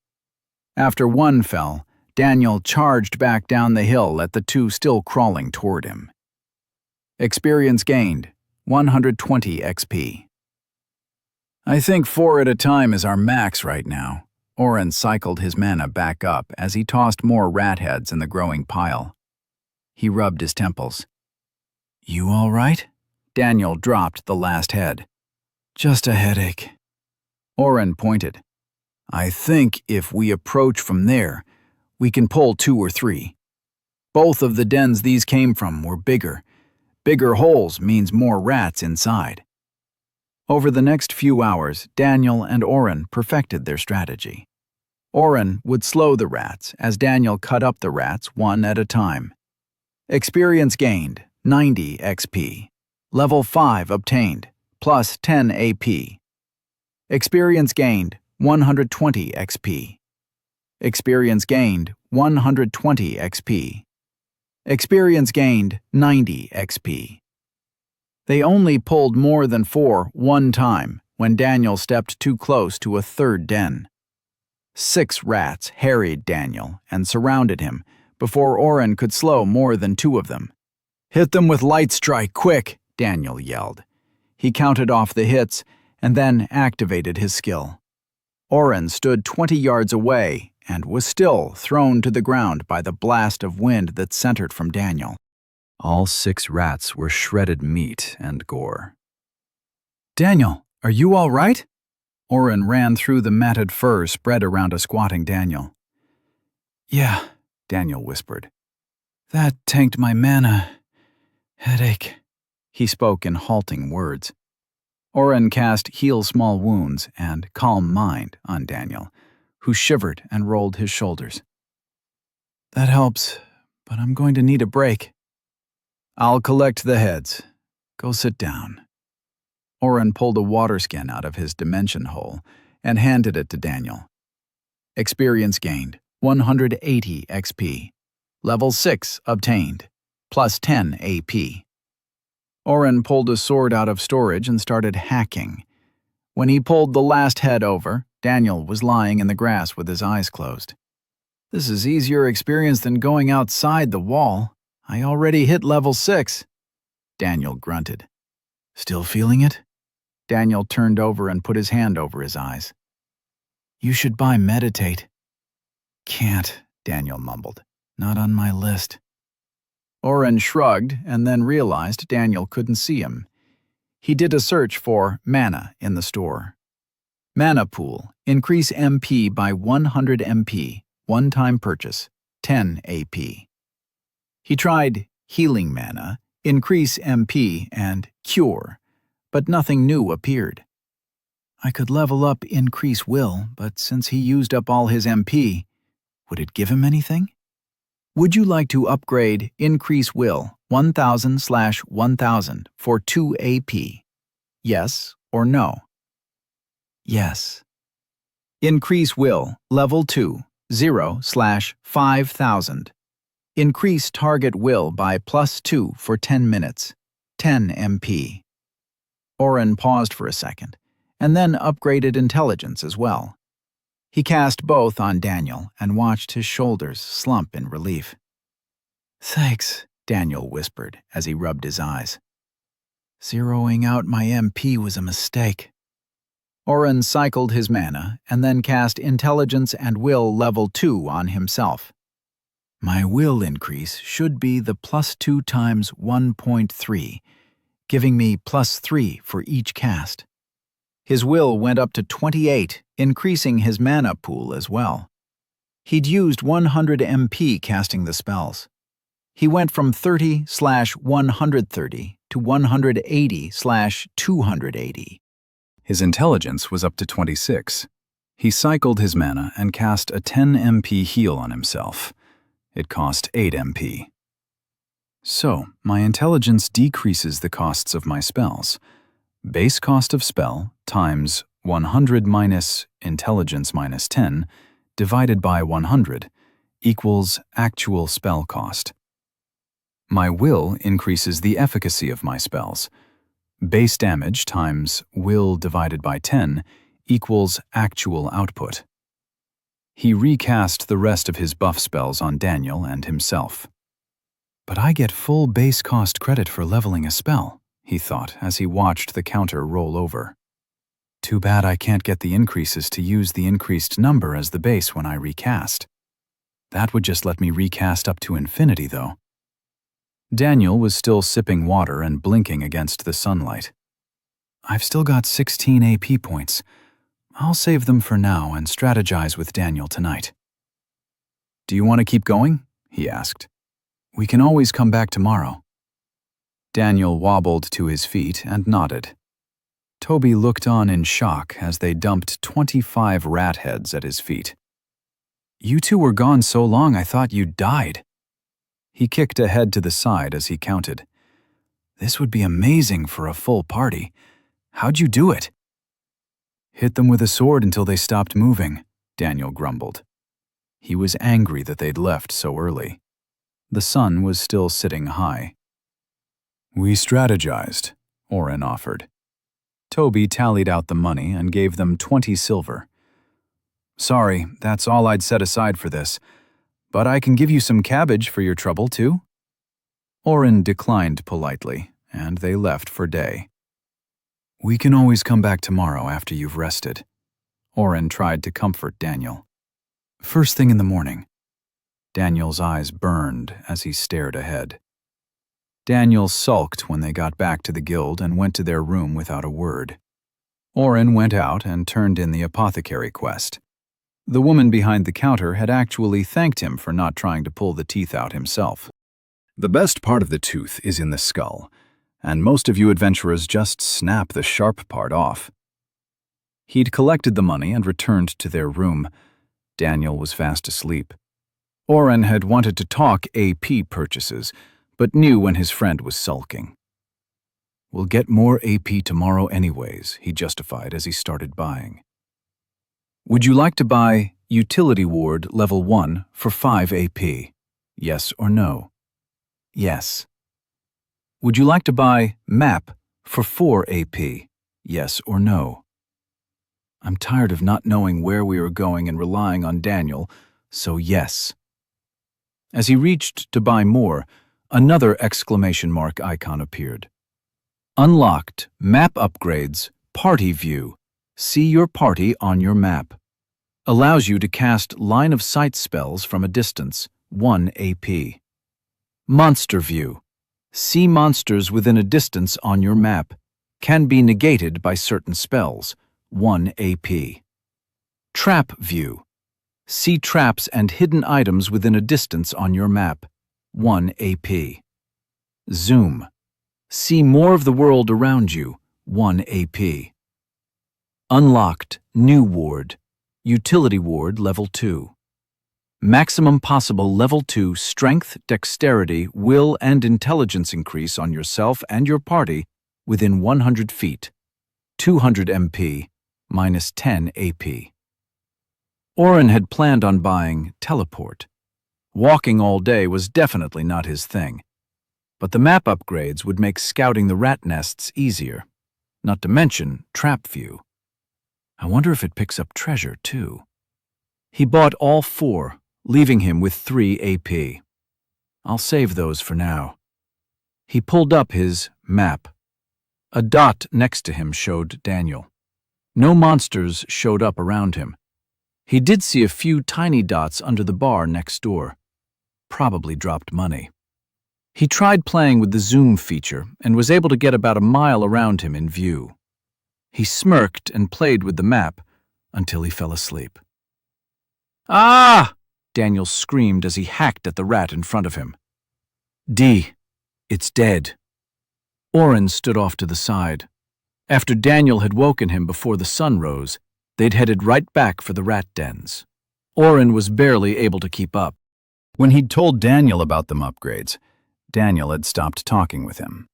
After one fell, Daniel charged back down the hill at the 2 still crawling toward him. Experience gained, 120 XP. I think 4 at a time is our max right now. Oren cycled his mana back up as he tossed more rat heads in the growing pile. He rubbed his temples. You all right? Daniel dropped the last head. Just a headache. Oren pointed. I think if we approach from there, we can pull 2 or 3. Both of the dens these came from were bigger. Bigger holes means more rats inside. Over the next few hours, Daniel and Oren perfected their strategy. Oren would slow the rats as Daniel cut up the rats one at a time. Experience gained, 90 XP. Level 5 obtained, plus 10 AP. Experience gained, 120 XP. Experience gained, 120 XP. Experience gained, 90 XP. They only pulled more than 4 one time when Daniel stepped too close to a third den. 6 rats harried Daniel and surrounded him before Oren could slow more than 2 of them. "Hit them with light strike, quick!" Daniel yelled. He counted off the hits and then activated his skill. Oren stood 20 yards away and was still thrown to the ground by the blast of wind that centered from Daniel. All 6 rats were shredded meat and gore. "Daniel, are you all right?" Oren ran through the matted fur spread around a squatting Daniel. "Yeah," Daniel whispered. "That tanked my mana. Headache." He spoke in halting words. Oren cast Heal Small Wounds and Calm Mind on Daniel, who shivered and rolled his shoulders. "That helps, but I'm going to need a break." "I'll collect the heads. Go sit down." Oren pulled a water skin out of his dimension hole and handed it to Daniel. Experience gained, 180 XP. Level 6 obtained, plus 10 AP. Oren pulled a sword out of storage and started hacking. When he pulled the last head over, Daniel was lying in the grass with his eyes closed. "This is easier experience than going outside the wall. I already hit level 6. Daniel grunted. "Still feeling it?" Daniel turned over and put his hand over his eyes. "You should buy Meditate." "Can't," Daniel mumbled. "Not on my list." Oren shrugged and then realized Daniel couldn't see him. He did a search for mana in the store. Mana pool, increase MP by 100 MP, one-time purchase, 10 AP. He tried healing mana, increase MP, and cure, but nothing new appeared. I could level up increase will, but since he used up all his MP, would it give him anything? Would you like to upgrade increase will 1000/1000 for 2 AP? Yes or no? Yes. Increase will level 2, 0/5000. Increase target will by +2 for 10 minutes, 10 MP. Oren paused for a second, and then upgraded intelligence as well. He cast both on Daniel and watched his shoulders slump in relief. "Thanks," Daniel whispered as he rubbed his eyes. "Zeroing out my MP was a mistake." Oren cycled his mana and then cast Intelligence and Will level 2 on himself. My will increase should be the +2 times 1.3, giving me +3 for each cast. His will went up to 28, increasing his mana pool as well. He'd used 100 MP casting the spells. He went from 30/130 to 180/280. His intelligence was up to 26. He cycled his mana and cast a 10 MP heal on himself. It cost 8 MP. So, my intelligence decreases the costs of my spells. Base cost of spell times 100 minus intelligence minus 10 divided by 100 equals actual spell cost. My will increases the efficacy of my spells. Base damage times will divided by 10 equals actual output. He recast the rest of his buff spells on Daniel and himself. But I get full base cost credit for leveling a spell, he thought as he watched the counter roll over. Too bad I can't get the increases to use the increased number as the base when I recast. That would just let me recast up to infinity, though. Daniel was still sipping water and blinking against the sunlight. I've still got 16 AP points. I'll save them for now and strategize with Daniel tonight. Do you want to keep going? He asked. We can always come back tomorrow. Daniel wobbled to his feet and nodded. Toby looked on in shock as they dumped 25 rat heads at his feet. You two were gone so long I thought you'd died. He kicked a head to the side as he counted. This would be amazing for a full party. How'd you do it? Hit them with a sword until they stopped moving, Daniel grumbled. He was angry that they'd left so early. The sun was still sitting high. We strategized, Oren offered. Toby tallied out the money and gave them 20 silver. Sorry, that's all I'd set aside for this, but I can give you some cabbage for your trouble, too. Oren declined politely, and they left for day. We can always come back tomorrow after you've rested. Oren tried to comfort Daniel. First thing in the morning. Daniel's eyes burned as he stared ahead. Daniel sulked when they got back to the guild and went to their room without a word. Oren went out and turned in the apothecary quest. The woman behind the counter had actually thanked him for not trying to pull the teeth out himself. The best part of the tooth is in the skull, and most of you adventurers just snap the sharp part off. He'd collected the money and returned to their room. Daniel was fast asleep. Oren had wanted to talk AP purchases, but knew when his friend was sulking. We'll get more AP tomorrow anyways, he justified as he started buying. Would you like to buy Utility Ward Level 1 for 5 AP? Yes or no? Yes. Would you like to buy Map for 4 AP? Yes or no? I'm tired of not knowing where we are going and relying on Daniel, so yes. As he reached to buy more, another exclamation mark icon appeared. Unlocked Map Upgrades Party View. See your party on your map. Allows you to cast line of sight spells from a distance, 1 AP. Monster View. See monsters within a distance on your map. Can be negated by certain spells, 1 AP. Trap View. See traps and hidden items within a distance on your map, 1 AP. Zoom. See more of the world around you, 1 AP. Unlocked New Ward. Utility Ward Level 2. Maximum possible Level 2 Strength, Dexterity, Will, and Intelligence increase on yourself and your party within 100 feet. 200 MP, minus 10 AP. Oren had planned on buying Teleport. Walking all day was definitely not his thing, but the map upgrades would make scouting the rat nests easier, not to mention Trap View. I wonder if it picks up treasure, too. He bought all 4, leaving him with 3 AP. I'll save those for now. He pulled up his map. A dot next to him showed Daniel. No monsters showed up around him. He did see a few tiny dots under the bar next door. Probably dropped money. He tried playing with the zoom feature and was able to get about a mile around him in view. He smirked and played with the map until he fell asleep. Ah! Daniel screamed as he hacked at the rat in front of him. D. It's dead. Oren stood off to the side. After Daniel had woken him before the sun rose, they'd headed right back for the rat dens. Oren was barely able to keep up. When he'd told Daniel about them upgrades, Daniel had stopped talking with him.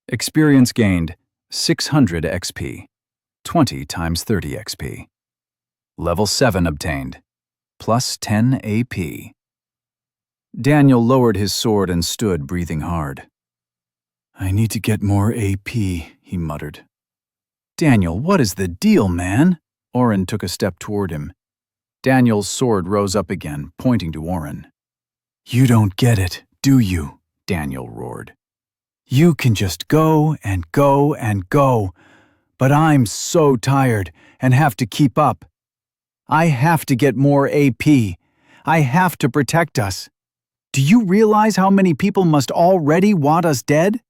Experience gained 600 XP, 20 times 30 XP. Level 7 obtained, plus 10 AP. Daniel lowered his sword and stood, breathing hard. I need to get more AP, he muttered. Daniel, what is the deal, man? Oren took a step toward him. Daniel's sword rose up again, pointing to Oren. You don't get it, do you? Daniel roared. You can just go and go and go, but I'm so tired and have to keep up. I have to get more AP. I have to protect us. Do you realize how many people must already want us dead?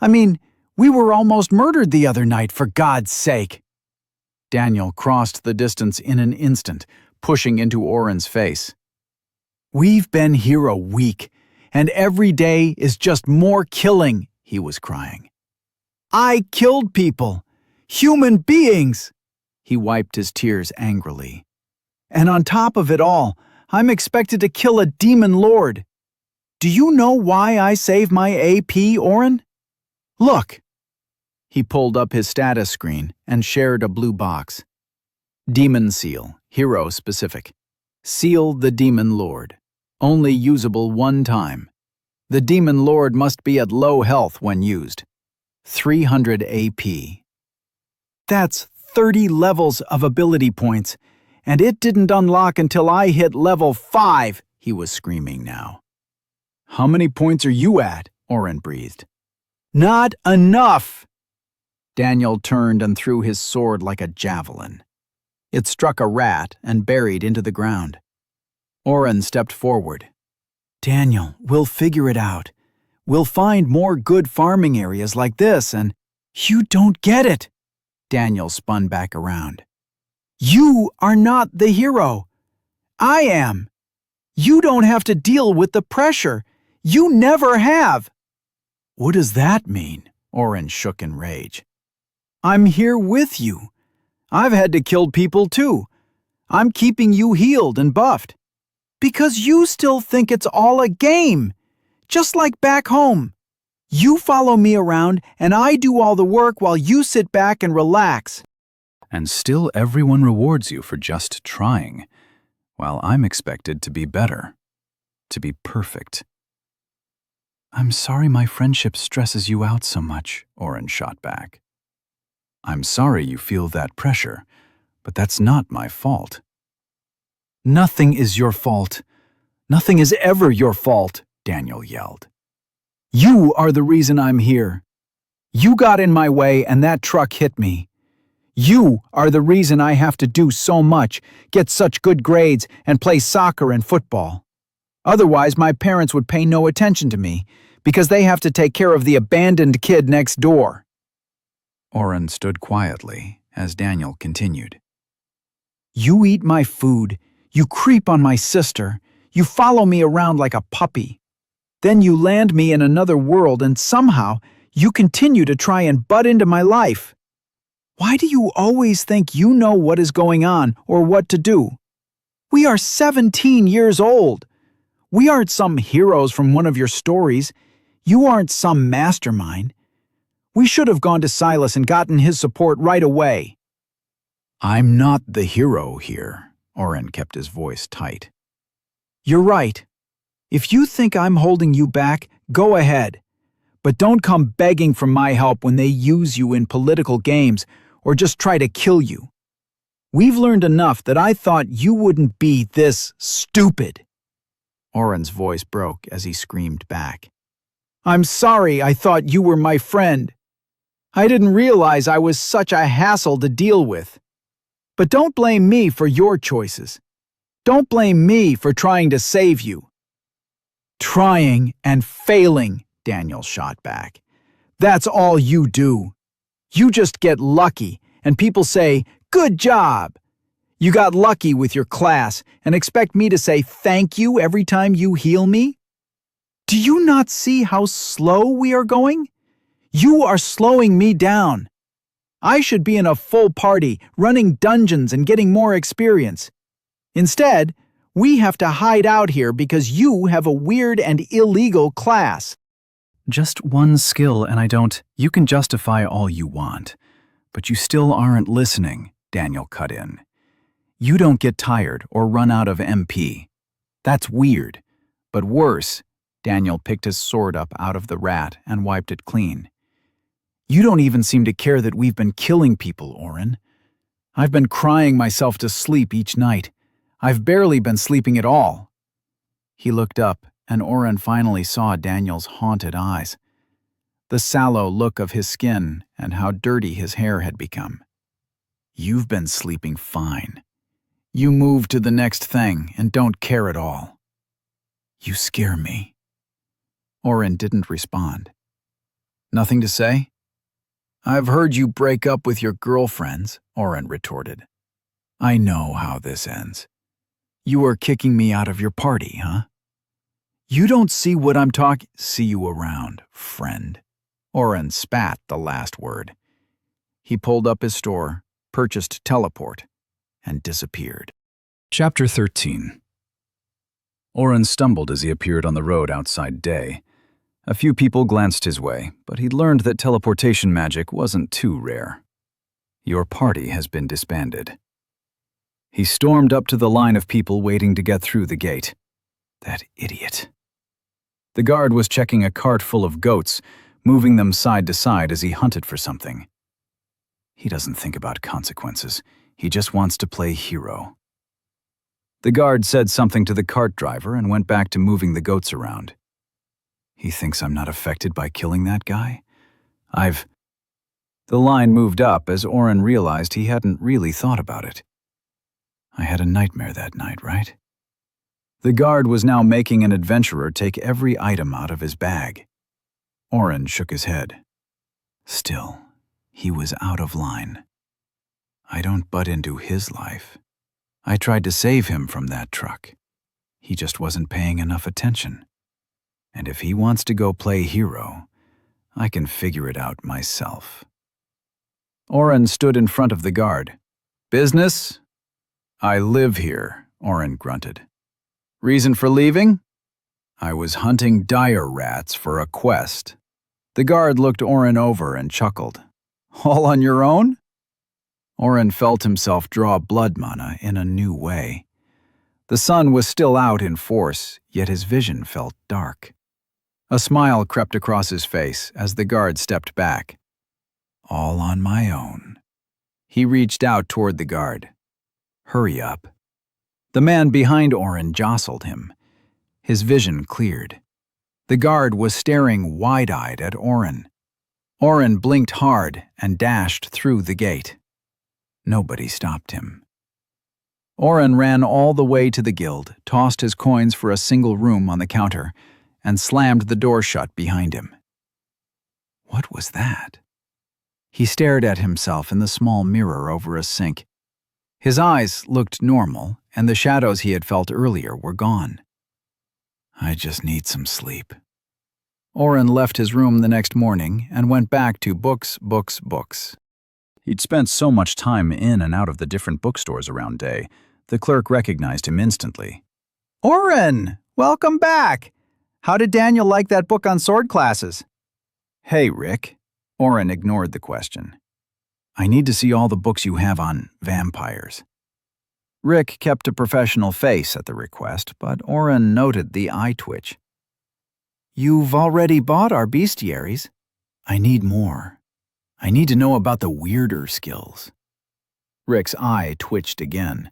I mean, we were almost murdered the other night, for God's sake. Daniel crossed the distance in an instant, pushing into Oren's face. We've been here a week, and every day is just more killing, he was crying. I killed people! Human beings! He wiped his tears angrily. And on top of it all, I'm expected to kill a demon lord. Do you know why I save my AP, Oren? Look. He pulled up his status screen and shared a blue box. Demon Seal, hero specific. Seal the Demon Lord. Only usable one time. The Demon Lord must be at low health when used. 300 AP. That's 30 levels of ability points, and it didn't unlock until I hit level 5, he was screaming now. How many points are you at? Oren breathed. Not enough! Daniel turned and threw his sword like a javelin. It struck a rat and buried into the ground. Oren stepped forward. Daniel, we'll figure it out. We'll find more good farming areas like this and… You don't get it! Daniel spun back around. You are not the hero. I am. You don't have to deal with the pressure. You never have. What does that mean? Oren shook in rage. I'm here with you. I've had to kill people too. I'm keeping you healed and buffed. Because you still think it's all a game. Just like back home. You follow me around and I do all the work while you sit back and relax. And still everyone rewards you for just trying, while I'm expected to be better, to be perfect. I'm sorry my friendship stresses you out so much, Oren shot back. I'm sorry you feel that pressure, but that's not my fault. Nothing is your fault. Nothing is ever your fault, Daniel yelled. You are the reason I'm here. You got in my way and that truck hit me. You are the reason I have to do so much, get such good grades, and play soccer and football. Otherwise, my parents would pay no attention to me, because they have to take care of the abandoned kid next door. Oren stood quietly as Daniel continued. You eat my food, you creep on my sister, you follow me around like a puppy. Then you land me in another world and somehow you continue to try and butt into my life. Why do you always think you know what is going on or what to do? We are 17 years old. We aren't some heroes from one of your stories. You aren't some mastermind. We should have gone to Silas and gotten his support right away. I'm not the hero here, Oren kept his voice tight. You're right. If you think I'm holding you back, go ahead. But don't come begging for my help when they use you in political games or just try to kill you. We've learned enough that I thought you wouldn't be this stupid. Oren's voice broke as he screamed back. I'm sorry I thought you were my friend. I didn't realize I was such a hassle to deal with. But don't blame me for your choices. Don't blame me for trying to save you. Trying and failing, Daniel shot back. That's all you do. You just get lucky, and people say, good job. You got lucky with your class and expect me to say thank you every time you heal me? Do you not see how slow we are going? You are slowing me down. I should be in a full party, running dungeons and getting more experience. Instead, we have to hide out here because you have a weird and illegal class. Just one skill and I don't… You can justify all you want, but you still aren't listening, Daniel cut in. You don't get tired or run out of MP. That's weird. But worse, Daniel picked his sword up out of the rat and wiped it clean. You don't even seem to care that we've been killing people, Oren. I've been crying myself to sleep each night. I've barely been sleeping at all. He looked up, and Oren finally saw Daniel's haunted eyes. The sallow look of his skin and how dirty his hair had become. You've been sleeping fine. You move to the next thing and don't care at all. You scare me. Oren didn't respond. Nothing to say? I've heard you break up with your girlfriends, Oren retorted. I know how this ends. You are kicking me out of your party, huh? You don't see what I'm talking… See you around, friend. Oren spat the last word. He pulled up his store, purchased teleport, and disappeared. Chapter 13. Oren stumbled as he appeared on the road outside Day. A few people glanced his way, but he'd learned that teleportation magic wasn't too rare. Your party has been disbanded. He stormed up to the line of people waiting to get through the gate. That idiot. The guard was checking a cart full of goats, moving them side to side as he hunted for something. He doesn't think about consequences. He just wants to play hero. The guard said something to the cart driver and went back to moving the goats around. He thinks I'm not affected by killing that guy? The line moved up as Oren realized he hadn't really thought about it. I had a nightmare that night, right? The guard was now making an adventurer take every item out of his bag. Oren shook his head. Still, he was out of line. I don't butt into his life. I tried to save him from that truck. He just wasn't paying enough attention. And if he wants to go play hero, I can figure it out myself. Oren stood in front of the guard. Business? I live here, Oren grunted. Reason for leaving? I was hunting dire rats for a quest. The guard looked Oren over and chuckled. All on your own? Oren felt himself draw blood mana in a new way. The sun was still out in force, yet his vision felt dark. A smile crept across his face as the guard stepped back. All on my own. He reached out toward the guard. Hurry up. The man behind Oren jostled him. His vision cleared. The guard was staring wide-eyed at Oren. Oren blinked hard and dashed through the gate. Nobody stopped him. Oren ran all the way to the guild, tossed his coins for a single room on the counter, and slammed the door shut behind him. What was that? He stared at himself in the small mirror over a sink. His eyes looked normal, and the shadows he had felt earlier were gone. I just need some sleep. Oren left his room the next morning and went back to books. He'd spent so much time in and out of the different bookstores around Day, the clerk recognized him instantly. Oren, welcome back! How did Daniel like that book on sword classes? Hey, Rick. Oren ignored the question. I need to see all the books you have on vampires. Rick kept a professional face at the request, but Oren noted the eye twitch. You've already bought our bestiaries. I need more. I need to know about the weirder skills. Rick's eye twitched again.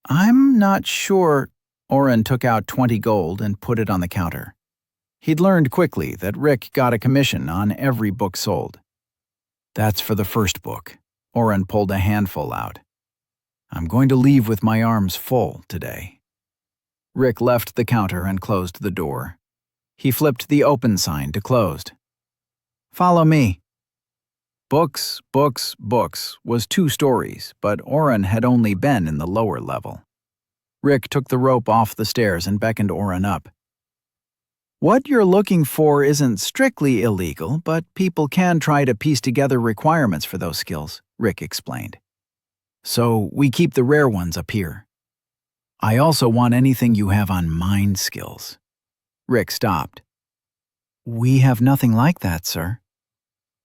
I'm not sure. Oren took out 20 gold and put it on the counter. He'd learned quickly that Rick got a commission on every book sold. That's for the first book. Oren pulled a handful out. I'm going to leave with my arms full today. Rick left the counter and closed the door. He flipped the open sign to closed. Follow me. Books was 2 stories, but Oren had only been in the lower level. Rick took the rope off the stairs and beckoned Oren up. What you're looking for isn't strictly illegal, but people can try to piece together requirements for those skills, Rick explained. So we keep the rare ones up here. I also want anything you have on mind skills. Rick stopped. We have nothing like that, sir.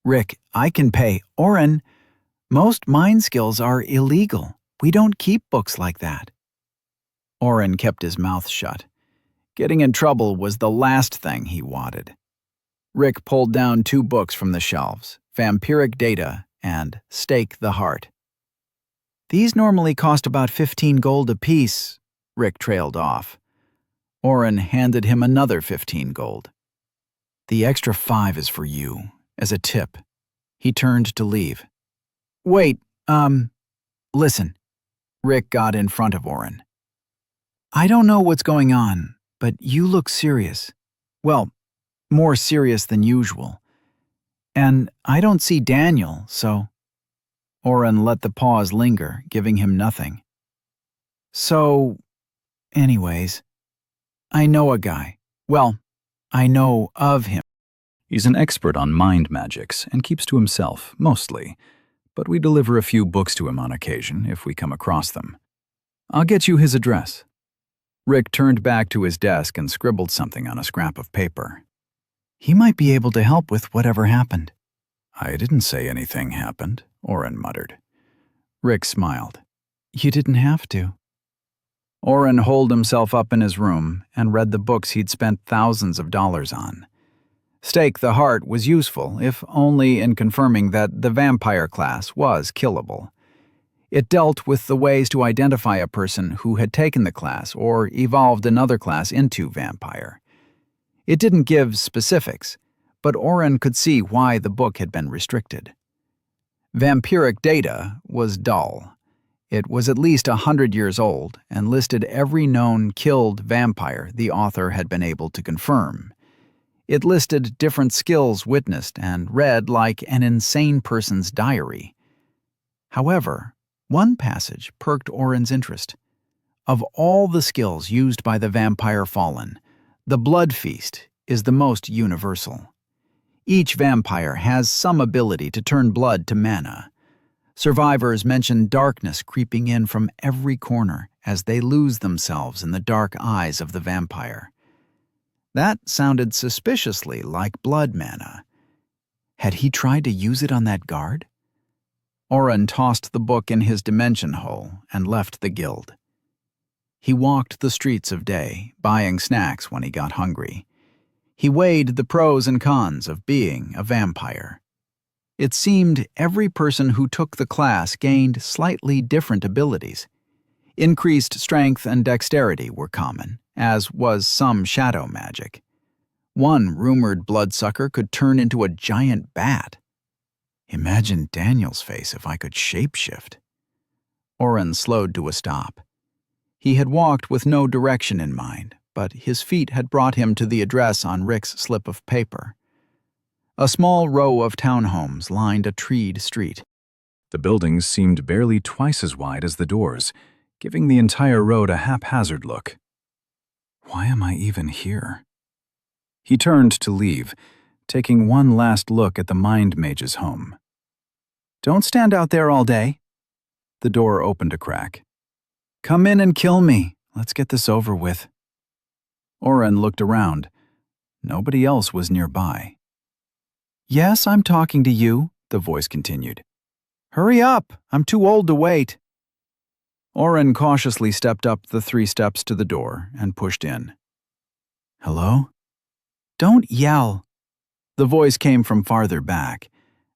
Rick, I can pay. Oren, most mind skills are illegal. We don't keep books like that. Oren kept his mouth shut. Getting in trouble was the last thing he wanted. Rick pulled down 2 books from the shelves, Vampiric Data and Stake the Heart. These normally cost about 15 gold apiece, Rick trailed off. Oren handed him another 15 gold. The extra 5 is for you, as a tip. He turned to leave. Wait, listen. Rick got in front of Oren. I don't know what's going on, but you look serious. Well, more serious than usual. And I don't see Daniel, so... Oren let the pause linger, giving him nothing. So, anyways, I know a guy. Well, I know of him. He's an expert on mind magics and keeps to himself, mostly, but we deliver a few books to him on occasion if we come across them. I'll get you his address. Rick turned back to his desk and scribbled something on a scrap of paper. He might be able to help with whatever happened. I didn't say anything happened, Oren muttered. Rick smiled. You didn't have to. Oren holed himself up in his room and read the books he'd spent thousands of dollars on. Stake the Heart was useful, if only in confirming that the vampire class was killable. It dealt with the ways to identify a person who had taken the class or evolved another class into vampire. It didn't give specifics, but Oren could see why the book had been restricted. Vampiric data was dull. It was at least 100 years old and listed every known killed vampire the author had been able to confirm. It listed different skills witnessed and read like an insane person's diary. However, one passage perked Oren's interest. Of all the skills used by the vampire fallen, the blood feast is the most universal. Each vampire has some ability to turn blood to mana. Survivors mention darkness creeping in from every corner as they lose themselves in the dark eyes of the vampire. That sounded suspiciously like blood mana. Had he tried to use it on that guard? Oren tossed the book in his dimension hole and left the guild. He walked the streets of Day, buying snacks when he got hungry. He weighed the pros and cons of being a vampire. It seemed every person who took the class gained slightly different abilities. Increased strength and dexterity were common, as was some shadow magic. One rumored bloodsucker could turn into a giant bat. Imagine Daniel's face if I could shapeshift. Oren slowed to a stop. He had walked with no direction in mind, but his feet had brought him to the address on Rick's slip of paper. A small row of townhomes lined a treed street. The buildings seemed barely twice as wide as the doors, giving the entire road a haphazard look. Why am I even here? He turned to leave, taking one last look at the Mind Mage's home. Don't stand out there all day. The door opened a crack. Come in and kill me. Let's get this over with. Oren looked around. Nobody else was nearby. Yes, I'm talking to you, the voice continued. Hurry up, I'm too old to wait. Oren cautiously stepped up the 3 steps to the door and pushed in. Hello? Don't yell. The voice came from farther back,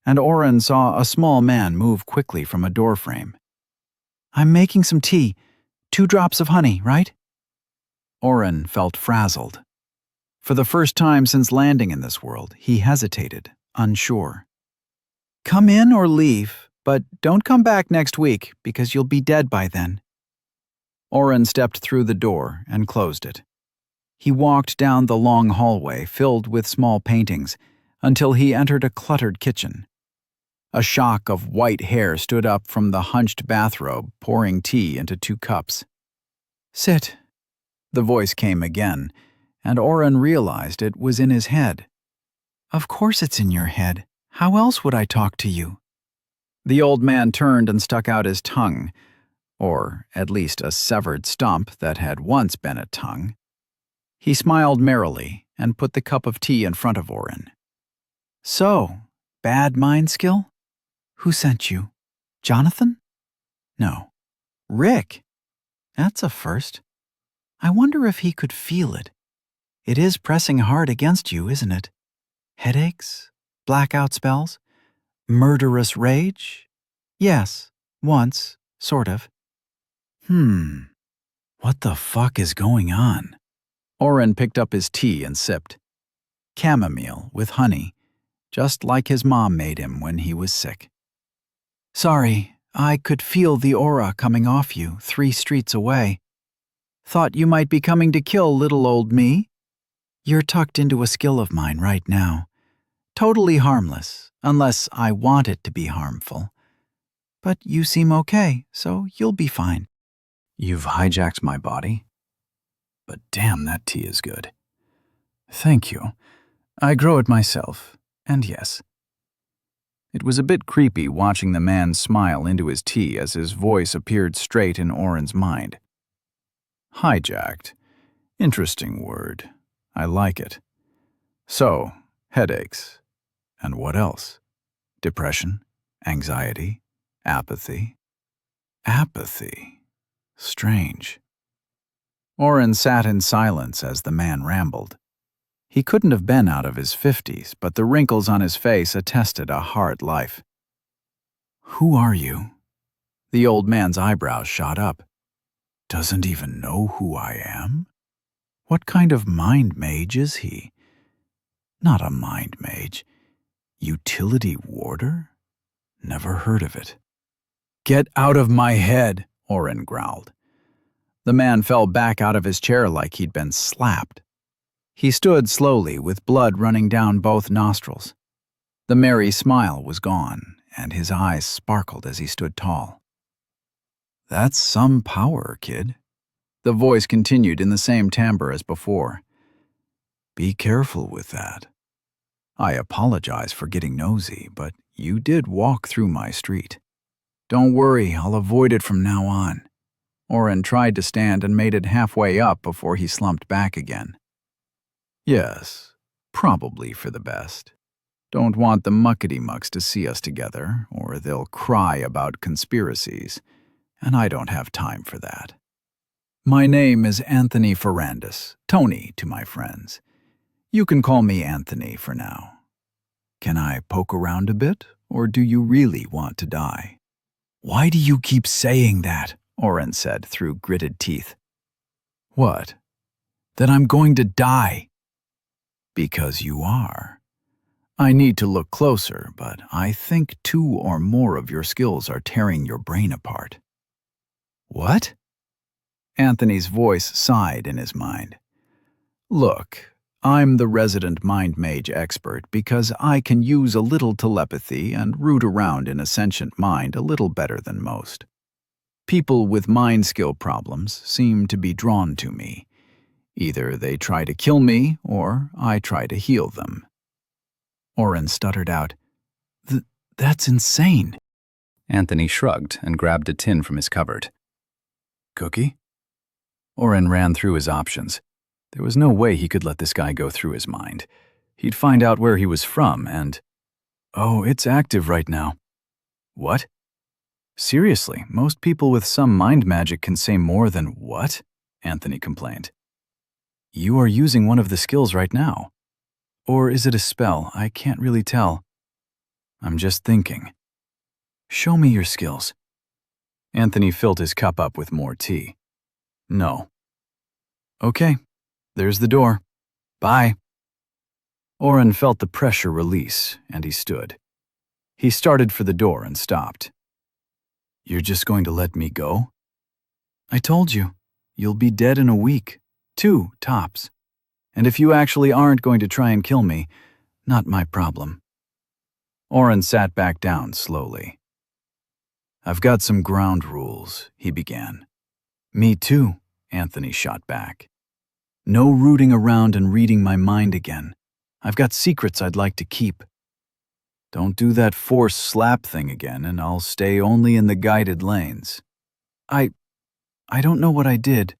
and Oren saw a small man move quickly from a doorframe. I'm making some tea. 2 drops of honey, right? Oren felt frazzled. For the first time since landing in this world, he hesitated, unsure. Come in or leave, but don't come back next week because you'll be dead by then. Oren stepped through the door and closed it. He walked down the long hallway filled with small paintings until he entered a cluttered kitchen. A shock of white hair stood up from the hunched bathrobe, pouring tea into 2 cups. Sit. The voice came again, and Oren realized it was in his head. Of course it's in your head. How else would I talk to you? The old man turned and stuck out his tongue, or at least a severed stump that had once been a tongue. He smiled merrily and put the cup of tea in front of Oren. So, bad mind skill? Who sent you? Jonathan? No. Rick? That's a first. I wonder if he could feel it. It is pressing hard against you, isn't it? Headaches? Blackout spells? Murderous rage? Yes, once, sort of. What the fuck is going on? Oren picked up his tea and sipped. Chamomile with honey, just like his mom made him when he was sick. Sorry, I could feel the aura coming off you 3 streets away. Thought you might be coming to kill little old me? You're tucked into a skill of mine right now. Totally harmless, unless I want it to be harmful. But you seem okay, so you'll be fine. You've hijacked my body? But damn, that tea is good. Thank you. I grow it myself, and yes. It was a bit creepy watching the man smile into his tea as his voice appeared straight in Oren's mind. Hijacked. Interesting word. I like it. So, headaches. And what else? Depression? Anxiety? Apathy? Apathy. Strange. Oren sat in silence as the man rambled. He couldn't have been out of his 50s, but the wrinkles on his face attested a hard life. Who are you? The old man's eyebrows shot up. Doesn't even know who I am? What kind of mind mage is he? Not a mind mage. Utility warder? Never heard of it. Get out of my head, Oren growled. The man fell back out of his chair like he'd been slapped. He stood slowly with blood running down both nostrils. The merry smile was gone, and his eyes sparkled as he stood tall. That's some power, kid. The voice continued in the same timbre as before. Be careful with that. I apologize for getting nosy, but you did walk through my street. Don't worry, I'll avoid it from now on. Oren tried to stand and made it halfway up before he slumped back again. Yes, probably for the best. Don't want the muckety-mucks to see us together, or they'll cry about conspiracies, and I don't have time for that. My name is Anthony Ferrandis, Tony to my friends. You can call me Anthony for now. Can I poke around a bit, or do you really want to die? Why do you keep saying that? Oren said through gritted teeth. What? That I'm going to die. Because you are. I need to look closer, but I think 2 or more of your skills are tearing your brain apart. What? Anthony's voice sighed in his mind. Look, I'm the resident mind mage expert because I can use a little telepathy and root around in a sentient mind a little better than most. People with mind skill problems seem to be drawn to me. Either they try to kill me, or I try to heal them. Oren stuttered out, That's insane. Anthony shrugged and grabbed a tin from his cupboard. Cookie? Oren ran through his options. There was no way he could let this guy go through his mind. He'd find out where he was from and... Oh, it's active right now. What? Seriously, most people with some mind magic can say more than what? Anthony complained. You are using one of the skills right now. Or is it a spell? I can't really tell. I'm just thinking. Show me your skills. Anthony filled his cup up with more tea. No. Okay, there's the door. Bye. Oren felt the pressure release, and he stood. He started for the door and stopped. You're just going to let me go? I told you, you'll be dead in a week. 2, tops. And if you actually aren't going to try and kill me, not my problem. Oren sat back down slowly. I've got some ground rules, he began. Me too, Anthony shot back. No rooting around and reading my mind again. I've got secrets I'd like to keep. Don't do that force slap thing again, and I'll stay only in the guided lanes. I don't know what I did.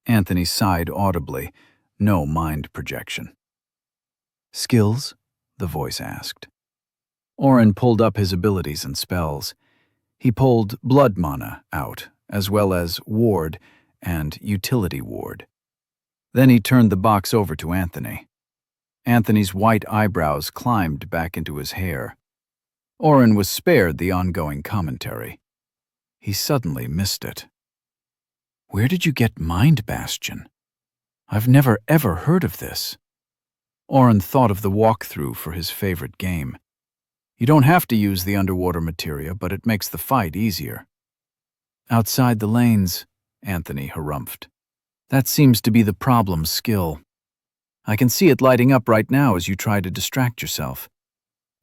Anthony sighed audibly. No mind projection. Skills? The voice asked. Oren pulled up his abilities and spells. He pulled blood mana out, as well as ward and utility ward. Then he turned the box over to Anthony. Anthony's white eyebrows climbed back into his hair. Oren was spared the ongoing commentary. He suddenly missed it. Where did you get Mind Bastion? I've never ever heard of this. Oren thought of the walkthrough for his favorite game. You don't have to use the underwater materia, but it makes the fight easier. Outside the lanes, Anthony harumphed. That seems to be the problem's skill. I can see it lighting up right now as you try to distract yourself.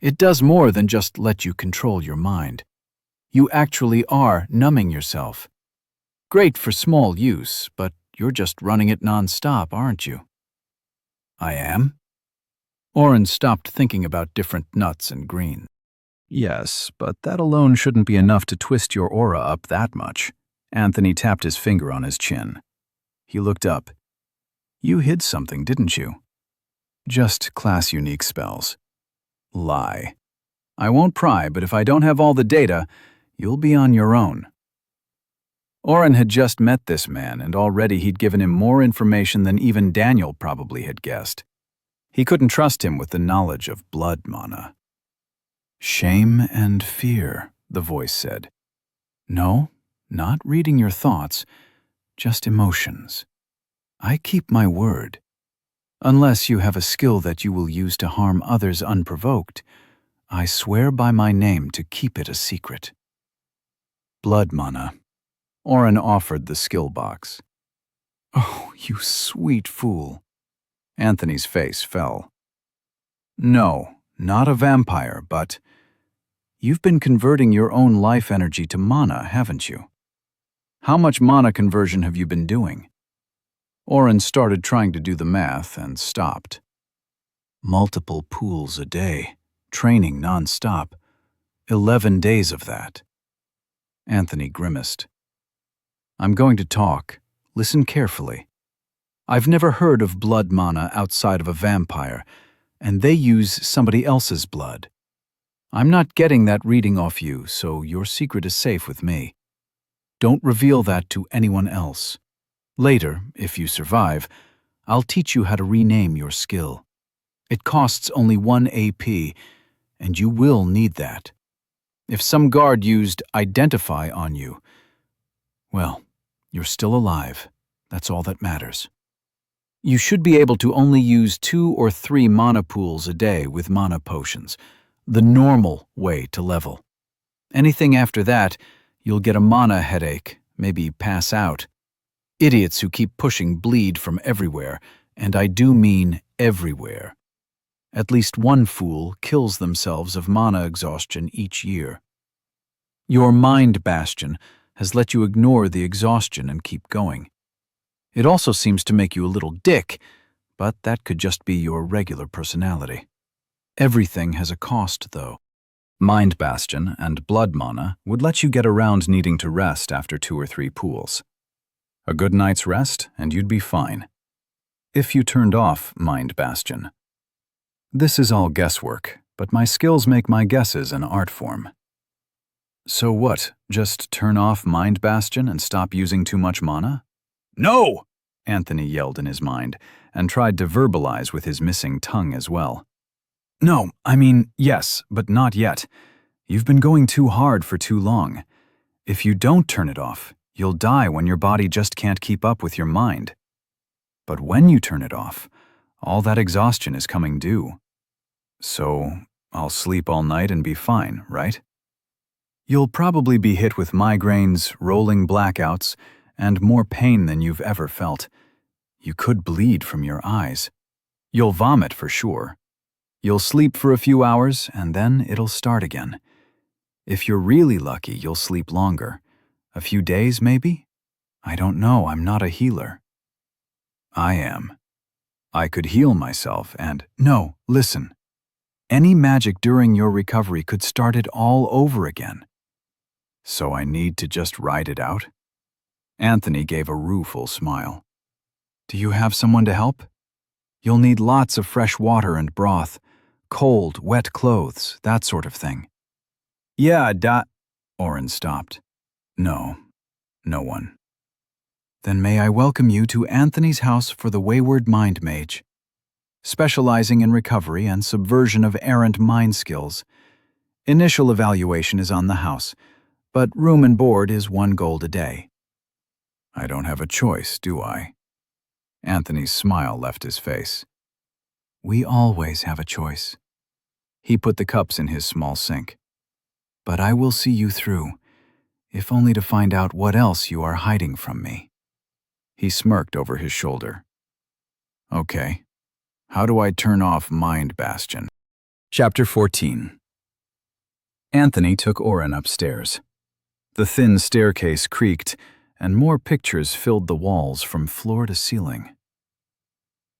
It does more than just let you control your mind. You actually are numbing yourself. Great for small use, but you're just running it non-stop, aren't you? I am? Oren stopped thinking about different nuts and greens. Yes, but that alone shouldn't be enough to twist your aura up that much. Anthony tapped his finger on his chin. He looked up. You hid something, didn't you? Just class-unique spells. Lie. I won't pry, but if I don't have all the data, you'll be on your own. Oren had just met this man, and already he'd given him more information than even Daniel probably had guessed. He couldn't trust him with the knowledge of blood mana. Shame and fear, the voice said. No, not reading your thoughts, just emotions. I keep my word. Unless you have a skill that you will use to harm others unprovoked, I swear by my name to keep it a secret. Blood mana. Oren offered the skill box. Oh, you sweet fool. Anthony's face fell. No, not a vampire, but you've been converting your own life energy to mana, haven't you? How much mana conversion have you been doing? Oren started trying to do the math and stopped. Multiple pools a day, training non-stop. 11 days of that. Anthony grimaced. I'm going to talk. Listen carefully. I've never heard of blood mana outside of a vampire, and they use somebody else's blood. I'm not getting that reading off you, so your secret is safe with me. Don't reveal that to anyone else. Later, if you survive, I'll teach you how to rename your skill. It costs only 1 AP, and you will need that. If some guard used identify on you, well, you're still alive. That's all that matters. You should be able to only use 2 or 3 mana pools a day with mana potions, the normal way to level. Anything after that, you'll get a mana headache, maybe pass out. Idiots who keep pushing bleed from everywhere, and I do mean everywhere. At least one fool kills themselves of mana exhaustion each year. Your mind bastion has let you ignore the exhaustion and keep going. It also seems to make you a little dick, but that could just be your regular personality. Everything has a cost, though. Mind bastion and blood mana would let you get around needing to rest after 2 or 3 pools. A good night's rest, and you'd be fine. If you turned off Mind Bastion. This is all guesswork, but my skills make my guesses an art form. So what, just turn off Mind Bastion and stop using too much mana? No! Anthony yelled in his mind, and tried to verbalize with his missing tongue as well. No, I mean, yes, but not yet. You've been going too hard for too long. If you don't turn it off, you'll die when your body just can't keep up with your mind. But when you turn it off, all that exhaustion is coming due. So, I'll sleep all night and be fine, right? You'll probably be hit with migraines, rolling blackouts, and more pain than you've ever felt. You could bleed from your eyes. You'll vomit for sure. You'll sleep for a few hours, and then it'll start again. If you're really lucky, you'll sleep longer. A few days, maybe? I don't know, I'm not a healer. I am. I could heal myself and— No, listen. Any magic during your recovery could start it all over again. So I need to just ride it out? Anthony gave a rueful smile. Do you have someone to help? You'll need lots of fresh water and broth, cold, wet clothes, that sort of thing. Yeah, Oren stopped. No, no one. Then may I welcome you to Anthony's House for the Wayward Mind Mage, specializing in recovery and subversion of errant mind skills. Initial evaluation is on the house, but room and board is 1 gold a day. I don't have a choice, do I? Anthony's smile left his face. We always have a choice. He put the cups in his small sink. But I will see you through, if only to find out what else you are hiding from me. He smirked over his shoulder. Okay, how do I turn off Mind Bastion? Chapter 14. Anthony took Oren upstairs. The thin staircase creaked, and more pictures filled the walls from floor to ceiling.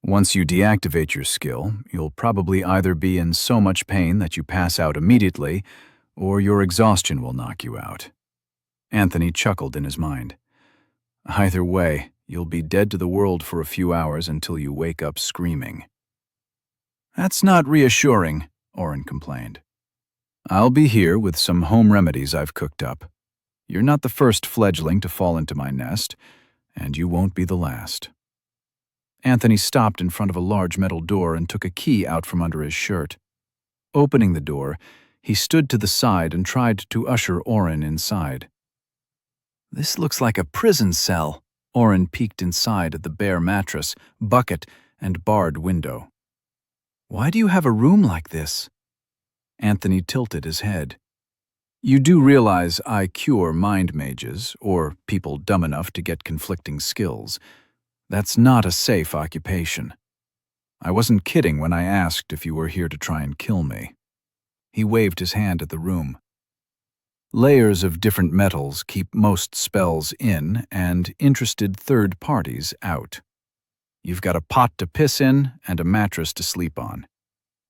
Once you deactivate your skill, you'll probably either be in so much pain that you pass out immediately, or your exhaustion will knock you out. Anthony chuckled in his mind. Either way, you'll be dead to the world for a few hours until you wake up screaming. That's not reassuring, Oren complained. I'll be here with some home remedies I've cooked up. You're not the first fledgling to fall into my nest, and you won't be the last. Anthony stopped in front of a large metal door and took a key out from under his shirt. Opening the door, he stood to the side and tried to usher Oren inside. This looks like a prison cell. Oren peeked inside at the bare mattress, bucket, and barred window. Why do you have a room like this? Anthony tilted his head. You do realize I cure mind mages, or people dumb enough to get conflicting skills. That's not a safe occupation. I wasn't kidding when I asked if you were here to try and kill me. He waved his hand at the room. Layers of different metals keep most spells in and interested third parties out. You've got a pot to piss in and a mattress to sleep on.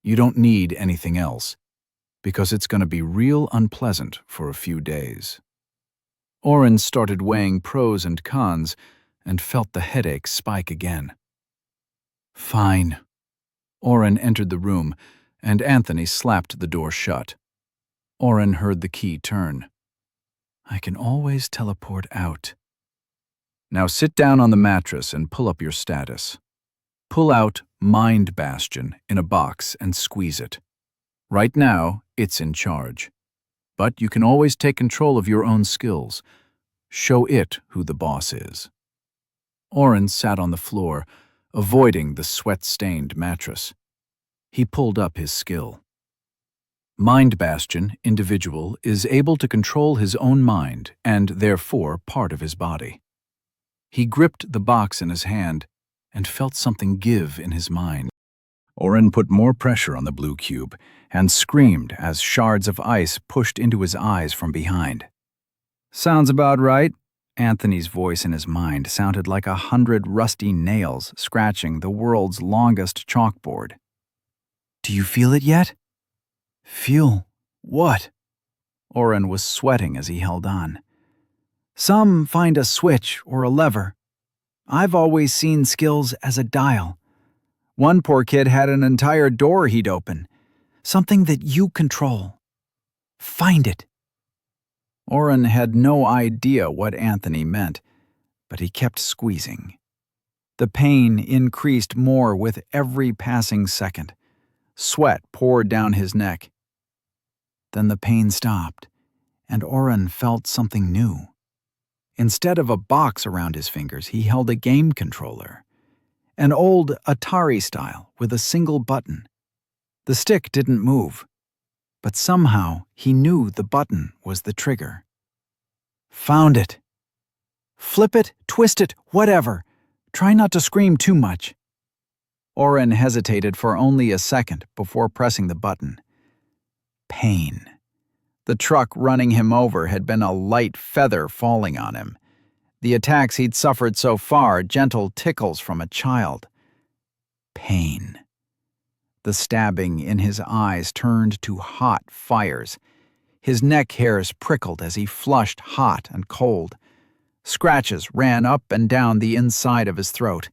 You don't need anything else, because it's going to be real unpleasant for a few days. Oren started weighing pros and cons and felt the headache spike again. Fine. Oren entered the room, and Anthony slapped the door shut. Oren heard the key turn. I can always teleport out. Now sit down on the mattress and pull up your status. Pull out Mind Bastion in a box and squeeze it. Right now, it's in charge. But you can always take control of your own skills. Show it who the boss is. Oren sat on the floor, avoiding the sweat-stained mattress. He pulled up his skill. Mind Bastion, individual, is able to control his own mind and therefore part of his body. He gripped the box in his hand and felt something give in his mind. Oren put more pressure on the blue cube and screamed as shards of ice pushed into his eyes from behind. Sounds about right. Anthony's voice in his mind sounded like 100 rusty nails scratching the world's longest chalkboard. Do you feel it yet? Feel what? Oren was sweating as he held on. Some find a switch or a lever. I've always seen skills as a dial. One poor kid had an entire door he'd open. Something that you control. Find it. Oren had no idea what Anthony meant, but he kept squeezing. The pain increased more with every passing second. Sweat poured down his neck. Then the pain stopped, and Oren felt something new. Instead of a box around his fingers, he held a game controller. An old Atari style with a single button. The stick didn't move, but somehow he knew the button was the trigger. Found it. Flip it, twist it, whatever. Try not to scream too much. Oren hesitated for only a second before pressing the button. Pain. The truck running him over had been a light feather falling on him. The attacks he'd suffered so far, gentle tickles from a child. Pain. The stabbing in his eyes turned to hot fires. His neck hairs prickled as he flushed hot and cold. Scratches ran up and down the inside of his throat.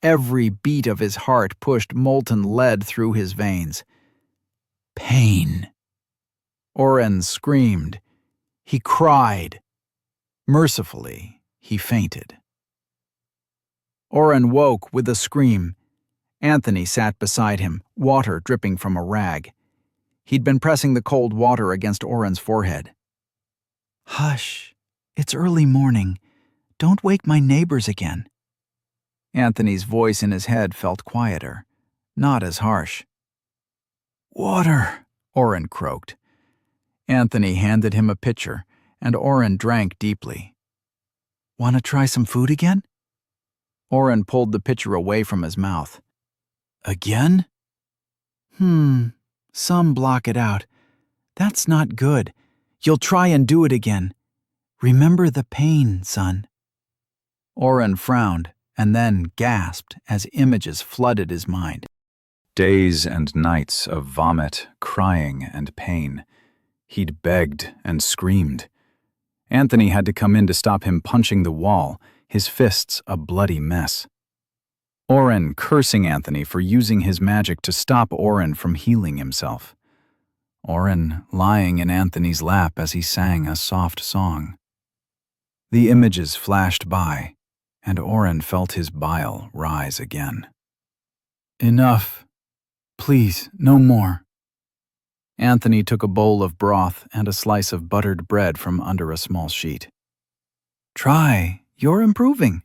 Every beat of his heart pushed molten lead through his veins. Pain. Oren screamed. He cried. Mercifully, he fainted. Oren woke with a scream. Anthony sat beside him, water dripping from a rag. He'd been pressing the cold water against Oren's forehead. Hush, it's early morning. Don't wake my neighbors again. Anthony's voice in his head felt quieter, not as harsh. Water, Oren croaked. Anthony handed him a pitcher, and Oren drank deeply. Want to try some food again? Oren pulled the pitcher away from his mouth. Again? Some block it out. That's not good. You'll try and do it again. Remember the pain, son. Oren frowned and then gasped as images flooded his mind. Days and nights of vomit, crying, and pain. He'd begged and screamed. Anthony had to come in to stop him punching the wall, his fists a bloody mess. Oren cursing Anthony for using his magic to stop Oren from healing himself. Oren lying in Anthony's lap as he sang a soft song. The images flashed by, and Oren felt his bile rise again. Enough. Please, no more. Anthony took a bowl of broth and a slice of buttered bread from under a small sheet. Try, you're improving.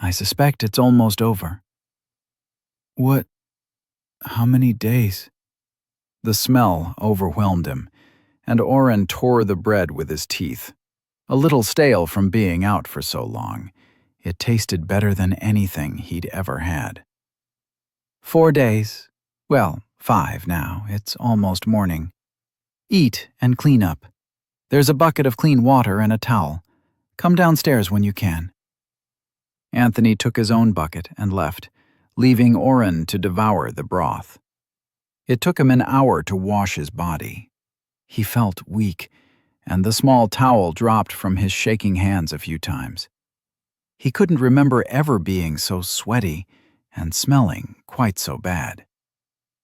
I suspect it's almost over. What? How many days? The smell overwhelmed him, and Oren tore the bread with his teeth. A little stale from being out for so long, it tasted better than anything he'd ever had. 4 days. Well, 5 now. It's almost morning. Eat and clean up. There's a bucket of clean water and a towel. Come downstairs when you can. Anthony took his own bucket and left, leaving Oren to devour the broth. It took him an hour to wash his body. He felt weak, and the small towel dropped from his shaking hands a few times. He couldn't remember ever being so sweaty and smelling quite so bad.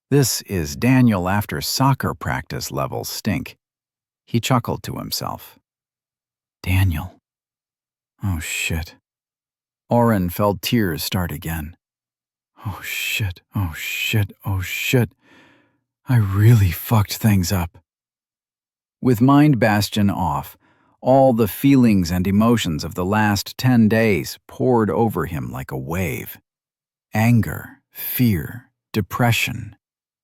This is Daniel after soccer practice level stink. He chuckled to himself. Daniel. Oh shit. Oren felt tears start again. Oh shit, oh shit, oh shit. I really fucked things up. With Mind Bastion off, all the feelings and emotions of the last 10 days poured over him like a wave. Anger, fear, depression,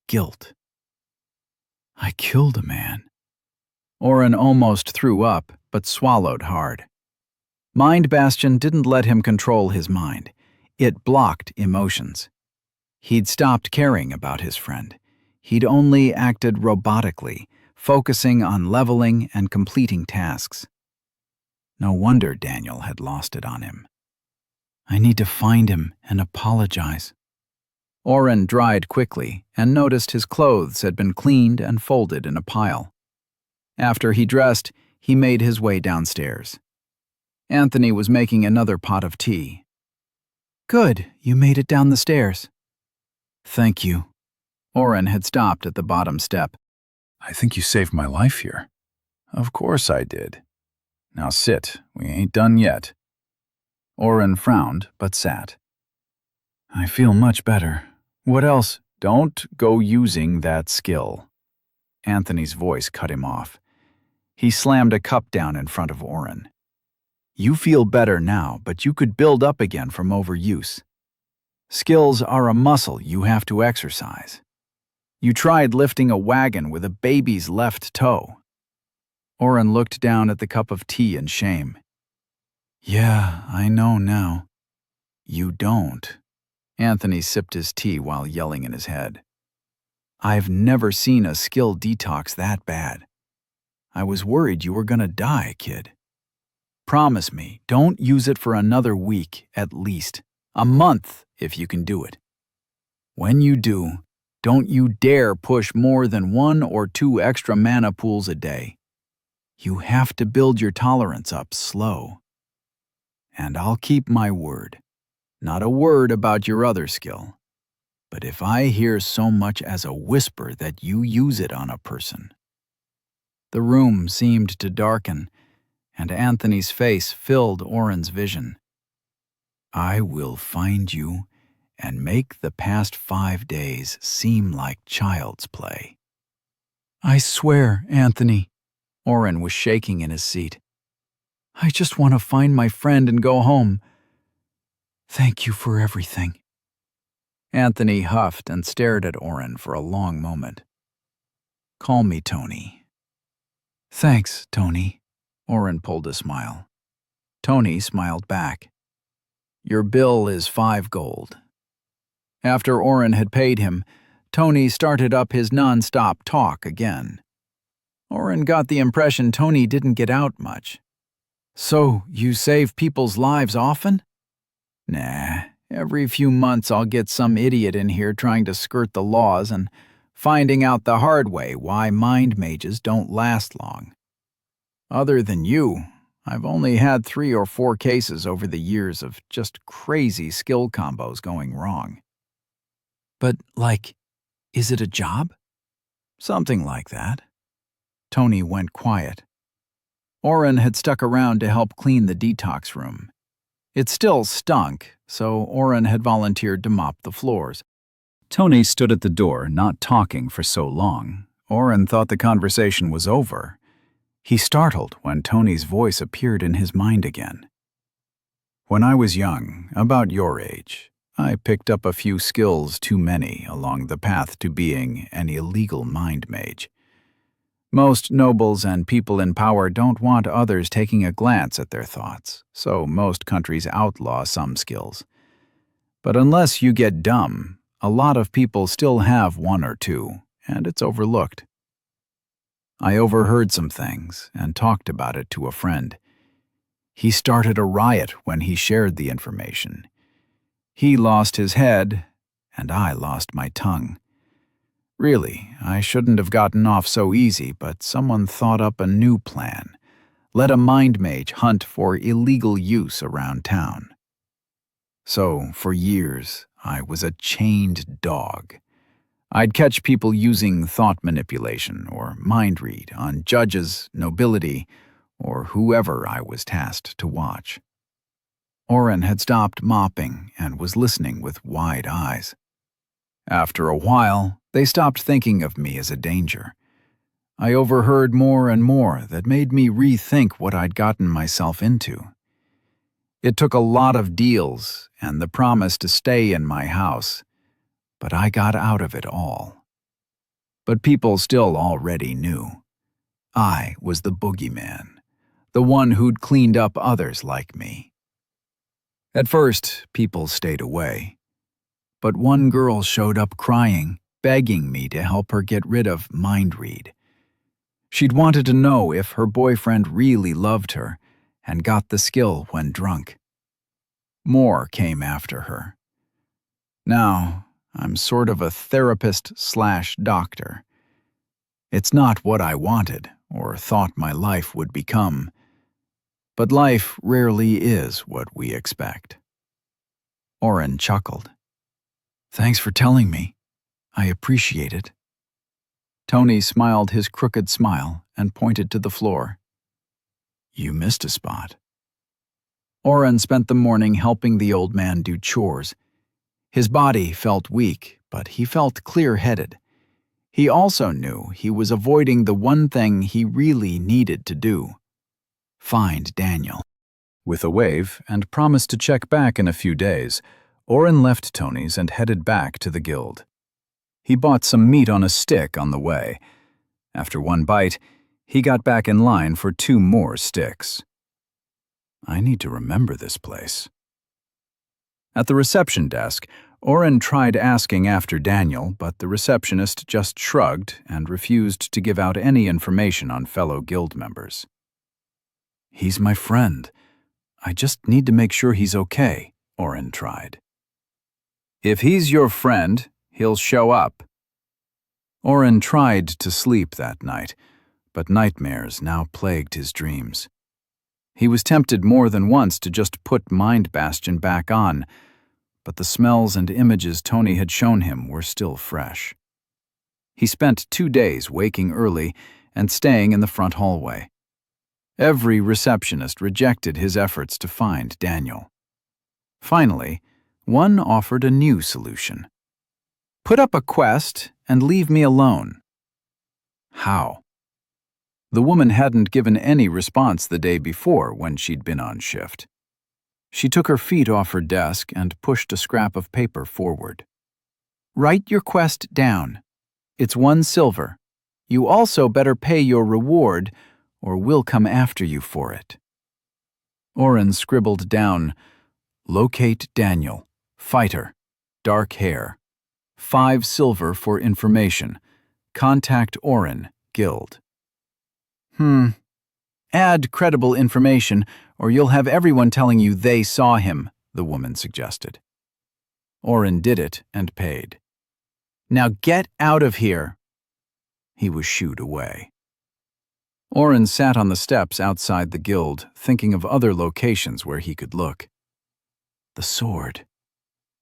guilt. I killed a man. Oren almost threw up, but swallowed hard. Mind Bastion didn't let him control his mind. It blocked emotions. He'd stopped caring about his friend. He'd only acted robotically, focusing on leveling and completing tasks. No wonder Daniel had lost it on him. I need to find him and apologize. Oren dried quickly and noticed his clothes had been cleaned and folded in a pile. After he dressed, he made his way downstairs. Anthony was making another pot of tea. Good, you made it down the stairs. Thank you. Oren had stopped at the bottom step. I think you saved my life here. Of course I did. Now sit, we ain't done yet. Oren frowned, but sat. I feel much better. What else? Don't go using that skill. Anthony's voice cut him off. He slammed a cup down in front of Oren. You feel better now, but you could build up again from overuse. Skills are a muscle you have to exercise. You tried lifting a wagon with a baby's left toe. Oren looked down at the cup of tea in shame. Yeah, I know now. You don't. Anthony sipped his tea while yelling in his head. I've never seen a skill detox that bad. I was worried you were gonna die, kid. Promise me, don't use it for another week, at least. A month, if you can do it. When you do, don't you dare push more than 1 or 2 extra mana pools a day. You have to build your tolerance up slow. And I'll keep my word. Not a word about your other skill. But if I hear so much as a whisper that you use it on a person. The room seemed to darken, and Anthony's face filled Oren's vision. I will find you and make the past 5 days seem like child's play. I swear, Anthony. Oren was shaking in his seat. I just want to find my friend and go home. Thank you for everything. Anthony huffed and stared at Oren for a long moment. Call me Tony. Thanks, Tony. Oren pulled a smile. Tony smiled back. Your bill is 5 gold. After Oren had paid him, Tony started up his non-stop talk again. Oren got the impression Tony didn't get out much. So, you save people's lives often? Nah, every few months I'll get some idiot in here trying to skirt the laws and finding out the hard way why mind mages don't last long. Other than you, I've only had 3 or 4 cases over the years of just crazy skill combos going wrong. But, is it a job? Something like that. Tony went quiet. Oren had stuck around to help clean the detox room. It still stunk, so Oren had volunteered to mop the floors. Tony stood at the door, not talking for so long. Oren thought the conversation was over. He startled when Tony's voice appeared in his mind again. When I was young, about your age, I picked up a few skills too many along the path to being an illegal mind mage. Most nobles and people in power don't want others taking a glance at their thoughts, so most countries outlaw some skills. But unless you get dumb, a lot of people still have 1 or 2, and it's overlooked. I overheard some things and talked about it to a friend. He started a riot when he shared the information. He lost his head, and I lost my tongue. Really, I shouldn't have gotten off so easy, but someone thought up a new plan. Let a mind mage hunt for illegal use around town. So, for years, I was a chained dog. I'd catch people using thought manipulation or mind read on judges, nobility, or whoever I was tasked to watch. Oren had stopped mopping and was listening with wide eyes. After a while, they stopped thinking of me as a danger. I overheard more and more that made me rethink what I'd gotten myself into. It took a lot of deals and the promise to stay in my house, but I got out of it all. But people still already knew. I was the boogeyman, the one who'd cleaned up others like me. At first, people stayed away. But one girl showed up crying, begging me to help her get rid of mind read. She'd wanted to know if her boyfriend really loved her and got the skill when drunk. More came after her. Now, I'm sort of a therapist/doctor. It's not what I wanted or thought my life would become, but life rarely is what we expect. Oren chuckled. Thanks for telling me. I appreciate it. Tony smiled his crooked smile and pointed to the floor. You missed a spot. Oren spent the morning helping the old man do chores. His body felt weak, but he felt clear-headed. He also knew he was avoiding the one thing he really needed to do: find Daniel. With a wave and promised to check back in a few days, Oren left Tony's and headed back to the guild. He bought some meat on a stick on the way. After one bite, he got back in line for 2 more sticks. I need to remember this place. At the reception desk, Oren tried asking after Daniel, but the receptionist just shrugged and refused to give out any information on fellow guild members. He's my friend. I just need to make sure he's okay, Oren tried. If he's your friend, he'll show up. Oren tried to sleep that night, but nightmares now plagued his dreams. He was tempted more than once to just put Mind Bastion back on, but the smells and images Tony had shown him were still fresh. He spent 2 days waking early and staying in the front hallway. Every receptionist rejected his efforts to find Daniel. Finally, one offered a new solution. Put up a quest and leave me alone. How? The woman hadn't given any response the day before when she'd been on shift. She took her feet off her desk and pushed a scrap of paper forward. Write your quest down. It's 1 silver. You also better pay your reward, or we'll come after you for it. Oren scribbled down, locate Daniel, fighter, dark hair, 5 silver for information, contact Oren, guild. Add credible information, or you'll have everyone telling you they saw him, the woman suggested. Oren did it and paid. Now get out of here. He was shooed away. Oren sat on the steps outside the guild, thinking of other locations where he could look. The sword.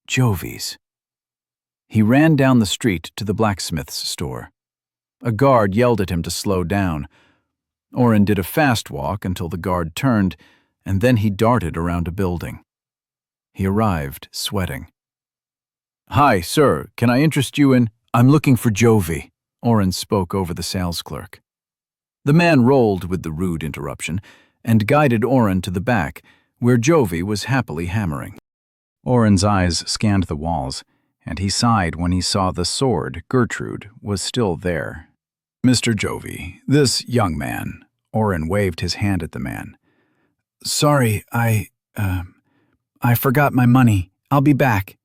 Jovi's. He ran down the street to the blacksmith's store. A guard yelled at him to slow down. Oren did a fast walk until the guard turned, and then he darted around a building. He arrived, sweating. "Hi, sir, can I interest you in—" "I'm looking for Jovi," Oren spoke over the sales clerk. The man rolled with the rude interruption and guided Oren to the back, where Jovi was happily hammering. Oren's eyes scanned the walls, and he sighed when he saw the sword, Gertrude, was still there. "Mr. Jovi, this young man," Oren waved his hand at the man. "Sorry, I forgot my money. I'll be back."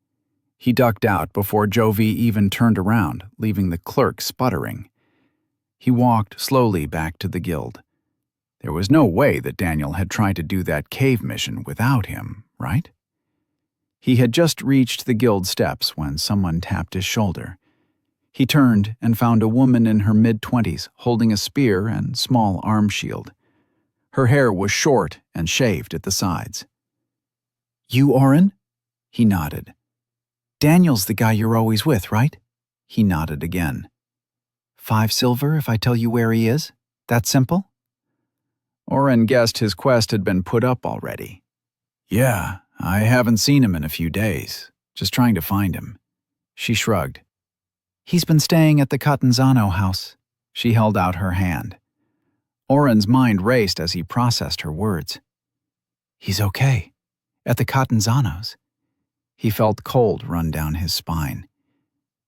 He ducked out before Jovi even turned around, leaving the clerk sputtering. He walked slowly back to the guild. There was no way that Daniel had tried to do that cave mission without him, right? He had just reached the guild steps when someone tapped his shoulder. He turned and found a woman in her mid-20s holding a spear and small arm shield. Her hair was short and shaved at the sides. "You Oren?" He nodded. "Daniel's the guy you're always with, right?" He nodded again. 5 silver if I tell you where he is? That simple? Oren guessed his quest had been put up already. "Yeah, I haven't seen him in a few days. Just trying to find him." She shrugged. "He's been staying at the Catanzano house." She held out her hand. Oren's mind raced as he processed her words. "He's okay. At the Catanzanos." He felt cold run down his spine.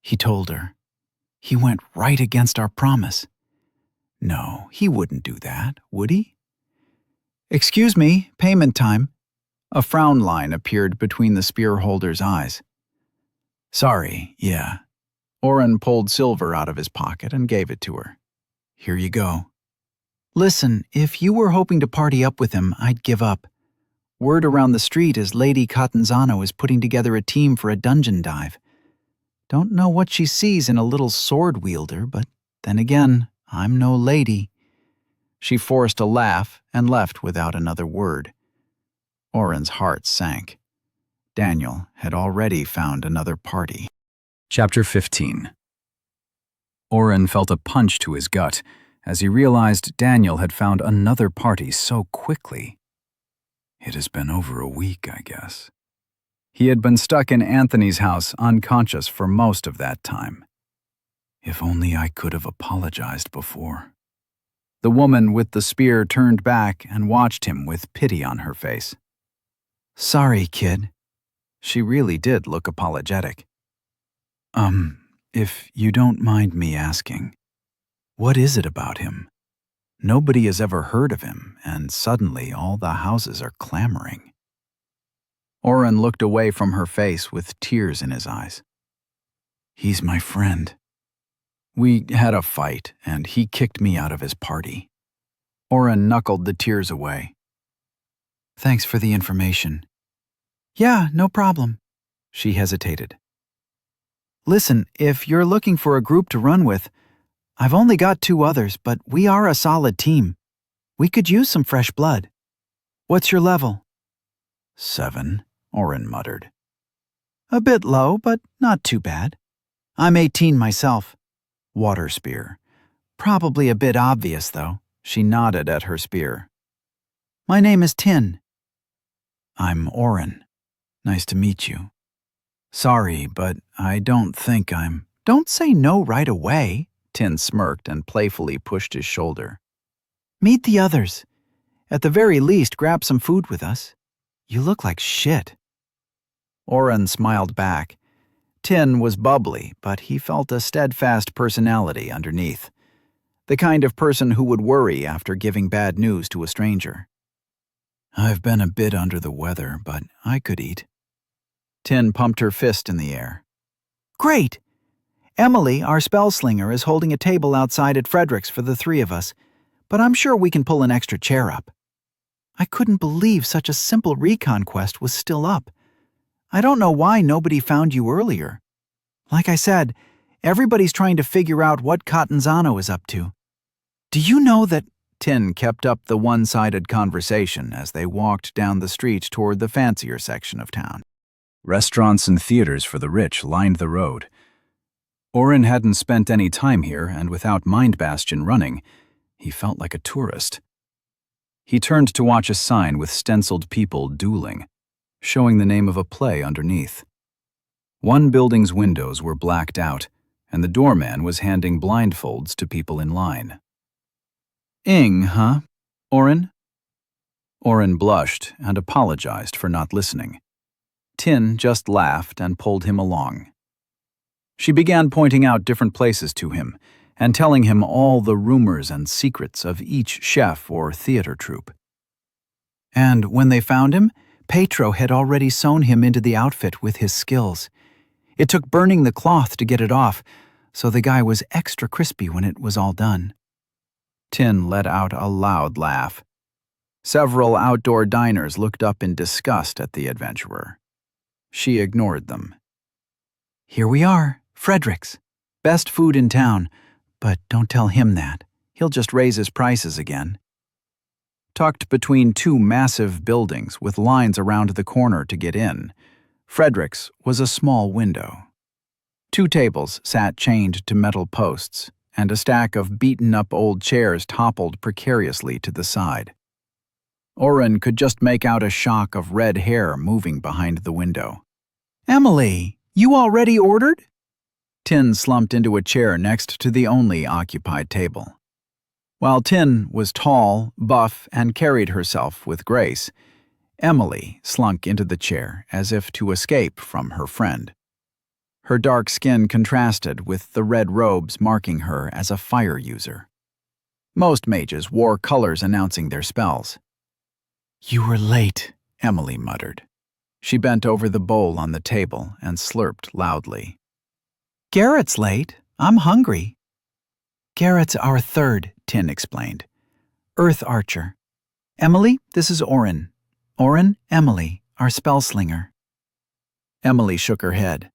He told her. He went right against our promise. No, he wouldn't do that, would he? "Excuse me, payment time." A frown line appeared between the spear holder's eyes. "Sorry, yeah." Oren pulled silver out of his pocket and gave it to her. "Here you go." "Listen, if you were hoping to party up with him, I'd give up. Word around the street is Lady Catanzano is putting together a team for a dungeon dive. Don't know what she sees in a little sword wielder, but then again, I'm no lady." She forced a laugh and left without another word. Oren's heart sank. Daniel had already found another party. Chapter 15. Oren felt a punch to his gut as he realized Daniel had found another party so quickly. It has been over a week, I guess. He had been stuck in Anthony's house unconscious for most of that time. If only I could have apologized before. The woman with the spear turned back and watched him with pity on her face. "Sorry, kid." She really did look apologetic. If you don't mind me asking, what is it about him? Nobody has ever heard of him, and suddenly all the houses are clamoring." Oren looked away from her face with tears in his eyes. "He's my friend. We had a fight, and he kicked me out of his party." Oren knuckled the tears away. "Thanks for the information." "Yeah, no problem." She hesitated. "Listen, if you're looking for a group to run with, I've only got 2 others, but we are a solid team. We could use some fresh blood. What's your level?" 7, Oren muttered. "A bit low, but not too bad. I'm 18 myself." Water spear. "Probably a bit obvious, though." She nodded at her spear. "My name is Tin." "I'm Oren. Nice to meet you. Sorry, but I don't think I'm—" "Don't say no right away." Tin smirked and playfully pushed his shoulder. "Meet the others. At the very least, grab some food with us. You look like shit." Oren smiled back. Tin was bubbly, but he felt a steadfast personality underneath. The kind of person who would worry after giving bad news to a stranger. "I've been a bit under the weather, but I could eat." Tin pumped her fist in the air. "Great! Emily, our spell slinger, is holding a table outside at Frederick's for the 3 of us, but I'm sure we can pull an extra chair up. I couldn't believe such a simple recon quest was still up. I don't know why nobody found you earlier. Like I said, Everybody's trying to figure out what Catanzano is up to. Do you know that Tin kept up the one-sided conversation as they walked down the street toward the fancier section of town. Restaurants and theaters for the rich lined the road. Oren hadn't spent any time here, and without Mind Bastion running, he felt like a tourist. He turned to watch a sign with stenciled people dueling, showing the name of a play underneath. One building's windows were blacked out, and the doorman was handing blindfolds to people in line. Ing, huh, Oren? Oren blushed and apologized for not listening. Tin just laughed and pulled him along. She began pointing out different places to him and telling him all the rumors and secrets of each chef or theater troupe. And when they found him, Petro had already sewn him into the outfit with his skills. It took burning the cloth to get it off, so the guy was extra crispy when it was all done. Tin let out a loud laugh. Several outdoor diners looked up in disgust at the adventurer. She ignored them. Here we are, Frederick's. Best food in town, but don't tell him that. He'll just raise his prices again. Tucked between two massive buildings with lines around the corner to get in, Frederick's was a small window. Two tables sat chained to metal posts, and a stack of beaten-up old chairs toppled precariously to the side. Oren could just make out a shock of red hair moving behind the window. "Emily, you already ordered?" Tin slumped into a chair next to the only occupied table. While Tin was tall, buff, and carried herself with grace, Emily slunk into the chair as if to escape from her friend. Her dark skin contrasted with the red robes marking her as a fire user. Most mages wore colors announcing their spells. "You were late," Emily muttered. She bent over the bowl on the table and slurped loudly. "Garrett's late. I'm hungry." "Garrett's our third," Tin explained. "Earth Archer. Emily, this is Oren. Oren, Emily, our spellslinger." Emily shook her head.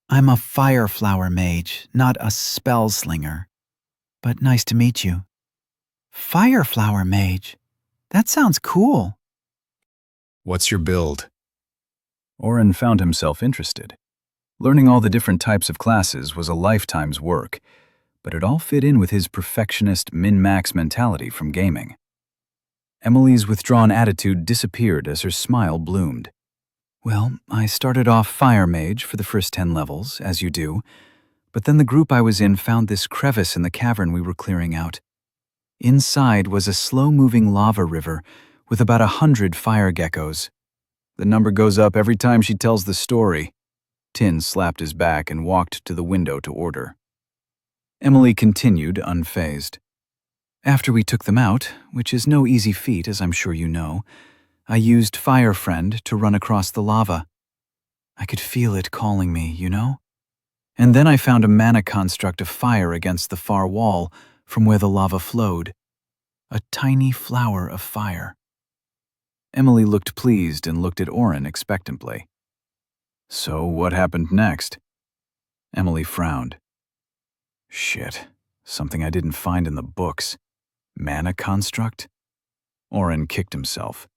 "I'm a fireflower mage, not a spellslinger. But nice to meet you." "Fireflower mage? That sounds cool." "What's your build?" Oren found himself interested. Learning all the different types of classes was a lifetime's work, but it all fit in with his perfectionist min-max mentality from gaming. Emily's withdrawn attitude disappeared as her smile bloomed. "Well, I started off fire mage for the first 10 levels, as you do, but then the group I was in found this crevice in the cavern we were clearing out. Inside was a slow-moving lava river with about 100 fire geckos. The number goes up every time she tells the story." Tin slapped his back and walked to the window to order. Emily continued, unfazed. "After we took them out, which is no easy feat as I'm sure you know, I used Fire Friend to run across the lava. I could feel it calling me, you know? And then I found a mana construct of fire against the far wall from where the lava flowed. A tiny flower of fire." Emily looked pleased and looked at Oren expectantly. "So what happened next?" Emily frowned. "Shit, something I didn't find in the books. Mana construct?" Oren kicked himself.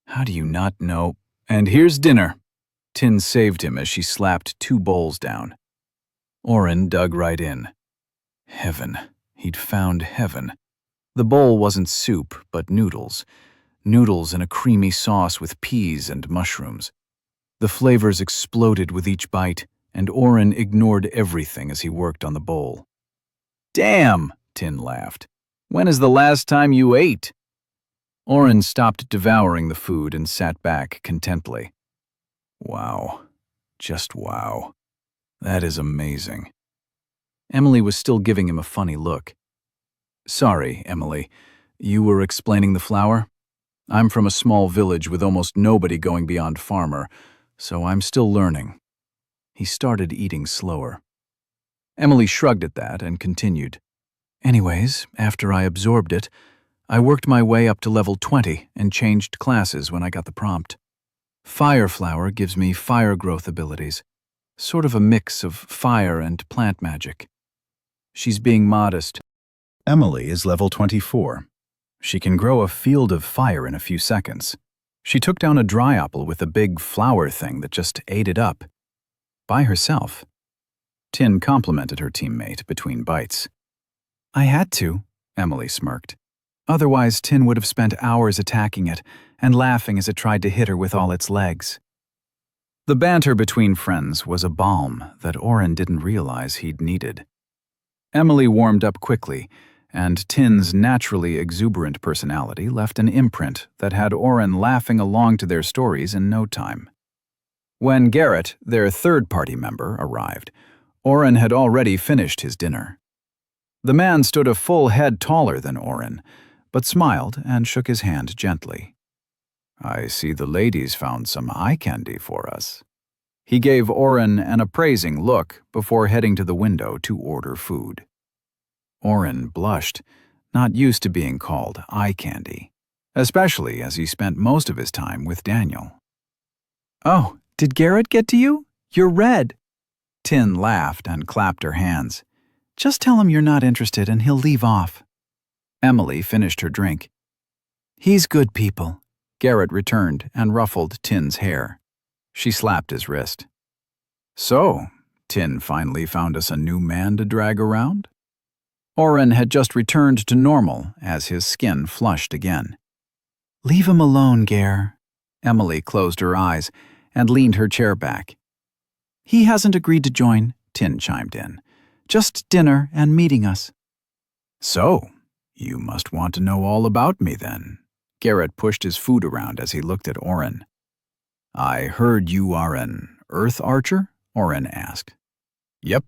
"How do you not know? And here's dinner." Tin saved him as she slapped 2 bowls down. Oren dug right in. Heaven. He'd found heaven. The bowl wasn't soup, but noodles. Noodles in a creamy sauce with peas and mushrooms. The flavors exploded with each bite, and Oren ignored everything as he worked on the bowl. "Damn," Tin laughed. "When is the last time you ate?" Oren stopped devouring the food and sat back contently. Wow. Just wow. That is amazing. Emily was still giving him a funny look. "Sorry, Emily. You were explaining the flower? I'm from a small village with almost nobody going beyond farmer, so I'm still learning." He started eating slower. Emily shrugged at that and continued. "Anyways, after I absorbed it, I worked my way up to level 20 and changed classes when I got the prompt. Fire Flower gives me fire growth abilities, sort of a mix of fire and plant magic. She's being modest. Emily is level 24. She can grow a field of fire in a few seconds. She took down a dry apple with a big flower thing that just ate it up. By herself. Tin complimented her teammate between bites. I had to, Emily smirked. Otherwise, Tin would have spent hours attacking it and laughing as it tried to hit her with all its legs. The banter between friends was a balm that Oren didn't realize he'd needed. Emily warmed up quickly, and Tin's naturally exuberant personality left an imprint that had Oren laughing along to their stories in no time. When Garrett, their third-party member, arrived, Oren had already finished his dinner. The man stood a full head taller than Oren, but smiled and shook his hand gently. I see the ladies found some eye candy for us. He gave Oren an appraising look before heading to the window to order food. Oren blushed, not used to being called eye candy, especially as he spent most of his time with Daniel. Oh, did Garrett get to you? You're red. Tin laughed and clapped her hands. Just tell him you're not interested and he'll leave off. Emily finished her drink. He's good people. Garrett returned and ruffled Tin's hair. She slapped his wrist. So, Tin finally found us a new man to drag around? Oren had just returned to normal as his skin flushed again. Leave him alone, Gare. Emily closed her eyes and leaned her chair back. He hasn't agreed to join, Tin chimed in. Just dinner and meeting us. So, you must want to know all about me then. Garrett pushed his food around as he looked at Oren. I heard you are an Earth Archer? Oren asked. Yep,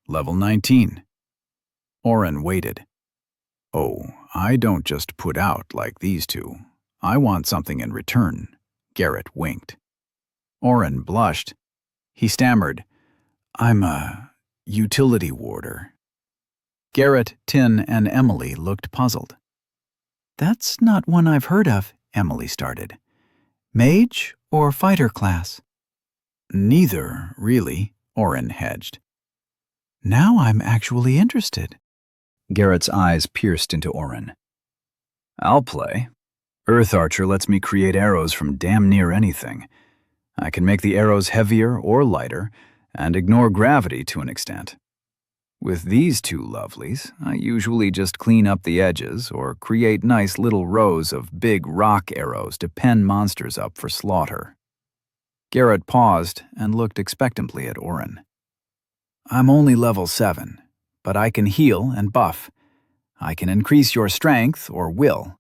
level 19. Oren waited. Oh, I don't just put out like these two. I want something in return. Garrett winked. Oren blushed. He stammered, I'm a utility warder. Garrett, Tin, and Emily looked puzzled. That's not one I've heard of, Emily started. Mage or fighter class? Neither, really, Oren hedged. Now I'm actually interested. Garrett's eyes pierced into Oren. I'll play. Earth Archer lets me create arrows from damn near anything. I can make the arrows heavier or lighter, and ignore gravity to an extent. With these two lovelies, I usually just clean up the edges or create nice little rows of big rock arrows to pen monsters up for slaughter. Garrett paused and looked expectantly at Oren. I'm only level 7, but I can heal and buff. I can increase your strength or will.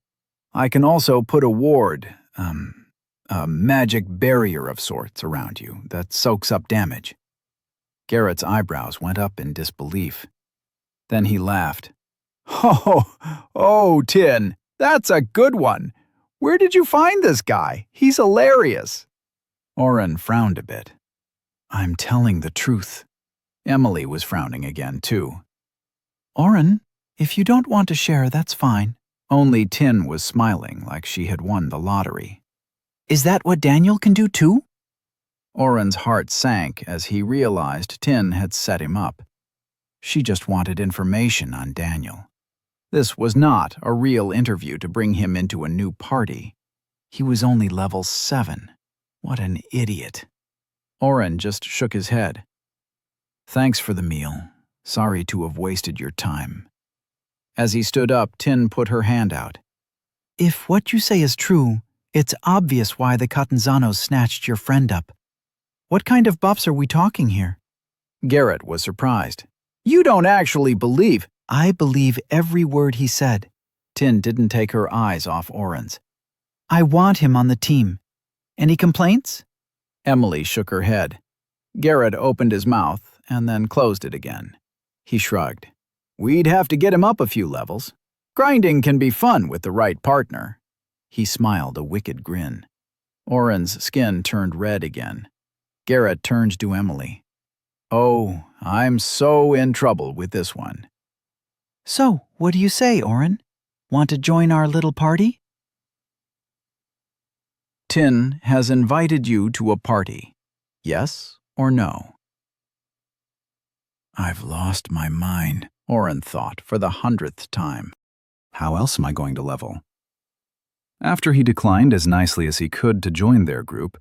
I can also put a ward, a magic barrier of sorts around you that soaks up damage. Garrett's eyebrows went up in disbelief. Then he laughed. Oh, Tin, that's a good one. Where did you find this guy? He's hilarious. Oren frowned a bit. I'm telling the truth. Emily was frowning again, too. Oren, if you don't want to share, that's fine. Only Tin was smiling like she had won the lottery. Is that what Daniel can do, too? Oren's heart sank as he realized Tin had set him up. She just wanted information on Daniel. This was not a real interview to bring him into a new party. He was only level 7. What an idiot. Oren just shook his head. Thanks for the meal. Sorry to have wasted your time. As he stood up, Tin put her hand out. If what you say is true, it's obvious why the Catanzanos snatched your friend up. What kind of buffs are we talking here? Garrett was surprised. You don't actually believe. I believe every word he said. Tin didn't take her eyes off Oren's. I want him on the team. Any complaints? Emily shook her head. Garrett opened his mouth and then closed it again. He shrugged. We'd have to get him up a few levels. Grinding can be fun with the right partner. He smiled a wicked grin. Oren's skin turned red again. Garrett turned to Emily. Oh, I'm so in trouble with this one. So, what do you say, Oren? Want to join our little party? Tin has invited you to a party. Yes or no? I've lost my mind, Oren thought for the 100th time. How else am I going to level? After he declined as nicely as he could to join their group,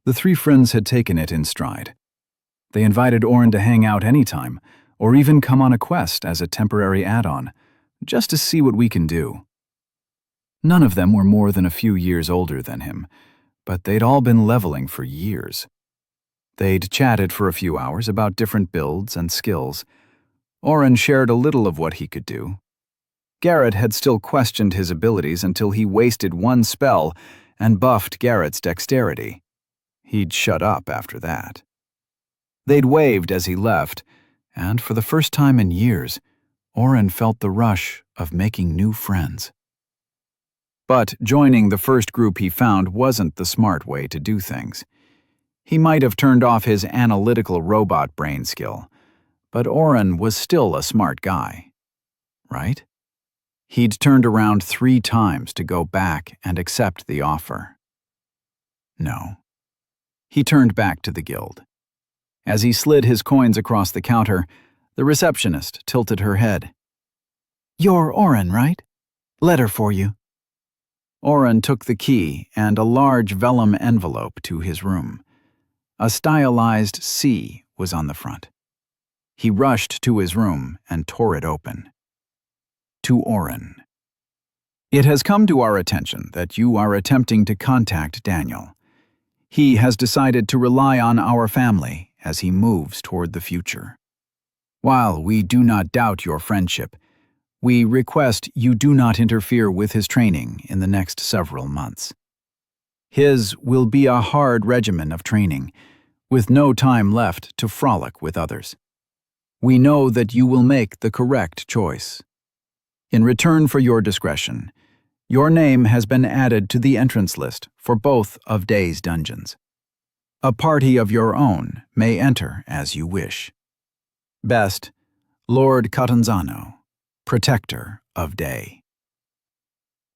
the three friends had taken it in stride. They invited Oren to hang out anytime, or even come on a quest as a temporary add-on, just to see what we can do. None of them were more than a few years older than him, but they'd all been leveling for years. They'd chatted for a few hours about different builds and skills. Oren shared a little of what he could do. Garrett had still questioned his abilities until he wasted one spell and buffed Garrett's dexterity. He'd shut up after that. They'd waved as he left, and for the first time in years, Oren felt the rush of making new friends. But joining the first group he found wasn't the smart way to do things. He might have turned off his analytical robot brain skill, but Oren was still a smart guy, right? He'd turned around 3 times to go back and accept the offer. No. He turned back to the guild. As he slid his coins across the counter, the receptionist tilted her head. "You're Oren, right? Letter for you." Oren took the key and a large vellum envelope to his room. A stylized C was on the front. He rushed to his room and tore it open. To Oren. It has come to our attention that you are attempting to contact Daniel. He has decided to rely on our family as he moves toward the future. While we do not doubt your friendship, we request you do not interfere with his training in the next several months. His will be a hard regimen of training, with no time left to frolic with others. We know that you will make the correct choice. In return for your discretion, your name has been added to the entrance list for both of Day's dungeons. A party of your own may enter as you wish. Best, Lord Catanzano, Protector of Day.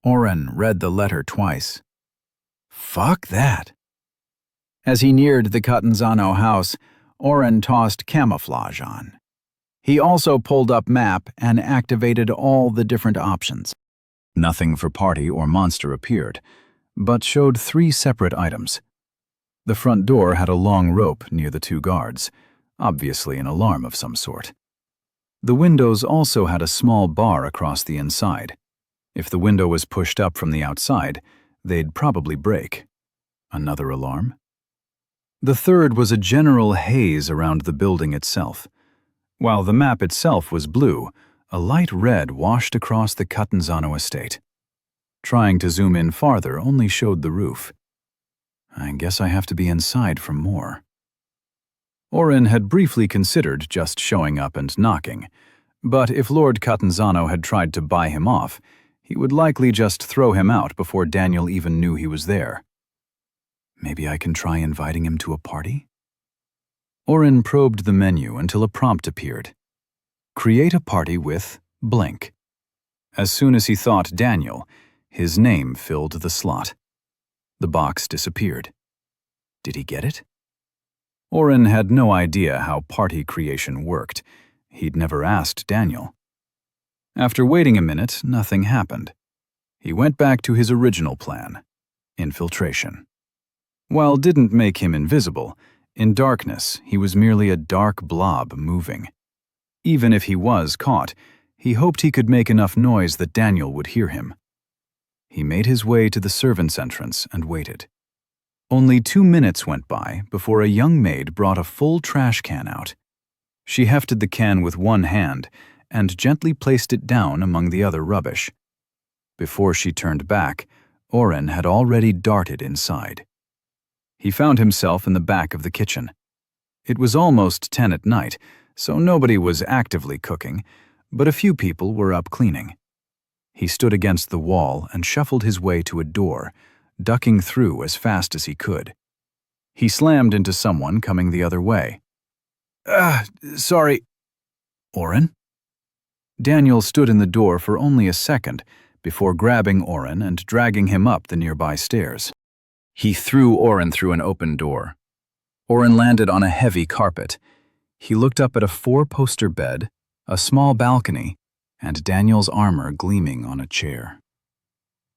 Oren read the letter twice. Fuck that. As he neared the Catanzano house, Oren tossed camouflage on. He also pulled up map and activated all the different options. Nothing for party or monster appeared, but showed 3 separate items. The front door had a long rope near the 2 guards, obviously an alarm of some sort. The windows also had a small bar across the inside. If the window was pushed up from the outside, they'd probably break. Another alarm? The third was a general haze around the building itself. While the map itself was blue, a light red washed across the Catanzano estate. Trying to zoom in farther only showed the roof. I guess I have to be inside for more. Oren had briefly considered just showing up and knocking, but if Lord Catanzano had tried to buy him off, he would likely just throw him out before Daniel even knew he was there. Maybe I can try inviting him to a party? Oren probed the menu until a prompt appeared. Create a party with blank. As soon as he thought Daniel, his name filled the slot. The box disappeared. Did he get it? Oren had no idea how party creation worked. He'd never asked Daniel. After waiting a minute, nothing happened. He went back to his original plan, infiltration. While didn't make him invisible, in darkness he was merely a dark blob moving. Even if he was caught, he hoped he could make enough noise that Daniel would hear him. He made his way to the servants' entrance and waited. Only 2 minutes went by before a young maid brought a full trash can out. She hefted the can with one hand and gently placed it down among the other rubbish. Before she turned back, Oren had already darted inside. He found himself in the back of the kitchen. It was almost 10 at night, so nobody was actively cooking, but a few people were up cleaning. He stood against the wall and shuffled his way to a door, ducking through as fast as he could. He slammed into someone coming the other way. Sorry. Oren? Daniel stood in the door for only a second before grabbing Oren and dragging him up the nearby stairs. He threw Oren through an open door. Oren landed on a heavy carpet. He looked up at a 4-poster bed, a small balcony, and Daniel's armor gleaming on a chair.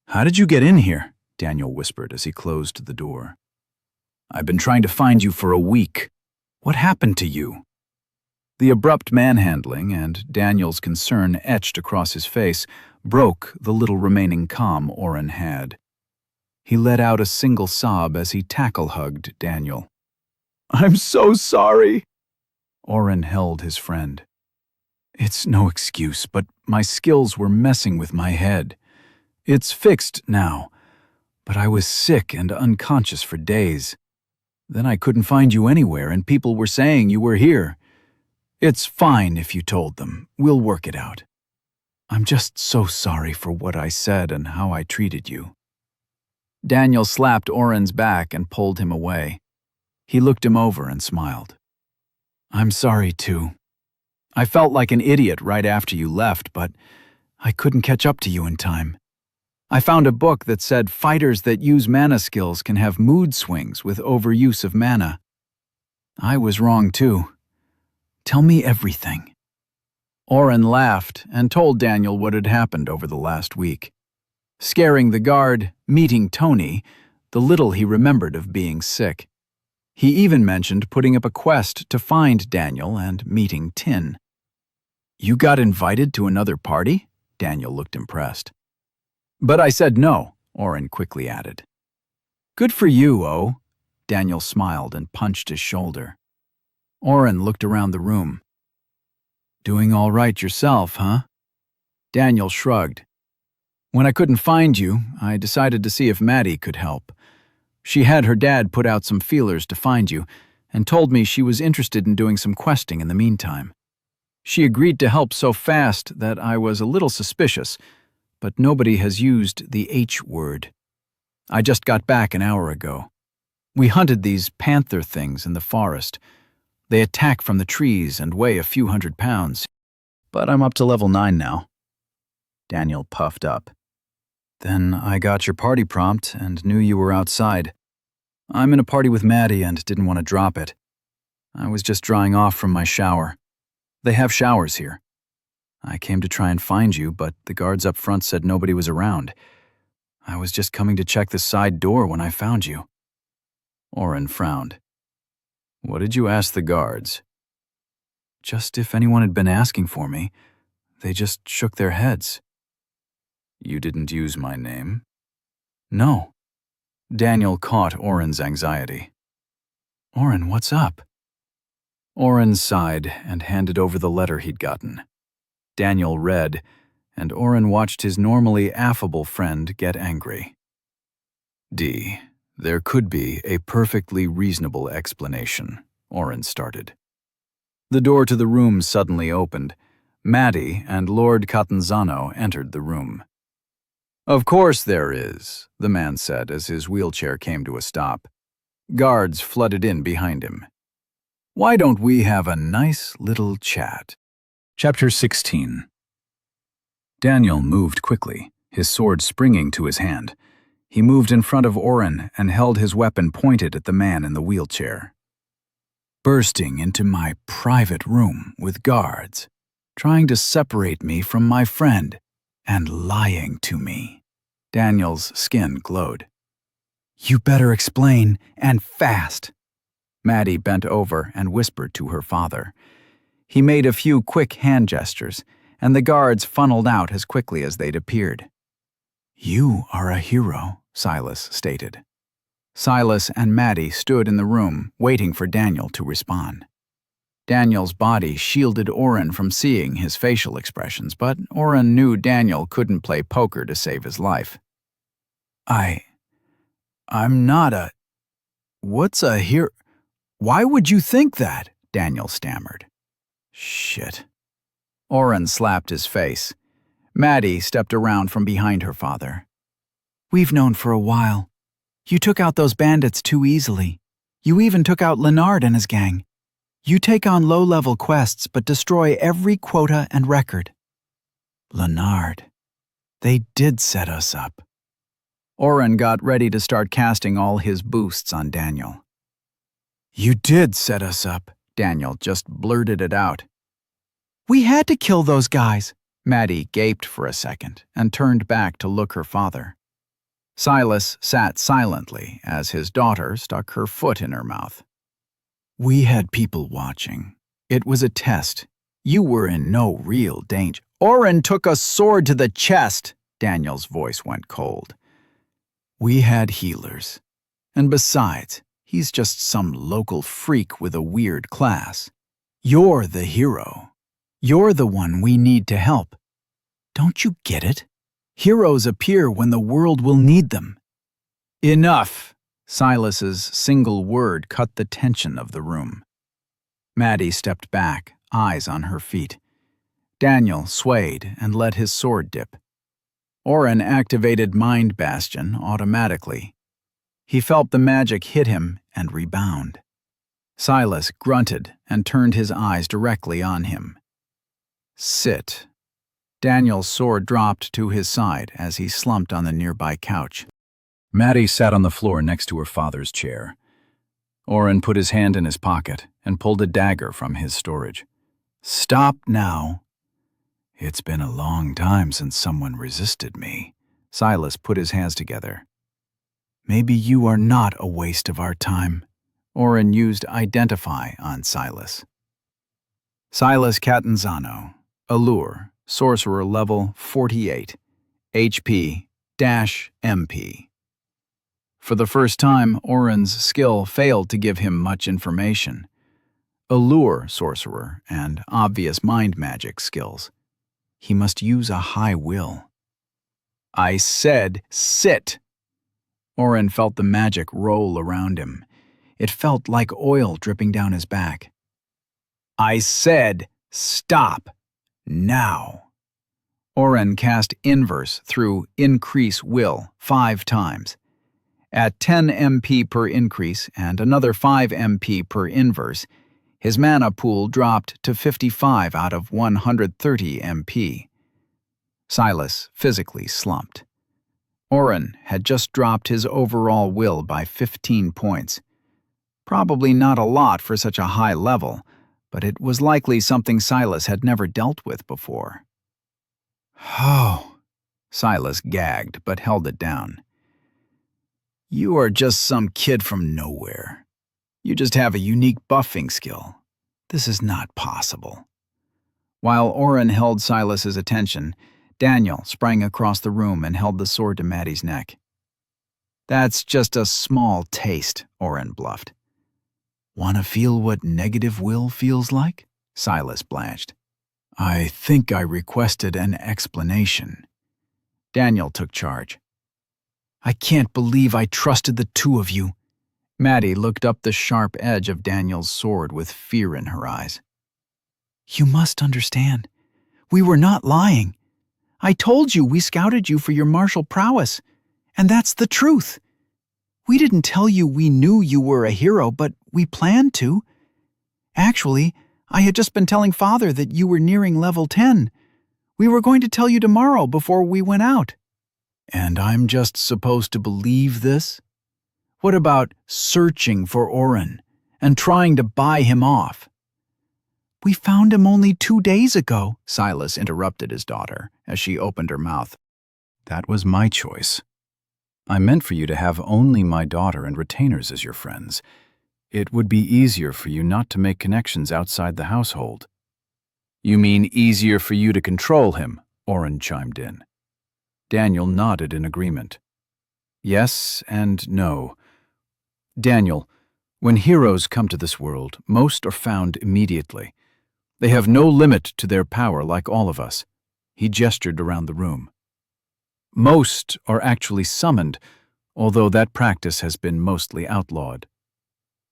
"How did you get in here?" Daniel whispered as he closed the door. "I've been trying to find you for a week. What happened to you?" The abrupt manhandling and Daniel's concern etched across his face broke the little remaining calm Oren had. He let out a single sob as he tackle-hugged Daniel. "I'm so sorry." Oren held his friend. "It's no excuse, but my skills were messing with my head. It's fixed now, but I was sick and unconscious for days. Then I couldn't find you anywhere, and people were saying you were here. It's fine if you told them. We'll work it out. I'm just so sorry for what I said and how I treated you." Daniel slapped Oren's back and pulled him away. He looked him over and smiled. "I'm sorry, too. I felt like an idiot right after you left, but I couldn't catch up to you in time. I found a book that said fighters that use mana skills can have mood swings with overuse of mana. I was wrong, too. Tell me everything." Oren laughed and told Daniel what had happened over the last week. Scaring the guard, meeting Tony, the little he remembered of being sick. He even mentioned putting up a quest to find Daniel and meeting Tin. "You got invited to another party?" Daniel looked impressed. "But I said no," Oren quickly added. "Good for you, O." Daniel smiled and punched his shoulder. Oren looked around the room. "Doing all right yourself, huh?" Daniel shrugged. "When I couldn't find you, I decided to see if Maddie could help. She had her dad put out some feelers to find you and told me she was interested in doing some questing in the meantime. She agreed to help so fast that I was a little suspicious, but nobody has used the H word. I just got back an hour ago. We hunted these panther things in the forest. They attack from the trees and weigh a few 100 pounds, but I'm up to level 9 now." Daniel puffed up. "Then I got your party prompt and knew you were outside. I'm in a party with Maddie and didn't want to drop it. I was just drying off from my shower. They have showers here. I came to try and find you, but the guards up front said nobody was around. I was just coming to check the side door when I found you." Oren frowned. "What did you ask the guards?" "Just if anyone had been asking for me. They just shook their heads." "You didn't use my name?" "No." Daniel caught Oren's anxiety. "Oren, what's up?" Oren sighed and handed over the letter he'd gotten. Daniel read, and Oren watched his normally affable friend get angry. "D. There could be a perfectly reasonable explanation," Oren started. The door to the room suddenly opened. Maddie and Lord Catanzano entered the room. "Of course there is," the man said as his wheelchair came to a stop. Guards flooded in behind him. "Why don't we have a nice little chat?" Chapter 16. Daniel moved quickly, his sword springing to his hand. He moved in front of Oren and held his weapon pointed at the man in the wheelchair. "Bursting into my private room with guards, trying to separate me from my friend, and lying to me." Daniel's skin glowed. "You better explain, and fast." Maddie bent over and whispered to her father. He made a few quick hand gestures, and the guards funneled out as quickly as they'd appeared. "You are a hero," Silas stated. Silas and Maddie stood in the room, waiting for Daniel to respond. Daniel's body shielded Oren from seeing his facial expressions, but Oren knew Daniel couldn't play poker to save his life. I'm not a... What's a hero? Why would you think that?" Daniel stammered. "Shit." Oren slapped his face. Maddie stepped around from behind her father. "We've known for a while. You took out those bandits too easily. You even took out Leonard and his gang. You take on low-level quests but destroy every quota and record." "Leonard. They did set us up." Oren got ready to start casting all his boosts on Daniel. "You did set us up," Daniel just blurted it out. We had to kill those guys. Maddie gaped for a second and turned back to look her father. Silas sat silently as his daughter stuck her foot in her mouth. We had people watching. It was a test. You were in no real danger. Oren took a sword to the chest. Daniel's voice went cold. We had healers. And besides, he's just some local freak with a weird class. You're the hero. You're the one we need to help. Don't you get it? Heroes appear when the world will need them. Enough! Silas's single word cut the tension of the room. Maddie stepped back, eyes on her feet. Daniel swayed and let his sword dip. Oren activated Mind Bastion automatically. He felt the magic hit him and rebound. Silas grunted and turned his eyes directly on him. Sit. Daniel's sword dropped to his side as he slumped on the nearby couch. Maddie sat on the floor next to her father's chair. Oren put his hand in his pocket and pulled a dagger from his storage. Stop now. It's been a long time since someone resisted me. Silas put his hands together. Maybe you are not a waste of our time. Oren used Identify on Silas. Silas Catanzano, Allure, Sorcerer level 48, HP-MP. For the first time, Oren's skill failed to give him much information. Allure Sorcerer and obvious mind magic skills. He must use a high will. I said, sit! Oren felt the magic roll around him. It felt like oil dripping down his back. I said, stop! Now! Oren cast Inverse through Increase Will 5 times. At 10 MP per increase and another 5 MP per inverse, his mana pool dropped to 55 out of 130 MP. Silas physically slumped. Oren had just dropped his overall will by 15 points. Probably not a lot for such a high level, but it was likely something Silas had never dealt with before. Oh, Silas gagged but held it down. You are just some kid from nowhere. You just have a unique buffing skill. This is not possible. While Oren held Silas's attention, Daniel sprang across the room and held the sword to Maddie's neck. That's just a small taste, Oren bluffed. Want to feel what negative will feels like? Silas blanched. I think I requested an explanation. Daniel took charge. I can't believe I trusted the two of you. Maddie looked up the sharp edge of Daniel's sword with fear in her eyes. You must understand. We were not lying. I told you we scouted you for your martial prowess, and that's the truth. We didn't tell you we knew you were a hero, but we planned to. Actually, I had just been telling Father that you were nearing level 10. We were going to tell you tomorrow before we went out. And I'm just supposed to believe this? What about searching for Oren and trying to buy him off? We found him only 2 days ago, Silas interrupted his daughter as she opened her mouth. That was my choice. I meant for you to have only my daughter and retainers as your friends. It would be easier for you not to make connections outside the household. You mean easier for you to control him, Oren chimed in. Daniel nodded in agreement. Yes and no. Daniel, when heroes come to this world, most are found immediately. They have no limit to their power like all of us. He gestured around the room. Most are actually summoned, although that practice has been mostly outlawed.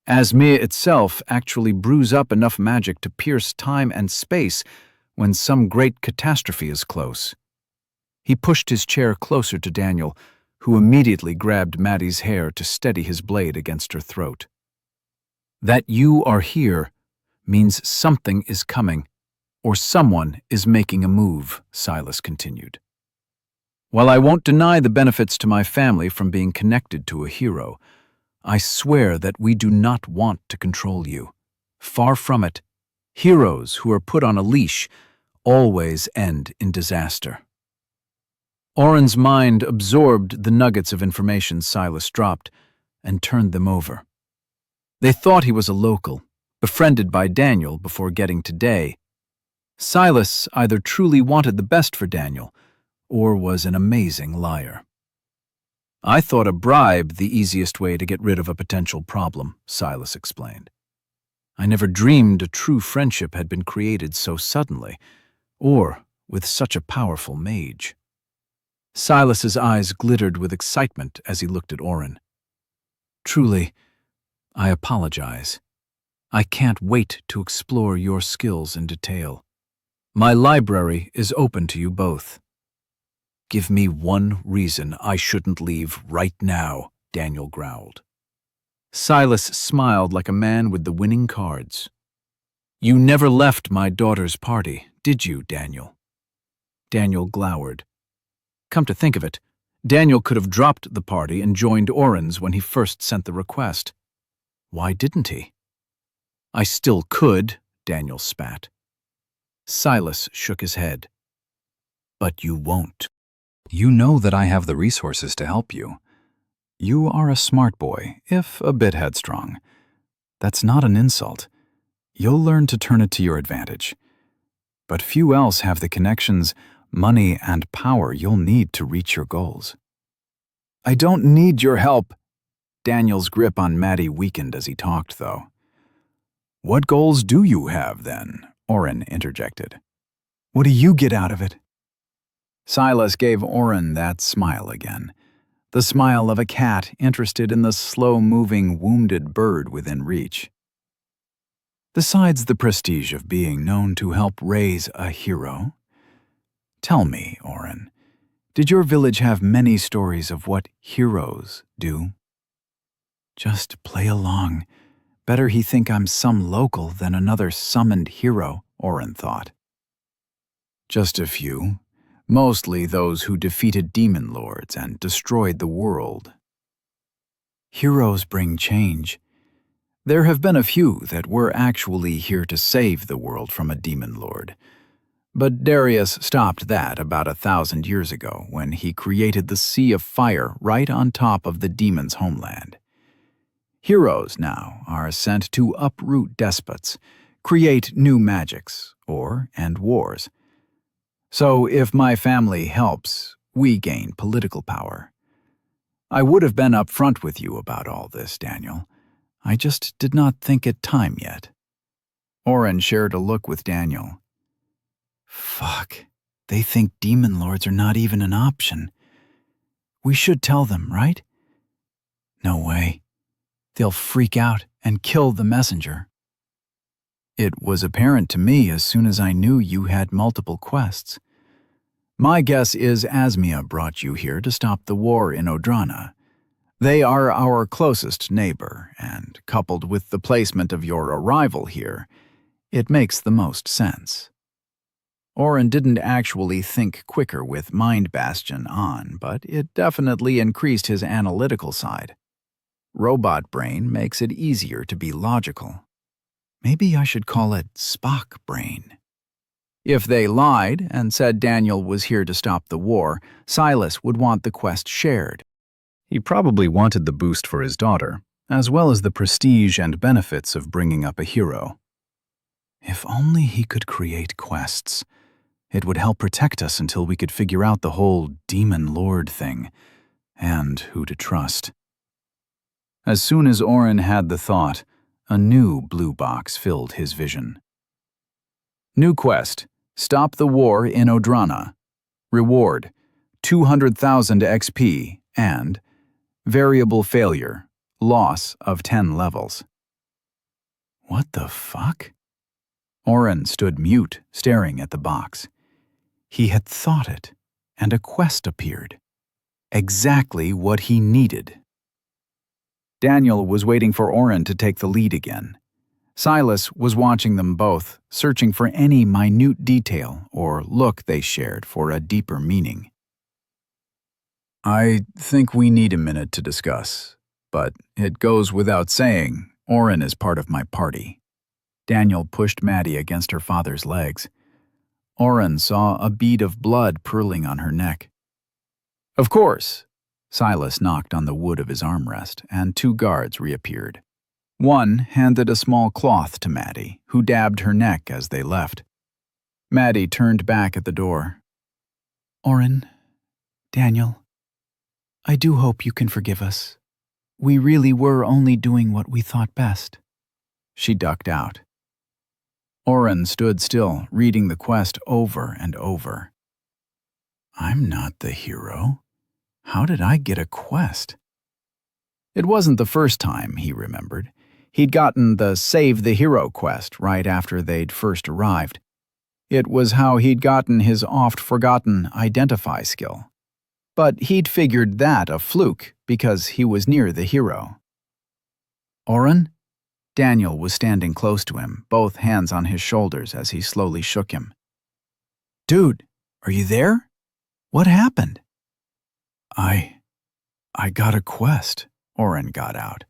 Asmir itself actually brews up enough magic to pierce time and space when some great catastrophe is close. He pushed his chair closer to Daniel, who immediately grabbed Maddie's hair to steady his blade against her throat. That you are here means something is coming, or someone is making a move, Silas continued. While I won't deny the benefits to my family from being connected to a hero, I swear that we do not want to control you. Far from it. Heroes who are put on a leash always end in disaster. Oren's mind absorbed the nuggets of information Silas dropped and turned them over. They thought he was a local, befriended by Daniel before getting to Day. Silas either truly wanted the best for Daniel or was an amazing liar. I thought a bribe the easiest way to get rid of a potential problem, Silas explained. I never dreamed a true friendship had been created so suddenly, or with such a powerful mage. Silas's eyes glittered with excitement as he looked at Oren. Truly, I apologize. I can't wait to explore your skills in detail. My library is open to you both. Give me one reason I shouldn't leave right now, Daniel growled. Silas smiled like a man with the winning cards. You never left my daughter's party, did you, Daniel? Daniel glowered. Come to think of it, Daniel could have dropped the party and joined Oren's when he first sent the request. Why didn't he? I still could, Daniel spat. Silas shook his head. But you won't. You know that I have the resources to help you. You are a smart boy, if a bit headstrong. That's not an insult. You'll learn to turn it to your advantage. But few else have the connections, money, and power you'll need to reach your goals. I don't need your help. Daniel's grip on Maddie weakened as he talked, though. What goals do you have, then? Oren interjected. What do you get out of it? Silas gave Oren that smile again, the smile of a cat interested in the slow-moving, wounded bird within reach. Besides the prestige of being known to help raise a hero, tell me, Oren, did your village have many stories of what heroes do? Just play along. Better he think I'm some local than another summoned hero, Oren thought. Just a few. Mostly those who defeated demon lords and destroyed the world. Heroes bring change. There have been a few that were actually here to save the world from a demon lord. But Darius stopped that about 1,000 years ago when he created the Sea of Fire right on top of the demon's homeland. Heroes now are sent to uproot despots, create new magics, or end wars. So if my family helps, we gain political power. I would have been upfront with you about all this, Daniel. I just did not think it time yet. Oren shared a look with Daniel. Fuck, they think demon lords are not even an option. We should tell them, right? No way. They'll freak out and kill the messenger. It was apparent to me as soon as I knew you had multiple quests. My guess is Asmia brought you here to stop the war in Odrana. They are our closest neighbor, and coupled with the placement of your arrival here, it makes the most sense. Oren didn't actually think quicker with Mind Bastion on, but it definitely increased his analytical side. Robot brain makes it easier to be logical. Maybe I should call it Spock brain. If they lied and said Daniel was here to stop the war, Silas would want the quest shared. He probably wanted the boost for his daughter, as well as the prestige and benefits of bringing up a hero. If only he could create quests. It would help protect us until we could figure out the whole demon lord thing, and who to trust. As soon as Oren had the thought, a new blue box filled his vision. New quest. Stop the war in Odrana. Reward, 200,000 XP and variable failure, loss of 10 levels. What the fuck? Oren stood mute, staring at the box. He had thought it, and a quest appeared. Exactly what he needed. Daniel was waiting for Oren to take the lead again. Silas was watching them both, searching for any minute detail or look they shared for a deeper meaning. I think we need a minute to discuss, but it goes without saying, Oren is part of my party. Daniel pushed Maddie against her father's legs. Oren saw a bead of blood purling on her neck. Of course. Silas knocked on the wood of his armrest, and 2 guards reappeared. One handed a small cloth to Maddie, who dabbed her neck as they left. Maddie turned back at the door. Oren, Daniel, I do hope you can forgive us. We really were only doing what we thought best. She ducked out. Oren stood still, reading the quest over and over. I'm not the hero. How did I get a quest? It wasn't the first time, he remembered. He'd gotten the Save the Hero quest right after they'd first arrived. It was how he'd gotten his oft-forgotten identify skill. But he'd figured that a fluke because he was near the hero. Oren? Daniel was standing close to him, both hands on his shoulders as he slowly shook him. Dude, are you there? What happened? I got a quest, Oren got out.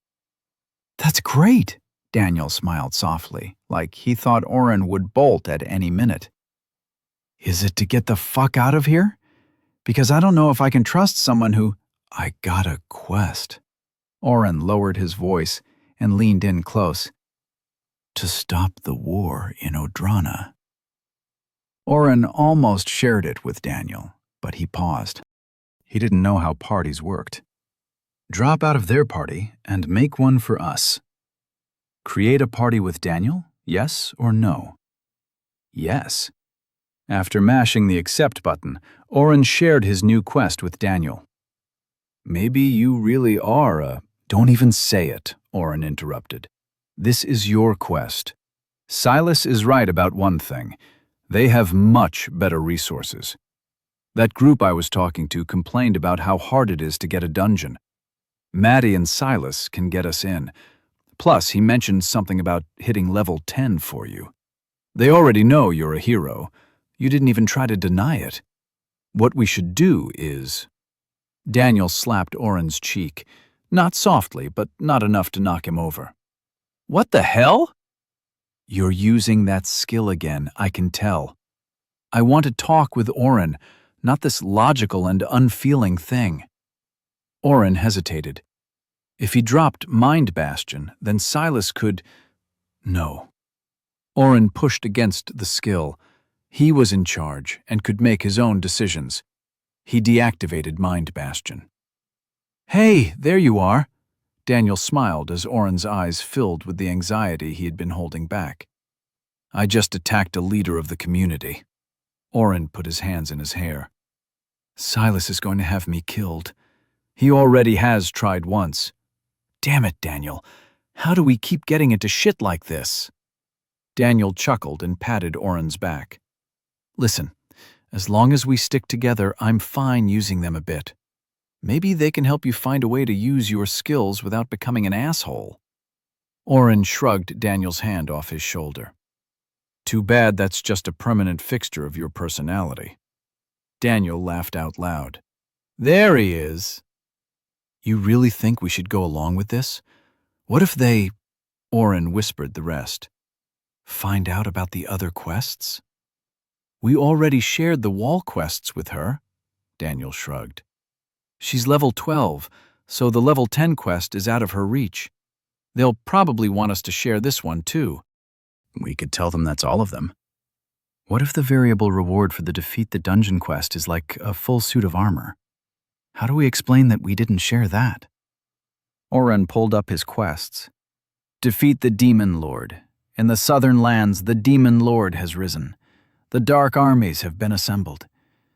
That's great, Daniel smiled softly, like he thought Oren would bolt at any minute. Is it to get the fuck out of here? Because I don't know if I can trust someone who... I got a quest. Oren lowered his voice and leaned in close. To stop the war in Odrana. Oren almost shared it with Daniel, but he paused. He didn't know how parties worked. Drop out of their party and make one for us. Create a party with Daniel, yes or no? Yes. After mashing the accept button, Oren shared his new quest with Daniel. Maybe you really are a... Don't even say it, Oren interrupted. This is your quest. Silas is right about one thing. They have much better resources. That group I was talking to complained about how hard it is to get a dungeon. Maddie and Silas can get us in. Plus, he mentioned something about hitting level 10 for you. They already know you're a hero. You didn't even try to deny it. What we should do is... Daniel slapped Oren's cheek. Not softly, but not enough to knock him over. What the hell? You're using that skill again, I can tell. I want to talk with Oren, not this logical and unfeeling thing. Oren hesitated. If he dropped Mind Bastion, then Silas could... No. Oren pushed against the skill. He was in charge and could make his own decisions. He deactivated Mind Bastion. Hey, there you are. Daniel smiled as Oren's eyes filled with the anxiety he had been holding back. I just attacked a leader of the community. Oren put his hands in his hair. Silas is going to have me killed. He already has tried once. Damn it, Daniel. How do we keep getting into shit like this? Daniel chuckled and patted Oren's back. Listen, as long as we stick together, I'm fine using them a bit. Maybe they can help you find a way to use your skills without becoming an asshole. Oren shrugged Daniel's hand off his shoulder. Too bad that's just a permanent fixture of your personality. Daniel laughed out loud. There he is. You really think we should go along with this? What if they... Oren whispered the rest. Find out about the other quests? We already shared the wall quests with her. Daniel shrugged. She's level 12, so the level 10 quest is out of her reach. They'll probably want us to share this one too. We could tell them that's all of them. What if the variable reward for the Defeat the Dungeon quest is like a full suit of armor? How do we explain that we didn't share that? Oren pulled up his quests. Defeat the Demon Lord. In the southern lands, the Demon Lord has risen. The dark armies have been assembled.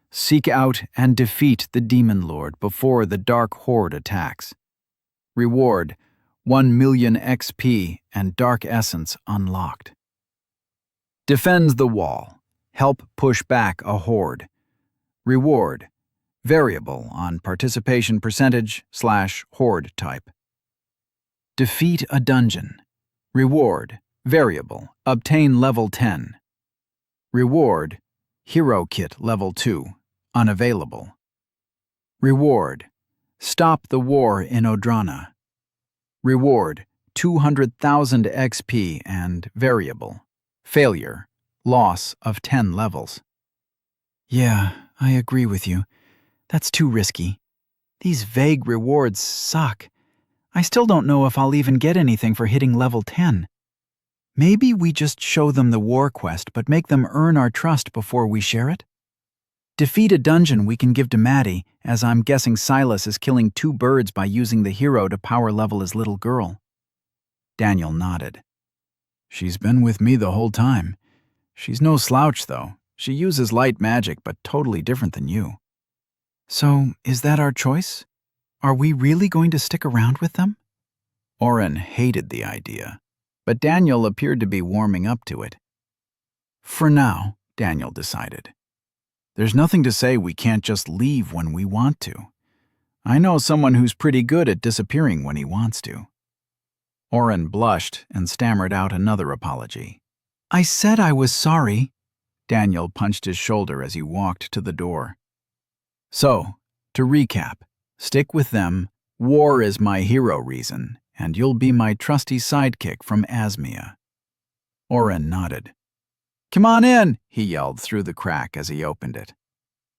Seek out and defeat the Demon Lord before the Dark Horde attacks. Reward, 1 million XP and Dark Essence unlocked. Defends the wall. Help push back a horde. Reward, variable on participation percentage / horde type. Defeat a dungeon. Reward, variable, obtain level 10. Reward, Hero Kit level 2, unavailable. Reward, stop the war in Odrana. Reward, 200,000 XP and variable. Failure. Loss of 10 levels. Yeah, I agree with you. That's too risky. These vague rewards suck. I still don't know if I'll even get anything for hitting level 10. Maybe we just show them the war quest but make them earn our trust before we share it? Defeat a dungeon we can give to Maddie, as I'm guessing Silas is killing 2 birds by using the hero to power level his little girl. Daniel nodded. She's been with me the whole time. She's no slouch, though. She uses light magic, but totally different than you. So, is that our choice? Are we really going to stick around with them? Oren hated the idea, but Daniel appeared to be warming up to it. For now, Daniel decided. There's nothing to say we can't just leave when we want to. I know someone who's pretty good at disappearing when he wants to. Oren blushed and stammered out another apology. I said I was sorry. Daniel punched his shoulder as he walked to the door. So, to recap, stick with them, war is my hero reason, and you'll be my trusty sidekick from Asmia. Oren nodded. Come on in, he yelled through the crack as he opened it.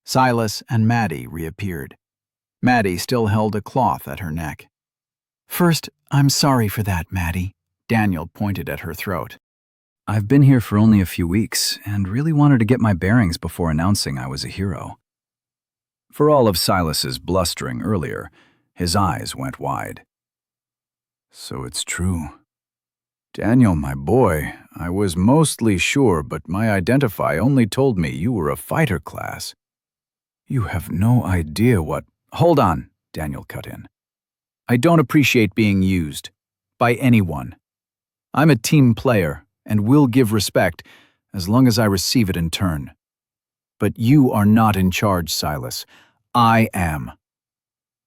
Silas and Maddie reappeared. Maddie still held a cloth at her neck. First, I'm sorry for that, Maddie. Daniel pointed at her throat. I've been here for only a few weeks and really wanted to get my bearings before announcing I was a hero. For all of Silas's blustering earlier, his eyes went wide. So it's true. Daniel, my boy, I was mostly sure, but my identify only told me you were a fighter class. You have no idea what— Hold on, Daniel cut in. I don't appreciate being used. By anyone. I'm a team player, and will give respect as long as I receive it in turn. But you are not in charge, Silas. I am.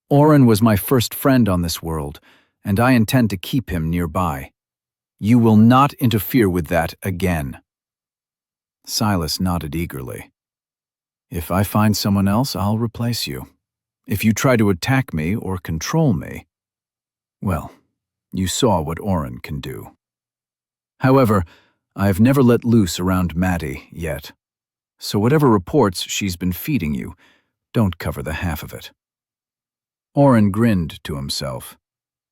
Oren was my first friend on this world, and I intend to keep him nearby. You will not interfere with that again. Silas nodded eagerly. If I find someone else, I'll replace you. If you try to attack me or control me, well, you saw what Oren can do. However, I've never let loose around Maddie yet. So whatever reports she's been feeding you, don't cover the half of it. Oren grinned to himself.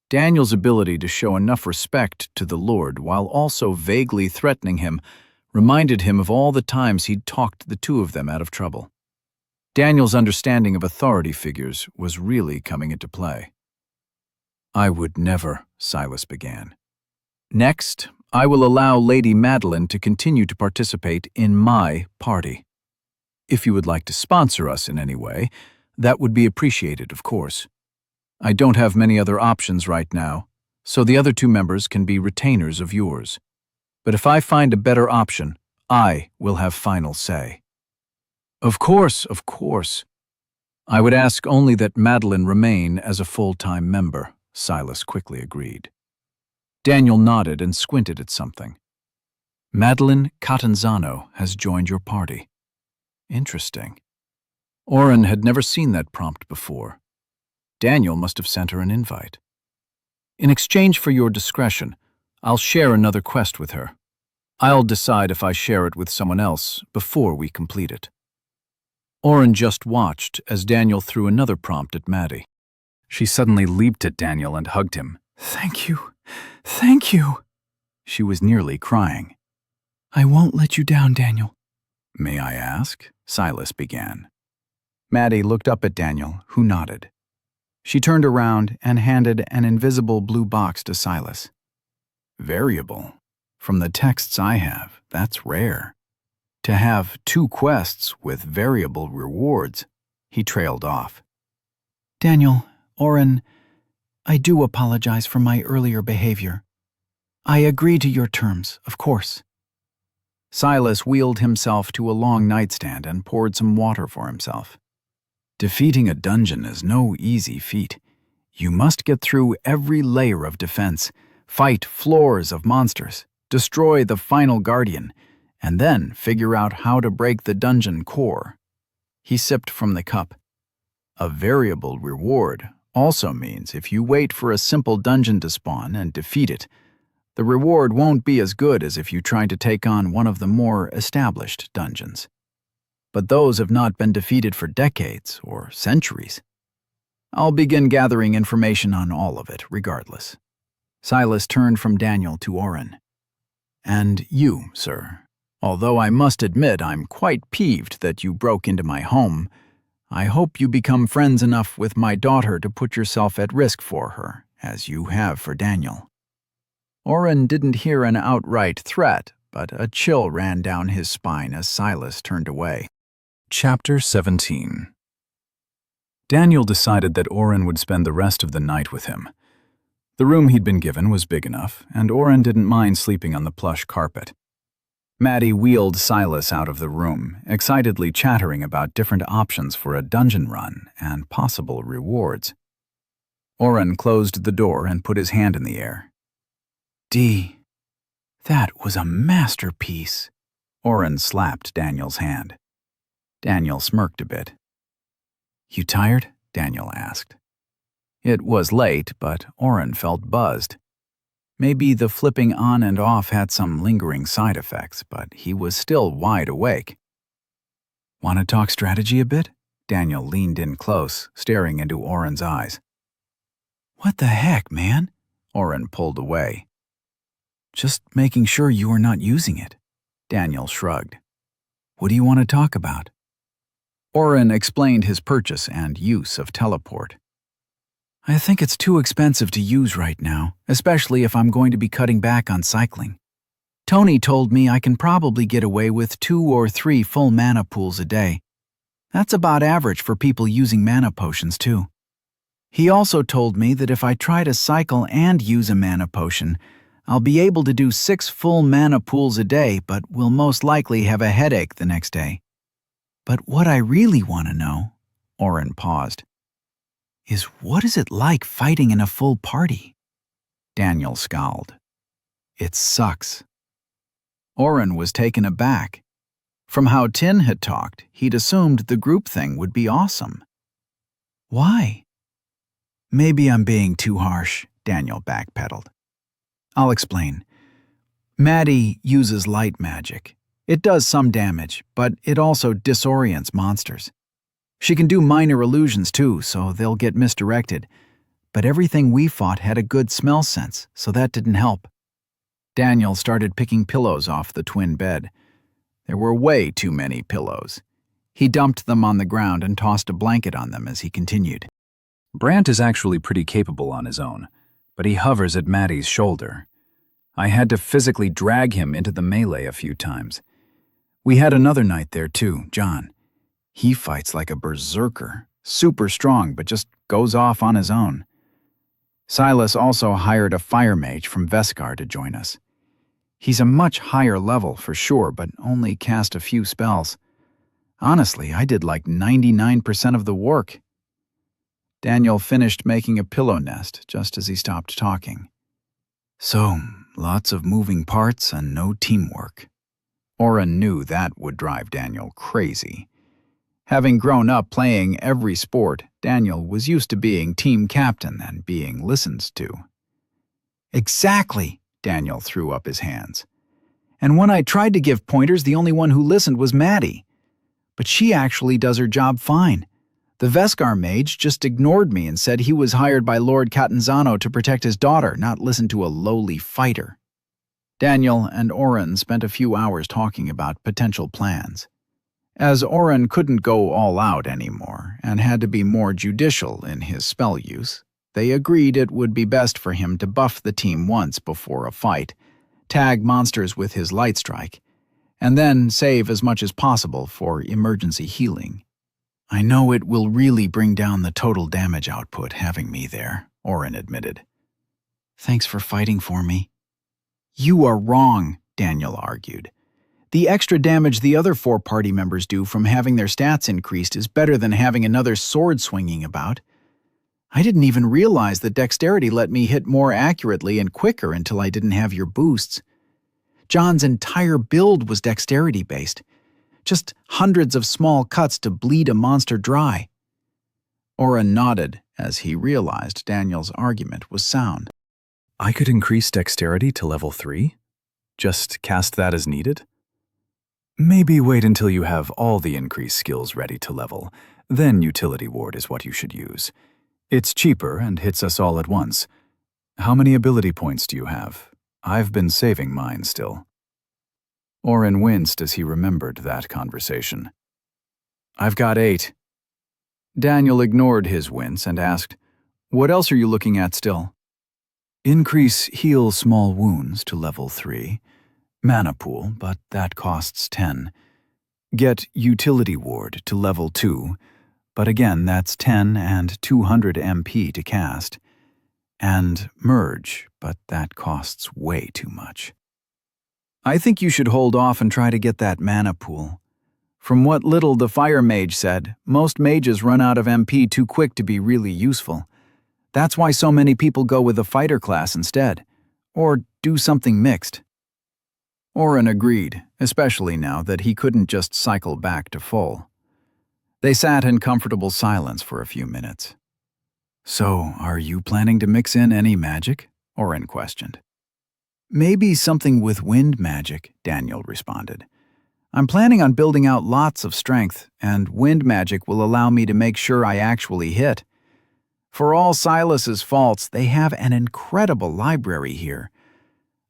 Daniel's ability to show enough respect to the Lord while also vaguely threatening him reminded him of all the times he'd talked the two of them out of trouble. Daniel's understanding of authority figures was really coming into play. I would never, Silas began. Next, I will allow Lady Madeline to continue to participate in my party. If you would like to sponsor us in any way, that would be appreciated, of course. I don't have many other options right now, so the other 2 members can be retainers of yours. But if I find a better option, I will have final say. Of course, of course. I would ask only that Madeline remain as a full-time member, Silas quickly agreed. Daniel nodded and squinted at something. Madeline Catanzano has joined your party. Interesting. Oren had never seen that prompt before. Daniel must have sent her an invite. In exchange for your discretion, I'll share another quest with her. I'll decide if I share it with someone else before we complete it. Oren just watched as Daniel threw another prompt at Maddie. She suddenly leaped at Daniel and hugged him. Thank you. Thank you. She was nearly crying. I won't let you down, Daniel. May I ask? Silas began. Maddie looked up at Daniel, who nodded. She turned around and handed an invisible blue box to Silas. Variable. From the texts I have, that's rare. To have 2 quests with variable rewards, he trailed off. Daniel, Oren, I do apologize for my earlier behavior. I agree to your terms, of course. Silas wheeled himself to a long nightstand and poured some water for himself. Defeating a dungeon is no easy feat. You must get through every layer of defense, fight floors of monsters, destroy the final guardian, and then figure out how to break the dungeon core. He sipped from the cup. A variable reward Also means if you wait for a simple dungeon to spawn and defeat it, the reward won't be as good as if you try to take on one of the more established dungeons. But those have not been defeated for decades or centuries. I'll begin gathering information on all of it, regardless. Silas turned from Daniel to Oren. And you, sir, although I must admit I'm quite peeved that you broke into my home, I hope you become friends enough with my daughter to put yourself at risk for her, as you have for Daniel. Oren didn't hear an outright threat, but a chill ran down his spine as Silas turned away. Chapter 17. Daniel decided that Oren would spend the rest of the night with him. The room he'd been given was big enough, and Oren didn't mind sleeping on the plush carpet. Maddie wheeled Silas out of the room, excitedly chattering about different options for a dungeon run and possible rewards. Oren closed the door and put his hand in the air. Dee, that was a masterpiece. Oren slapped Daniel's hand. Daniel smirked a bit. You tired? Daniel asked. It was late, but Oren felt buzzed. Maybe the flipping on and off had some lingering side effects, but he was still wide awake. Want to talk strategy a bit? Daniel leaned in close, staring into Oren's eyes. What the heck, man? Oren pulled away. Just making sure you are not using it. Daniel shrugged. What do you want to talk about? Oren explained his purchase and use of teleport. I think it's too expensive to use right now, especially if I'm going to be cutting back on cycling. Tony told me I can probably get away with 2 or 3 full mana pools a day. That's about average for people using mana potions too. He also told me that if I try to cycle and use a mana potion, I'll be able to do 6 full mana pools a day, but will most likely have a headache the next day. But what I really want to know, Oren paused, is what is it like fighting in a full party? Daniel scowled. It sucks. Oren was taken aback. From how Tin had talked, he'd assumed the group thing would be awesome. Why? Maybe I'm being too harsh, Daniel backpedaled. I'll explain. Maddie uses light magic. It does some damage, but it also disorients monsters. She can do minor illusions too, so they'll get misdirected. But everything we fought had a good smell sense, so that didn't help. Daniel started picking pillows off the twin bed. There were way too many pillows. He dumped them on the ground and tossed a blanket on them as he continued. Brant is actually pretty capable on his own, but he hovers at Maddie's shoulder. I had to physically drag him into the melee a few times. We had another knight there too, John. He fights like a berserker, super strong, but just goes off on his own. Silas also hired a fire mage from Veskar to join us. He's a much higher level for sure, but only cast a few spells. Honestly, I did like 99% of the work. Daniel finished making a pillow nest just as he stopped talking. So, lots of moving parts and no teamwork. Oren knew that would drive Daniel crazy. Having grown up playing every sport, Daniel was used to being team captain and being listened to. Exactly, Daniel threw up his hands. And when I tried to give pointers, the only one who listened was Maddie. But she actually does her job fine. The Veskar mage just ignored me and said he was hired by Lord Catanzano to protect his daughter, not listen to a lowly fighter. Daniel and Oren spent a few hours talking about potential plans. As Oren couldn't go all out anymore and had to be more judicial in his spell use, they agreed it would be best for him to buff the team once before a fight, tag monsters with his light strike, and then save as much as possible for emergency healing. I know it will really bring down the total damage output having me there, Oren admitted. Thanks for fighting for me. You are wrong, Daniel argued. The extra damage the other 4 party members do from having their stats increased is better than having another sword swinging about. I didn't even realize that dexterity let me hit more accurately and quicker until I didn't have your boosts. John's entire build was dexterity-based. Just hundreds of small cuts to bleed a monster dry. Oren nodded as he realized Daniel's argument was sound. I could increase dexterity to level 3? Just cast that as needed? Maybe wait until you have all the increased skills ready to level. Then Utility Ward is what you should use. It's cheaper and hits us all at once. How many ability points do you have? I've been saving mine still. Oren winced as he remembered that conversation. I've got 8. Daniel ignored his wince and asked, What else are you looking at still? Increase heal small wounds to level 3. Mana pool, but that costs 10. Get Utility Ward to level 2, but again that's 10 and 200 MP to cast. And Merge, but that costs way too much. I think you should hold off and try to get that mana pool. From what little the fire mage said, most mages run out of MP too quick to be really useful. That's why so many people go with the fighter class instead, or do something mixed. Oren agreed, especially now that he couldn't just cycle back to full. They sat in comfortable silence for a few minutes. So, are you planning to mix in any magic? Oren questioned. Maybe something with wind magic, Daniel responded. I'm planning on building out lots of strength, and wind magic will allow me to make sure I actually hit. For all Silas's faults, they have an incredible library here.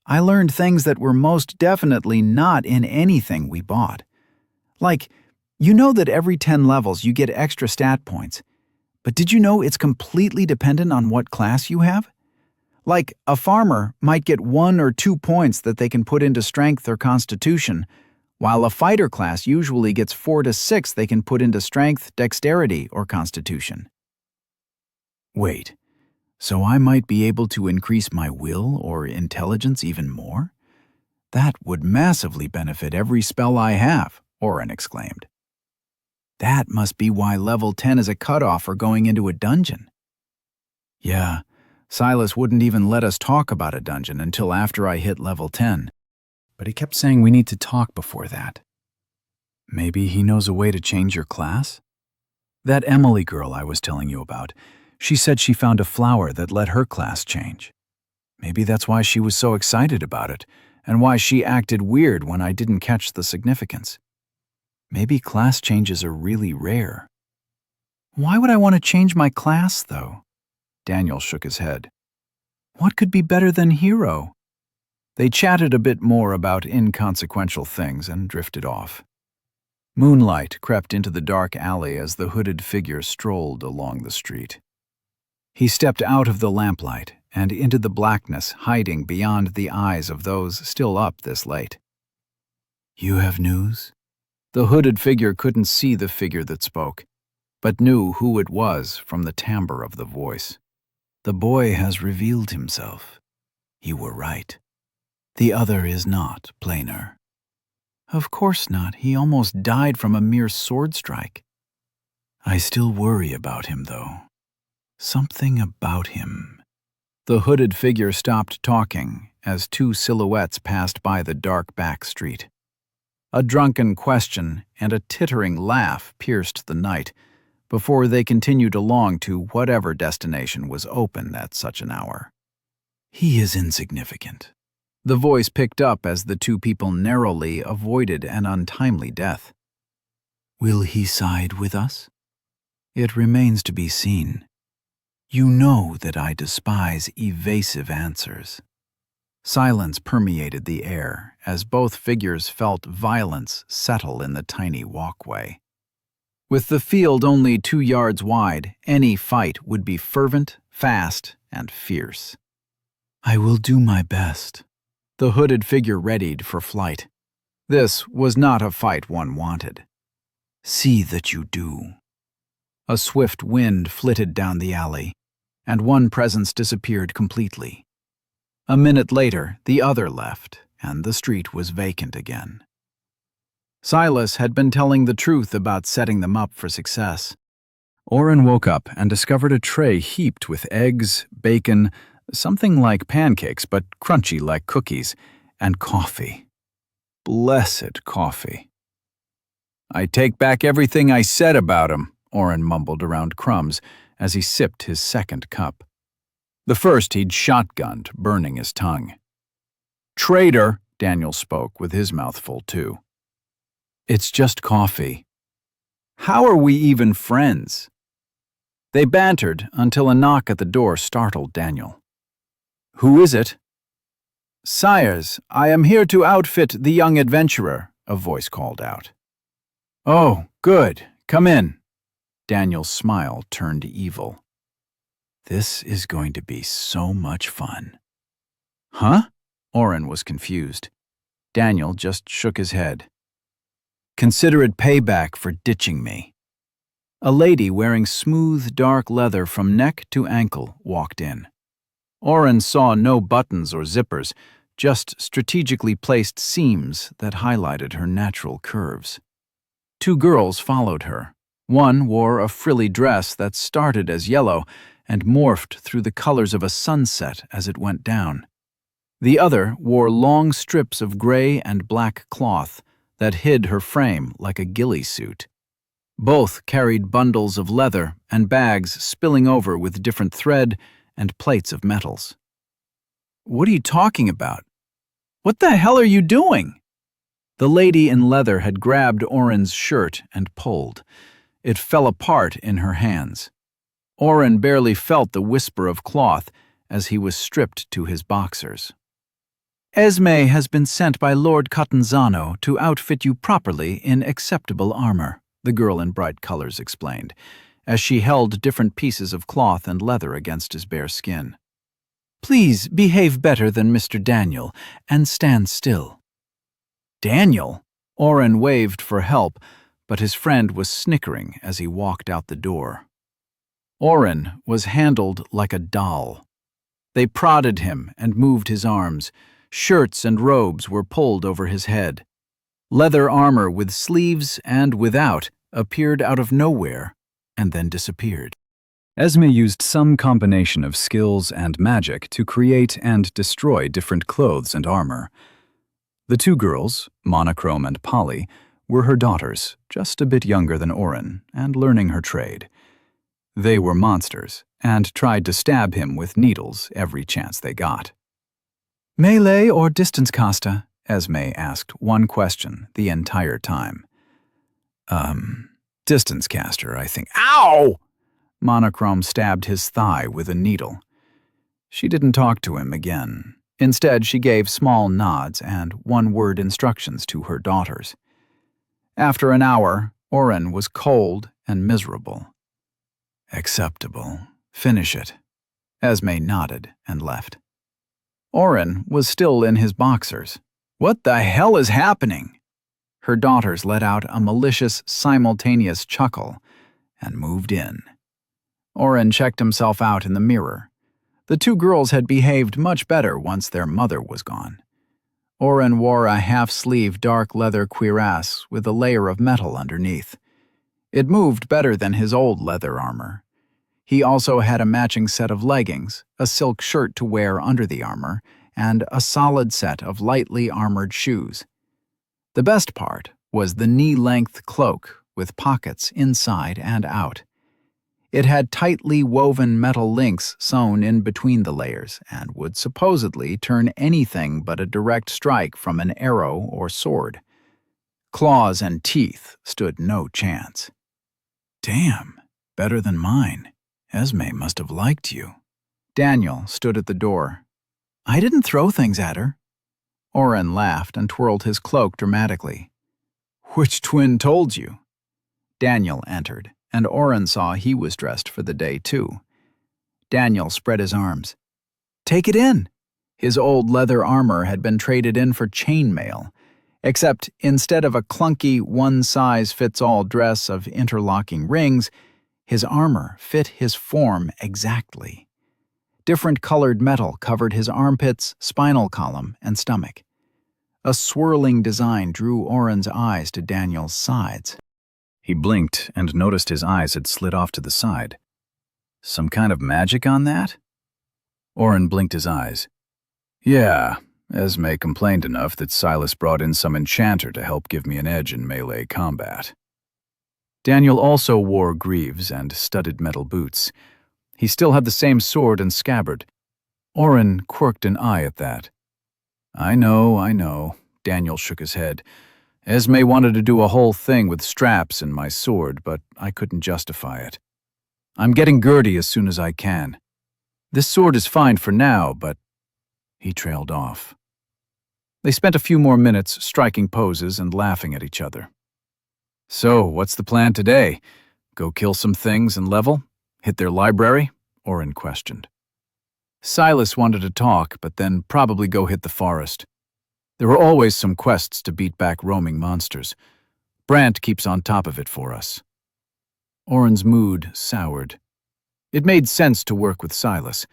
I learned things that were most definitely not in anything we bought. Like, you know that every 10 levels you get extra stat points, but did you know it's completely dependent on what class you have? Like, a farmer might get 1 or 2 points that they can put into strength or constitution, while a fighter class usually gets 4 to 6 they can put into strength, dexterity, or constitution. Wait, so I might be able to increase my will or intelligence even more? That would massively benefit every spell I have, Oren exclaimed. That must be why level 10 is a cutoff for going into a dungeon. Yeah, Silas wouldn't even let us talk about a dungeon until after I hit level 10. But he kept saying we need to talk before that. Maybe he knows a way to change your class? That Emily girl I was telling you about, she said she found a flower that let her class change. Maybe that's why she was so excited about it, and why she acted weird when I didn't catch the significance. Maybe class changes are really rare. Why would I want to change my class, though? Daniel shook his head. What could be better than hero? They chatted a bit more about inconsequential things and drifted off. Moonlight crept into the dark alley as the hooded figure strolled along the street. He stepped out of the lamplight and into the blackness hiding beyond the eyes of those still up this late. You have news? The hooded figure couldn't see the figure that spoke, but knew who it was from the timbre of the voice. The boy has revealed himself. You were right. The other is not plainer. Of course not. He almost died from a mere sword strike. I still worry about him, though. Something about him. The hooded figure stopped talking as 2 silhouettes passed by the dark back street. A drunken question and a tittering laugh pierced the night before they continued along to whatever destination was open at such an hour. He is insignificant. The voice picked up as the 2 people narrowly avoided an untimely death. Will he side with us? It remains to be seen. You know that I despise evasive answers. Silence permeated the air as both figures felt violence settle in the tiny walkway. With the field only 2 yards wide, any fight would be fervent, fast, and fierce. I will do my best. The hooded figure readied for flight. This was not a fight one wanted. See that you do. A swift wind flitted down the alley, and one presence disappeared completely. A minute later, the other left, and the street was vacant again. Silas had been telling the truth about setting them up for success. Oren woke up and discovered a tray heaped with eggs, bacon, something like pancakes but crunchy like cookies, and coffee. Blessed coffee. I take back everything I said about him, Oren mumbled around crumbs as he sipped his second cup. The first he'd shotgunned, burning his tongue. "Traitor," Daniel spoke with his mouth full too. "It's just coffee." "How are we even friends?" They bantered until a knock at the door startled Daniel. "Who is it?" "Sires, I am here to outfit the young adventurer," a voice called out. "Oh, good. Come in." Daniel's smile turned evil. "This is going to be so much fun." "Huh?" Oren was confused. Daniel just shook his head. "Consider it payback for ditching me." A lady wearing smooth, dark leather from neck to ankle walked in. Oren saw no buttons or zippers, just strategically placed seams that highlighted her natural curves. Two girls followed her. One wore a frilly dress that started as yellow and morphed through the colors of a sunset as it went down. The other wore long strips of gray and black cloth that hid her frame like a ghillie suit. Both carried bundles of leather and bags spilling over with different thread and plates of metals. "What are you talking about? What the hell are you doing?" The lady in leather had grabbed Oren's shirt and pulled. It fell apart in her hands. Oren barely felt the whisper of cloth as he was stripped to his boxers. "Esme has been sent by Lord Catanzano to outfit you properly in acceptable armor," the girl in bright colors explained, as she held different pieces of cloth and leather against his bare skin. "Please behave better than Mr. Daniel and stand still." "Daniel?" Oren waved for help, but his friend was snickering as he walked out the door. Oren was handled like a doll. They prodded him and moved his arms. Shirts and robes were pulled over his head. Leather armor with sleeves and without appeared out of nowhere and then disappeared. Esme used some combination of skills and magic to create and destroy different clothes and armor. The two girls, Monochrome and Polly, were her daughters, just a bit younger than Oren, and learning her trade. They were monsters, and tried to stab him with needles every chance they got. "Melee or distance casta?" Esme asked one question the entire time. Distance caster, I think." "Ow!" Monochrome stabbed his thigh with a needle. She didn't talk to him again. Instead, she gave small nods and one-word instructions to her daughters. After an hour, Oren was cold and miserable. "Acceptable. Finish it." Esme nodded and left. Oren was still in his boxers. "What the hell is happening?" Her daughters let out a malicious, simultaneous chuckle and moved in. Oren checked himself out in the mirror. The two girls had behaved much better once their mother was gone. Oren wore a half-sleeve dark leather cuirass with a layer of metal underneath. It moved better than his old leather armor. He also had a matching set of leggings, a silk shirt to wear under the armor, and a solid set of lightly armored shoes. The best part was the knee-length cloak with pockets inside and out. It had tightly woven metal links sewn in between the layers and would supposedly turn anything but a direct strike from an arrow or sword. Claws and teeth stood no chance. "Damn, better than mine. Esme must have liked you." Daniel stood at the door. "I didn't throw things at her." Oren laughed and twirled his cloak dramatically. "Which twin told you?" Daniel entered, and Oren saw he was dressed for the day too. Daniel spread his arms. "Take it in." His old leather armor had been traded in for chainmail, except instead of a clunky one-size-fits-all dress of interlocking rings, his armor fit his form exactly. Different colored metal covered his armpits, spinal column, and stomach. A swirling design drew Oren's eyes to Daniel's sides. He blinked and noticed his eyes had slid off to the side. "Some kind of magic on that?" Oren blinked his eyes. "Yeah, Esme complained enough that Silas brought in some enchanter to help give me an edge in melee combat." Daniel also wore greaves and studded metal boots. He still had the same sword and scabbard. Oren quirked an eye at that. I know, Daniel shook his head. Esme wanted to do a whole thing with straps and my sword, but I couldn't justify it. I'm getting Gertie as soon as I can. This sword is fine for now, but... He trailed off. They spent a few more minutes striking poses and laughing at each other. So, what's the plan today? Go kill some things and level? Hit their library? Oren questioned. Silas wanted to talk, but then probably go hit the forest. There were always some quests to beat back roaming monsters. Brant keeps on top of it for us. Oren's mood soured. It made sense to work with Silas.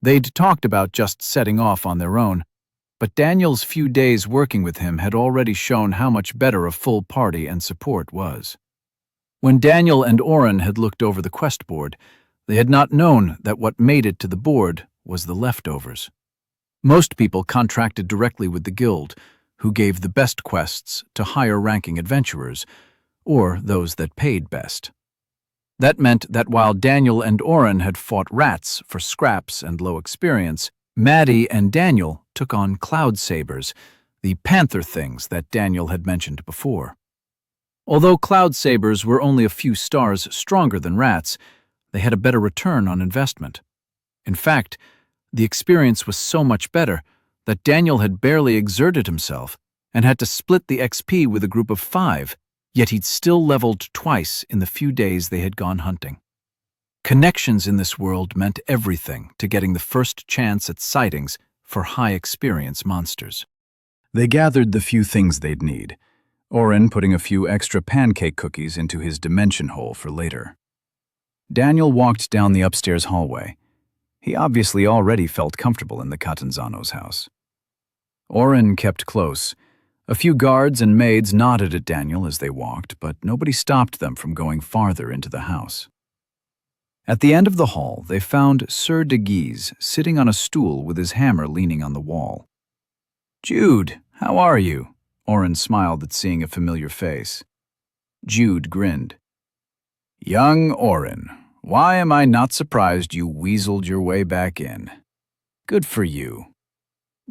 They'd talked about just setting off on their own, but Daniel's few days working with him had already shown how much better a full party and support was. When Daniel and Oren had looked over the quest board, they had not known that what made it to the board was the leftovers. Most people contracted directly with the guild, who gave the best quests to higher-ranking adventurers, or those that paid best. That meant that while Daniel and Oren had fought rats for scraps and low experience, Maddie and Daniel took on cloud sabers, the panther things that Daniel had mentioned before. Although cloud sabers were only a few stars stronger than rats, they had a better return on investment. In fact, the experience was so much better that Daniel had barely exerted himself and had to split the XP with a group of 5, yet he'd still leveled twice in the few days they had gone hunting. Connections in this world meant everything to getting the first chance at sightings for high-experience monsters. They gathered the few things they'd need, Oren putting a few extra pancake cookies into his dimension hole for later. Daniel walked down the upstairs hallway. He obviously already felt comfortable in the Catanzano's house. Oren kept close. A few guards and maids nodded at Daniel as they walked, but nobody stopped them from going farther into the house. At the end of the hall, they found Sir de Guise sitting on a stool with his hammer leaning on the wall. "Jude, how are you?" Oren smiled at seeing a familiar face. Jude grinned. "Young Oren, why am I not surprised you weaseled your way back in? Good for you."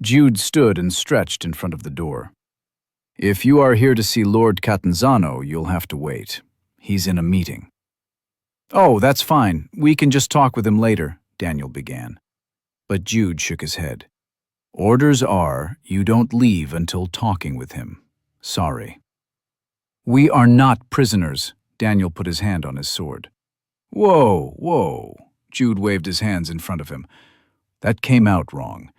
Jude stood and stretched in front of the door. "If you are here to see Lord Catanzano, you'll have to wait. He's in a meeting." "Oh, that's fine. We can just talk with him later," Daniel began. But Jude shook his head. "Orders are, you don't leave until talking with him. Sorry." "We are not prisoners," Daniel put his hand on his sword. Whoa, Jude waved his hands in front of him. "That came out wrong.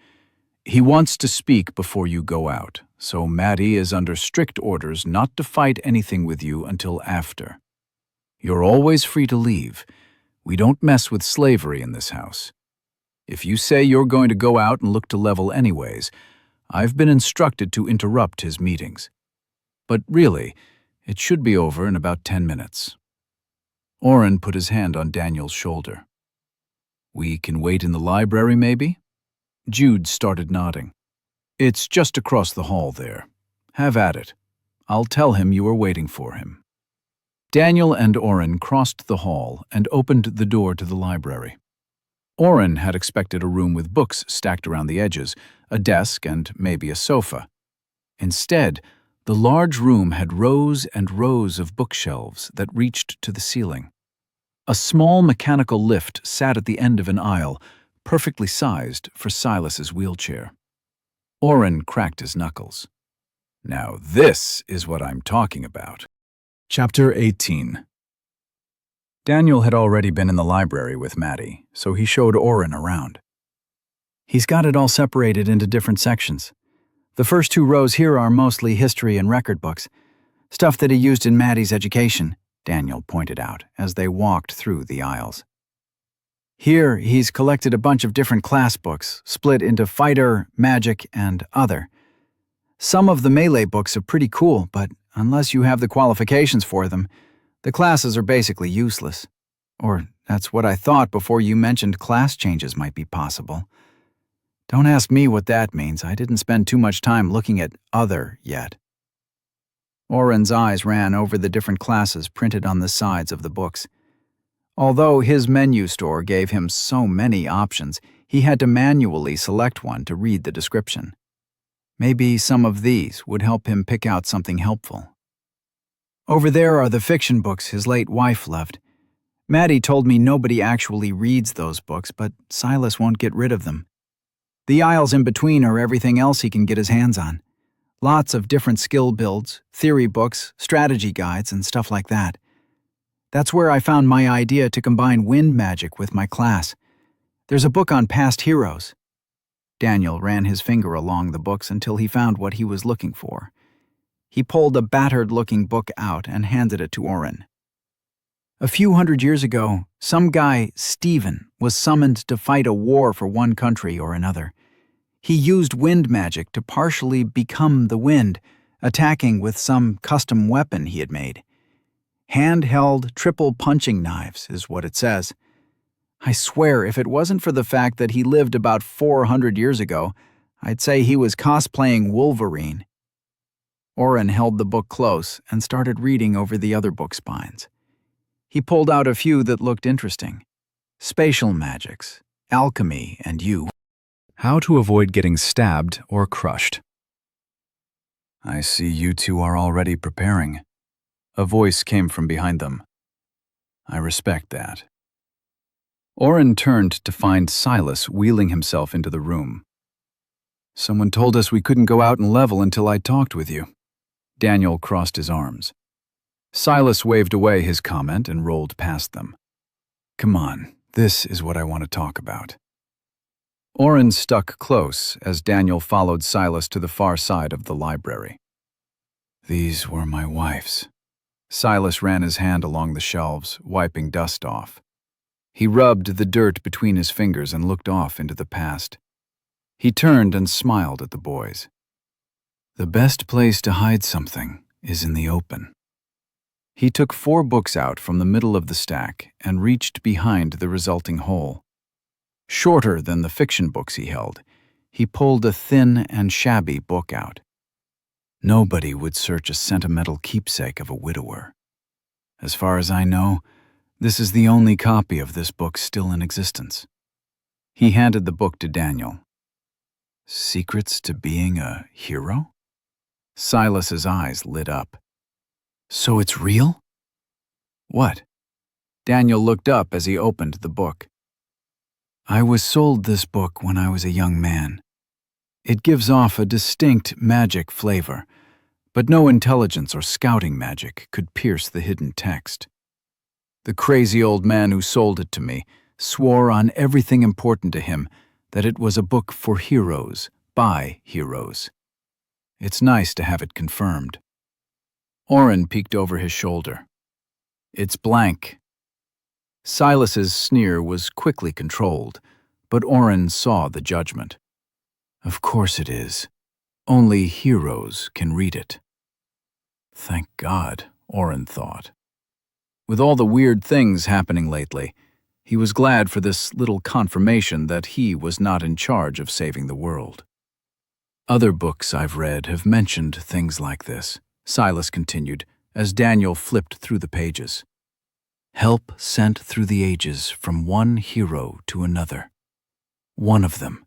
He wants to speak before you go out, so Maddie is under strict orders not to fight anything with you until after. You're always free to leave. We don't mess with slavery in this house. If you say you're going to go out and look to level anyways, I've been instructed to interrupt his meetings. But really, it should be over in about 10 minutes. Oren put his hand on Daniel's shoulder. "We can wait in the library, maybe?" Jude started nodding. "It's just across the hall there. Have at it. I'll tell him you are waiting for him." Daniel and Oren crossed the hall and opened the door to the library. Oren had expected a room with books stacked around the edges, a desk, and maybe a sofa. Instead, the large room had rows and rows of bookshelves that reached to the ceiling. A small mechanical lift sat at the end of an aisle, perfectly sized for Silas's wheelchair. Oren cracked his knuckles. "Now this is what I'm talking about." Chapter 18. Daniel had already been in the library with Maddie, so he showed Oren around. "He's got it all separated into different sections. The first 2 rows here are mostly history and record books, stuff that he used in Maddie's education," Daniel pointed out as they walked through the aisles. "Here, he's collected a bunch of different class books, split into fighter, magic, and other. Some of the melee books are pretty cool, but unless you have the qualifications for them, the classes are basically useless. Or that's what I thought before you mentioned class changes might be possible. Don't ask me what that means. I didn't spend too much time looking at other yet." Oren's eyes ran over the different classes printed on the sides of the books. Although his menu store gave him so many options, he had to manually select one to read the description. Maybe some of these would help him pick out something helpful. Over there are the fiction books his late wife loved. Maddie told me nobody actually reads those books, but Silas won't get rid of them. The aisles in between are everything else he can get his hands on. Lots of different skill builds, theory books, strategy guides, and stuff like that. That's where I found my idea to combine wind magic with my class. There's a book on past heroes. Daniel ran his finger along the books until he found what he was looking for. He pulled a battered-looking book out and handed it to Oren. A few hundred years ago, some guy, Stephen, was summoned to fight a war for one country or another. He used wind magic to partially become the wind, attacking with some custom weapon he had made. Hand-held triple punching knives is what it says. I swear if it wasn't for the fact that he lived about 400 years ago, I'd say he was cosplaying Wolverine. Oren held the book close and started reading over the other book spines. He pulled out a few that looked interesting. Spatial magics, alchemy, and you. How to avoid getting stabbed or crushed. I see you two are already preparing. A voice came from behind them. I respect that. Oren turned to find Silas wheeling himself into the room. Someone told us we couldn't go out and level until I talked with you. Daniel crossed his arms. Silas waved away his comment and rolled past them. Come on, this is what I want to talk about. Oren stuck close as Daniel followed Silas to the far side of the library. These were my wife's. Silas ran his hand along the shelves, wiping dust off. He rubbed the dirt between his fingers and looked off into the past. He turned and smiled at the boys. The best place to hide something is in the open. He took 4 books out from the middle of the stack and reached behind the resulting hole. Shorter than the fiction books he held, he pulled a thin and shabby book out. Nobody would search a sentimental keepsake of a widower. As far as I know, this is the only copy of this book still in existence. He handed the book to Daniel. Secrets to being a hero? Silas's eyes lit up. So it's real? What? Daniel looked up as he opened the book. I was sold this book when I was a young man. It gives off a distinct magic flavor, but no intelligence or scouting magic could pierce the hidden text. The crazy old man who sold it to me swore on everything important to him that it was a book for heroes, by heroes. It's nice to have it confirmed. Oren peeked over his shoulder. It's blank. Silas's sneer was quickly controlled, but Oren saw the judgment. Of course it is. Only heroes can read it. Thank God, Oren thought. With all the weird things happening lately, he was glad for this little confirmation that he was not in charge of saving the world. Other books I've read have mentioned things like this, Silas continued, as Daniel flipped through the pages. Help sent through the ages from one hero to another. One of them.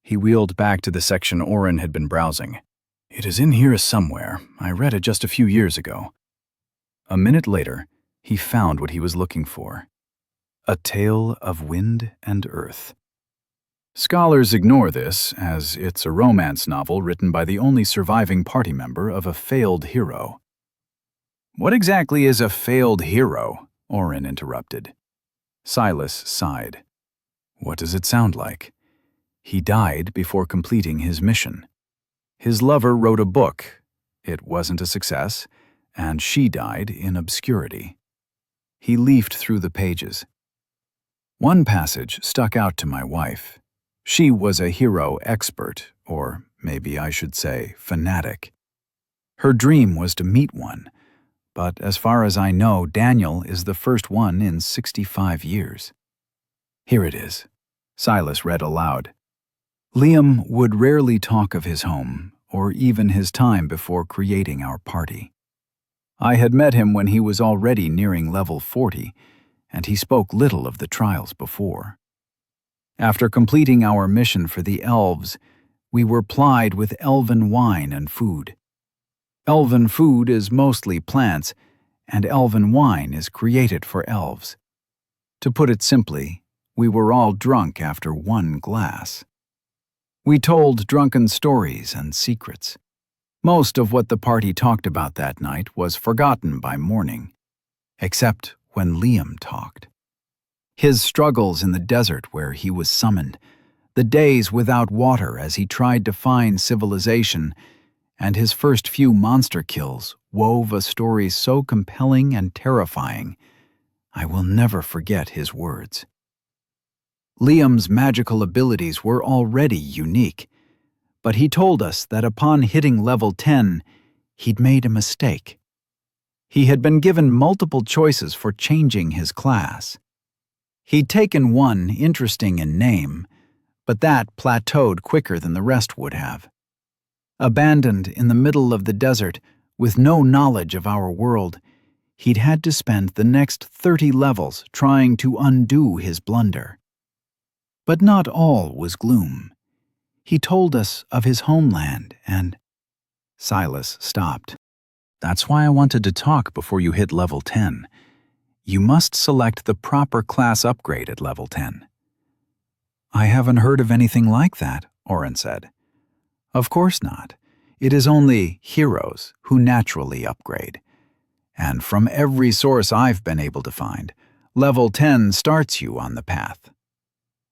He wheeled back to the section Oren had been browsing. It is in here somewhere. I read it just a few years ago. A minute later, he found what he was looking for. A Tale of Wind and Earth. Scholars ignore this, as it's a romance novel written by the only surviving party member of a failed hero. What exactly is a failed hero? Oren interrupted. Silas sighed. What does it sound like? He died before completing his mission. His lover wrote a book. It wasn't a success, and she died in obscurity. He leafed through the pages. One passage stuck out to my wife. She was a hero expert, or maybe I should say fanatic. Her dream was to meet one, but as far as I know, Daniel is the first one in 65 years. Here it is. Silas read aloud. Liam would rarely talk of his home or even his time before creating our party. I had met him when he was already nearing level 40, and he spoke little of the trials before. After completing our mission for the elves, we were plied with elven wine and food. Elven food is mostly plants, and elven wine is created for elves. To put it simply, we were all drunk after one glass. We told drunken stories and secrets. Most of what the party talked about that night was forgotten by morning, except when Liam talked. His struggles in the desert where he was summoned, the days without water as he tried to find civilization, and his first few monster kills wove a story so compelling and terrifying, I will never forget his words. Liam's magical abilities were already unique, but he told us that upon hitting level 10, he'd made a mistake. He had been given multiple choices for changing his class. He'd taken one interesting in name, but that plateaued quicker than the rest would have. Abandoned in the middle of the desert, with no knowledge of our world, he'd had to spend the next 30 levels trying to undo his blunder. But not all was gloom. He told us of his homeland and... Silas stopped. That's why I wanted to talk before you hit level 10. You must select the proper class upgrade at level 10. I haven't heard of anything like that, Oren said. Of course not. It is only heroes who naturally upgrade. And from every source I've been able to find, level 10 starts you on the path.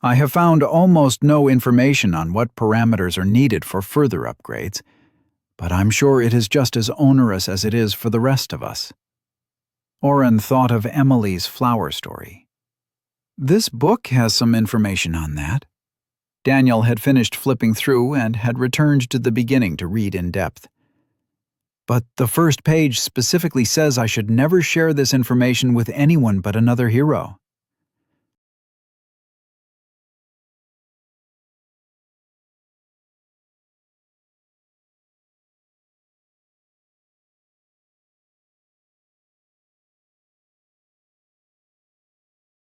I have found almost no information on what parameters are needed for further upgrades, but I'm sure it is just as onerous as it is for the rest of us. Oren thought of Emily's flower story. This book has some information on that. Daniel had finished flipping through and had returned to the beginning to read in depth. But the first page specifically says I should never share this information with anyone but another hero.